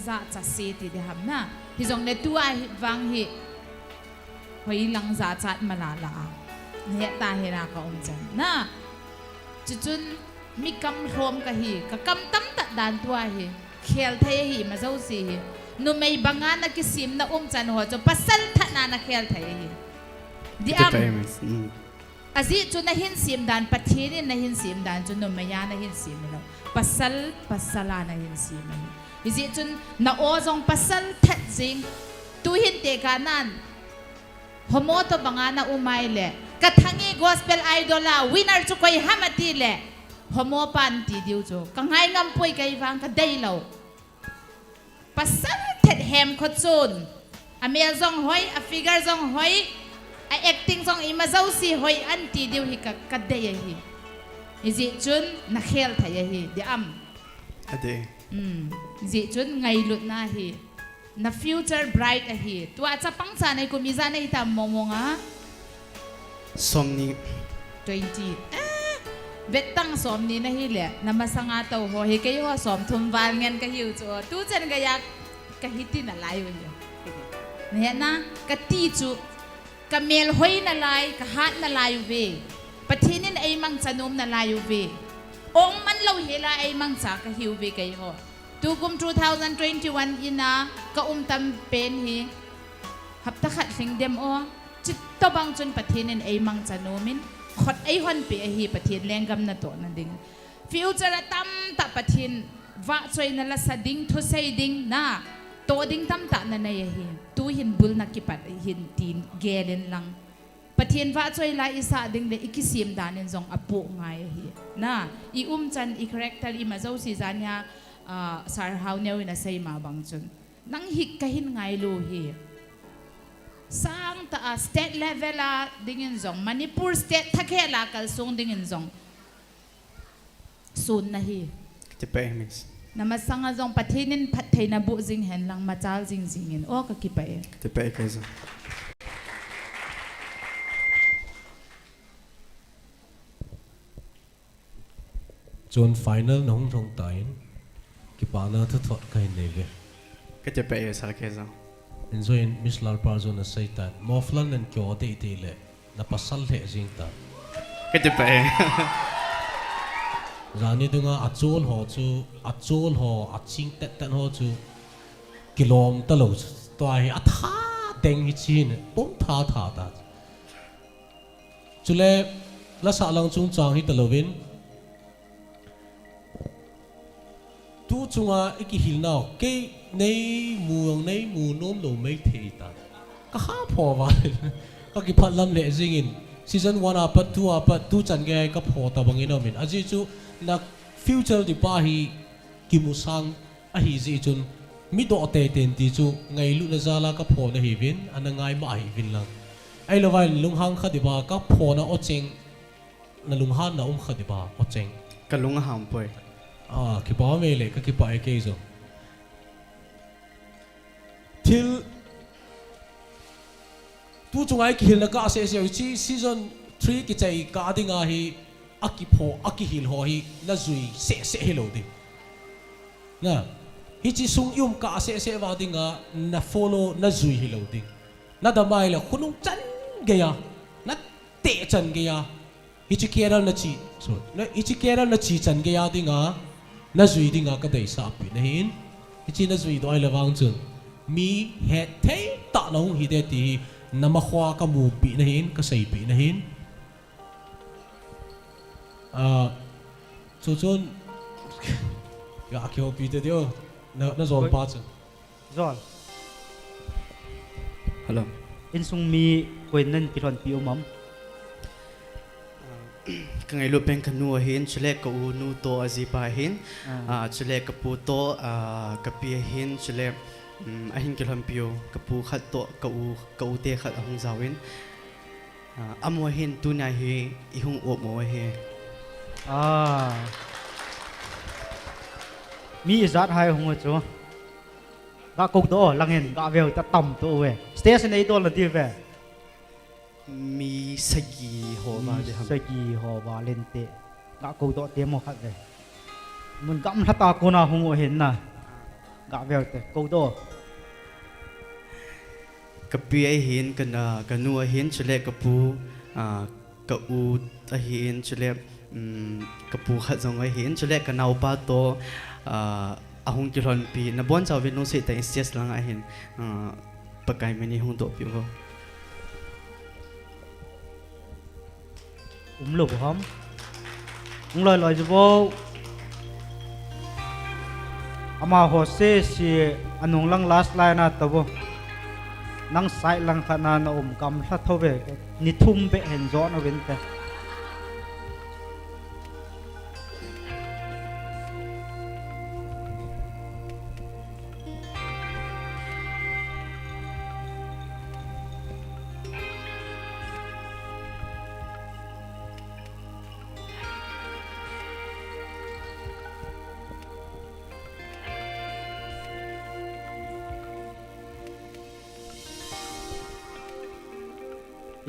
dạ xe thì để hầm na thì dòng này tu ai vang hi hồi lăng dạ mà là hiện tại hiện là có ông chân na chú chun mi kam rom ka hi ka kam tam ta dan tua hi khel thai hi ma zo si hi nu mei banga na ki sim na chan ho cho pasal tha na khel thai hi di am azi chu na hin sim dan pathin na hin sim dan chu nu maya na hin sim lo pasala na hin sim izi chun na o zong pasal that jing tu hin te ka nan homo to banga na umai le Kathange gospel idola winner chu koi hamati le homo pan ti diu chu ka ngai ngam poi kai wang ka dei lo pasal that hem khot chun a mel zong hoi a figure zong hoi a acting zong ima zau si hoi an ti diu hi ka dei hi izi chun na khel thai hi di am ade zi chun ngai lut na hi na future bright a hi tu a cha pang sa nei ko mi za nei ta momonga somni 20 betang somni na hi le na masanga tau ho he kai ho som thum wal ngen ka hiu chu tu chen ga yak ka hiti na lai ho ne na ka ti chu ka mel hoi na lai ka hat na lai ve pathinin ai mang chanum na lai ve ong man lo hela ai mang cha ka hiu ve kai ho tu kum 2021 ina ka tam pen hi hapta khat sing dem o chit to bang chun pathinin ai mang chanumin khot ai hon pe hi pathin lengam na to na ding future tam ta pathin wa choi na la sading thu sei ding na to ding tam ta na nei hi tu hin bul na ki pat hin tin gelen lang pathin wa choi la isa ding le ikisim danin zong apu ngai hi na I chan I character I mazo si zanya sar how neu na sei ma bang chun nang hik ka hin ngai lo hi sang ta state level la dingin zong Manipur state thakela kal song dingin zong sun na hi te pe mis namasanga zong pathinin phathai na bu jing hen lang machal jing jingin o ka ki pa e te pe ka zo chon final nong thong tain ki pa na thot kai nei ve ka te pe sa ke zo enjoy Miss Lalpar zone na saitan moflan and kyo te le na pasal he jing ta ka te pe rani dunga achol ho aching tet ho chu kilom ta lo to ai atha teng hi chin pom tha ta chule la sa lang chung chang hi talovin tu chunga iki hilnao ke nei mu nom lo mai thei ta ka ha pho wa ka ki phat lam le jingin season 1 apa 2 chan ge ka pho ta bangin min aji chu na future di pa hi ki musang a hi ji chun mi do te ten ti chu ngai lu na zala ka pho na hi vin an ngai ma hi vin lang ai lo vai lung hang kha di ba ka pho na o cheng na lung han na kha di ba o cheng ka lung ham poi ki pa me le ka ki pa ke zo til tu chungai ki hil na ka se chi season 3 ki chai ka dinga hi aki hil ho hi na zui se hello di na hi chi sung yum ka se wa dinga na follow na zui hello di na da mai la khunung chan ge ya na te chan ge ya hi chi keral na chi so na hi chi keral na chi chan ge ya dinga na zui dinga ka dei sa pi na hin hi chi na zui do ai la wang chun mi he thei ta no hi de ti na ma khwa ka mu pi na hin ka sei pi na hin so chon ya kyo pi de dio na zon pa chun zon hello in sung mi koi nan pi ron pi umam ka ngai lu pen ka nu hin chule ka u nu to azi pa hin chule ka pu to ka pi hin chule a hin ke lam pio ka pu khat to ka u te khat hong zawin amo hin tu na hi I hung o mo he mi zat hai hung chu ga kok do langin ga vel ta tam to we station ei do la ti ve mi sagi ho ba de ham sagi ho ba len te ga kok do te mo khat ve mun gam thata ko na hung o hen na ga vel te kok do ka pi ai hin ka nu hin chule ka pu ka u ta hin chule kapu khat zong ai hin chule kanau pa to ahung kilon pi na bon chaw vin no se ta stage lang ai hin pakai meni hung to pi ho lo hom loi loi jo ama ho se si anung lang last line na tabo nang sai lang khana na kam hla thobe ni thum be hen zo na wen ta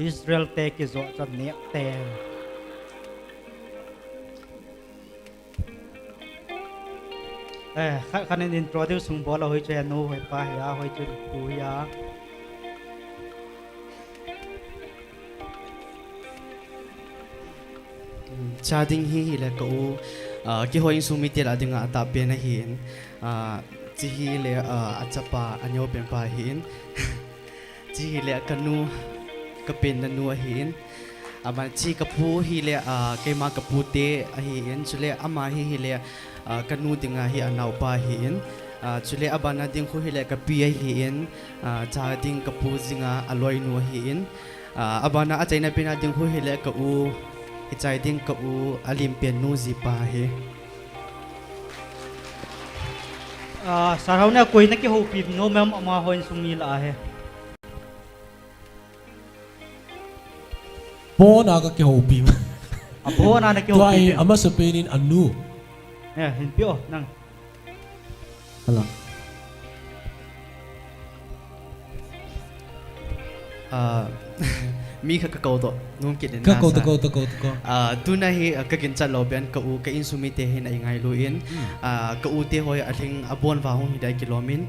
Israel take is what a neck there. Khăn nên introduce sung bola hoi che no hoi pa ya hoi che pu ya. Cha ding hi le ko ki hoi sung mi te la ding a ta pe na hin chi hi le achapa anyo pen pa hin chi hi le kanu kapin na nuwa hin ama chi kapu hi le kema kapu te hin chule ama hi le kanu dinga hi anau pa hin chule abana ding khu hi le kapi hin cha ding kapu zinga aloi nuwa hin abana achaina pina ding khu hi le ka u ichai ding ka u alim pen nu zi pa hi sarau na koi na ki ho pi no mem ama hoin sumi la he Bona ka ke hopi. Bona na ke hopi. Tuai ama sepenin anu. Hin pio nang. Hello. Mi ka kau to nung kit na ka ko tu na hi ka kin cha lo ben ka u ka in sumi te hin ai ngai lu in ka u te hoi athing abon wa hong hidai kilomin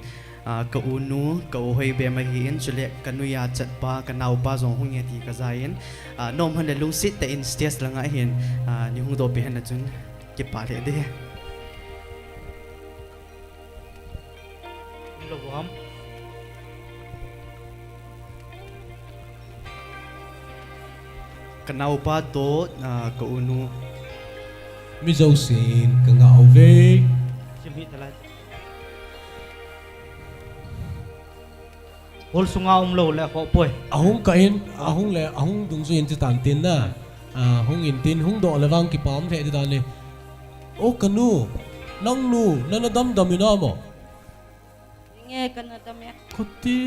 ka u nu ka u hoi be ma hi in chule ka nu ya chat pa ka nau pa zong hong ye ti ka za in nom han le lung sit te in stage la nga hin ni hung do be han chun ki pa le de lo bom kanau pa to ka unu mi zo sin ka nga ove chimi tala hol sunga lo le ko poi ahung ka in ahung le ahung dung zo in ti tan tin na hung in tin hung do le wang ki pam the ti dan ni o kanu nang nu na dam dam ina mo nghe kana dam ya khoti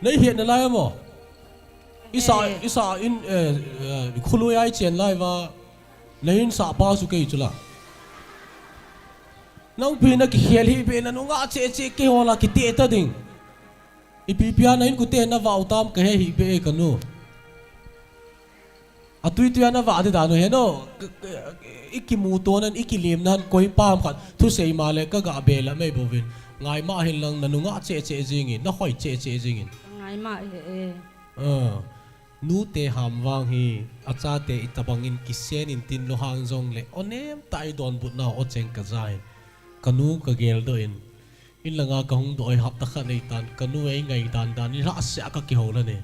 nei hiện na lai mo isa in khulu ai chen lai wa lein sa pa su ke chula nang pi na ki khel hi be na nu nga che ke hola ki te ta ding ipi pia na in ku te na wa utam ke hi be ka nu atui tu na wa de da no he no ikimu to nan ikilim nan koi pam khat thu sei ma le ka ga be la me bovin ngai ma hin lang na nu nga che jingin na hoi che jingin ngai ma nu te ham wang hi acha te itabangin kisen in tin lo hang zong le onem tai don but na o cheng ka zai kanu ka gel do in langa ka hung do ai hap ta kha nei tan kanu ai ngai dan ni ra sia ka ki hola ne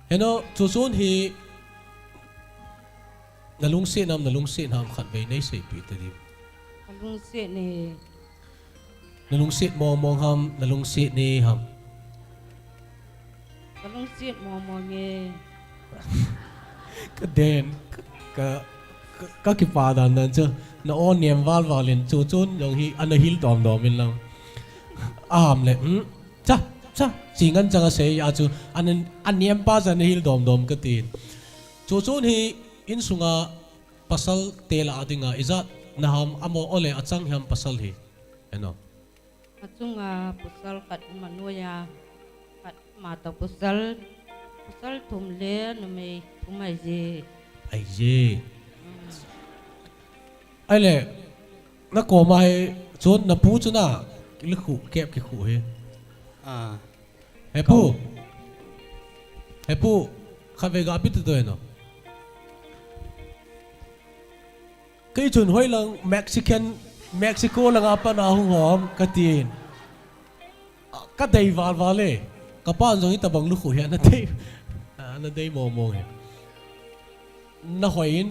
heno chu chun hi nalung se nam khat ve nei sei pi ta di nalung se mo ham nalung se ne ham kalung sit mo nge ka den ka ki pa dan nan chu na on niam walin chu chun yong hi an hil dom in lang am le cha jingan changa se ya chu an niam pa jan hil dom ka tin chu chun hi in sunga pasal tela adinga izat na ham amo ole achang ham pasal hi eno achunga pasal kat manuya mata pusal thum le no me thumai je ai le na ko mai chon na pu chuna ki khu kep ki khu he he pu kha ve ga bit to no cái chuẩn hoi lang Mexico lang apa na hung hom katin ka dei wal le ka pan jong ita bang lu khu ya na dei mo mo he na hoin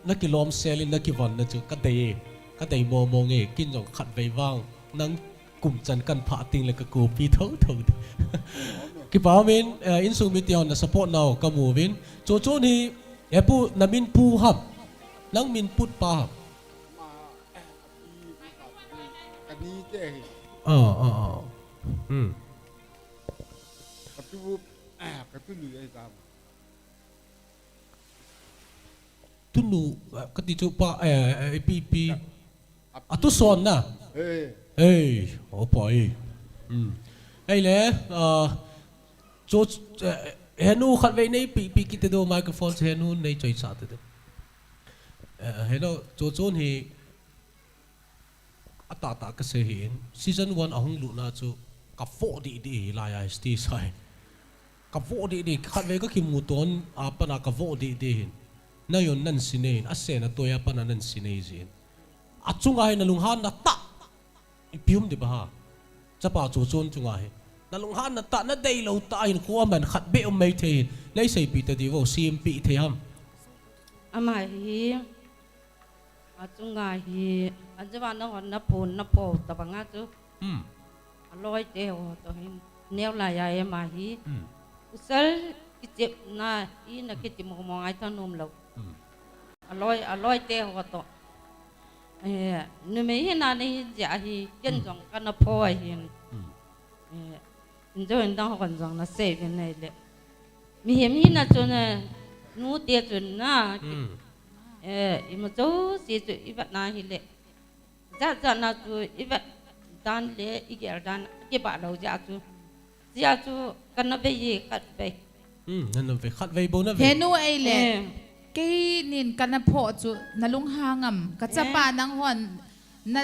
na kilom selin na kivan na chu ka dei mo mo nge kin jong khat vei wang nang kum chan kan pha ting le ka ku pi thau ki pa min in sung mi tion na support now ka mu win cho ni e pu na min pu hap nang min put pa hap tu nu ka ti chu pa pi atu son na o poi ai le cho henu khat ve nei pi ki te do microphone henu nei choi sa te hello cho hi ata ka se hin season 1 ahung lu na chu ka fo di la ya sti sai ka fo di khat ve ka ki mu ton apa na ka fo di hin na yon nan sinein ase na toya pa na nan sinei zin achunga hai na lunghan na ta ipium di ba ha chapa chu chon chunga hai na lunghan na ta na dei lo ta in ko man khat be mai the nei sei pi ta di wo cmp the ham ama hi achunga hi anjawa na hon na pon na po ta banga chu aloi te ho to hin neu la ya e ma hi usal ki chep na I na ki ti mo mo ai ta nom lo aloi te ho to nu me hi na ni ja hi ken jong ka na po hin jo en dang hon jong na se bin nei le mi hem hi na chu na nu te chu na ima cho si chu ibat na hi le ja na chu ibat dan le iger dan ke ba lo ja chu kan na be yi khat be nan ve khat ve bo na ve henu ai le ke nin kan na pho chu na lung hangam ka chapa nang hon na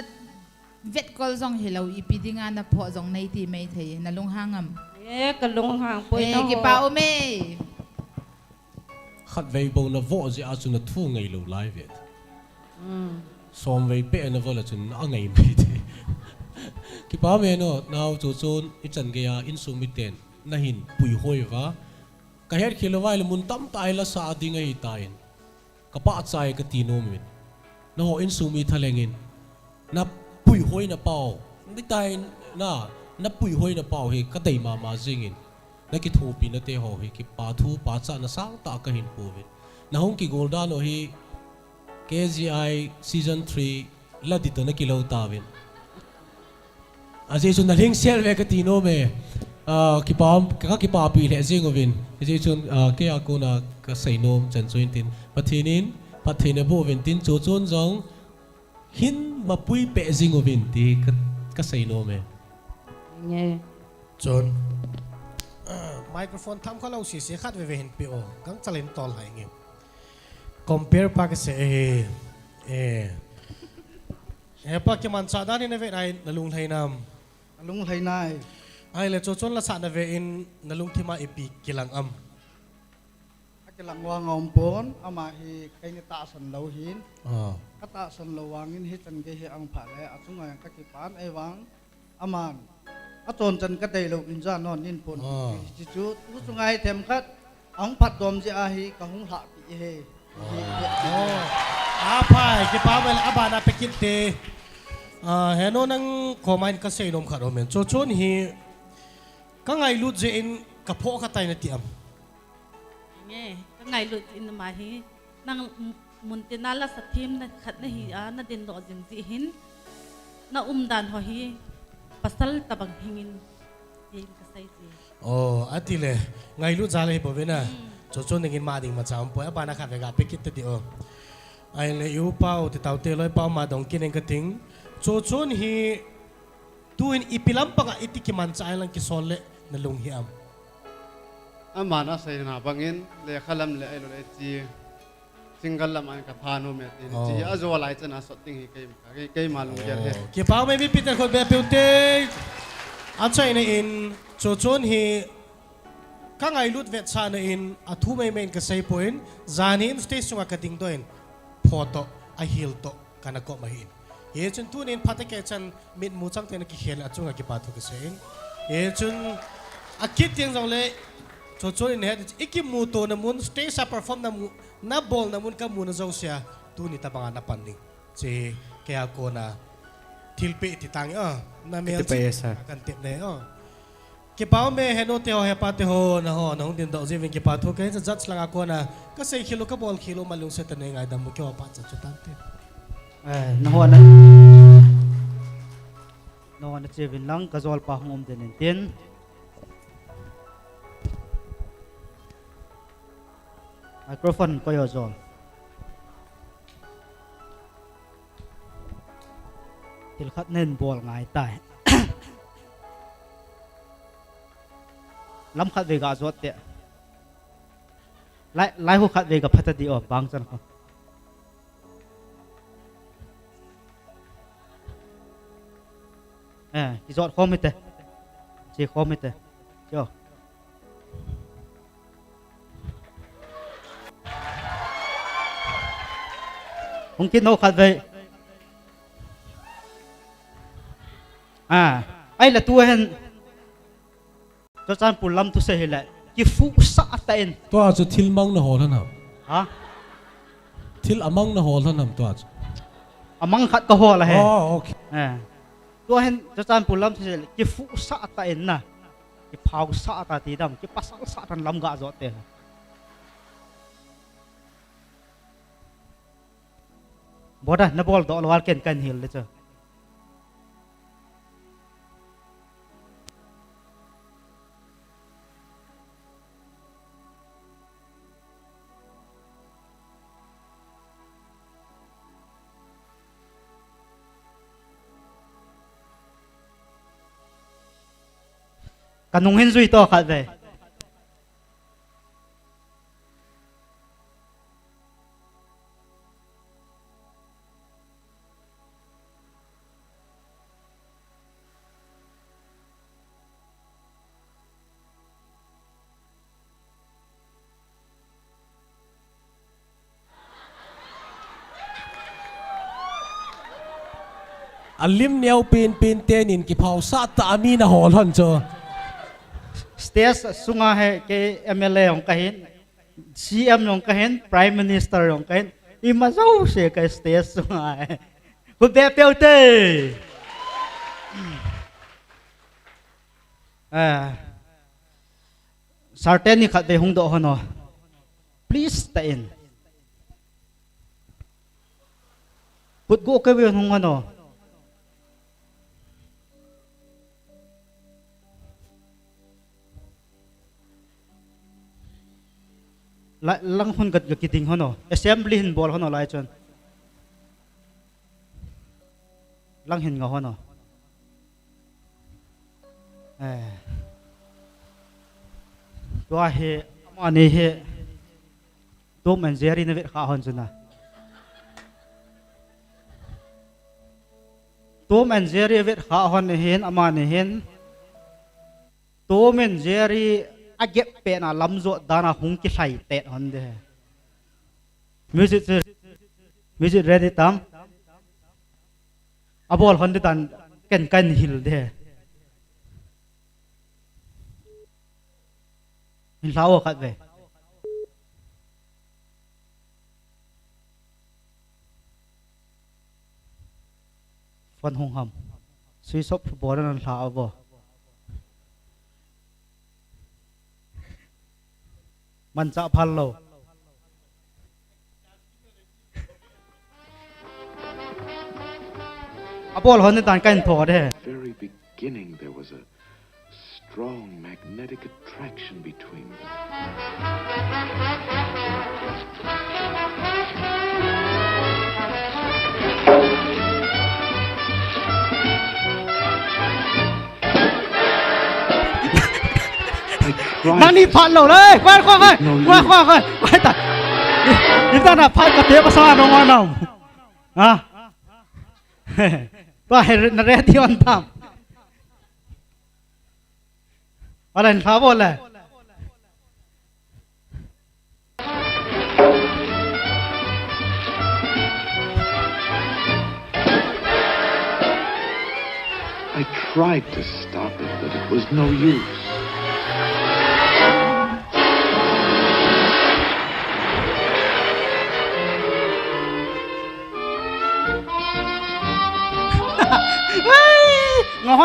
vet kol jong hello ipidinga na pho jong nei ti mai thei na lung hangam ka lung hang poi no ki pa o me khat ve bo na vo ji a chu na thu ngai lo lai vet som ve pe na vo la chun a ngai mai the ki pa me no now chu chun I chan ge ya in sung mi ten na hin pui hoi wa ka her khilowai le mun tam tai la sa ding ai tain ka pa chai ka ti no min na ho in sung mi thalengin na pui hoi na pau ni tai na pui hoi na pau he ka dei ma jingin na ki thu pi na te ho he ki pa thu pa cha na sang ta ka hin pu win na hong ki goldan o hi KGI season 3 la dito na kilaw ta win aje chun na ring sel ve ka ti no me ki pa pi le jing ovin aje chun ke a ko na ka sai nom chan chuin tin pathin bo vin tin chu chun jong hin ma pui pe jing ovin ti ka sai no me nghe chon microphone tham khalau si se khat ve hin pi o gang chalin tol hai nge compare pa ke se pa ke man sa da ni na ve nai na lung thai nam lung thai nai ai le chon la sa na ve in na lung thima epi kilang kilang wa ngom pon ama hi kai ni ta san lo hin ka ta san lo wangin hi chan ge hi ang pha le achunga ka ki pan ai wang aman a chon chan ka dei lo in ja non nin pon chi chu tu chungai them khat ang phat dom ji a hi ka hung ha pi he pai ki pa wel abana pekit te heno nang comment ka sei nom kharo men chon hi ka ngai lu je in ka pho ka tai na ti am nghe ka ngai lu in ma hi nang mun te na la sa thim na khat na hi na din do jin ji hin na dan ho hi pasal tabang hingin yin ka sai ji atile ngai lu jale bo bena chon ngin ma ding ma cham po abana khat ga pekit te di ai le yu pau te tau te loi pau ma dong kin ka ting chon hi tuin ipilam pa ga itikiman cha lang ki sol le na lung hi am amana sai na bangin le khalam le ai lo le chi single lam an ka phanu me ti chi azo lai chana so ting hi kai malung ger he ki pau me bi peter khol be peute achai na in chon hi ka ngai lut vet sa na in athu mai men ka sai point zanin stage sunga ka ting doin photo a hil to kana ko mahin ye chun tu nin phate ke chan mit mu chang ten ki khel achunga ki pa thu ke sein ye chun akit tiang jong le cho cho in he iki mu to na mun stage sa perform na mu na bol na mun ka mu na jong sia tu ni ta banga na pan ni che ke a ko na thilpe ti tang na mel kan tep ne ke pau me heno te ho he pa te ho na hong din do jivin ke pa thu ke judge langa ko na ka sei khilo ka bol khilo malung se ta ne ngai dam ke pa cha chu tan te na jivin lang ka zol pa hum den tin microphone ko yo zol til khat nen bol ngai tai lam khat ve ga zot te lai hu khat ve ga phata di bang chan ko ki zot khom te che khom te cho hong kin no khat ve ai là tua hen cho chan pulam tu se hele ki fu sa ta en to a chu thil mang na hol hanam ha thil amang na hol hanam to a amang khat ka hol he okay tua hen cho chan pulam tu se ki fu sa ta en na ki phau sa ta ti dam ki pasal sa tan lam ga zo te boda na bol do lwal ken kan hil le cha kanung hin zui to khat ve alim neo pin tenin ki phau sa ta ami na hol han cho stage sunga he ke MLA ong kahin CM ong kahin Prime Minister ong kahin ima zau se ka stage sunga he hu be pe te certain ni khat ve hung do hono please ta in put go ka ve hung hono lang hun gat giting hono assembly hin bol hono lai chon lang hin nga hono to he amani he to man zeri ne kha hon chuna to man zeri vet kha hon hen amani hen to man zeri agep pe na lamzo dana hung ki sai te hon de music ready tam abol hon de tan kan hil de min lawo khat ve fan hung ham sui sop bo ran la bo man cha phal lo abol hon tan kan tho de very beginning there was a strong magnetic attraction between them. Mani phal lo đấy, quay ta, chúng ta là phal cái tiếng sao nó ngon không? Tôi là rẻ tiền tham, ở đây phá vô lại, tried to stop it, but it was no use.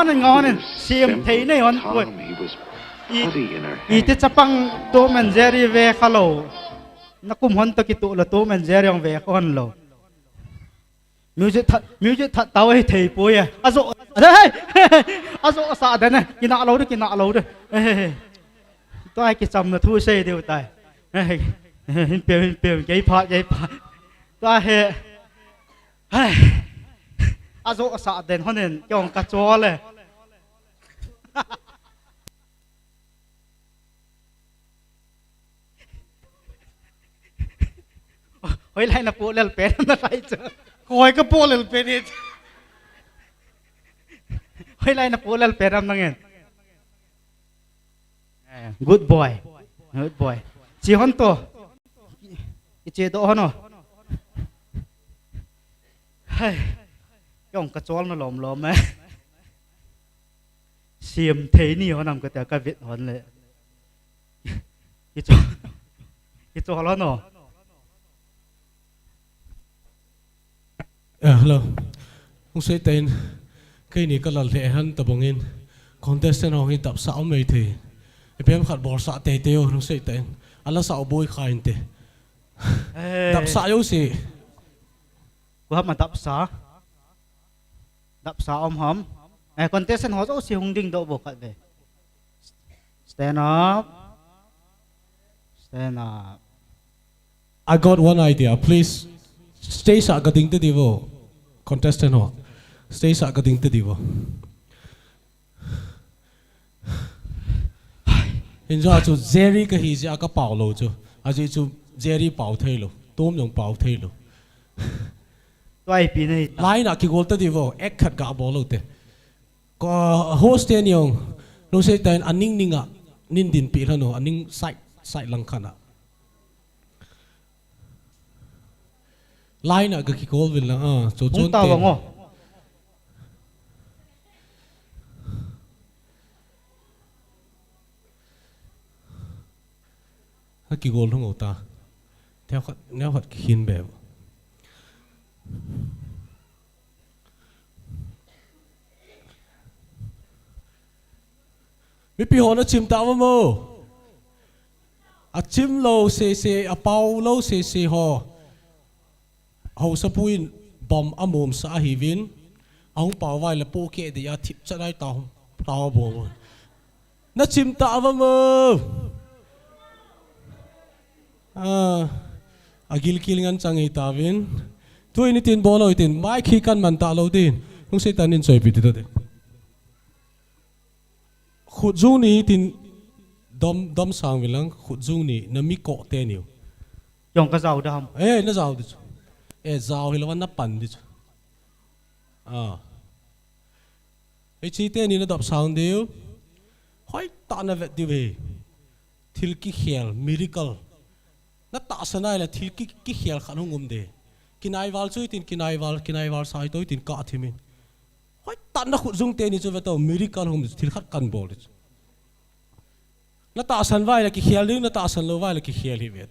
ngon xiêm thấy này hòn quậy ite chapang to men Jerry về khalo na kum hon to kitu la to men Jerry ang về hon lo music tao ấy thầy bôi à azo đây azo sa đây này kina lâu đấy tôi ai cái chăm là thu xe đều tài hình biểu giấy phạt tôi hay azo sa đây hon nên chọn cà chuaเลยôi lại là bộ lel pen nó phải chứ coi cái bộ lel pen ấy ôi lại là bộ lel pen làm năng good boy chỉ hon to cái chế độ hon hay cái cà chua nó lòm ấy xiêm thế ni họ nằm cái Việt honเลยcái chua nó nọ hello không sẽ tên cái này có là lệ hơn tập bóng in contestant họ hiện tập sáu mấy thì em khát bỏ sạ tê tê không sẽ tên anh là sáu bôi khai tê tập sáu yếu gì của mà tập sáu ông hóm contestant họ rất siêu hung đinh độ bộ cận về stand up I got one idea please stay sa ka ding te divo contestant ho stay sa ka ding te divo in jo chu Jerry ka hi ja ka pau lo chu a ji chu Jerry pau thei lo tom yong pau thei lo toi pi nei lai na ki gol te divo ek khat ga bo lo te ko host ten yong no se ten aning ninga nin din pi hano aning sai lang khana line ở cái call vil là chỗ chốn tiền cái call không ngầu ta theo nếu hoạt khiên bèo biết pi họ nó chìm tạo mà mô à chìm lâu xe à bao lâu xe họ hậu sa puin bom amom sa hi vin ang pa vai la po ke de ya thip cha dai tao bo na chim ta va mo agil kilingan chang hi ta vin tu ni tin bolo tin mai khi kan man ta lo tin không se tan in soi pi de khut zu ni tin dom sang vilang khut zu ni na mi ko te niu yong ka zau dam na zau de giàu thì là vẫn nắp bẩn đi, cái chi tiết này nó đọc sang điều, hỏi ta nó vậy đi về, thiếu cái khéo miracle, nó tạo ra này là thiếu cái khéo khả năng ngầm đề, cái này vào chơi tin cái này vào sai tôi tin cả thì mình, hỏi ta nó khut dùng tiền này cho vậy tao miracle ngầm thiếu khát cần bol, nó tạo ra vai là cái khéo đi, nó tạo ra lâu vai là cái khéo đi vậy,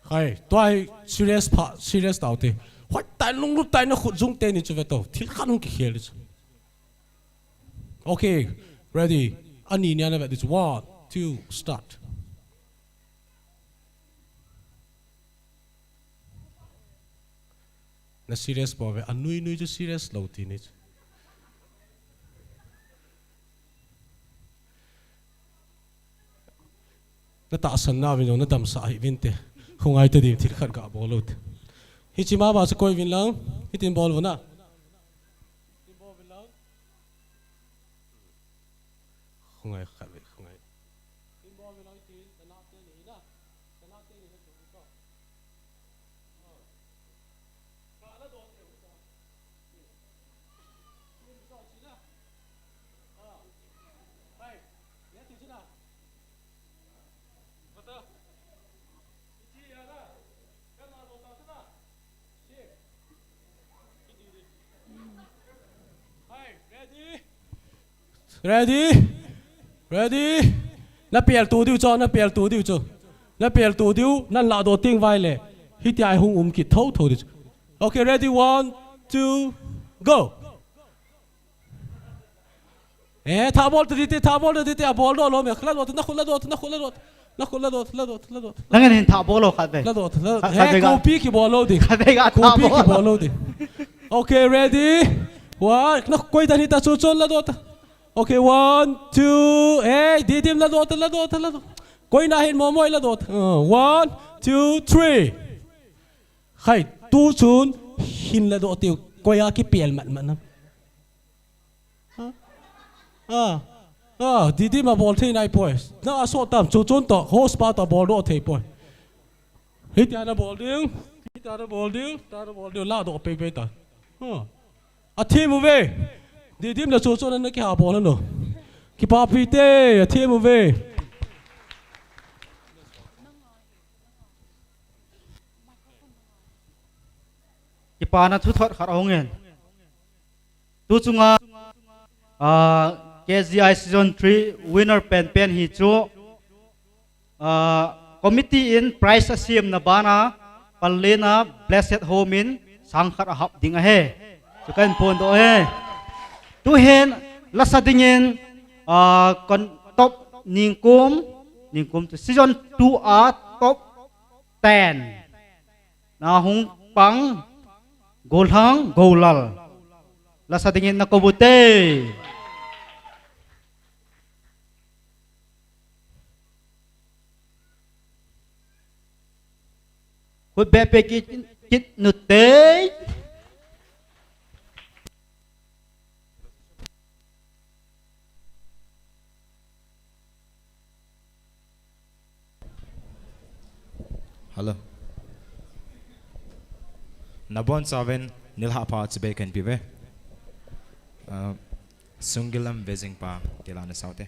hay tôi serious tao thì hỏi tại lúc tại nó khut dung tên như vậy tao thì khăn không kêu được okay ready anh nhìn nhận vậy this 1 2 start na serious bảo vậy anh nuôi cho serious lâu thì này nó tạo sân nào vậy nó đâm sai viên thế không ai tới điểm thì khát cả ball out. Hi chỉ mà sẽ coi viên lang, hi tin ball vốn à? Không ai khát vậy, không ai. Ready? Ready? Na piel tu diu cho, na piel tu diu cho. Na piel tu diu, nan la do ting vai le. Hi ti ai hung ki thâu thâu diu. Okay, ready? 1, 2, go. Tha bol tu ti, tha bol tu ti, a bol do lo me khla do, na khula do, na khula do. Na khula do, la do, la do. Lang hin tha bol lo khat be. La do, la. Copy ki bol lo di. Khat be ga tha Copy ki bol lo di. Okay, ready? 1, na koi ta ni ta chu chon la do ta. Okay, 1, 2, didim la do, la do, la do. Koi na hin mo moi la do. 1, 2, 3. Khai tu chun hin la do tiu koi a ki piel man man. Didim a bol thei nai poi. Na so tam chu chun to host pa ta bol do thei poi. Hit ya na bol ding. Hit ya na bol ding. Ta na bol ding la do pe pe ta. A team về. Đi tìm là chỗ chỗ nó cái hà bò nó cái bà phi tê thêm về cái bà nó thu thoát khát ông nghe tu chung KGI season 3 winner pen hi chu committee in prize asim na bana palena blessed home in sang khát hấp ding he chu kan pon do he tu hen la sa dingin kon top ningkum tu season 2 a top 10 na hung pang gol hang golal la sa dingin na kobute kut bepe kit nutte Hello. Nabon Saven Nilha Pa Tibet can be ve. Sungilam Vezing Pa Kilana Saute.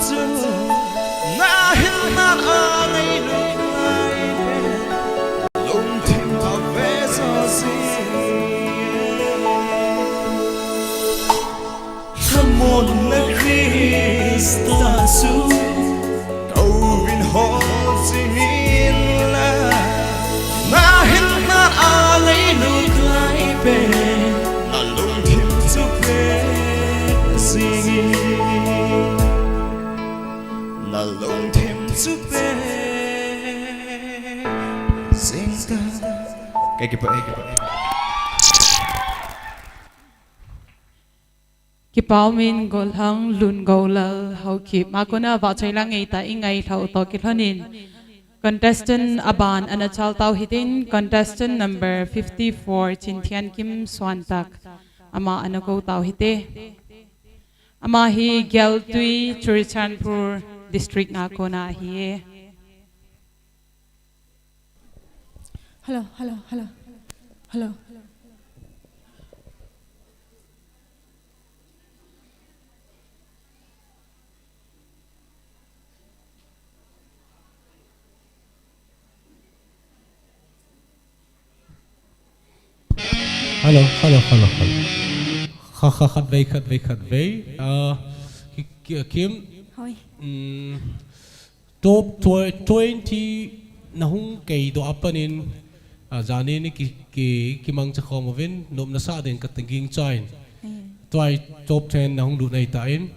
chu na hin na ngai lu lai lung thim ta ve so si hamon na Krista su cầu vin hol sin la na hin na ngai lu lai pe na lung thim chu pe si na lung thim chu pe sing ta cái ki paumin gol hang lun golal hau ki makona wa chailang ei ta ingai thau to ki thanin contestant aban anachal tau hitin contestant number 54 Chinthian Kim Swantak ama anako tau hite ama hi Gyaltui Churichanpur district na kona hi hello hello hello hello Hello. Khát vây. Kim. Hoi. Top 20 na hung kay do apanin zani ni ki mang cha khom vin nom na sa den ka tenging chain. Twai top 10 na hung du nai ta in.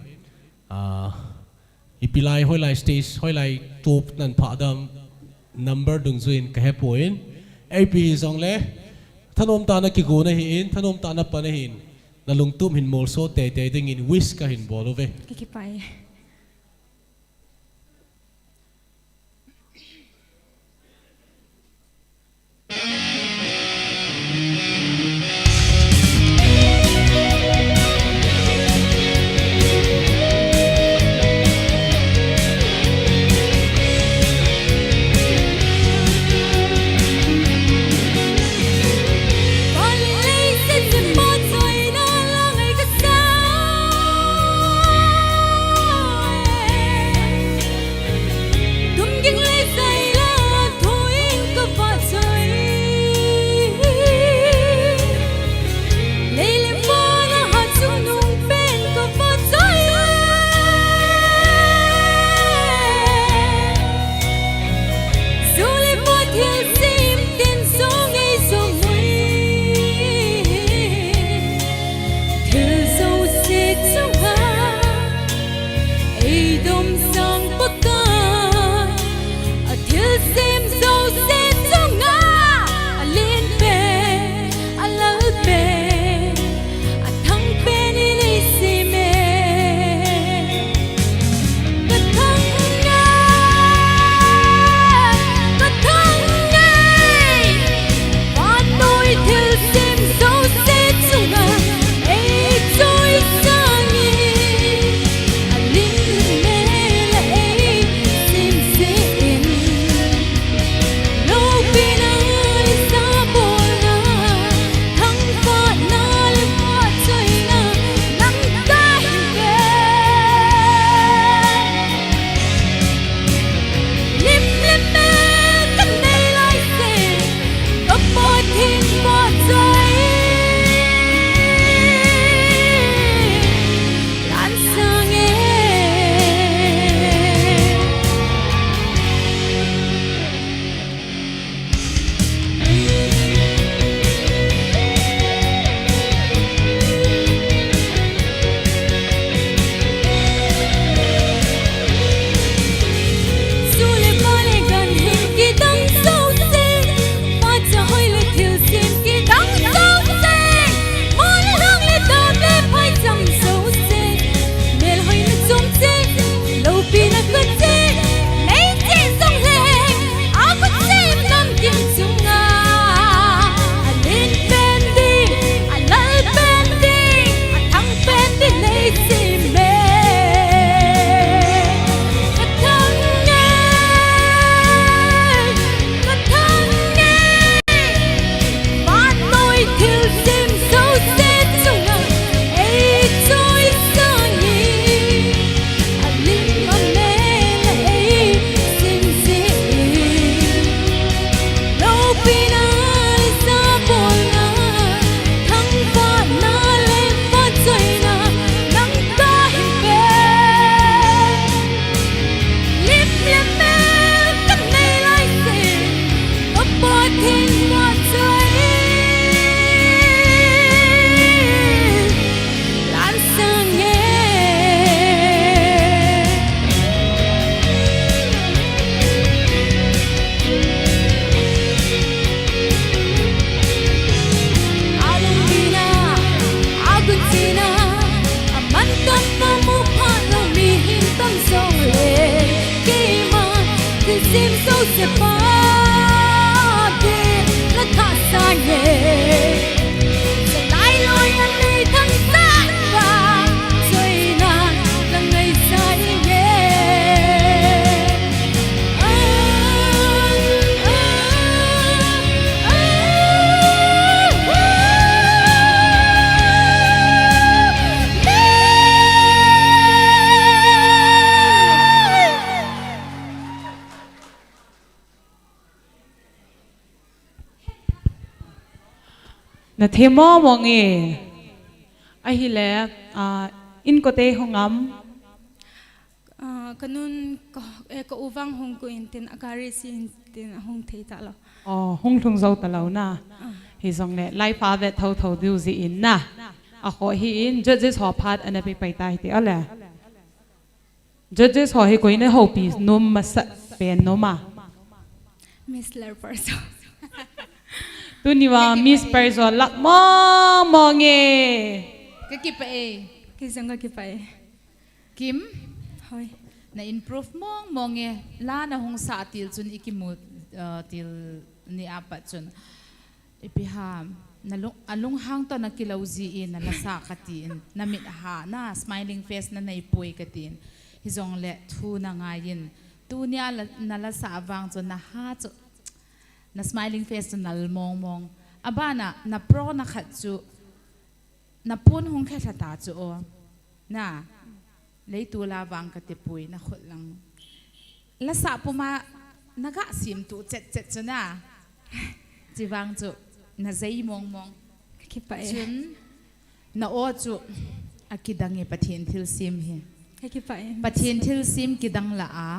Ipilai hoi lai stage hoi lai top nan pha dam number dung zuin ka hepoin. AP zong le thanom ta na ki go na hin thanom ta na pa na hin na lungtum hin mol so te ding in wish ka hin bolo ve ki pai na themo monge a hi le in ko te hongam kanun ko uwang hong ko intin akari sin tin hong thei ta lo hong thung zo ta lo na hi zong le lai pa ve thau thau du zi in na a kho hi in judges ho phat ana pe pai tai te ala judges ho hi ko in ho pi nom ma sa pen no ma miss ler person tu ni wa miss person lak mo monge ka ki pa e ki zong ka ki pa e kim hoi na improve monge la na hong sa til chun ikimut til ni apat chun ipiham alung hang to na kilauzi in na lasa katin na mit ha na smiling face na naipui katin hizong le thu na ngayin tu niya na lasa awang chun na ha chu na smiling face na mong abana na pro na khat chu na pun hong khe thata chu o na lấy tu la vang ka te pui na khot lang la sa puma naga sim tu chet chu na chi wang chu na zai mong ki pa chun na o chu akidang e pathin thil sim hi ki pa pathin thil sim kidang la a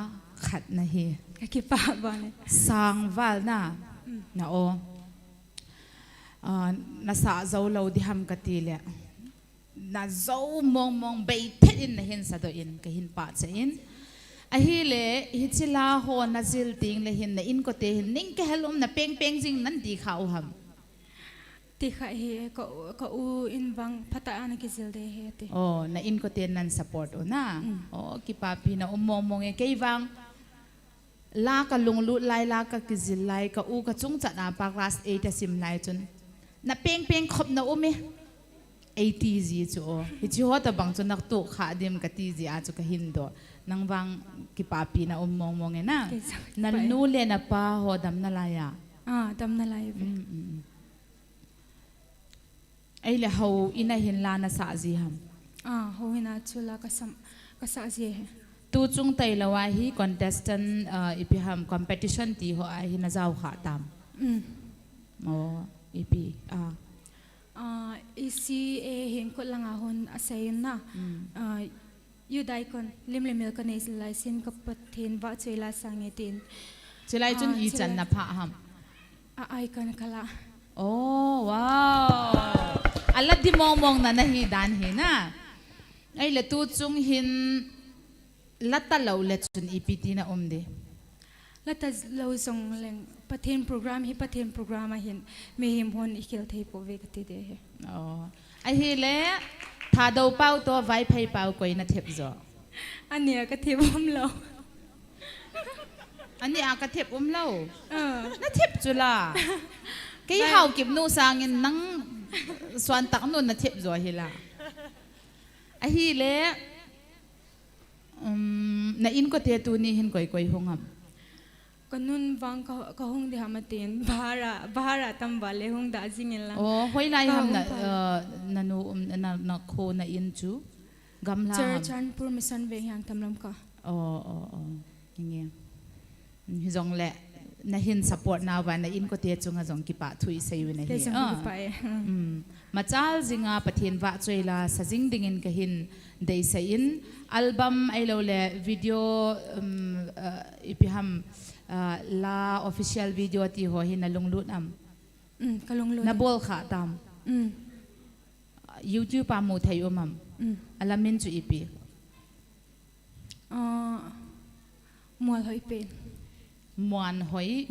khat na hi ki pa ba ne sang wal na o na sa zo lo di ham ka ti le na zo mong bay pet in na hin sa do in ka hin pa sa in a hi le hi chila ho na zil ting le hin na in ko te hin ning ka halom na peng jing nan di khau ham ti kha he ko u in bang phata ana ki zil de he te na in ko te nan support o na ki pa pi na mong e kay wang la ka lung lu lai la ka ki zil lai ka u ka chung cha na pa class 8 ta sim lai chun na peng khop na umi 80 ji chu hi chi hota bang chu nak tu kha dim ka ti ji a chu ka hin do nang wang ki pa pi na mong e na na nu le na pa ho dam na la ya dam na la ai le ho ina hin la na sa ji ham ho hina chu la ka sa ji he tu chung tai lawa hi contestant ipi ham competition ti ho a hi na jaw kha tam ipi isi hin ko lang ahon asayin na yu dai kon limil kon is lai sin ka pathin wa chela sangetin chelai chun i chan na pha ham ai kon kala wow ala di mong na hi dan hi na ai le tu chung hin lata lo le chun ipiti na umde lata lo song leng pathin program hin me him hon ikil thei po ve kati de he ai hi le tha do pau to vai phai pau koi na thep zo ania ka thep lo ania ka thep lo na thep chula cái hào kịp nô sang in nắng xoan tắc nô na thep zo hi la ai hi le na in ko te tu ni hin koi hongam kanun wang ka hong de hamatin bahara tam wale hong da jingin la hoi lai ham na nu na kho na in chu gam la chan pur mission ve yang tamlam ka nge hi zong le na hin support na wa na in ko te chunga zong ki pa thui sei na hi machal zinga pathin wa choila sajing dingin ka hin dei sai in album ai lo le video ipiham la official video ti ho hin na lunglut am kalunglut na bol kha tam YouTube pa mo thai omam alamin chu ipi mual hoi pen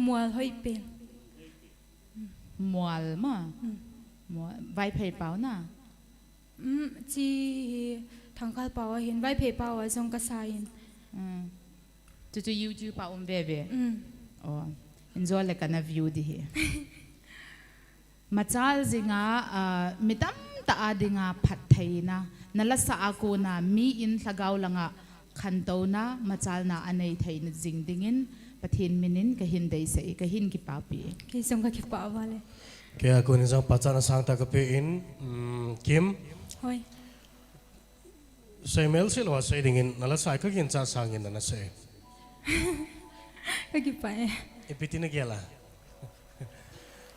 mual hoi pen mual ma vai phai pau na chi thangkal pau hin vai phai pau jong ka sa in tu YouTube pa bebe enjoy le kana view di he machal zinga mitam ta adinga phat thaina nala sa ako na mi in thagaw langa khanto na machal na anei thaina jingdingin pathin minin ka hin dei sei ka hin ki papi ki song ka ki pa wale kaya ko ni sang pachana sang ta ka pe in kim hoi sai mel sil wa sai dingin nala sai ka kin cha sangin na sai ka ki pa ipiti na gela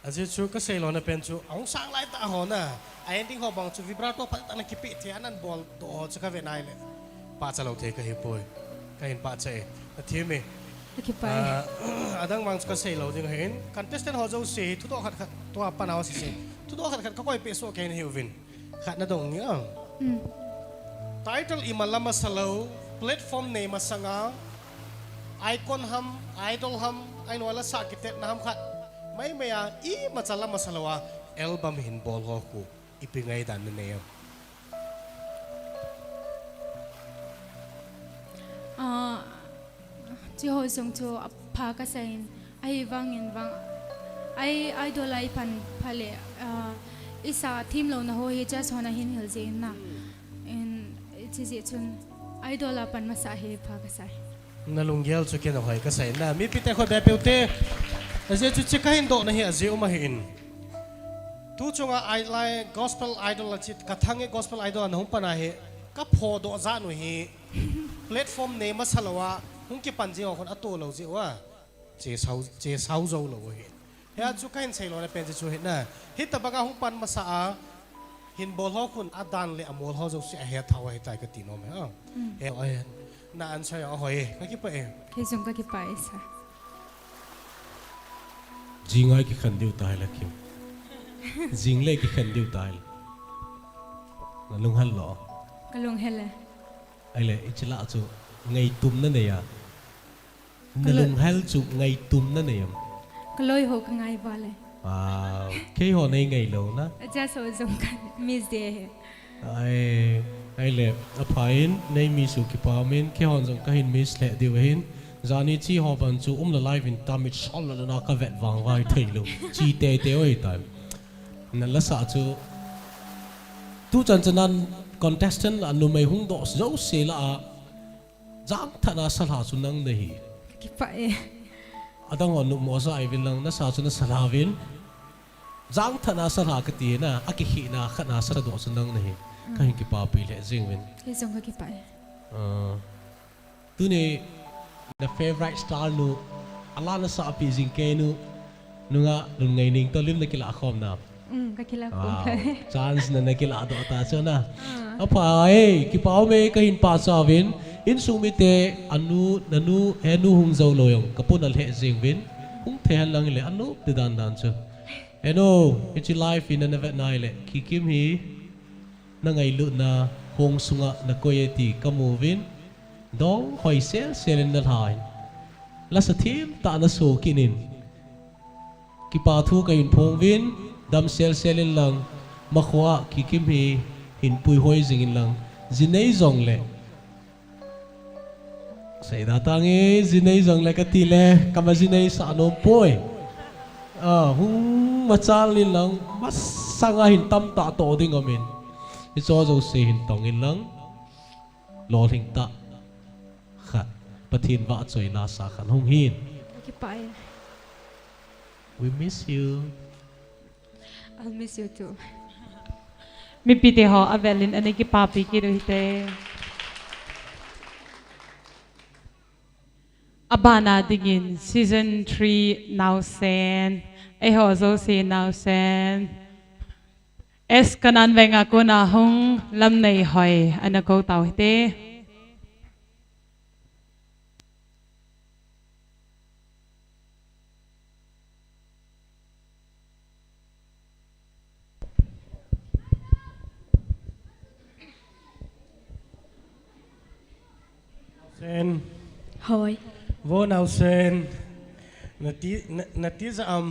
aje chu ka sei lo na pen chu ong sang lai ta ho na ai ding ho bang chu vibrato pa ta na ki pi thian an bol to chu ka ve nai le pa cha lo the ka hi poi ka hin pa che ta thi me ki pai adang mang ka sei lo ding hin contestant ho zo se thu do khat khat to pa na si se thu do khat khat ka koi pe so ke hi win khat na dong ni ang title imalama salo platform name masanga icon ham idol ham ain wala sa kitet na ham khat mai maya I machala masalawa album hin bol ho ku ipingay dan na niya chỉ hồi sống cho phá cái sein ai vang in vang ai idol ai pan phale isa team lo na ho hi just hona hin hil zin na in chi chun idol pan masa he phá cái sai nalungyal chu ken hoy ka sai na mi pite kho be peute aje chu chika hin do na hi aje uma hin tu chunga I like gospel idol chit Kathange gospel idol na hum pana he ka pho do za nu hi platform ne masalawa hung ki pan je kon ato lo je wa che sau zo lo hi he chu kain sei lo na pen chu he na hi ta baga hung pan masa a hin bol ho kun adan le amol ho zo se he thawai tai ka ti no me ha he oi na an sai a hoi ka ki pa e khi dùng cái pai sa jingai ki khan diu tai la kim jing le ki khan diu tai la lung hal lo cái lông hele ai le ichla chu ngai tum na ne ya na lung hal chu ngai tum na ne yam cái lôi hồ cái ngày vale ke ho nei ngai lo na just so dùng cái miss de he ai le a phain nei mi su ki pa men ke hon jong ka hin miss le diu hin zani chi ho ban chu la live in tamit sol la na ka vet wang vai thei lo chi te te oi time na la sa chu tu chan chanan contestant anu mai hung do zo se la jang thana sala chu nang nei cái pai adang on mo sa ai vin lang na sa chu na sala vin jang thana sala ka ti na a ki hi na khana sa do chu nang nei ka hin ki pa pi le jing vin khi dùng cái pai tu ne the favorite style nu ala na sa pi jing ke nu nunga lun ngai ning to lim na kila khom na cái kia là cũng chance na kila do ta cho na apa ai ki pau me ka hin pa sa vin in su mi te anu nanu henu hung zo loyong kapun al he jing vin hung the lang le anu de dan dan chu eno it's life in another night le ki kim hi na ngai lu na hong sunga na koyeti kamu vin dong hoi sel na hai la sa thim ta na so kinin ki pa thu ka in phong vin dam sel lang ma khwa ki kim hi hin pui hoi jing in lang zinei zong le sai da tangi zinei zong le ka ti le kama zinei sa no poi hung ma chal lin lang mas sanga hin tam ta to ding amin i cho zo se hin tong in lang lo thing ta khat pathin wa choi na sa khan hung hin cái pai we miss you I'll miss you too mi pite ho avelin ani ki papi ki ro hite abana digin season 3 now sen e ho zo se now sen es kanan venga ko na hung lam nei hoi ana ko tau hite sen hồi vô nào sen na ti za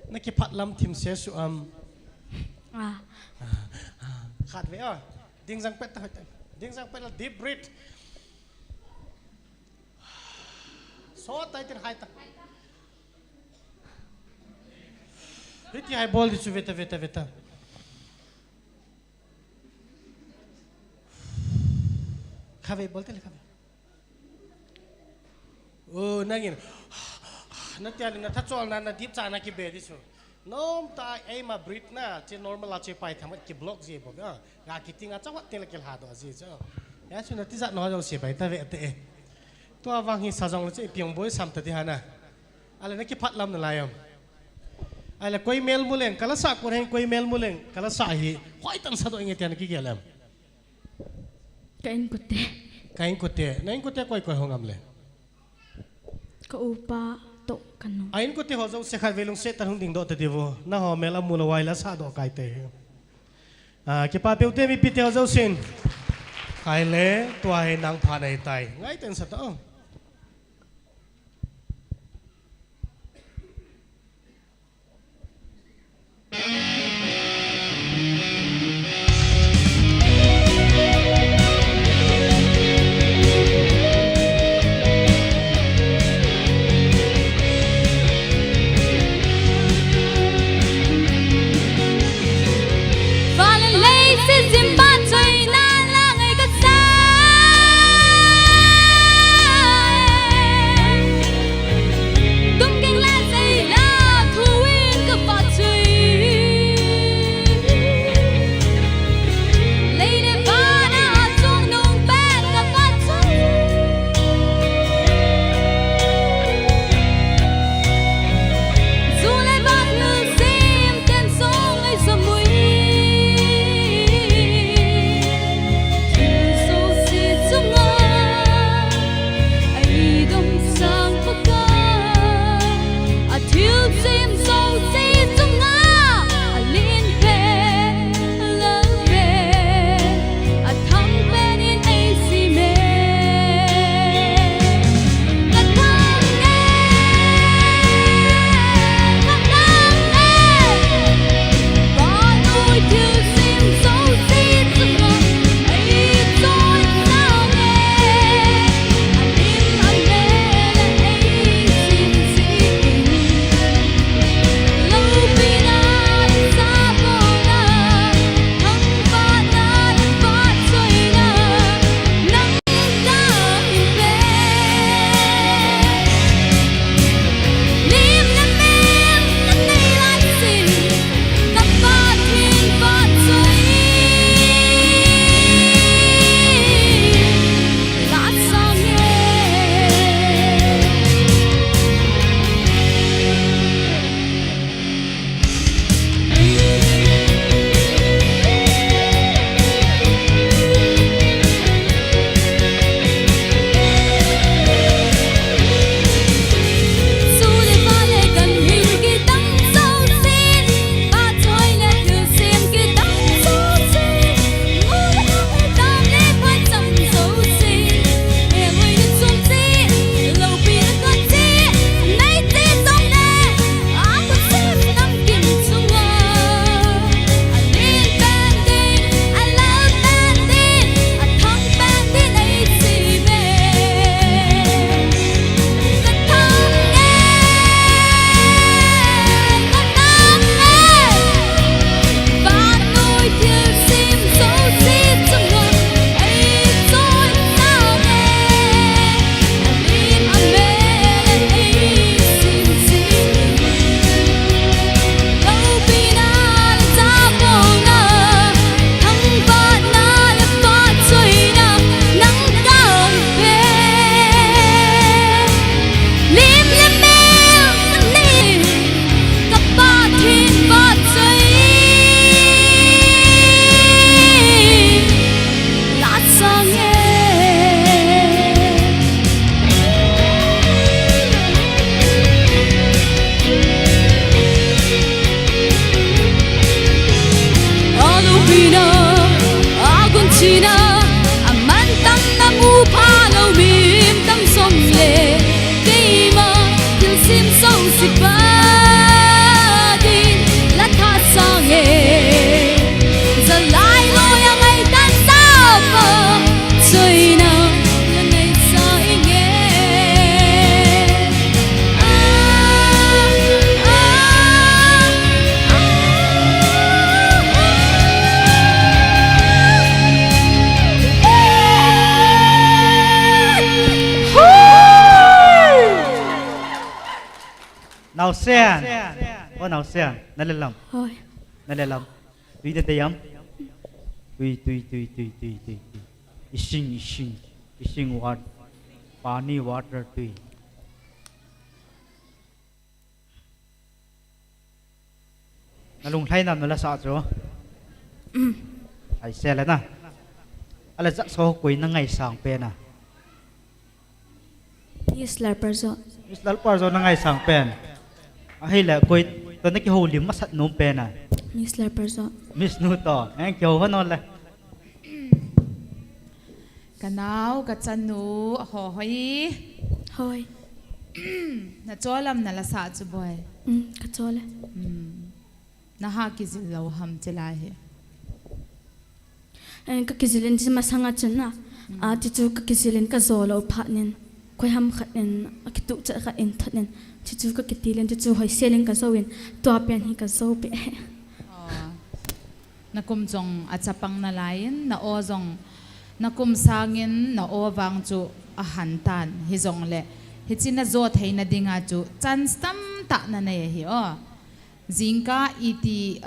na ki phat lam thim se su khát vậy à ding sang pet là deep breath so tay tin hai ta hít hai bol đi chu veta khave bolte le khave nangin na tiali na thachol na deep cha na ki be di chu nom ta ai ma breathe na che normal la che pai thamat ki block je bo ga ki tinga chawat te la kel ha do je cha ya chu na ti za no jo se bai ta ve te to awang hi sa jong le che piang boy sam ta ti hana ala na ki phat lam na la yam ai là quay mail muleng kala sa ko hen quay mail muleng kala sa hi khoi tan sa do nge tian ki gelam kain kutte kain kutte koi koi hongam le ka upa to kanu ain kutte ho zo se khai velung se tan hung ding do te devo na ho mela mula wai la sa do kai te ke pa pe te mi pi te ho zo sin khai le tua he nang pha nei tai ngai ten sa to nào xe có nào xe nó lên lòng thôi nó lên lòng tùy đến đây tùy ising water pani water tùy na lung thay nam la sa cho ai xe lên na ala chắc số quỷ nó ngày sáng pe na Islar perzo Islar perzo nó ngày sáng pen hay là quỷ tôi nói cái hồ liếm mắt sắt nôm pe na Islar perzo Miss nu to anh kêu hơn non là cái nào cái chân nu hỏi hoi na cho làm na là sao chứ boy cái cho le na ha cái gì lâu ham chỉ lại anh cái kizilin chỉ mà sang chân na chỉ chú cái kizilin cái zo lâu phát nên quay ham khát nên cái tụ chạy khát in thật nên chỉ chú cái kizilin chỉ chú hỏi selling cái zo in tua pen hi cái zo pe na kum jong achapang na lain na o jong na kum sangin na o wang chu a hantan hi jong le hi china zo theina dinga chu chance tam ta na nei hi o zinka iti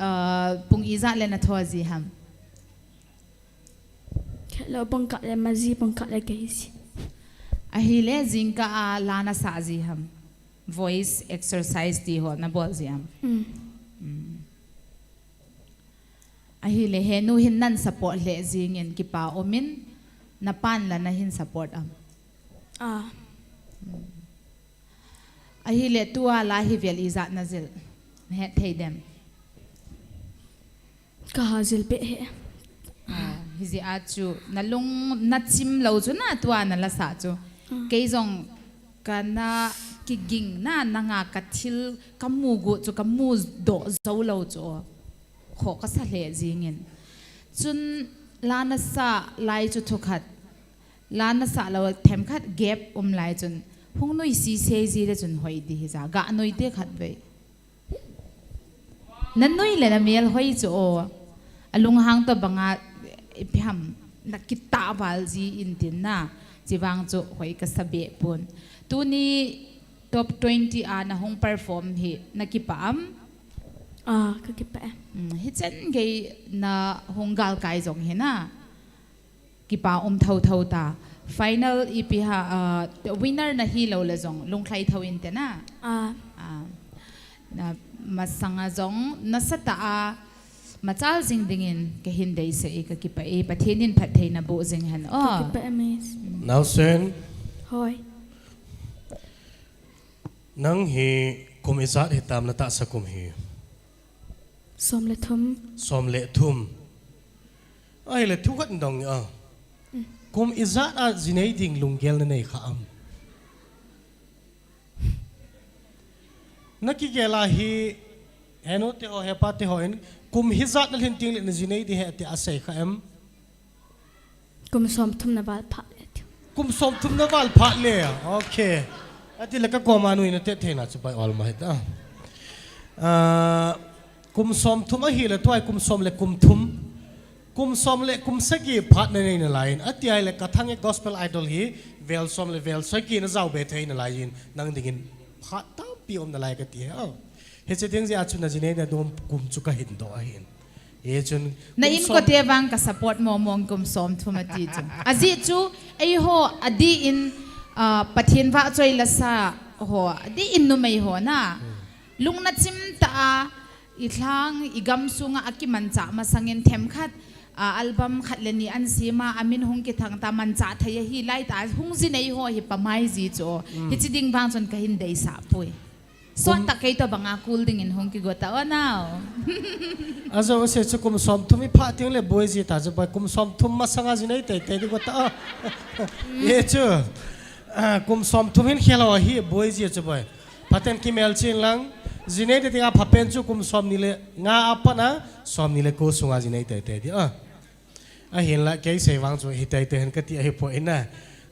pung iza le na tho ji ham lo bangka le mazi bangka le gaisi a hi le zinka a lana sa ji ham voice exercise di ho na bol ji ham a hi le henu hin nan support le zingin ki pa omin na pan la na hin support am a hi le tua la hi vel iza na zil he thei dem ka hazil pe he hi zi a chu na lung na chim lo chu na tua na la sa chu ke jong kana ki ging na nga ka thil ka mu gu chu ka mu do zo lo chu kho ka sa le zingin chun lana sa lai chu thokhat lana sa lo them khat gap lai chun hung noi si se ji le chun hoi di hi za ga noi te khat ve nan noi le na mel hoi chu o alung hang to banga pham nakita wal ji in tin na chiwang chu hoi ka sabe pun tu ni top 20 a na hung perform hi nakipam ka kipa hi chen ge na hongal kai jong he na kipa thau thau ta final ep ha winner na hi lo la jong lung khai thau in te na na masanga jong na sata a machal jing dingin ke hin dei se ka kipa e pathenin phathei na bo jing han kipa ms now sen hoi nang hi kum izat hi tam na ta sa kum hi som le thum ai le thu gat dong a kum izat a zinei ding lunggel na nei kha am naki gela hi heno te o hepa te hoin kum hizat na hinting le na zinei di he te asai kha am kum som thum na bal pha kum som thum na bal pha le okay ati le ka ko manu ina te thena chu pai all mai ta kum som thum a hi le toy kum som le kum thum kum som le kum sagi phat na nei na lain ati ai le Kathange gospel idol hi vel som le vel sagi na zau be thei na lain nang dingin phat ta pi om na lai ka ti ha he che ding ja chu na jine na dom kum chu ka hin do a hin e chun na in ko te wang ka support mo mong kum som thum ati chu azi chu ai ho adi in pathin wa choi la sa ho adi in nu mai ho na lung na chim ta ithlang igam sunga akiman cha masangin them khat album khat leni an sima amin hung ki thang ta man cha thaya hi lai ta hung ji nei ho hi pamai ji cho hi chi ding bang chon ka hin dei sa pui son ta kai to banga cool ding in hung ki go ta now azo se chu kum som thumi pha ting le boy ji ta je ba kum som thum ma sanga ji nei te te go ta ye chu kum som thumin khelo hi boy ji chu boy paten ki mel chin lang jinei te tinga phapen chu kum som ni le nga apana som ni le ko sunga jinei te te di a hin la ke se wang chu hi te te hen ka ti a hi po ina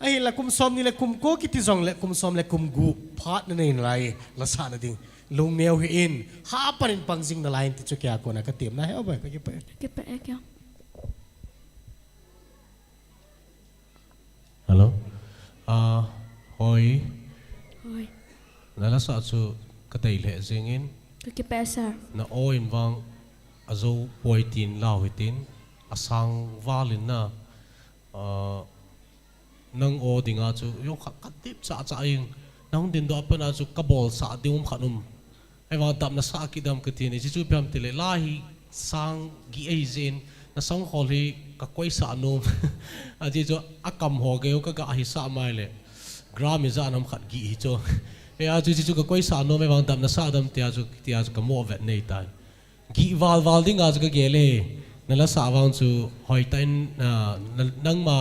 a hi la kum som ni le kum ko ki ti jong le kum som le kum gu phat na nei lai la sa na ding lung neu hi in ha panin pangjing na lain ti chu kya ko na ka tim na he ba ka ki pa kya hello hoi hoi la la sa chu ka tei le zingin ka pa sir na o in wang azo poitin law hitin asang walin na nang o dinga chu yo ka tip cha cha ing nang din do apana chu ka bol sa ding khanum ai wang dam na sa ki dam katin ji chu pam tile la hi sang gi ai zen na sang hol hi ka koi sa no a ji jo akam ho ge ka ga hi sa mai le gram mi za nam khat gi hi cho e a ji chu ka koi sa no mai wang dam na sa dam tia chu ka mo vet nei tai gi wal ding a ka ge le na la sa wang chu hoi tain nang ma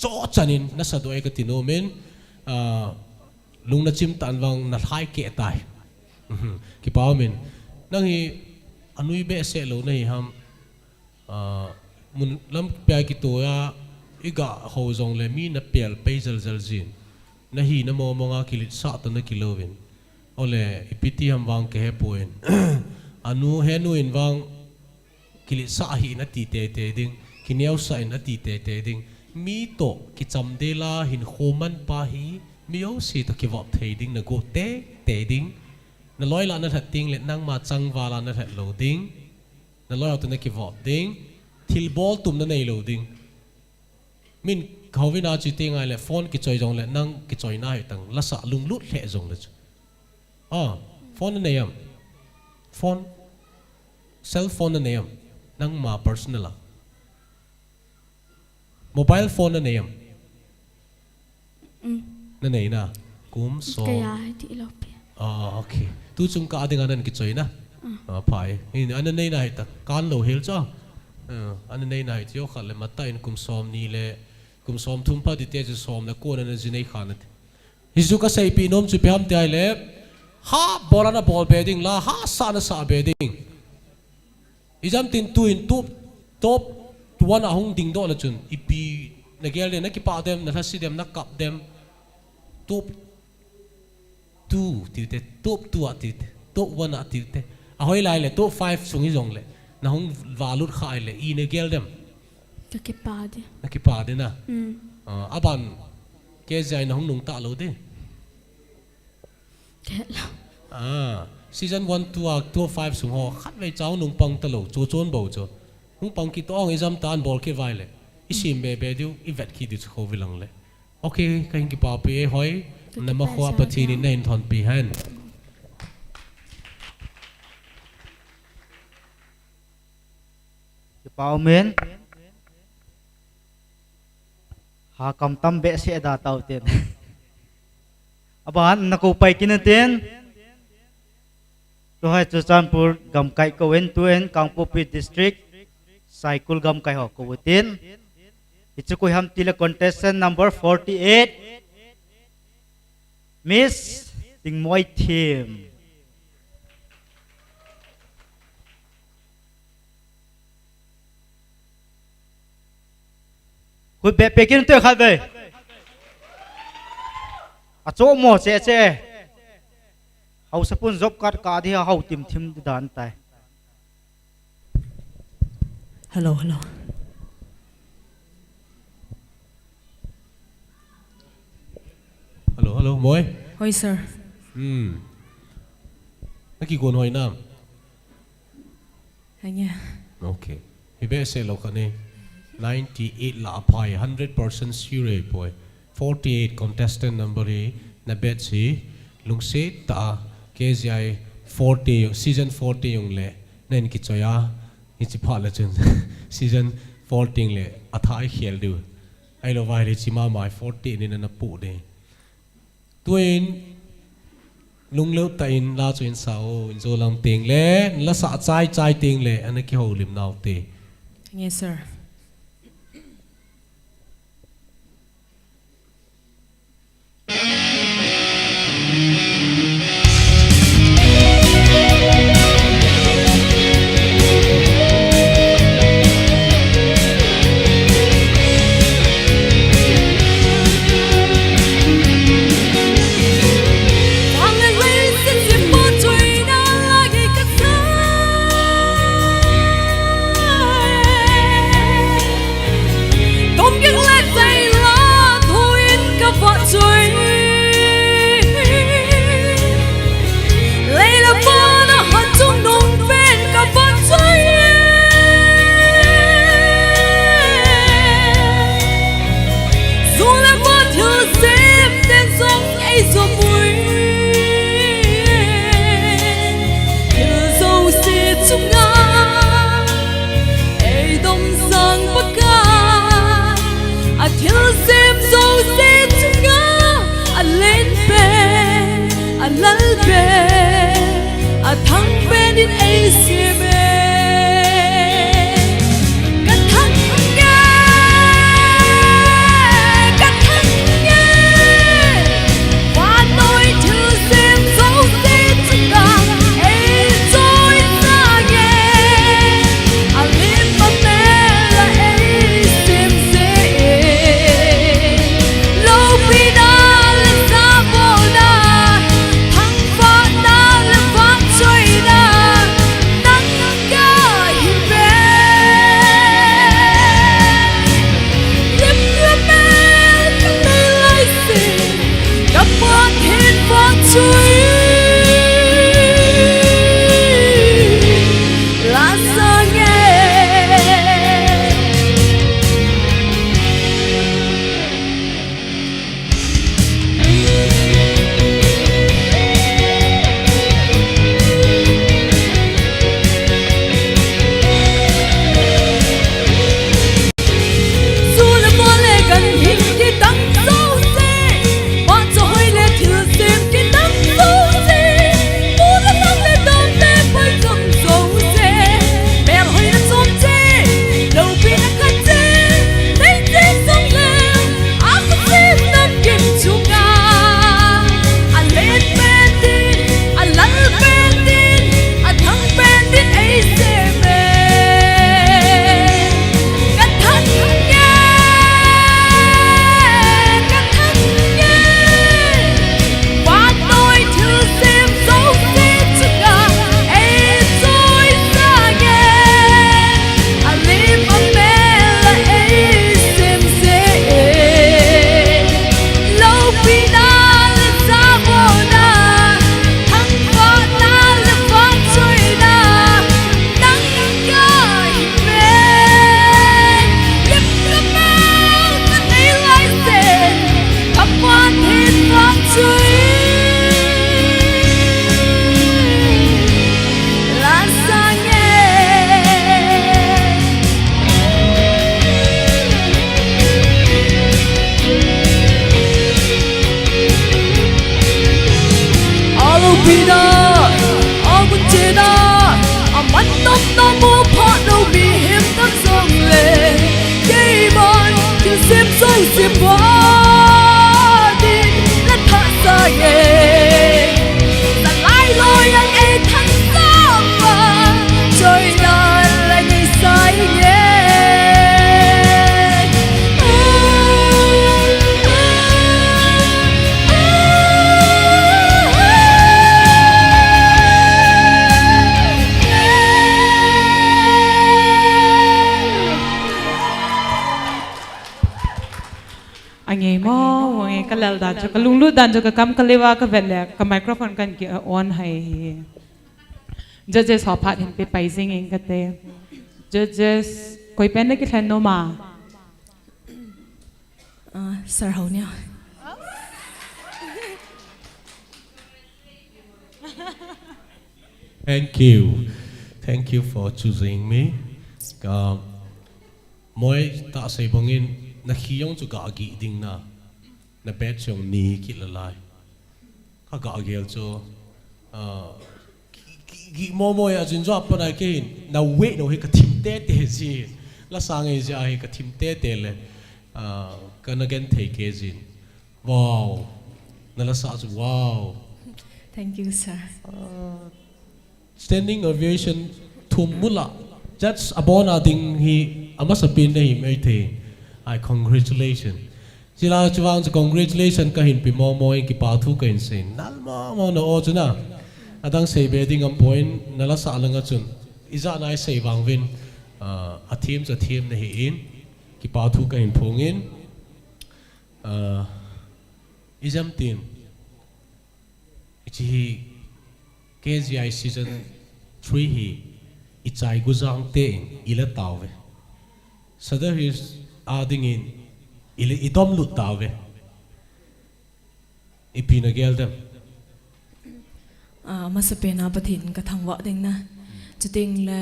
cho chanin na sa do e ka tino men lung na chim tan wang na hai ke tai ki pao min nang hi anui be se lo nei ham mun lam pya ki to ya iga ho zong le mi na pel pe zal jin na hi na mo nga kilit sa to na kilovin ole ipiti ham wang ke he poin anu he nu in wang kilit sa hi na ti te ding kineu sa in na ti te ding mi to ki cham de la hin khoman pa hi miêu si to ki vop thei ding na go te ding na loi la na that ting le nang ma chang wa la na that lo ding na loi to na ki vop ding thil bol tum na nei lo ding min khawina chi te ngai le phone ki choi jong le nang ki choi na hai tang la sa lung lut le jong le phone na nei am phone cell phone na nei am nang ma personal la mobile phone na nei am na nei na kum so kaya ti lo pe okay tu chung ka ding anan ki choi na phai in anan nei na hai ta kan lo hel cha anan nei na hai tio khal le mata in kum som ni le kum som thum pa di te ju som na ko na ji nei khanat hizu ka sei pi nom chu pe ham te ai le ha bola na ball bedding la ha sa na sa bedding ijam tin tu in top tuan ahung ding do la chun ipi na gel le na ki pa dem na hasi dem na kap dem top tu tiute top tu atite top one atite a hoi lai le top 5 sungi jong le na hong valut khai le I ne gel dem ka ki pa de na ki pa de na aban ke jai na hong nung ta lo de ke la season 1 2 top 5 sung ho khat vai chau nung pang ta lo chu chon bo cho hong pang ki tong exam tan bol ke vai le isim be du I vet ki du kho vilang le okay kain ki pa pe hoi na ma khwa pathi ni nen thon pi han ki pao men ha kam tam be se da tau ten aban na ko pai kin ten to hai Churchanpur gam kai ko wen tuen Kangpopi district cycle gam kai ho ko ten ichu ko ham tila contestant number 48 Miss Tingmoy team Kut be pekin te khat ve a cho mo che hau sapun job card ka di hau tim thim dan tai hello moi hoi sir na ki gon hoi nam hanya okay hi be se lo khane 98 la pai 100% sure boy 48 contestant number e na bet si lungse ta KZI 40 season 40 yung le nen ki choya ichi phala chun season 14 le athai khel du ai lo vai le chima mai 40 ni na pu de tuin lung leu ta in la chuin sao in zo lam ting le la sa chai ting le an ki ho lim naw te yes sir Hãy subscribe cho kênh Ghiền Mì Gõ để không bỏ lỡ alalbe athang benin acme kalal dan jo kalunglu dan jo kam kalewa ka vele ka microphone kan ki on hai judges ho phat hin pe pai sing ing kate judges koi pen ki than no ma sir ho nya Thank you for choosing me. Moi ta sei bongin na khiyong chu ga gi ding na bet chong ni ki la lai. Ka ga gel chu gi mo ya jin jo pa na ke na we no he ka thim te te ji la sang e ja he ka thim te te le ka na gen the ke jin. Wow. Na la sa chu wow. Thank you, sir. Standing ovation to mula. Just abona ding he amasapin na him ite. I congratulations. Sila chuang sa congratulations kahin pi mo in kipathu kahin sin. Nal mo na o na. Adang say bedding ang point nala sa alanga chun. Isa na say wangwin a team na hi in kipathu kahin pungin. Isam tin. Ichi KGI season 3 hi ichai guzang te ila tawe. Sada his adding in ila idom lut tawe. Ipina geldem. Masapena pathin kathangwa ding na. Chuting la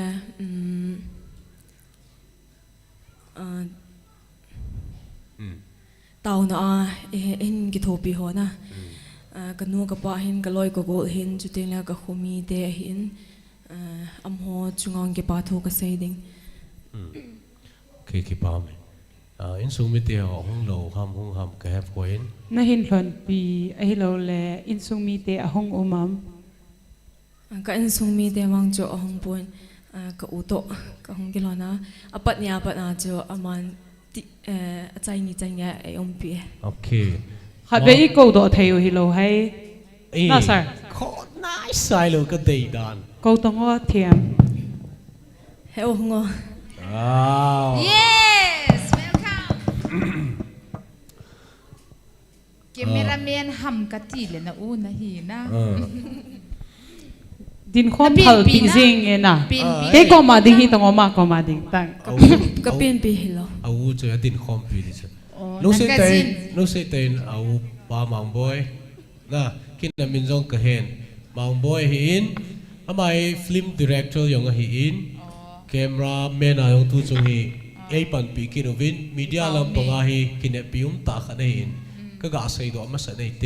tao na in githopi ho na. กันนัวกับปะหินกันลอยกับโกหินจุดเองแล้วกับขมีเตะหินอำหัวจุงองกับปะทูกับเซดิงคือกี่ปามอินซูมิเตียห้องโลห้องกับแฮปโกหินน่าเห็นหลอนปีไอ้เราแลอินซุงมีเตะห้องอุมัมก็อินซุงมีเตะมังจ่อห้องปวนกับอุโตกับห้องกิโลนะปัดเนี่ยปัดจ่ออามันใจนี่ใจเนี่ยไอ้อมปีโอเคขับไปอีกกูตัวเที่ยวฮิโลให้น่าสนโคตรน่าใส่เลยก็ดีดานกูต้องว่าเทียมเฮ้ยงอYes welcome เกมเมราเมนฮัมกะตีเลยนะอูนะฮีนะดินคอมพัลปีซิงเองนะเด็กก็มาดิ้งฮีต้องมาก็มาดิ้งตั้งก็เปลี่ยนปีเหรอเอาจะดินคอมปีดิฉันนุสิเตนเอาปามังบอยนะคิดนะมินจงกะเห็นมังบอยหินทำไมฟิล์มดีเรคเตอร์ยังหินแคมราแมนยังทุจงหิไอ้ปันปีกินวินมีเดียลำปงาหิกินเอพิอุมตาขันหินก็กะใส่ดอกมาใส่ในเต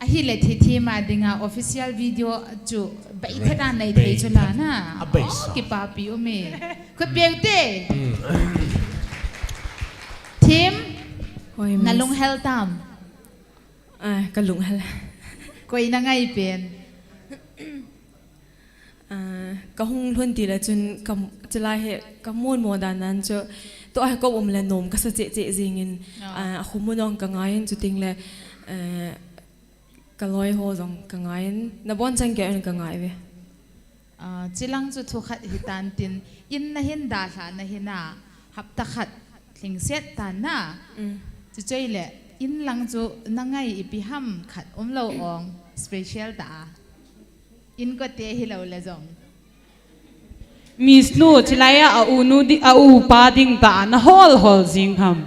อะฮิเลที่มาดิ้งอ่ะ official video จูไปขนาดไหนเทจุลานะกิปาปิโอเมคุเบียวเตทีมนั่นลุงเฮลตามก็ลุงเฮลก็ยังไงเป็นก็ห้องทุนตีละจนกับจะไล่เหก็ม้วนโมดานั้นจะตัวไอ้ก็อมเลยนมก็สะเจจิงอินคุ้มมุนองกังไงจุดติงเลยก็ลอยหัวจงกังไงนับวันจังแก่กังไงเว้จิลังจุดทุกขัดหิตันตินอินนะเห็นดาชานะเห็นน่ะหับตะขัดถึงเสียตันน่ะจุดใจแหละอินลังจุนั่งไงอีพิหัมขัดเราอองสเปเชียลตาอินก็เตะให้เราเลยจงมิสนูชิลายะอูนูดิอูปาดิงตานะฮอลซิงฮัม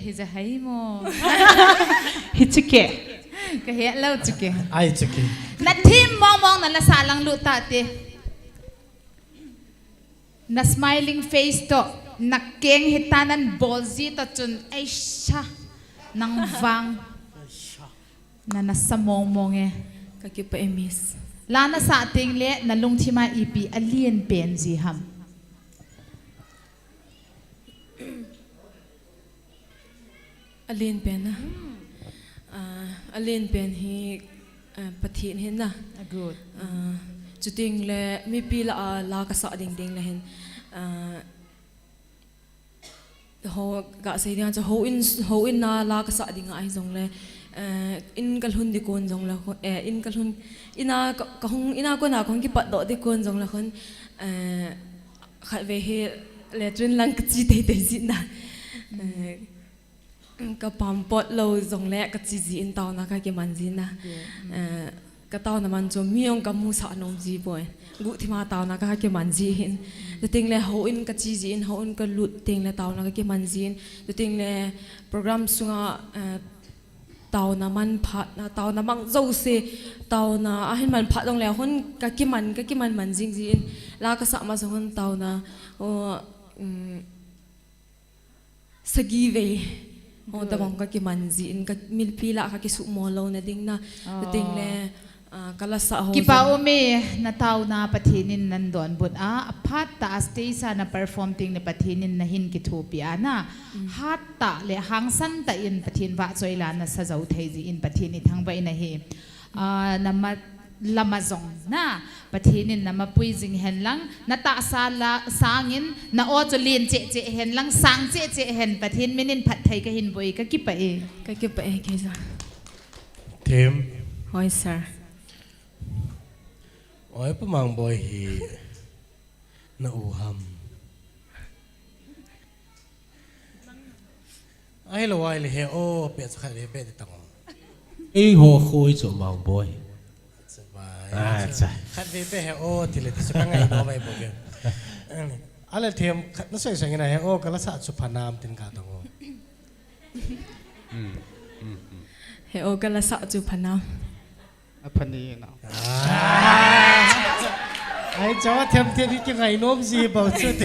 ฮิจะให้โมฮิจิเกะก็เห็นแล้วจิเกะไอจิเกะนัดทีมมองนั่นละสาลังลุตาเตนัด smiling face โตนักเก่งหิตานันบอลซีตจนไอชะนังวังนั่นน่ะสมองเงก็เก็บไปมิสลานาสาติงเละนั่นลุงที่มาอีปีอเลียนเป็นสิฮัมอเลียนเป็นนะอเลียนเป็นฮีปฏิเห็นนะจุดดิ่งเลยมีปีละลากระสอบดิ่งเลยเห็นเขากะใส่เดียจะเขาอินน่าลากระสอบดิ่งไอ้จงเลยอินกัลหุนดิโกนจงละคนอินกัลหุนอินาก็คงอินาก็น่าคงกี่ปัดดอกดิโกนจงละคนขัดเวเหเลจนลังกจีเตจินนะก็ปั๊มปอดเราจงแลกจีจีอินตาวนะก็เกี่ยมันจินนะก็ตาวนะมันจะมีองกับมูสานมจีบ่อยกุที่มาตาวนะก็เกี่ยมันจีนแต่ติงเลยเขาอินกับจีจีอินเขาอินกับลุดติงเลยตาวนะก็เกี่ยมันจีนแต่ติงเลยโปรแกรมสุงะตาวน้ำมันผัดนะตาวน้ำมันเจ้าเสตาวนะอาหารมันผัดตรงแล้วคนก็กิมันมันจริงๆลากระสับมาสองคนตาวนะสกีเวแต่บางก็กิมันจริงก็มิลพีละก็กิสุโมโลนะดิ้งนะดิ้งเลยก็ละสะกิปาโอเมนะตาวนะปะทินินนันดอนบุตรพัดตาสเตย์ซานะเปอร์ฟอร์มติ้งในปะทินินนะหินกิทูปีอานะฮัตตาเลหังสันตาอินปะทินว่าจอยลานะสะเจ้าไทยจีอินปะทินิทั้งใบนะเฮนะมาลามาซงนะปะทินินนะมาปุยจิงเห็นลังนะตาซาลาสางินนะโอจุลินเจเห็นลังสังเจเห็นปะทินมินินผัดไทยก็หินบุยก็กิปะเอแค่จ้ะเทมฮอยซาโอ้ยประมังบอยฮีน่าอูฮัมไอ้ละวายเลยเฮโอเปียสขัดเลยเปียตังไอ้หัวคุยจุมังบอยสบายขัดเลยเปียเฮโอที่เลยที่สุดก็ไงน้องไม่บอกกันอะไรเทียมนั่นใส่ใส่ไงเฮโอก็ละสัตว์สุพรรณามตินกาตังเฮโอก็ละสัตว์สุพรรณามพันนี้นะไอ้เจ้าเทียมที่ยังไงโน้มจีบอกสุด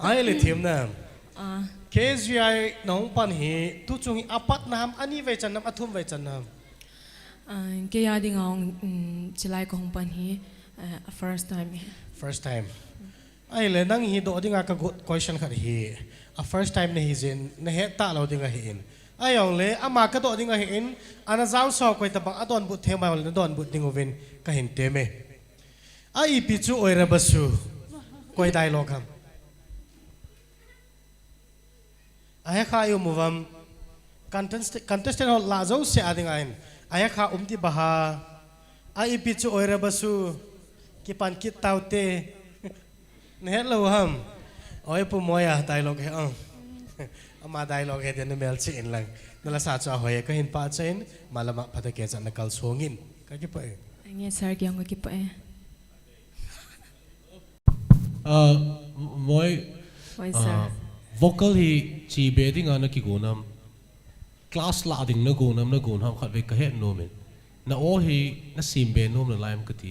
ไอ้เลยเทียมนะ KGI nong pan hi tu chung apat nam ani ve chan nam athum ve chan nam cái gia đình ông chỉ lại có hồng hi first time first time ai le nang hi do dinga ka good question khat hi a first time ne hi zin ne he ta lo dinga hi in ai ong le ama ka do dinga hi in ana zau so koi ta bang adon bu the ma le don bu dingo vin ka hin te me ai pi chu oira basu koi dialogue ham ai kha yu muvam contestant ho la zo se adinga in ai kha umti baha ai pi chu oira basu ki pan ki taute ne lo ham oi pu moya dialogue he ama dialogue he den mel chi in lang nala sa cha hoye ka hin pa chen malama phata ke chan kal songin ka ki pa nghe sir ki ang ki pa moi vocal hi chi be ding ana ki gonam class la ding na gonam khat ve ka he no men na o hi na sim be nom na laim ka ti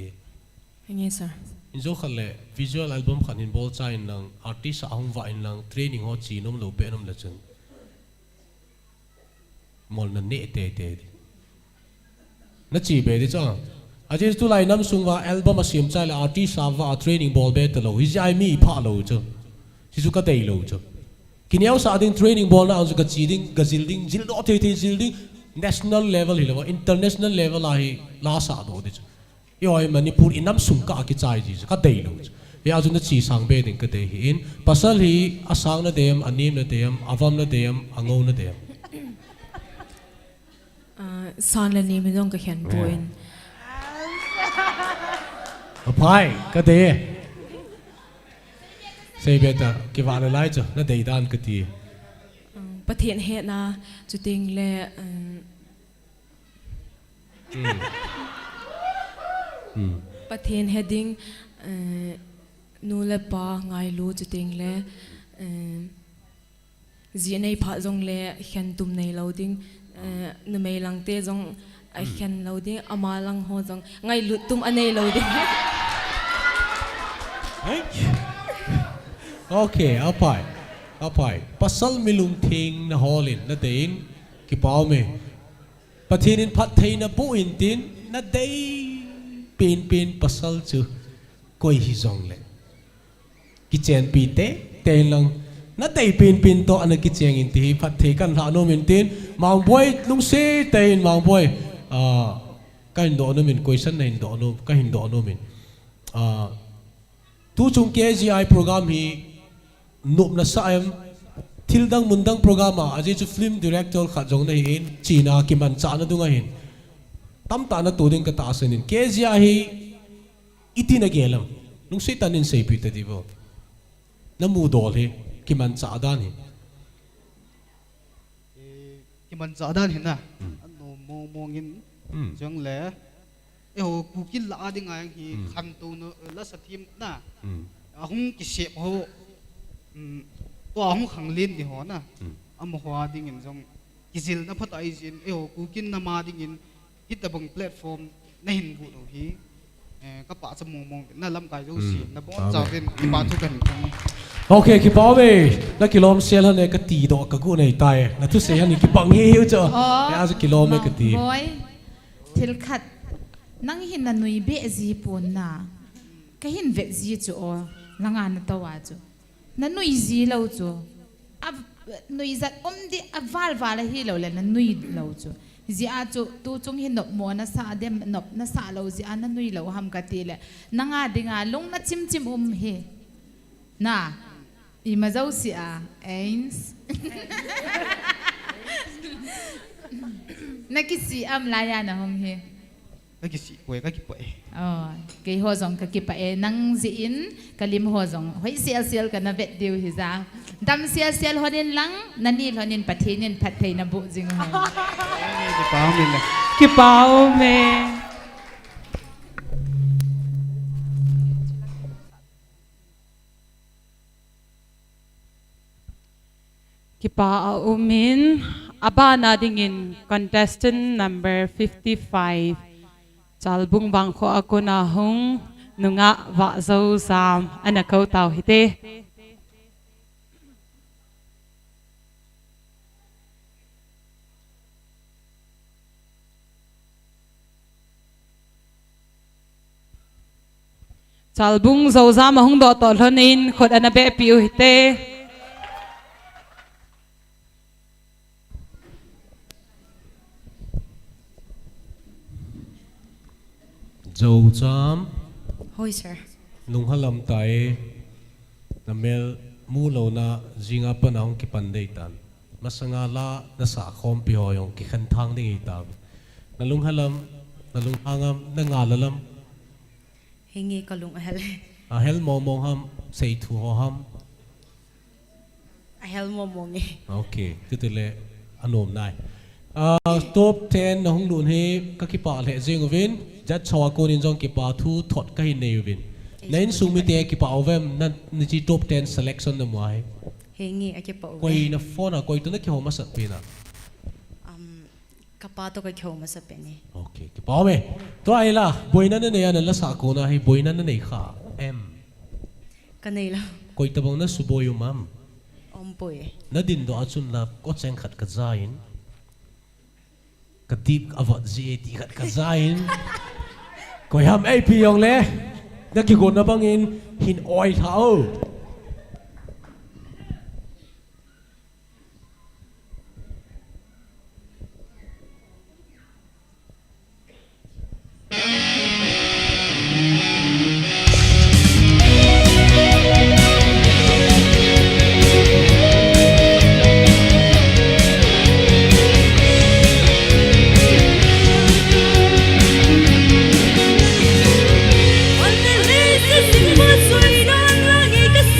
nghe sir injo khalle visual album khanin bol cha in lang artist ahung wa in lang training ho chi nom lo pe nom la chen mol na ne te na chi be de cha aje tu lai nam sung wa album a sim cha la artist sa wa training ball be te lo hi jai mi pha lo cho si su ka dei lo cho kinyao sa ding training ball na anzu ka chi ding gazil ding jil do te jil ding national level hi lo international level a hi la sa do de yoi Manipur inam sungka ki chai ji ka dei lo ya jun chi sang be ding ka dei hi in pasal hi asang na dem anim na dem avam na dem angau na dem san la ni mi dong ka hian point apai ka dei sei beta ki va la lai cho na dei dan ka tiประเทศเฮนะจุดติงเลประเทศเฮดิ้งนูเลปาไงรู้จุดติงเลจีในพระจงเลเขียนตุ่มในเราดิ้งนไม่ลังเตจงเขียนเราดิ้งอามาลังหัวจงไงรู้ตุ่มอันในเราดิ้งโอเคเอาไปpasal milung thing na holin na dein ki pau me pathinin phat thei na bu in tin na dei pin pasal chu koi hi zong le ki chen pi te lang na dei pin to ana ki cheng in ti phat thei kan ha no min tin mang boy lung se tein mang boy ka hin do no min question na hin do no ka hin do no min tu chung KGI program hi nup na sa em thildang mundang program a aje chu film director kha jong na hin china ki man cha na dunga hin tam ta na tu ding ka ta senin KGI hi itina gelam nung sei tanin sei pi ta divo na mu dol hi ki man cha dan hi ki man cha dan hin na no mongin jong le ho ku kil la ding ai hi khan tu no la sa thim na ahung ki se ho to ahung khang lin di ho na am hwa ding in jong kizil na phat ai jin ho ku kin na ma ding in kitabang platform na hin bu no hi ka pa cha mong na lam kai jo si na bon cha den ki pa thu kan okay ki pa we na kilom sel han ka ti do ka gu nei tai na tu se han ki pang hi hu cho ya za kilom me ka ti boy thil khat nang hin na nui be ji pon na ka hin ve ji chu o langa na tawa chu na nui ji lo chu nui zat di aval vala hi lo le na nui lo chu ji a chu tu chung hin nop mo na sa dem nop na sa lo ji an na nui lo ham ka ti le nanga dinga long na chim he na i ma zau si a eins na ki si am la ya na hom he ka ki si ka ki pa ke ho zong ka ki pa nang zi in kalim ho zong hoi sial ka na vet diu hi za dam sial hodin lang nanil honin pathinin pathei na bu jing ho ki pau me ki pa umin abana dingin contestant number 55 chalbung bang kho akona hung nunga wa zo sam anakau tau hite chalbung zoza mahung do to hlonin khot anabe piu hite Dâu cham Hoi sir. nung halam tae na mel mu lo na zinga panang ki pandai tan masanga la na sa khom pi hoyong ki khan thang ding itab na lung halam na lung hangam na ngalalam Hingi kalung ahel. a hel mo mong ham sei thu ho ham Ahel mo mongi. okay tutile anom nai top 10 na hung lun he ka ki pa le jing ovin jat chawa ko nin jong ki pa thu thot ka hin nei ovin nain sumi te ki pa ovem na ni chi top 10 selection na mai Hingi ake pa koi na phone a koi tu na ki ho ma sat pina Kapato ka kyo masapeni. okay ki pa me to ai la boina na ne la sa ko na hi boina na nei kha em Kanila. koi ta bong na suboy mam Ompoy. na din do achun la ko cheng khat ka zain ka deep avot zi ti khat ka zain koi ham ai pi yong le na ki gon na bangin hin oi thao Hãy subscribe cho kênh Ghiền Mì Gõ để không bỏ lỡ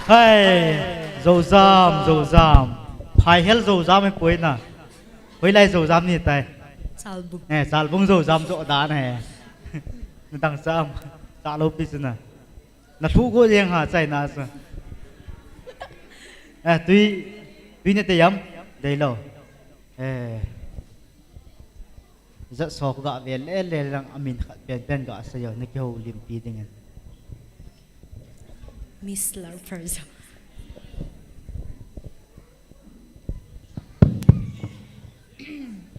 hey dầu dam phai hel dầu dam ấy quên à quên lại dầu dam như tay Salbung. nè salbung dầu dam chỗ đá này đằng sam ta lâu biết nè là thu cô riêng hả chạy na sao tuy như thế yếm đây lâu rất sọc gạ về lẽ lẽ rằng amin khát bên gạ say giờ nước dầu lim pi dengan Miss Larpers.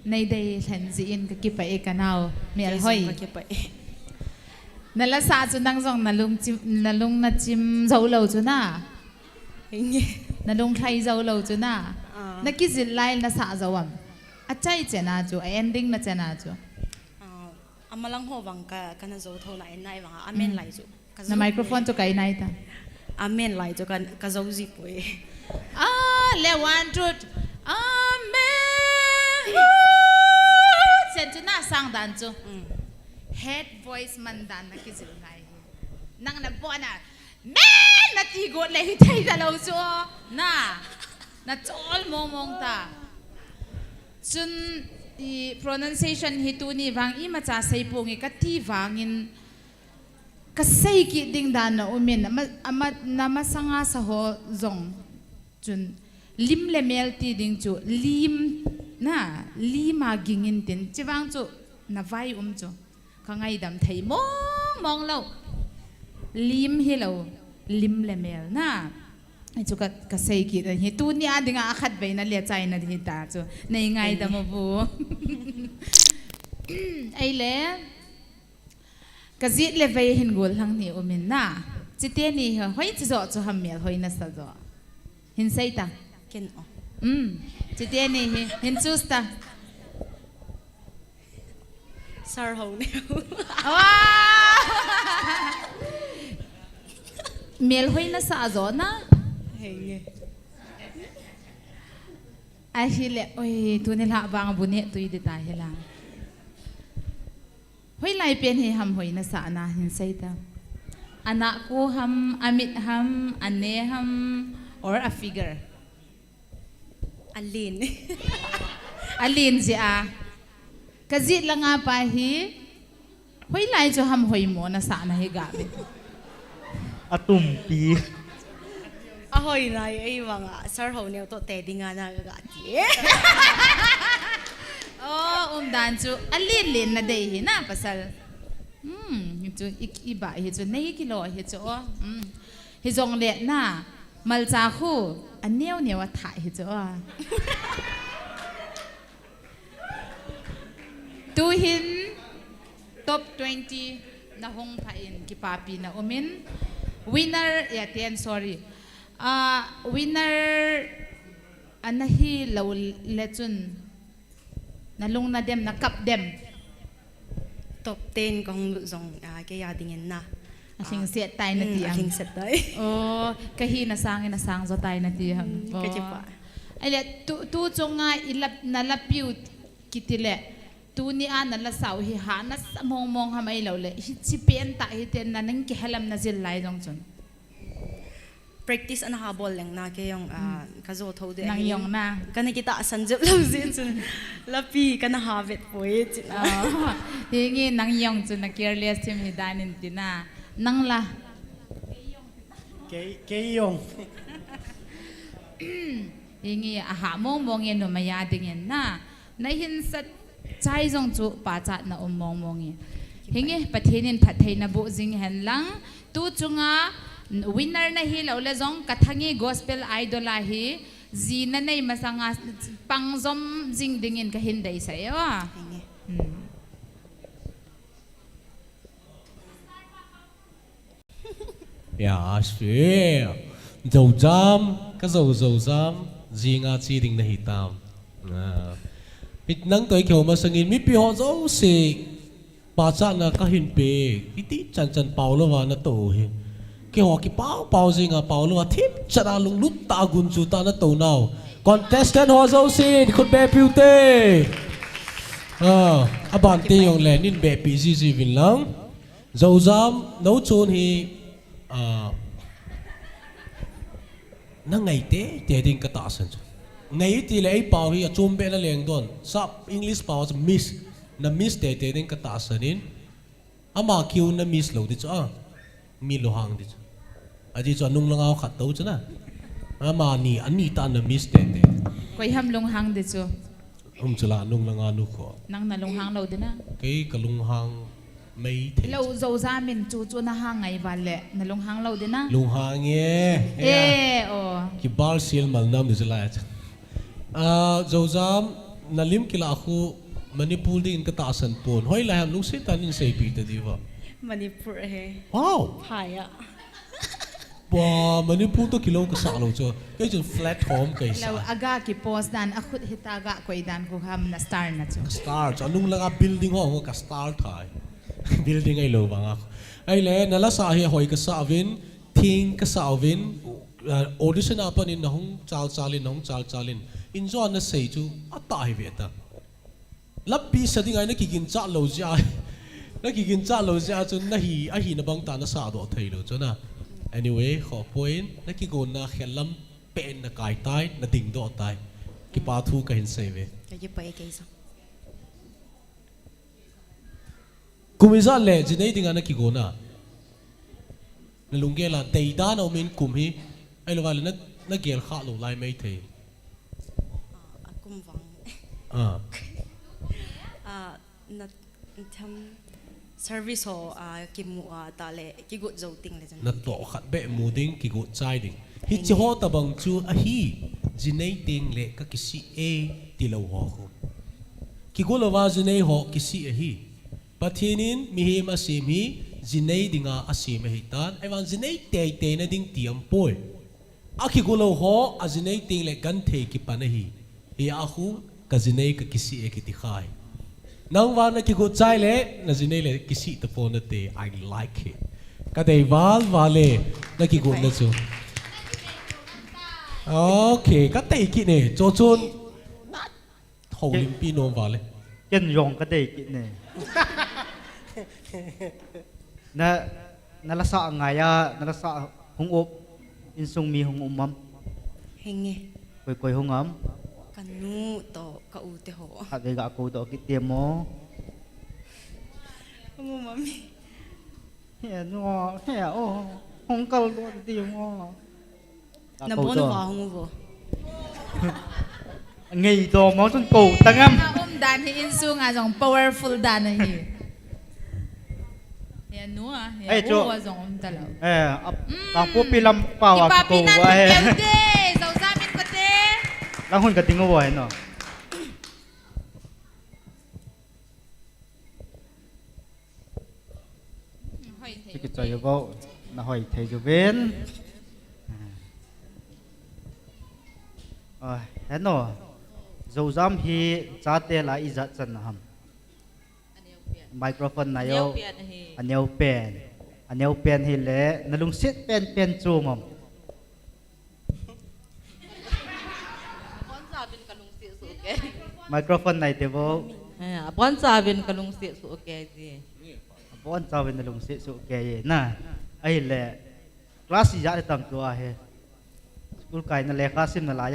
Nay đây thành diện cái kịp phải cái nào mẹ hỏi nãy là sao chúng đang dùng nà lung nà chim dầu lầu chú na nà lung thay dầu lầu chú na nà cái gì lại nà sao dầu am achai chén à chú ending nà chén à chú Amalang ho bang ka na zo tho lai nai bang amen lai chú nà microphone chú cái này ta amen lai chú ka zo zi poi le one two amen chén chú na sang dan chú head voice mandan na kizil ngai nang na bo na men na ti go le thai da lo chu na chol mong ta chun i pronunciation hi tu ni wang i ma cha sei pong i ka ti wangin ka sei ki ding dan na umin ama na ma sanga sa ho zong chun lim le mel ti ding chu lim na lima gingin tin chiwang chu na vai chu ngay đam thấy mong lâu lim hi lâu lim le mel na chú cái say kia thì tu ni adi nga khát vậy na liệt chạy na thì ta chú này ngay đam mà bu ai lẽ cái gì le vậy hình gol hang ni omin na chỉ tiền ni hỏi chỉ rõ cho ham mel hỏi na sa rõ hình say ta ken chỉ tiền ni hình chú ta Sar ho neo. Mel hoy na sa zona. Hey. Ahile oi tu nila bang bunet tu idi ta hila. Hoy lai pen hi ham hoy na sa na hin say ta. Anak ko ham amit ham ane ham or a figure. Alin. Alin siya. Kazit lang nga pa hi, hoy lai cho ham hoy mo na sana hi gabi. Atumpi. Ahoy na ay mga sar ho neo to tedi nga na gati. Dan cho alin na day hi na pasal. Ito iba hi cho nay kilo hi cho. Hi zong le na malcha ko aneo neo thai hi cho. Tuhin top 20 na hong pain kipapi na umin winner yaten sorry winner anahi law lechun nalung na dem na kap dem top 10 kong zong ke ya dingin na asing set tay na ti asing set tay kahi na sang zo tay na ti kajipa ale tu chonga ilap nalapiu kitile tu ni an la saw hi hanas mong hamay law le si pen ta hi ten na nang kihalam na zil lai dong chun practice ana habol lang na ke yung kazo tho de nang yong na kana kita sanjep law zin chun lapi kana habet poet hingi nang yong chun na careless tim hi danin tina nang la ke yong hingi aha mong yen no maya dingen na hin sat chai zong chu pa chat na mong ye hingi pathenin phathei na bo jing hen lang tu chunga winner na hi lo le zong kathangi gospel idol a hi zina nei masanga pangzom jing dingin ka hin dai sa yo ya sure dầu jam ka dầu jam zinga chi ding na hitam bit nang toy kyo ma sangin mi pi ho zo se pa cha na ka hin pe iti chan chan pau lo wa na to he ke ho ki pau zinga pau lo wa thip chara lung lut ta gun chu ta na to now contestant ho zo se khut be piu te aban te yong le nin be pi ji vin lang dầu jam no chon hi na ngay te ding katasan ngay ti le ai pau hi achum be na leng don sap English pau miss na miss te ding katasan in ama kiu na miss lo di cha mi lo hang di aji cho nung langaw khat to cha na ama ni ani ta na miss te koi ham long hang de chu chula nung langa nu ko nang na long hang lo de na cái kalung hang mấy thế lo zo za min chu chu na hang ai vale na long hang lo de na lung hang ye o ki bar sil mal nam de la zo zam na lim kila khu manipur din ka ta san pon hoi la ham lung se tan in sei pi ta di wa Manipur he. wow Phaya. ba manipur to kilo ka sa lo cho cái chun flat home kai sa lo aga ki post dan akhut hitaga koi dan ko ham na star na chu star cho nung langa building ho ka star thai building ai lo banga ai le nala sa he hoi ka sa vin thing ka sa vin audition apan in hong chal chalin in zo na sei chu ata hi veta lappi sading ai na ki gin cha lo ja na ki gin cha lo ja chu na hi a hi na bang ta na sa do thei lo chu na anyway kho point na ki gon na khelam pen na kai tai na ding do tai ki pa thu ka hin sei ve Cái gì vậy cái gì? kumiza le jinei dinga na ki gona na lungge la teida na min kum hi ai lo wala na gel kha lo lai mai the Akum vang. Na tham service ho kimu ta le ki gut zo ting le jan. na to khat be mu ding ki go chai ding hi chi ho ta bang chu a hi jinei ting le ka kisi e ti lo ho ko ki go lo wa jinei ho kisi a hi pathinin mihim asim hi jinei dinga asim hi tan ai wan jinei te na ding tiam poi akhi go lo ho a jinei ting le kan the ki pa na hi a khu ka jinei ka kisi e ki ti khai nang wa na ki go chai le na jinei le kisi ta pon na te I like it ka dei wal wale na ki go na chu okay ka te ki ne cho chon ho lim pi no wale ken yong ka dei ki ne na la sa nga ya na la sa hung op in sung mi hung umam Henge. koi hung am Kanu to ka u te ho. ha de ga ko do ki te mo Mo mami. he no he o hung kal do ti mo Na bon wa hong bo. ngei do mo chun ko tangam dan hi in su nga jong powerful dan hi ya nu ya cho wa jong talo kang pu pilam pa wa ko wa he zo za min ko te lang hun ka tingo wa he no cái chơi vô là hỏi thầy cho bên thế nó dầu dám hi giá tê là ít rất chân hầm microphone này yo anh nhau pen hi lẽ nó lung sit pen chum hầm microphone này thì vô Bon sa bin kalung si su okay ji. Bon sa bin lung sit su okay na ai lẽ class gì thì tầm tua he school cái nó lẽ class nó lại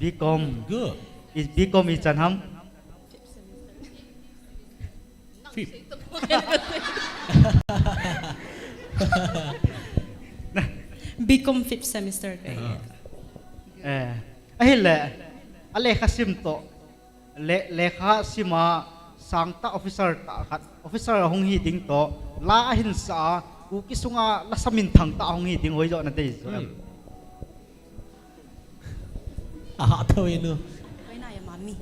Bcom good is Bcom is chân hầm Become 5th semester kay. Ai lẽ ale khasim to le kha sima sangta officer ta khat officer hong hi ding to la hin sa u kisunga la samin thang ta hong hi ding hoi jo na dei so thôi nữa Kay na ya mami.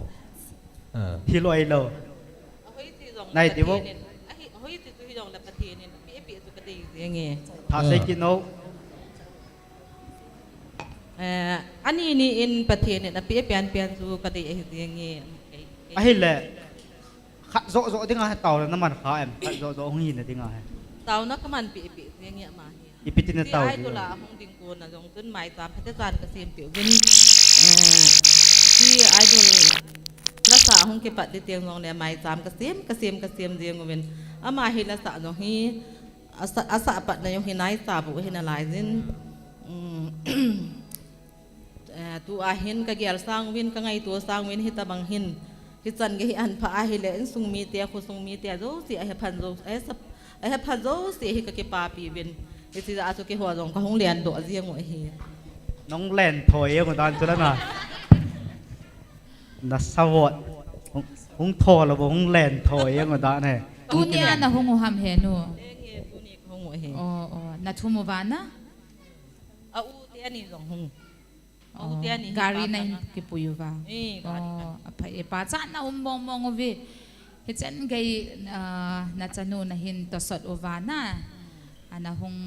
hi loi lo này thì vô Hoi ti tu hidong la patin pi tu ka dei nge. tha se ki no Ani ni in patin na pi pian su ka dei nge. ai lẽ khat zo zo ding a tàu na man kha em khat zo zo hong hi na ding a Tao na ka man pi nge ma hi. ipitin na tàu Ai tu la hong ding ko na jong tun mai tam phat jan ka sem pi win si idol la sa hong ke pat de tiang ngong le mai tam ka sem riêng ngwen ama hi la sa no hi asa pat na yung hinay tabu hinalaisin tu ahin kagial sangwin ka ngay tu sangwin hitabang hin hitan gahi an pa ahile in sungmi tia kusungmi tia zo si ai phazo si hi ka ke papi bin isi za asu ke ho jong ka hong lian do ziang mo hi น้องแล่นถอยเหมือนตอนจุดนั้นน่ะนัสวดหงทอแล้วบ่หงแล่นถอยเหมือนตอนนี่ tu nia na hungu ham he no hong mo hi na thumuvana a u tia ni jong hong au tia ni gari na ke puyuwa apa e pa cha na mong mong ovi hichen gai na chanu na hin to sot ovana ana hong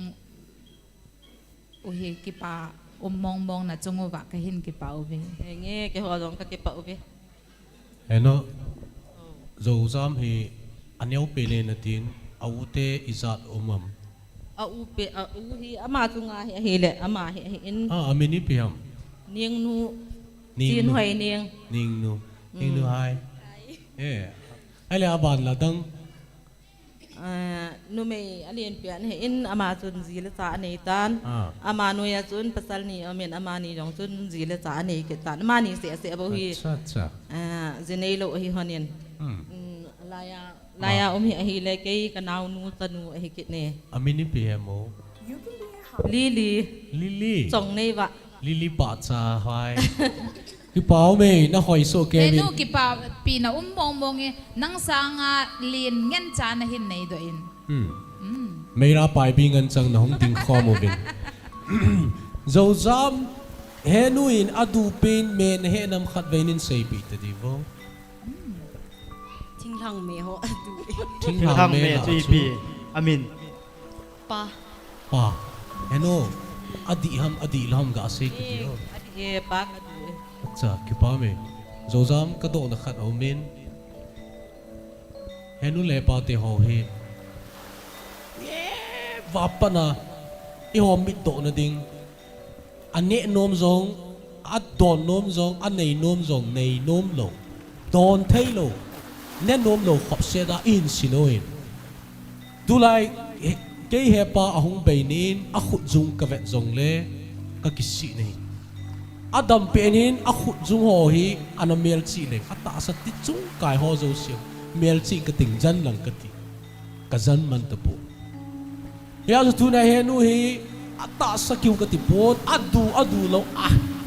uhi ki pa mong mong na chunguwa ka hin ki pa ovi nge ke ho jong ka ke pa ovi eno zo zam hi anyau pele na tin aute izat umam au pe au hi ama chunga hi le ama hi in amini piam nieng nu tin hoi nieng ning nu hai ai le aban la dang nu me alien pian he in ama chun zile cha nei tan ama nu ya chun pasal ni amen ama ni jong chun zile cha nei ke tan ma ni se bo hi acha zinei lo hi honin laya hi le ke kanau nu tanu hi ke ne amini pmo lili chong nei wa lili pa cha hai ki pau me na hoi so ke ni nu ki pa pi na mong mong e nang sanga lin ngen cha na hin nei do in meira pai bi ngan chang na hong ting kho mo bin zo zam henuin adu pain men he nam khat veinin sei pi ta di vo ting lang me ho adu ting lang me chi pi amin pa heno adi lam ga se ki di adi pa cha ki pa me zo zam ka do na khat au men henu le pa te ho he vapana i ho mit do na ding ane nom zong at don nom zong anei nom zong nei nom lo don thei lo ne nom lo khop se da in sinoin tu lai ke he pa ahung beinin a khut jung ka vet zong le ka kisi nei adam penin a khut jung ho hi ana mel chi le ata sa ti chung kai ho zo siam mel chi ka ting jan lang ka ti ka jan man ta po ya zo tu na he nu hi ata sa kiu ka ti pot adu lo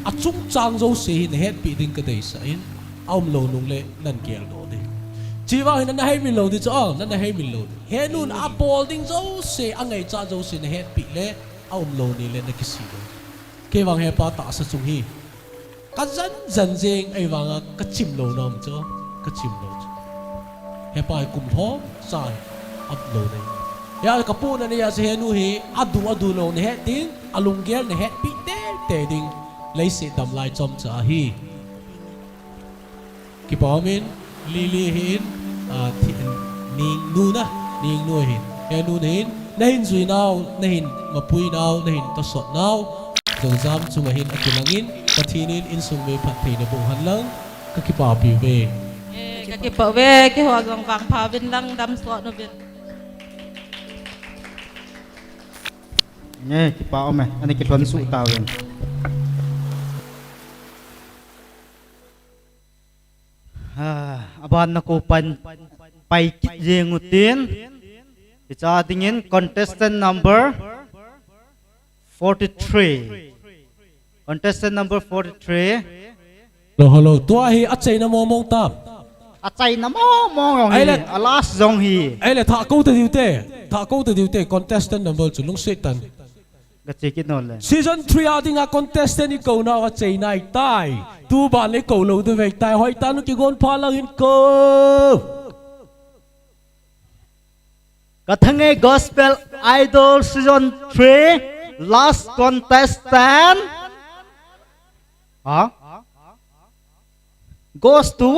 a chung chang zo se hin het pi ding ka dei sa in aum lo nung le nan kel do de chi wa hin na hai min lo di cho na hai min lo he nun a bol ding zo se angai cha zo se na het pi le aum lo ni le na kisi do ke wang he pa ta sa chung hi ka jan jeng ai wang ka chim lo nom cho ka chim lo he pa kum tho sai up lo nei ya ka pu na ya se nu hi adu lo ne he tin alung gel ne he pi te ding lấy se dam lai chom cha hi ki pa min li hin thi ning nu hin he nu hin na hin zui nau na hin ma pui nau na hin to sot nau zo zam chunga hin akilangin pathinin in sung me phat thei na bu han lang ka ki pa pi ve ka ki pa ve ki ho gong wang pha bin lang dam so no bin nghe cái bao mày anh cái thuần sụ tàu rồi aban na ko pan pai kit jeng utin cha tingin contestant number 43 contestant number 43 hello tua hi achai na mo mong tap achai na mo mong hi alas zong hi ai le tha ko te diute contestant number chulung setan season 3 ading a contestant ni ko na wa chei nai tai tu ba le ko lo de vek tai hoi tan ki gon pha lang in ko Kathange Gospel Idol season 3 last contestant goes to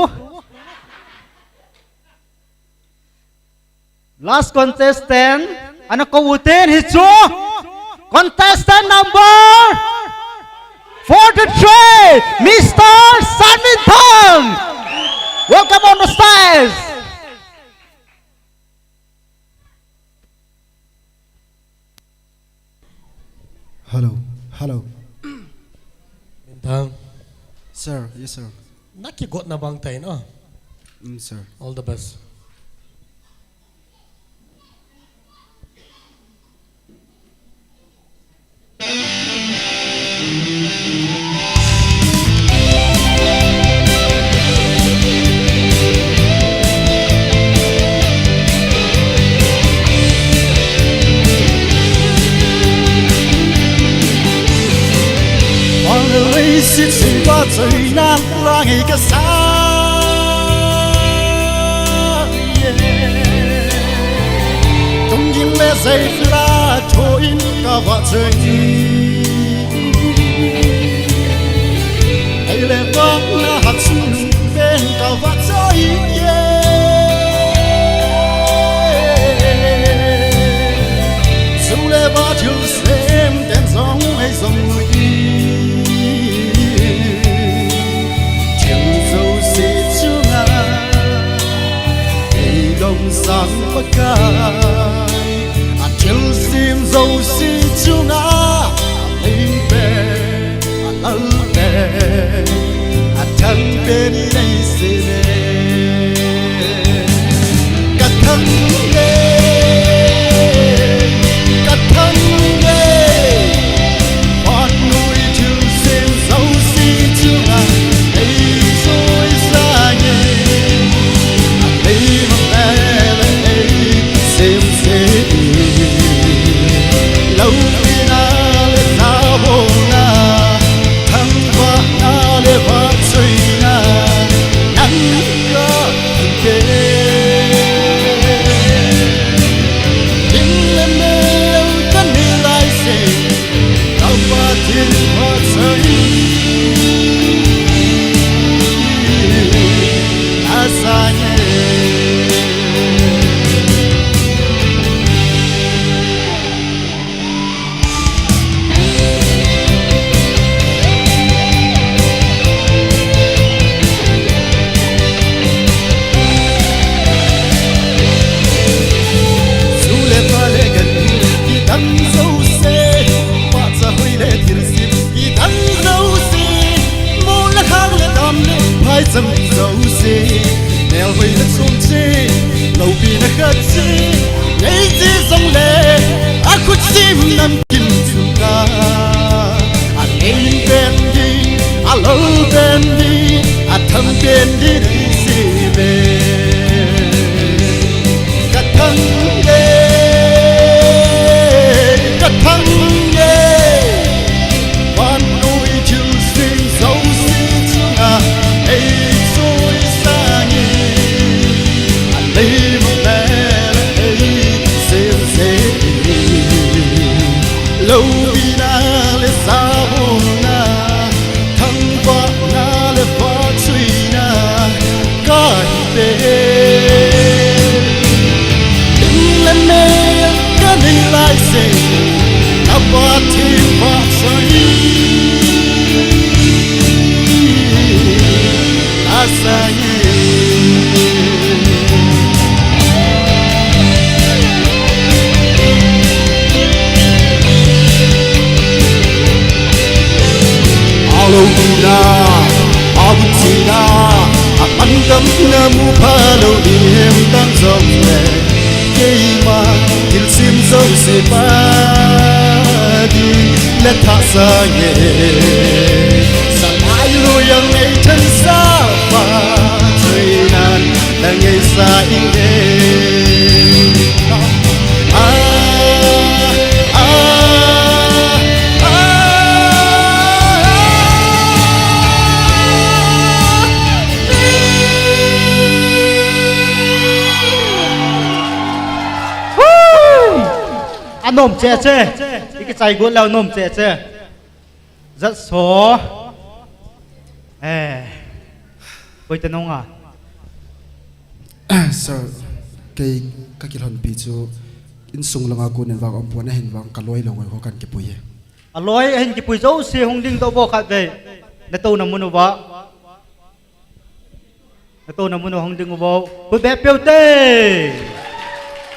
last contestant ano ko utin hicho contestant number 43, Mr. Sanminthong. Welcome on the stage. Hello. Hello. Bintang. Sir, yes sir. Nakigot na bang tayo, no? Sir. All the best. Lấy xiết sinh ba trời nan la ngày cả xa trong nhìn lẽ dây la trôi cả vợ trời hay lẽ vắng na hạt xuân bên cả vợ trời dù lẽ ba chiều xem đèn gió hay dòng người đồng sáng bất cai chiều sim dâu si chu ngã lên về lỡ về chẳng bên đây gì cắt thân cắt thân con nuôi chiều sim dâu si chu ngã đây rồi xa nhẹ lâu khi na lên na bồ na thăng va na le va suy na nắng gió kề in lên mê cất đi lại xe cao va thiên va suy na xa nhẹ dầm dấu gì nèo với đất xuống chi lâu vì nó khát chi lấy chi dòng lệ à khúc chim nằm kim chung ca à lên bên đi à lâu bên đi à thầm bên đi đi gì về cắt thân cắt thân con nuôi chiều sinh dấu xin chung à lâu vì na le sa hồ na thăng va na le va suy na cả về đừng lên mê cả đi lại xe na va thiên va suy na sa Alona, Abutina, Amandam Namu Palo Dim Tam Zomne, Keima, Il Sim Zom Sepadi, Let us again. Sanai Luyang Nathan Sapa, Trinan, Langesa Inde. Nôm chè chè cái trái gỗ leo nôm chè chè rất số ôi tên ông Sir, cái hòn bị chú in sung lăng aku nên vào ông puan hình vào cả lối lòng họ cần cái bụi lối hình cái bụi dấu xe hung đinh đâu bao khát về để tôi nằm muốn vào để tôi nằm muốn hung đinh vào bụi bé béo tê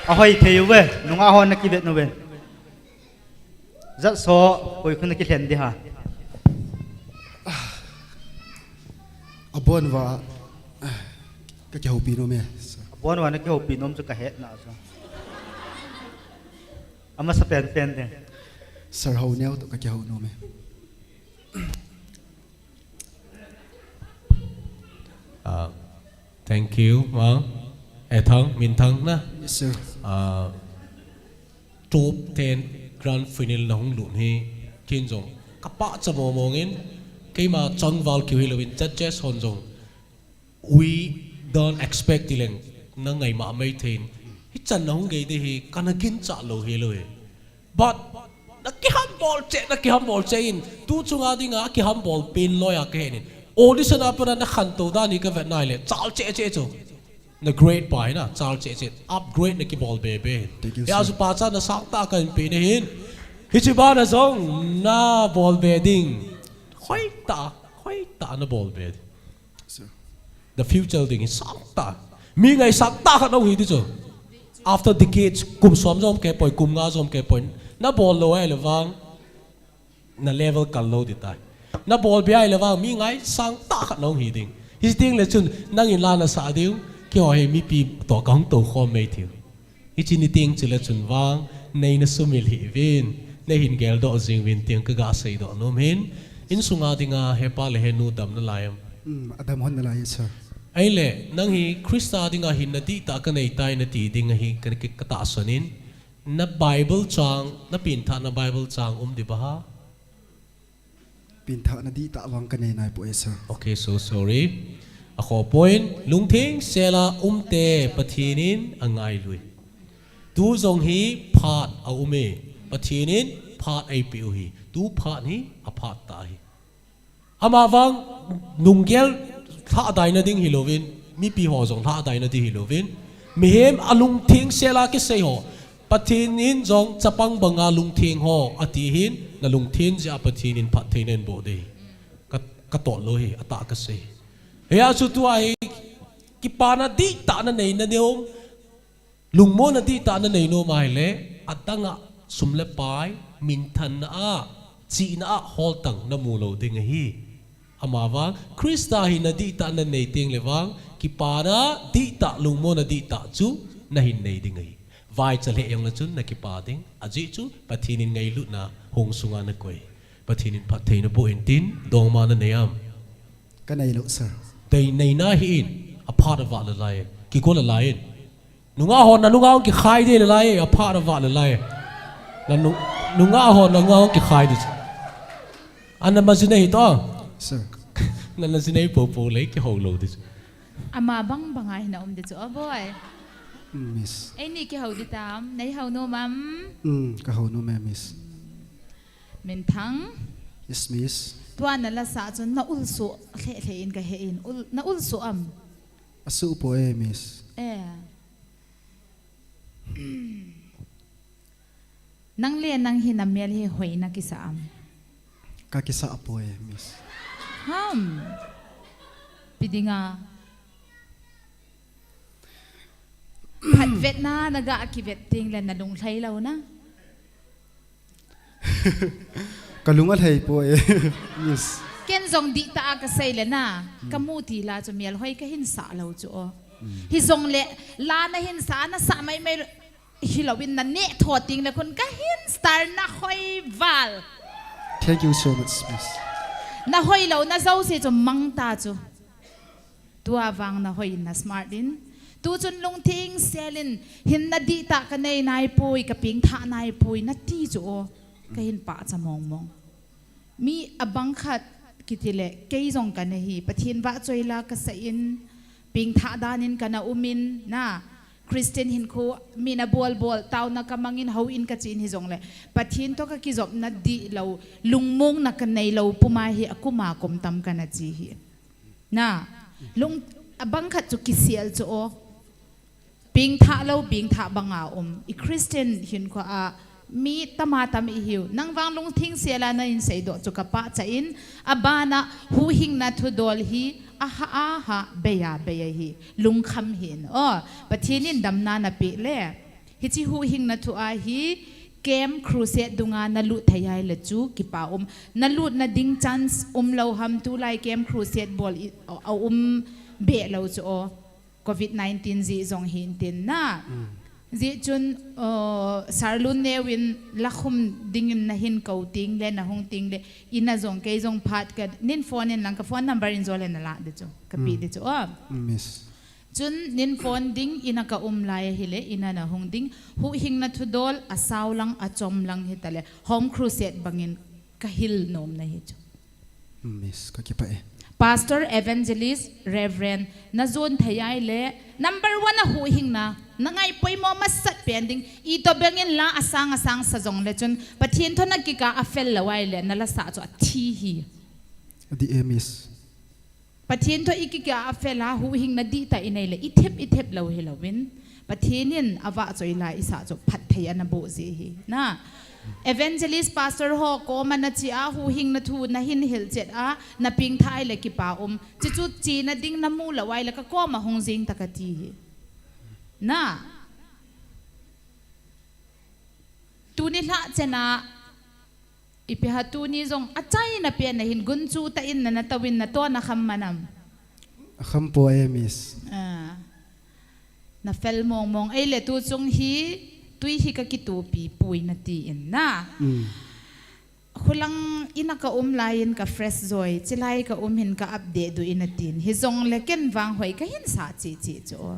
à hơi thiếu về nó ngã hòn nó kia về nó về จะโซ่ปุยคุณนักเขียนดีฮะ abon wa ka kya hopi no me abon wa na ki hopi nom chu ka het na so ama sa pen de sir ho neo to ka kya ho no me thank you vâng thắng min thắng na yes sir top 10 grand final na hong lun hi kin jong kapa chamo mongin keima changwal ki hilowin judges hon jong we don't expect tileng na ngai ma mai thein hi chan na hong gei de hi kanakin cha lo hi lo but na ki ham ball che in tu chunga dinga ki ham ball pin loya ke nin audition apana na khan to da ni ka vet nai le chal che chu na great by na chal che upgrade na ki ball be ya su pa cha na sak ta kan pe ne hin hi chi ba na zong na ball bedding khoi ta na ball bed the future thing is sak ta mi ngai sak ta kha no hi ti chu after decades kum som jom ke poi kum nga jom ke poi na ball lo ai lewang na level kal lo di tai na ball bi ai lewang mi ngai sang ta kha no hi ding his ding le chun nang in la na sa diu ki ho he mi pi to kang to khom mai thiu hi chi ni ting chile chun wang nei na sumil hi vin nei hin gel do jing win ting ka ga sei do no min in sunga dinga hepa le henu dam na layam adam hon na la yes sir ai le nang hi krista dinga hin na di ta ka nei tai na ti ding hi kan ki ka ta sonin na bible chang na pin tha na bible chang di ba ha pin tha na di ta wang ka nei nai po yes sir okay so sorry a kho point lungthing sela te pathinin angai lui tu zong hi phat a ume pathinin phat ai piu hi tu phat ni a phat ta hi ama wang nunggel tha dai na ding hilovin mi pi ho zong tha dai na di hilovin mi hem alung thing sela ke sei ho pathinin zong chapang banga lung thing ho ati hin na lung thin ja pathinin phat theinen bo de ka to lo hi ata ka sei ya su tu ai ki pana di ta na nei na neom lung mo na di ta na nei no mai le atanga sumle pai min than na a chi na a hol tang na mu lo ding hi amawa krista hi na di ta na nei ting le wang ki pana di ta lung mo na di ta chu na hin nei ding hi vai chale yang na chun na ki pa ding aji chu pathinin ngai lu na hong sunga na koi pathinin phathei na bo in tin dong ma na neyam ka nei lo sir they nei na hi in a part of the life ki ko la lain nunga hon na nunga ki khai de la lai a part of the life na nunga hon na nunga ki khai de an ma jine hi to sir na na jine po le ki ho lo de ama bang bangai na de chu boy miss ai ni ki ho di tam nei ho no mam ka ho no me miss men thang yes miss tuan na la sa chun na ul su the in ka he in ul na ul su am asu po miss nang le nang hinamel hi hoi na ki sa am ka ki sa po miss pidinga phat vet na naga ki vet ting len na lung thlai lo na kalungal hay po yes ken zong di ta ka sei le na kamuti la chu mial hoi ka hin sa lo chu hi zong le la na hin sa na sa mai mai hilawin na ne thoting le kun ka hin star na hoi val thank you so much miss na hoi lo na zo se chu mang ta chu tua wang na hoi na smart din tu chun lung thing selin hin na di ta ka nei nai pui ka ping tha nai pui na ti chu ka hin pa cha mong mong mi abang khat kitile kei zong ka ne hi pathin ba choila ka sa in ping tha danin kana umin na Christian hin ko mina bol taw na kamangin how in ka chin hi zong le pathin to ka ki job na di lo lungmong na ka nei lo puma hi akuma kom tam ka na chi hi na lung abang khat chu kisial chu o ping tha lo ping tha banga I Christian hin ko a mi tamatam I hiu nang wang lung thing sela na in sei do chu ka pa cha in abana hu hing na thu dol hi aha beya hi lung kham hin patinin damna na pi le hi chi hu hing na thu a hi เกมครูเซตดุงานาลุทยายละจูกิปานาลุนาดิงจันส์เราทำตุไลเกมครูเซตบอลเอาเบะเราจูโควิด-19จีจงหินตินนะจีจุนสารลุนเนวินลักคุมดิ่งนะหินเกาติงเลนะหงติงเลอินาจงเกยจงพัดกันนินโฟนนินหลังกับโฟนนัมเบอร์อินโซเลนละเดจูกับปีเดจูมิสจุนนินโฟนดิ่งอินากะลายฮิเลอินานะหงดิ่งหูหิงนัทุดอลอาสาวลังอาจอมลังฮิตาเลโฮมครูเซตบังอินกะฮิลนอมนะฮิจูมิสก็คิดไปPastor Evangelist Reverend na zone thayai le number 1 na huhing na nangai poi mo masat pending ito bengin la asang sa jong le chun pathin thon na kika afel lawai le na la sa cho thi hi the emis pathin tho ikika afel ha huhing na di ta inai le ithep lo hi lawin pathinin awa choi la isa cho phat thai ana bo je hi na Evangelist Pastor ho ko man chi a hu hing na thu na hin hil chet a na ping thai le ki pa chi chu chi na ding na mu la wai la ka ko ma hong jing takati na tu ni la chena ipi ha tu ni jong a chai na pe na hin gun chu ta in na tawin na to na kham manam kham po emis na fel mong ai le tu chung hi tui hi ka kitupi pui na ti in na khulang ina ka lain ka fresh joy chilai ka hin ka update du ina tin hi zong leken wang hoi ka hin sa chi cho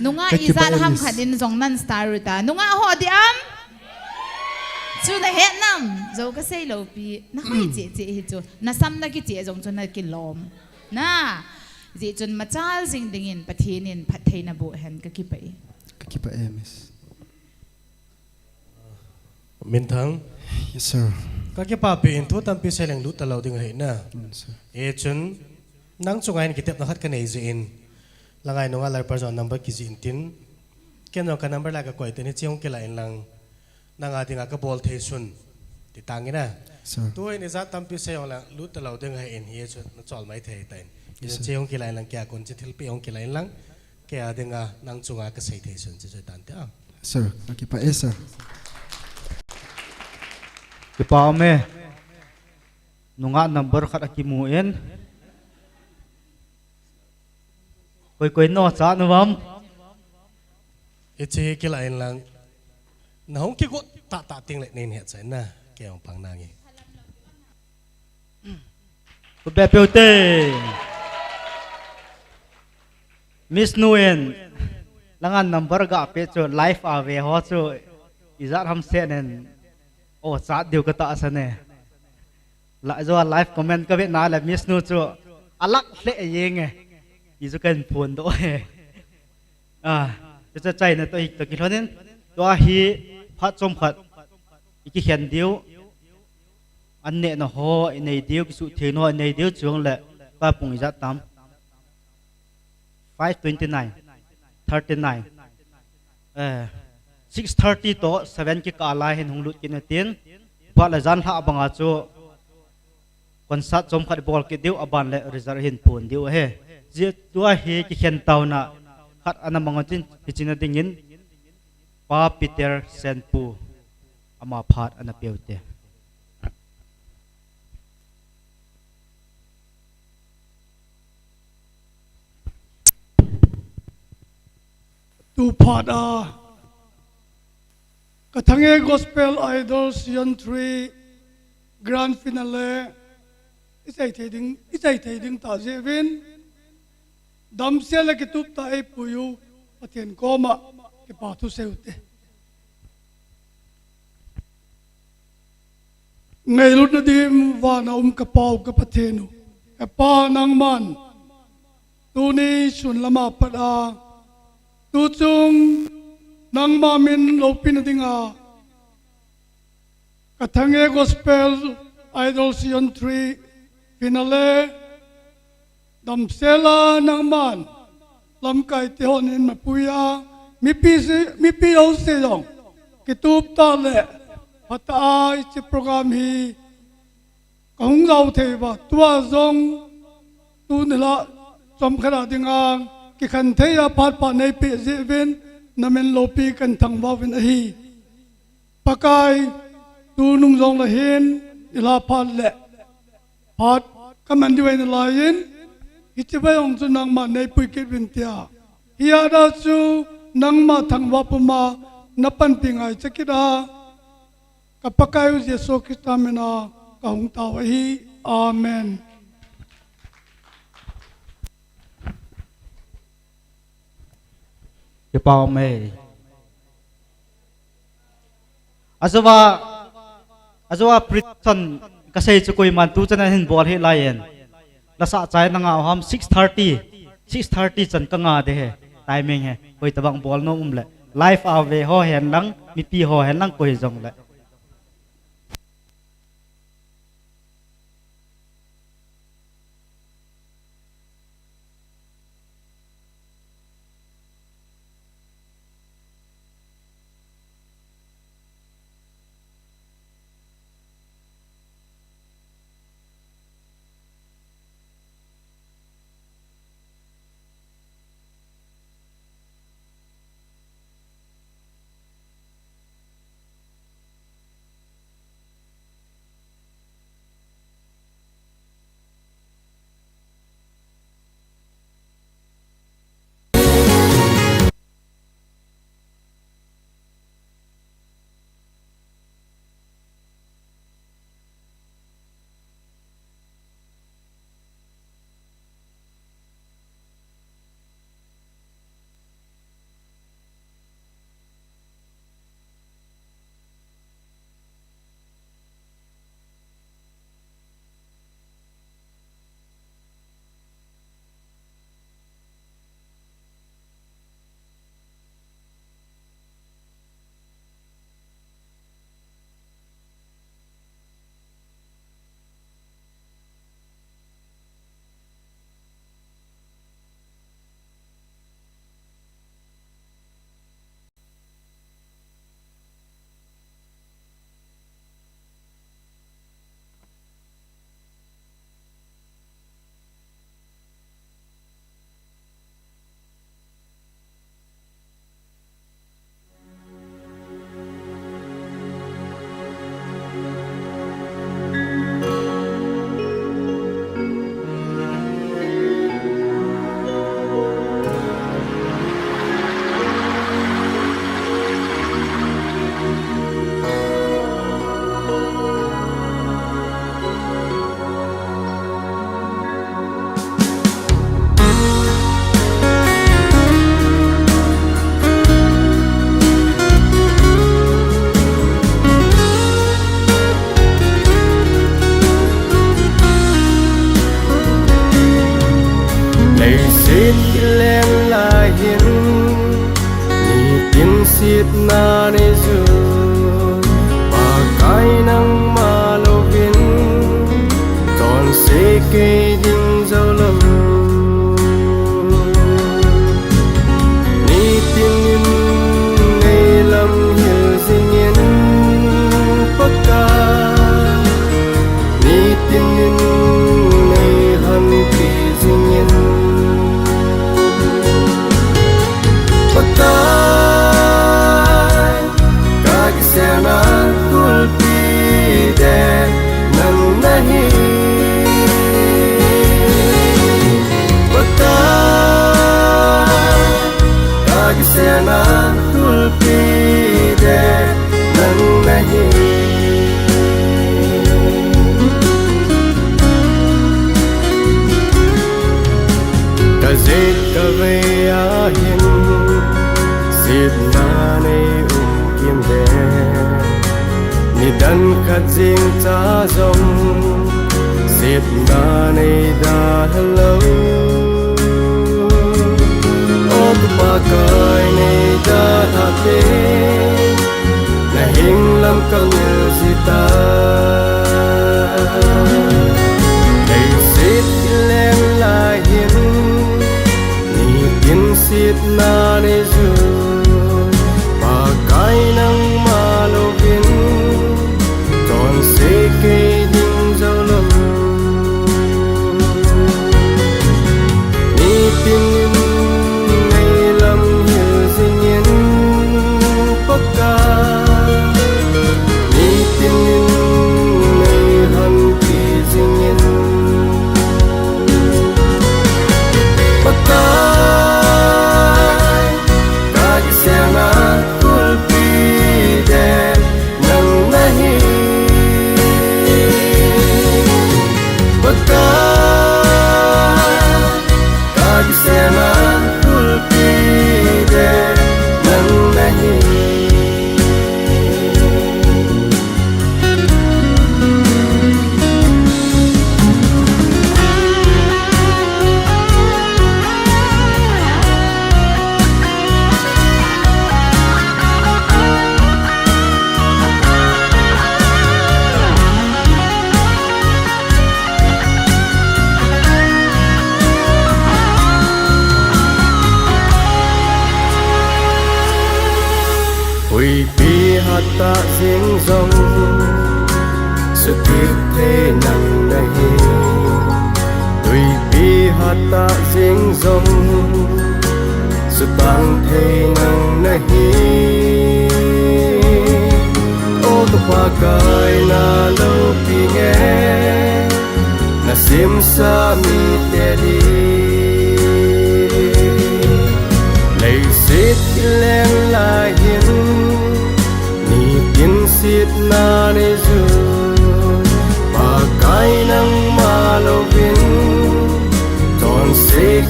nunga izal ham khadin zong nan star ta nunga ho di chu na het nam zo ka sei lo pi na hoi chi hi chu na sam na ki che zong chu na ki lom na ji chun machal jing dingin pathinin phathei na bo hen ka ki pa emis Min thang yes sir ka ke pa pe in thu tam pi seleng lu talaw ding hai na e chun nang chungai ki tep na khat ka nei je in langai no nga lar person number ki jin tin ken no ka number la ka koi te ni chiong ke la in lang nanga dinga ka bol the sun ti tangina tu ni za tam pi seleng la lu talaw ding hai in he chun na chol mai thei tain ki chiong ke la lang kya kon chi thil pe ong ke la in lang ke a dinga nang chunga ka sei thei sun chi tan ta sir ka ki pa sir ki pa me nunga number khat akimuin koi no cha nuwam ichi ke la in lang na hong ki ko ta ting le nen he chai na ke ong pang na ngi ko be peute miss nuin langan number ga pe cho life ave ho cho izat ham se nen ô sát điều cái ta sao nè lại do live comment cái việc nào là miss nu cho alak lệ gì nghe ý cho cần phun đó cho chạy này tôi cái thôi nên tôi hi phát trong phát cái hiện điều anh nè nó ho này điều cái sự thiền ho này điều trường lệ ba bùng giá tám 529 39 6:30 to 7 ki kala hin hunglut kin tin pa la jan ha banga chu concert chom khat bol ki deu aban le result hin phun deu he je tua he ki khen tauna khat ana mangatin pichina dingin pa Peter Senpu ama phat ana peute tu phat Kathange Gospel Idol Season 3 Grand Finale isai thading ta jevin damsela ki tup ta ai puyu pathen koma ki pathu seute ngai lut na dim wa na ka pau ka pathenu ka pa nang man tu ni sun lama pada tu chung nang mamin lopin dinga Kathange Gospel Idol Season 3 Finale damsela nang man lam kai te honin mapuya mi pi o se long kitup ta le hata chi program hi kong zau the ba tua zong tu nela chom khara dinga ki khan theya phat pa nei pe je ven namen lopi kan thang wa vin hi pakai tu nung zong la hin ila phat le phat kaman diwen la yin ichibai ong chu nang ma nei pui kit bin tia hiya da chu nang ma thang wa puma napan pingai chakida ka pakai u jesu kristamena ka hung ta wa hi amen. Cái bao mê azawa prison kasay chukoy man tu chana hin bol he layen la sa chai na nga ham 6:30 chan ka nga de he timing he koi tabang bol no le life away ho hen lang mi pi ho hen lang koi jong le Sit na ni zu pakai nang malovin ton se ke ding zau lam ni tin nei lam hil zingin pakka ni tin nei han pi zingin pakka Sena kulpi de nang nahi bata kag sena kulpi de nang nahi kazet kaveyahin sidna nei kim de ni dan khat jing cha zong sit na nei da hello o tu pa kai nei da ha pe na hing lam kang sita dei sit leng la hin ni tin sit na nei zu pakai nang malovin ton se ke ding zau lam ni tin nei lam hil zingin pakka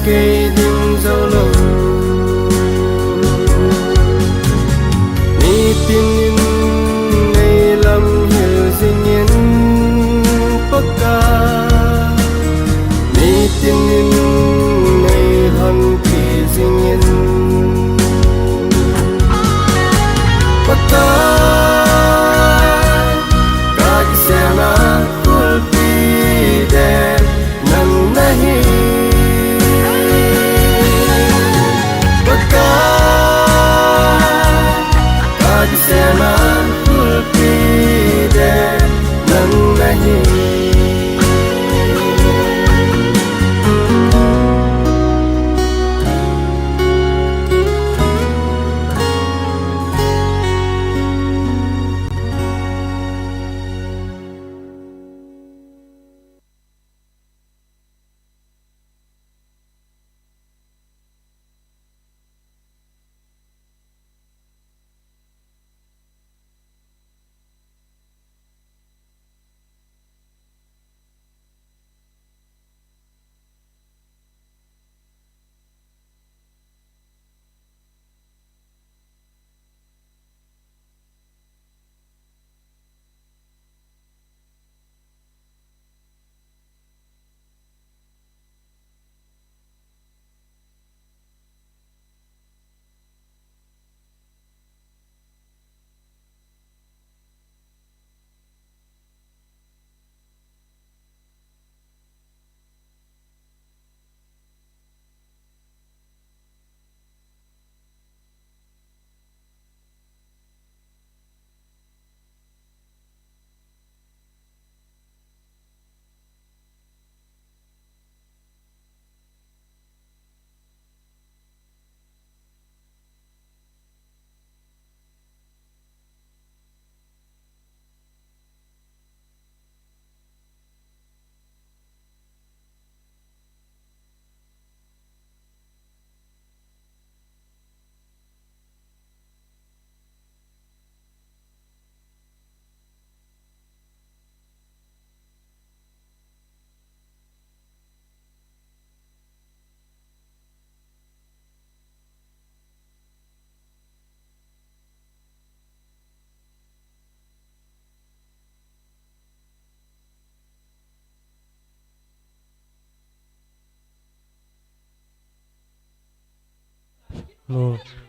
cây đinh dâu lâu mi tin ngày lâm hiểu sinh yên bắc ca mi tin ngày hằng kỳ sinh yên bắc ca Lord.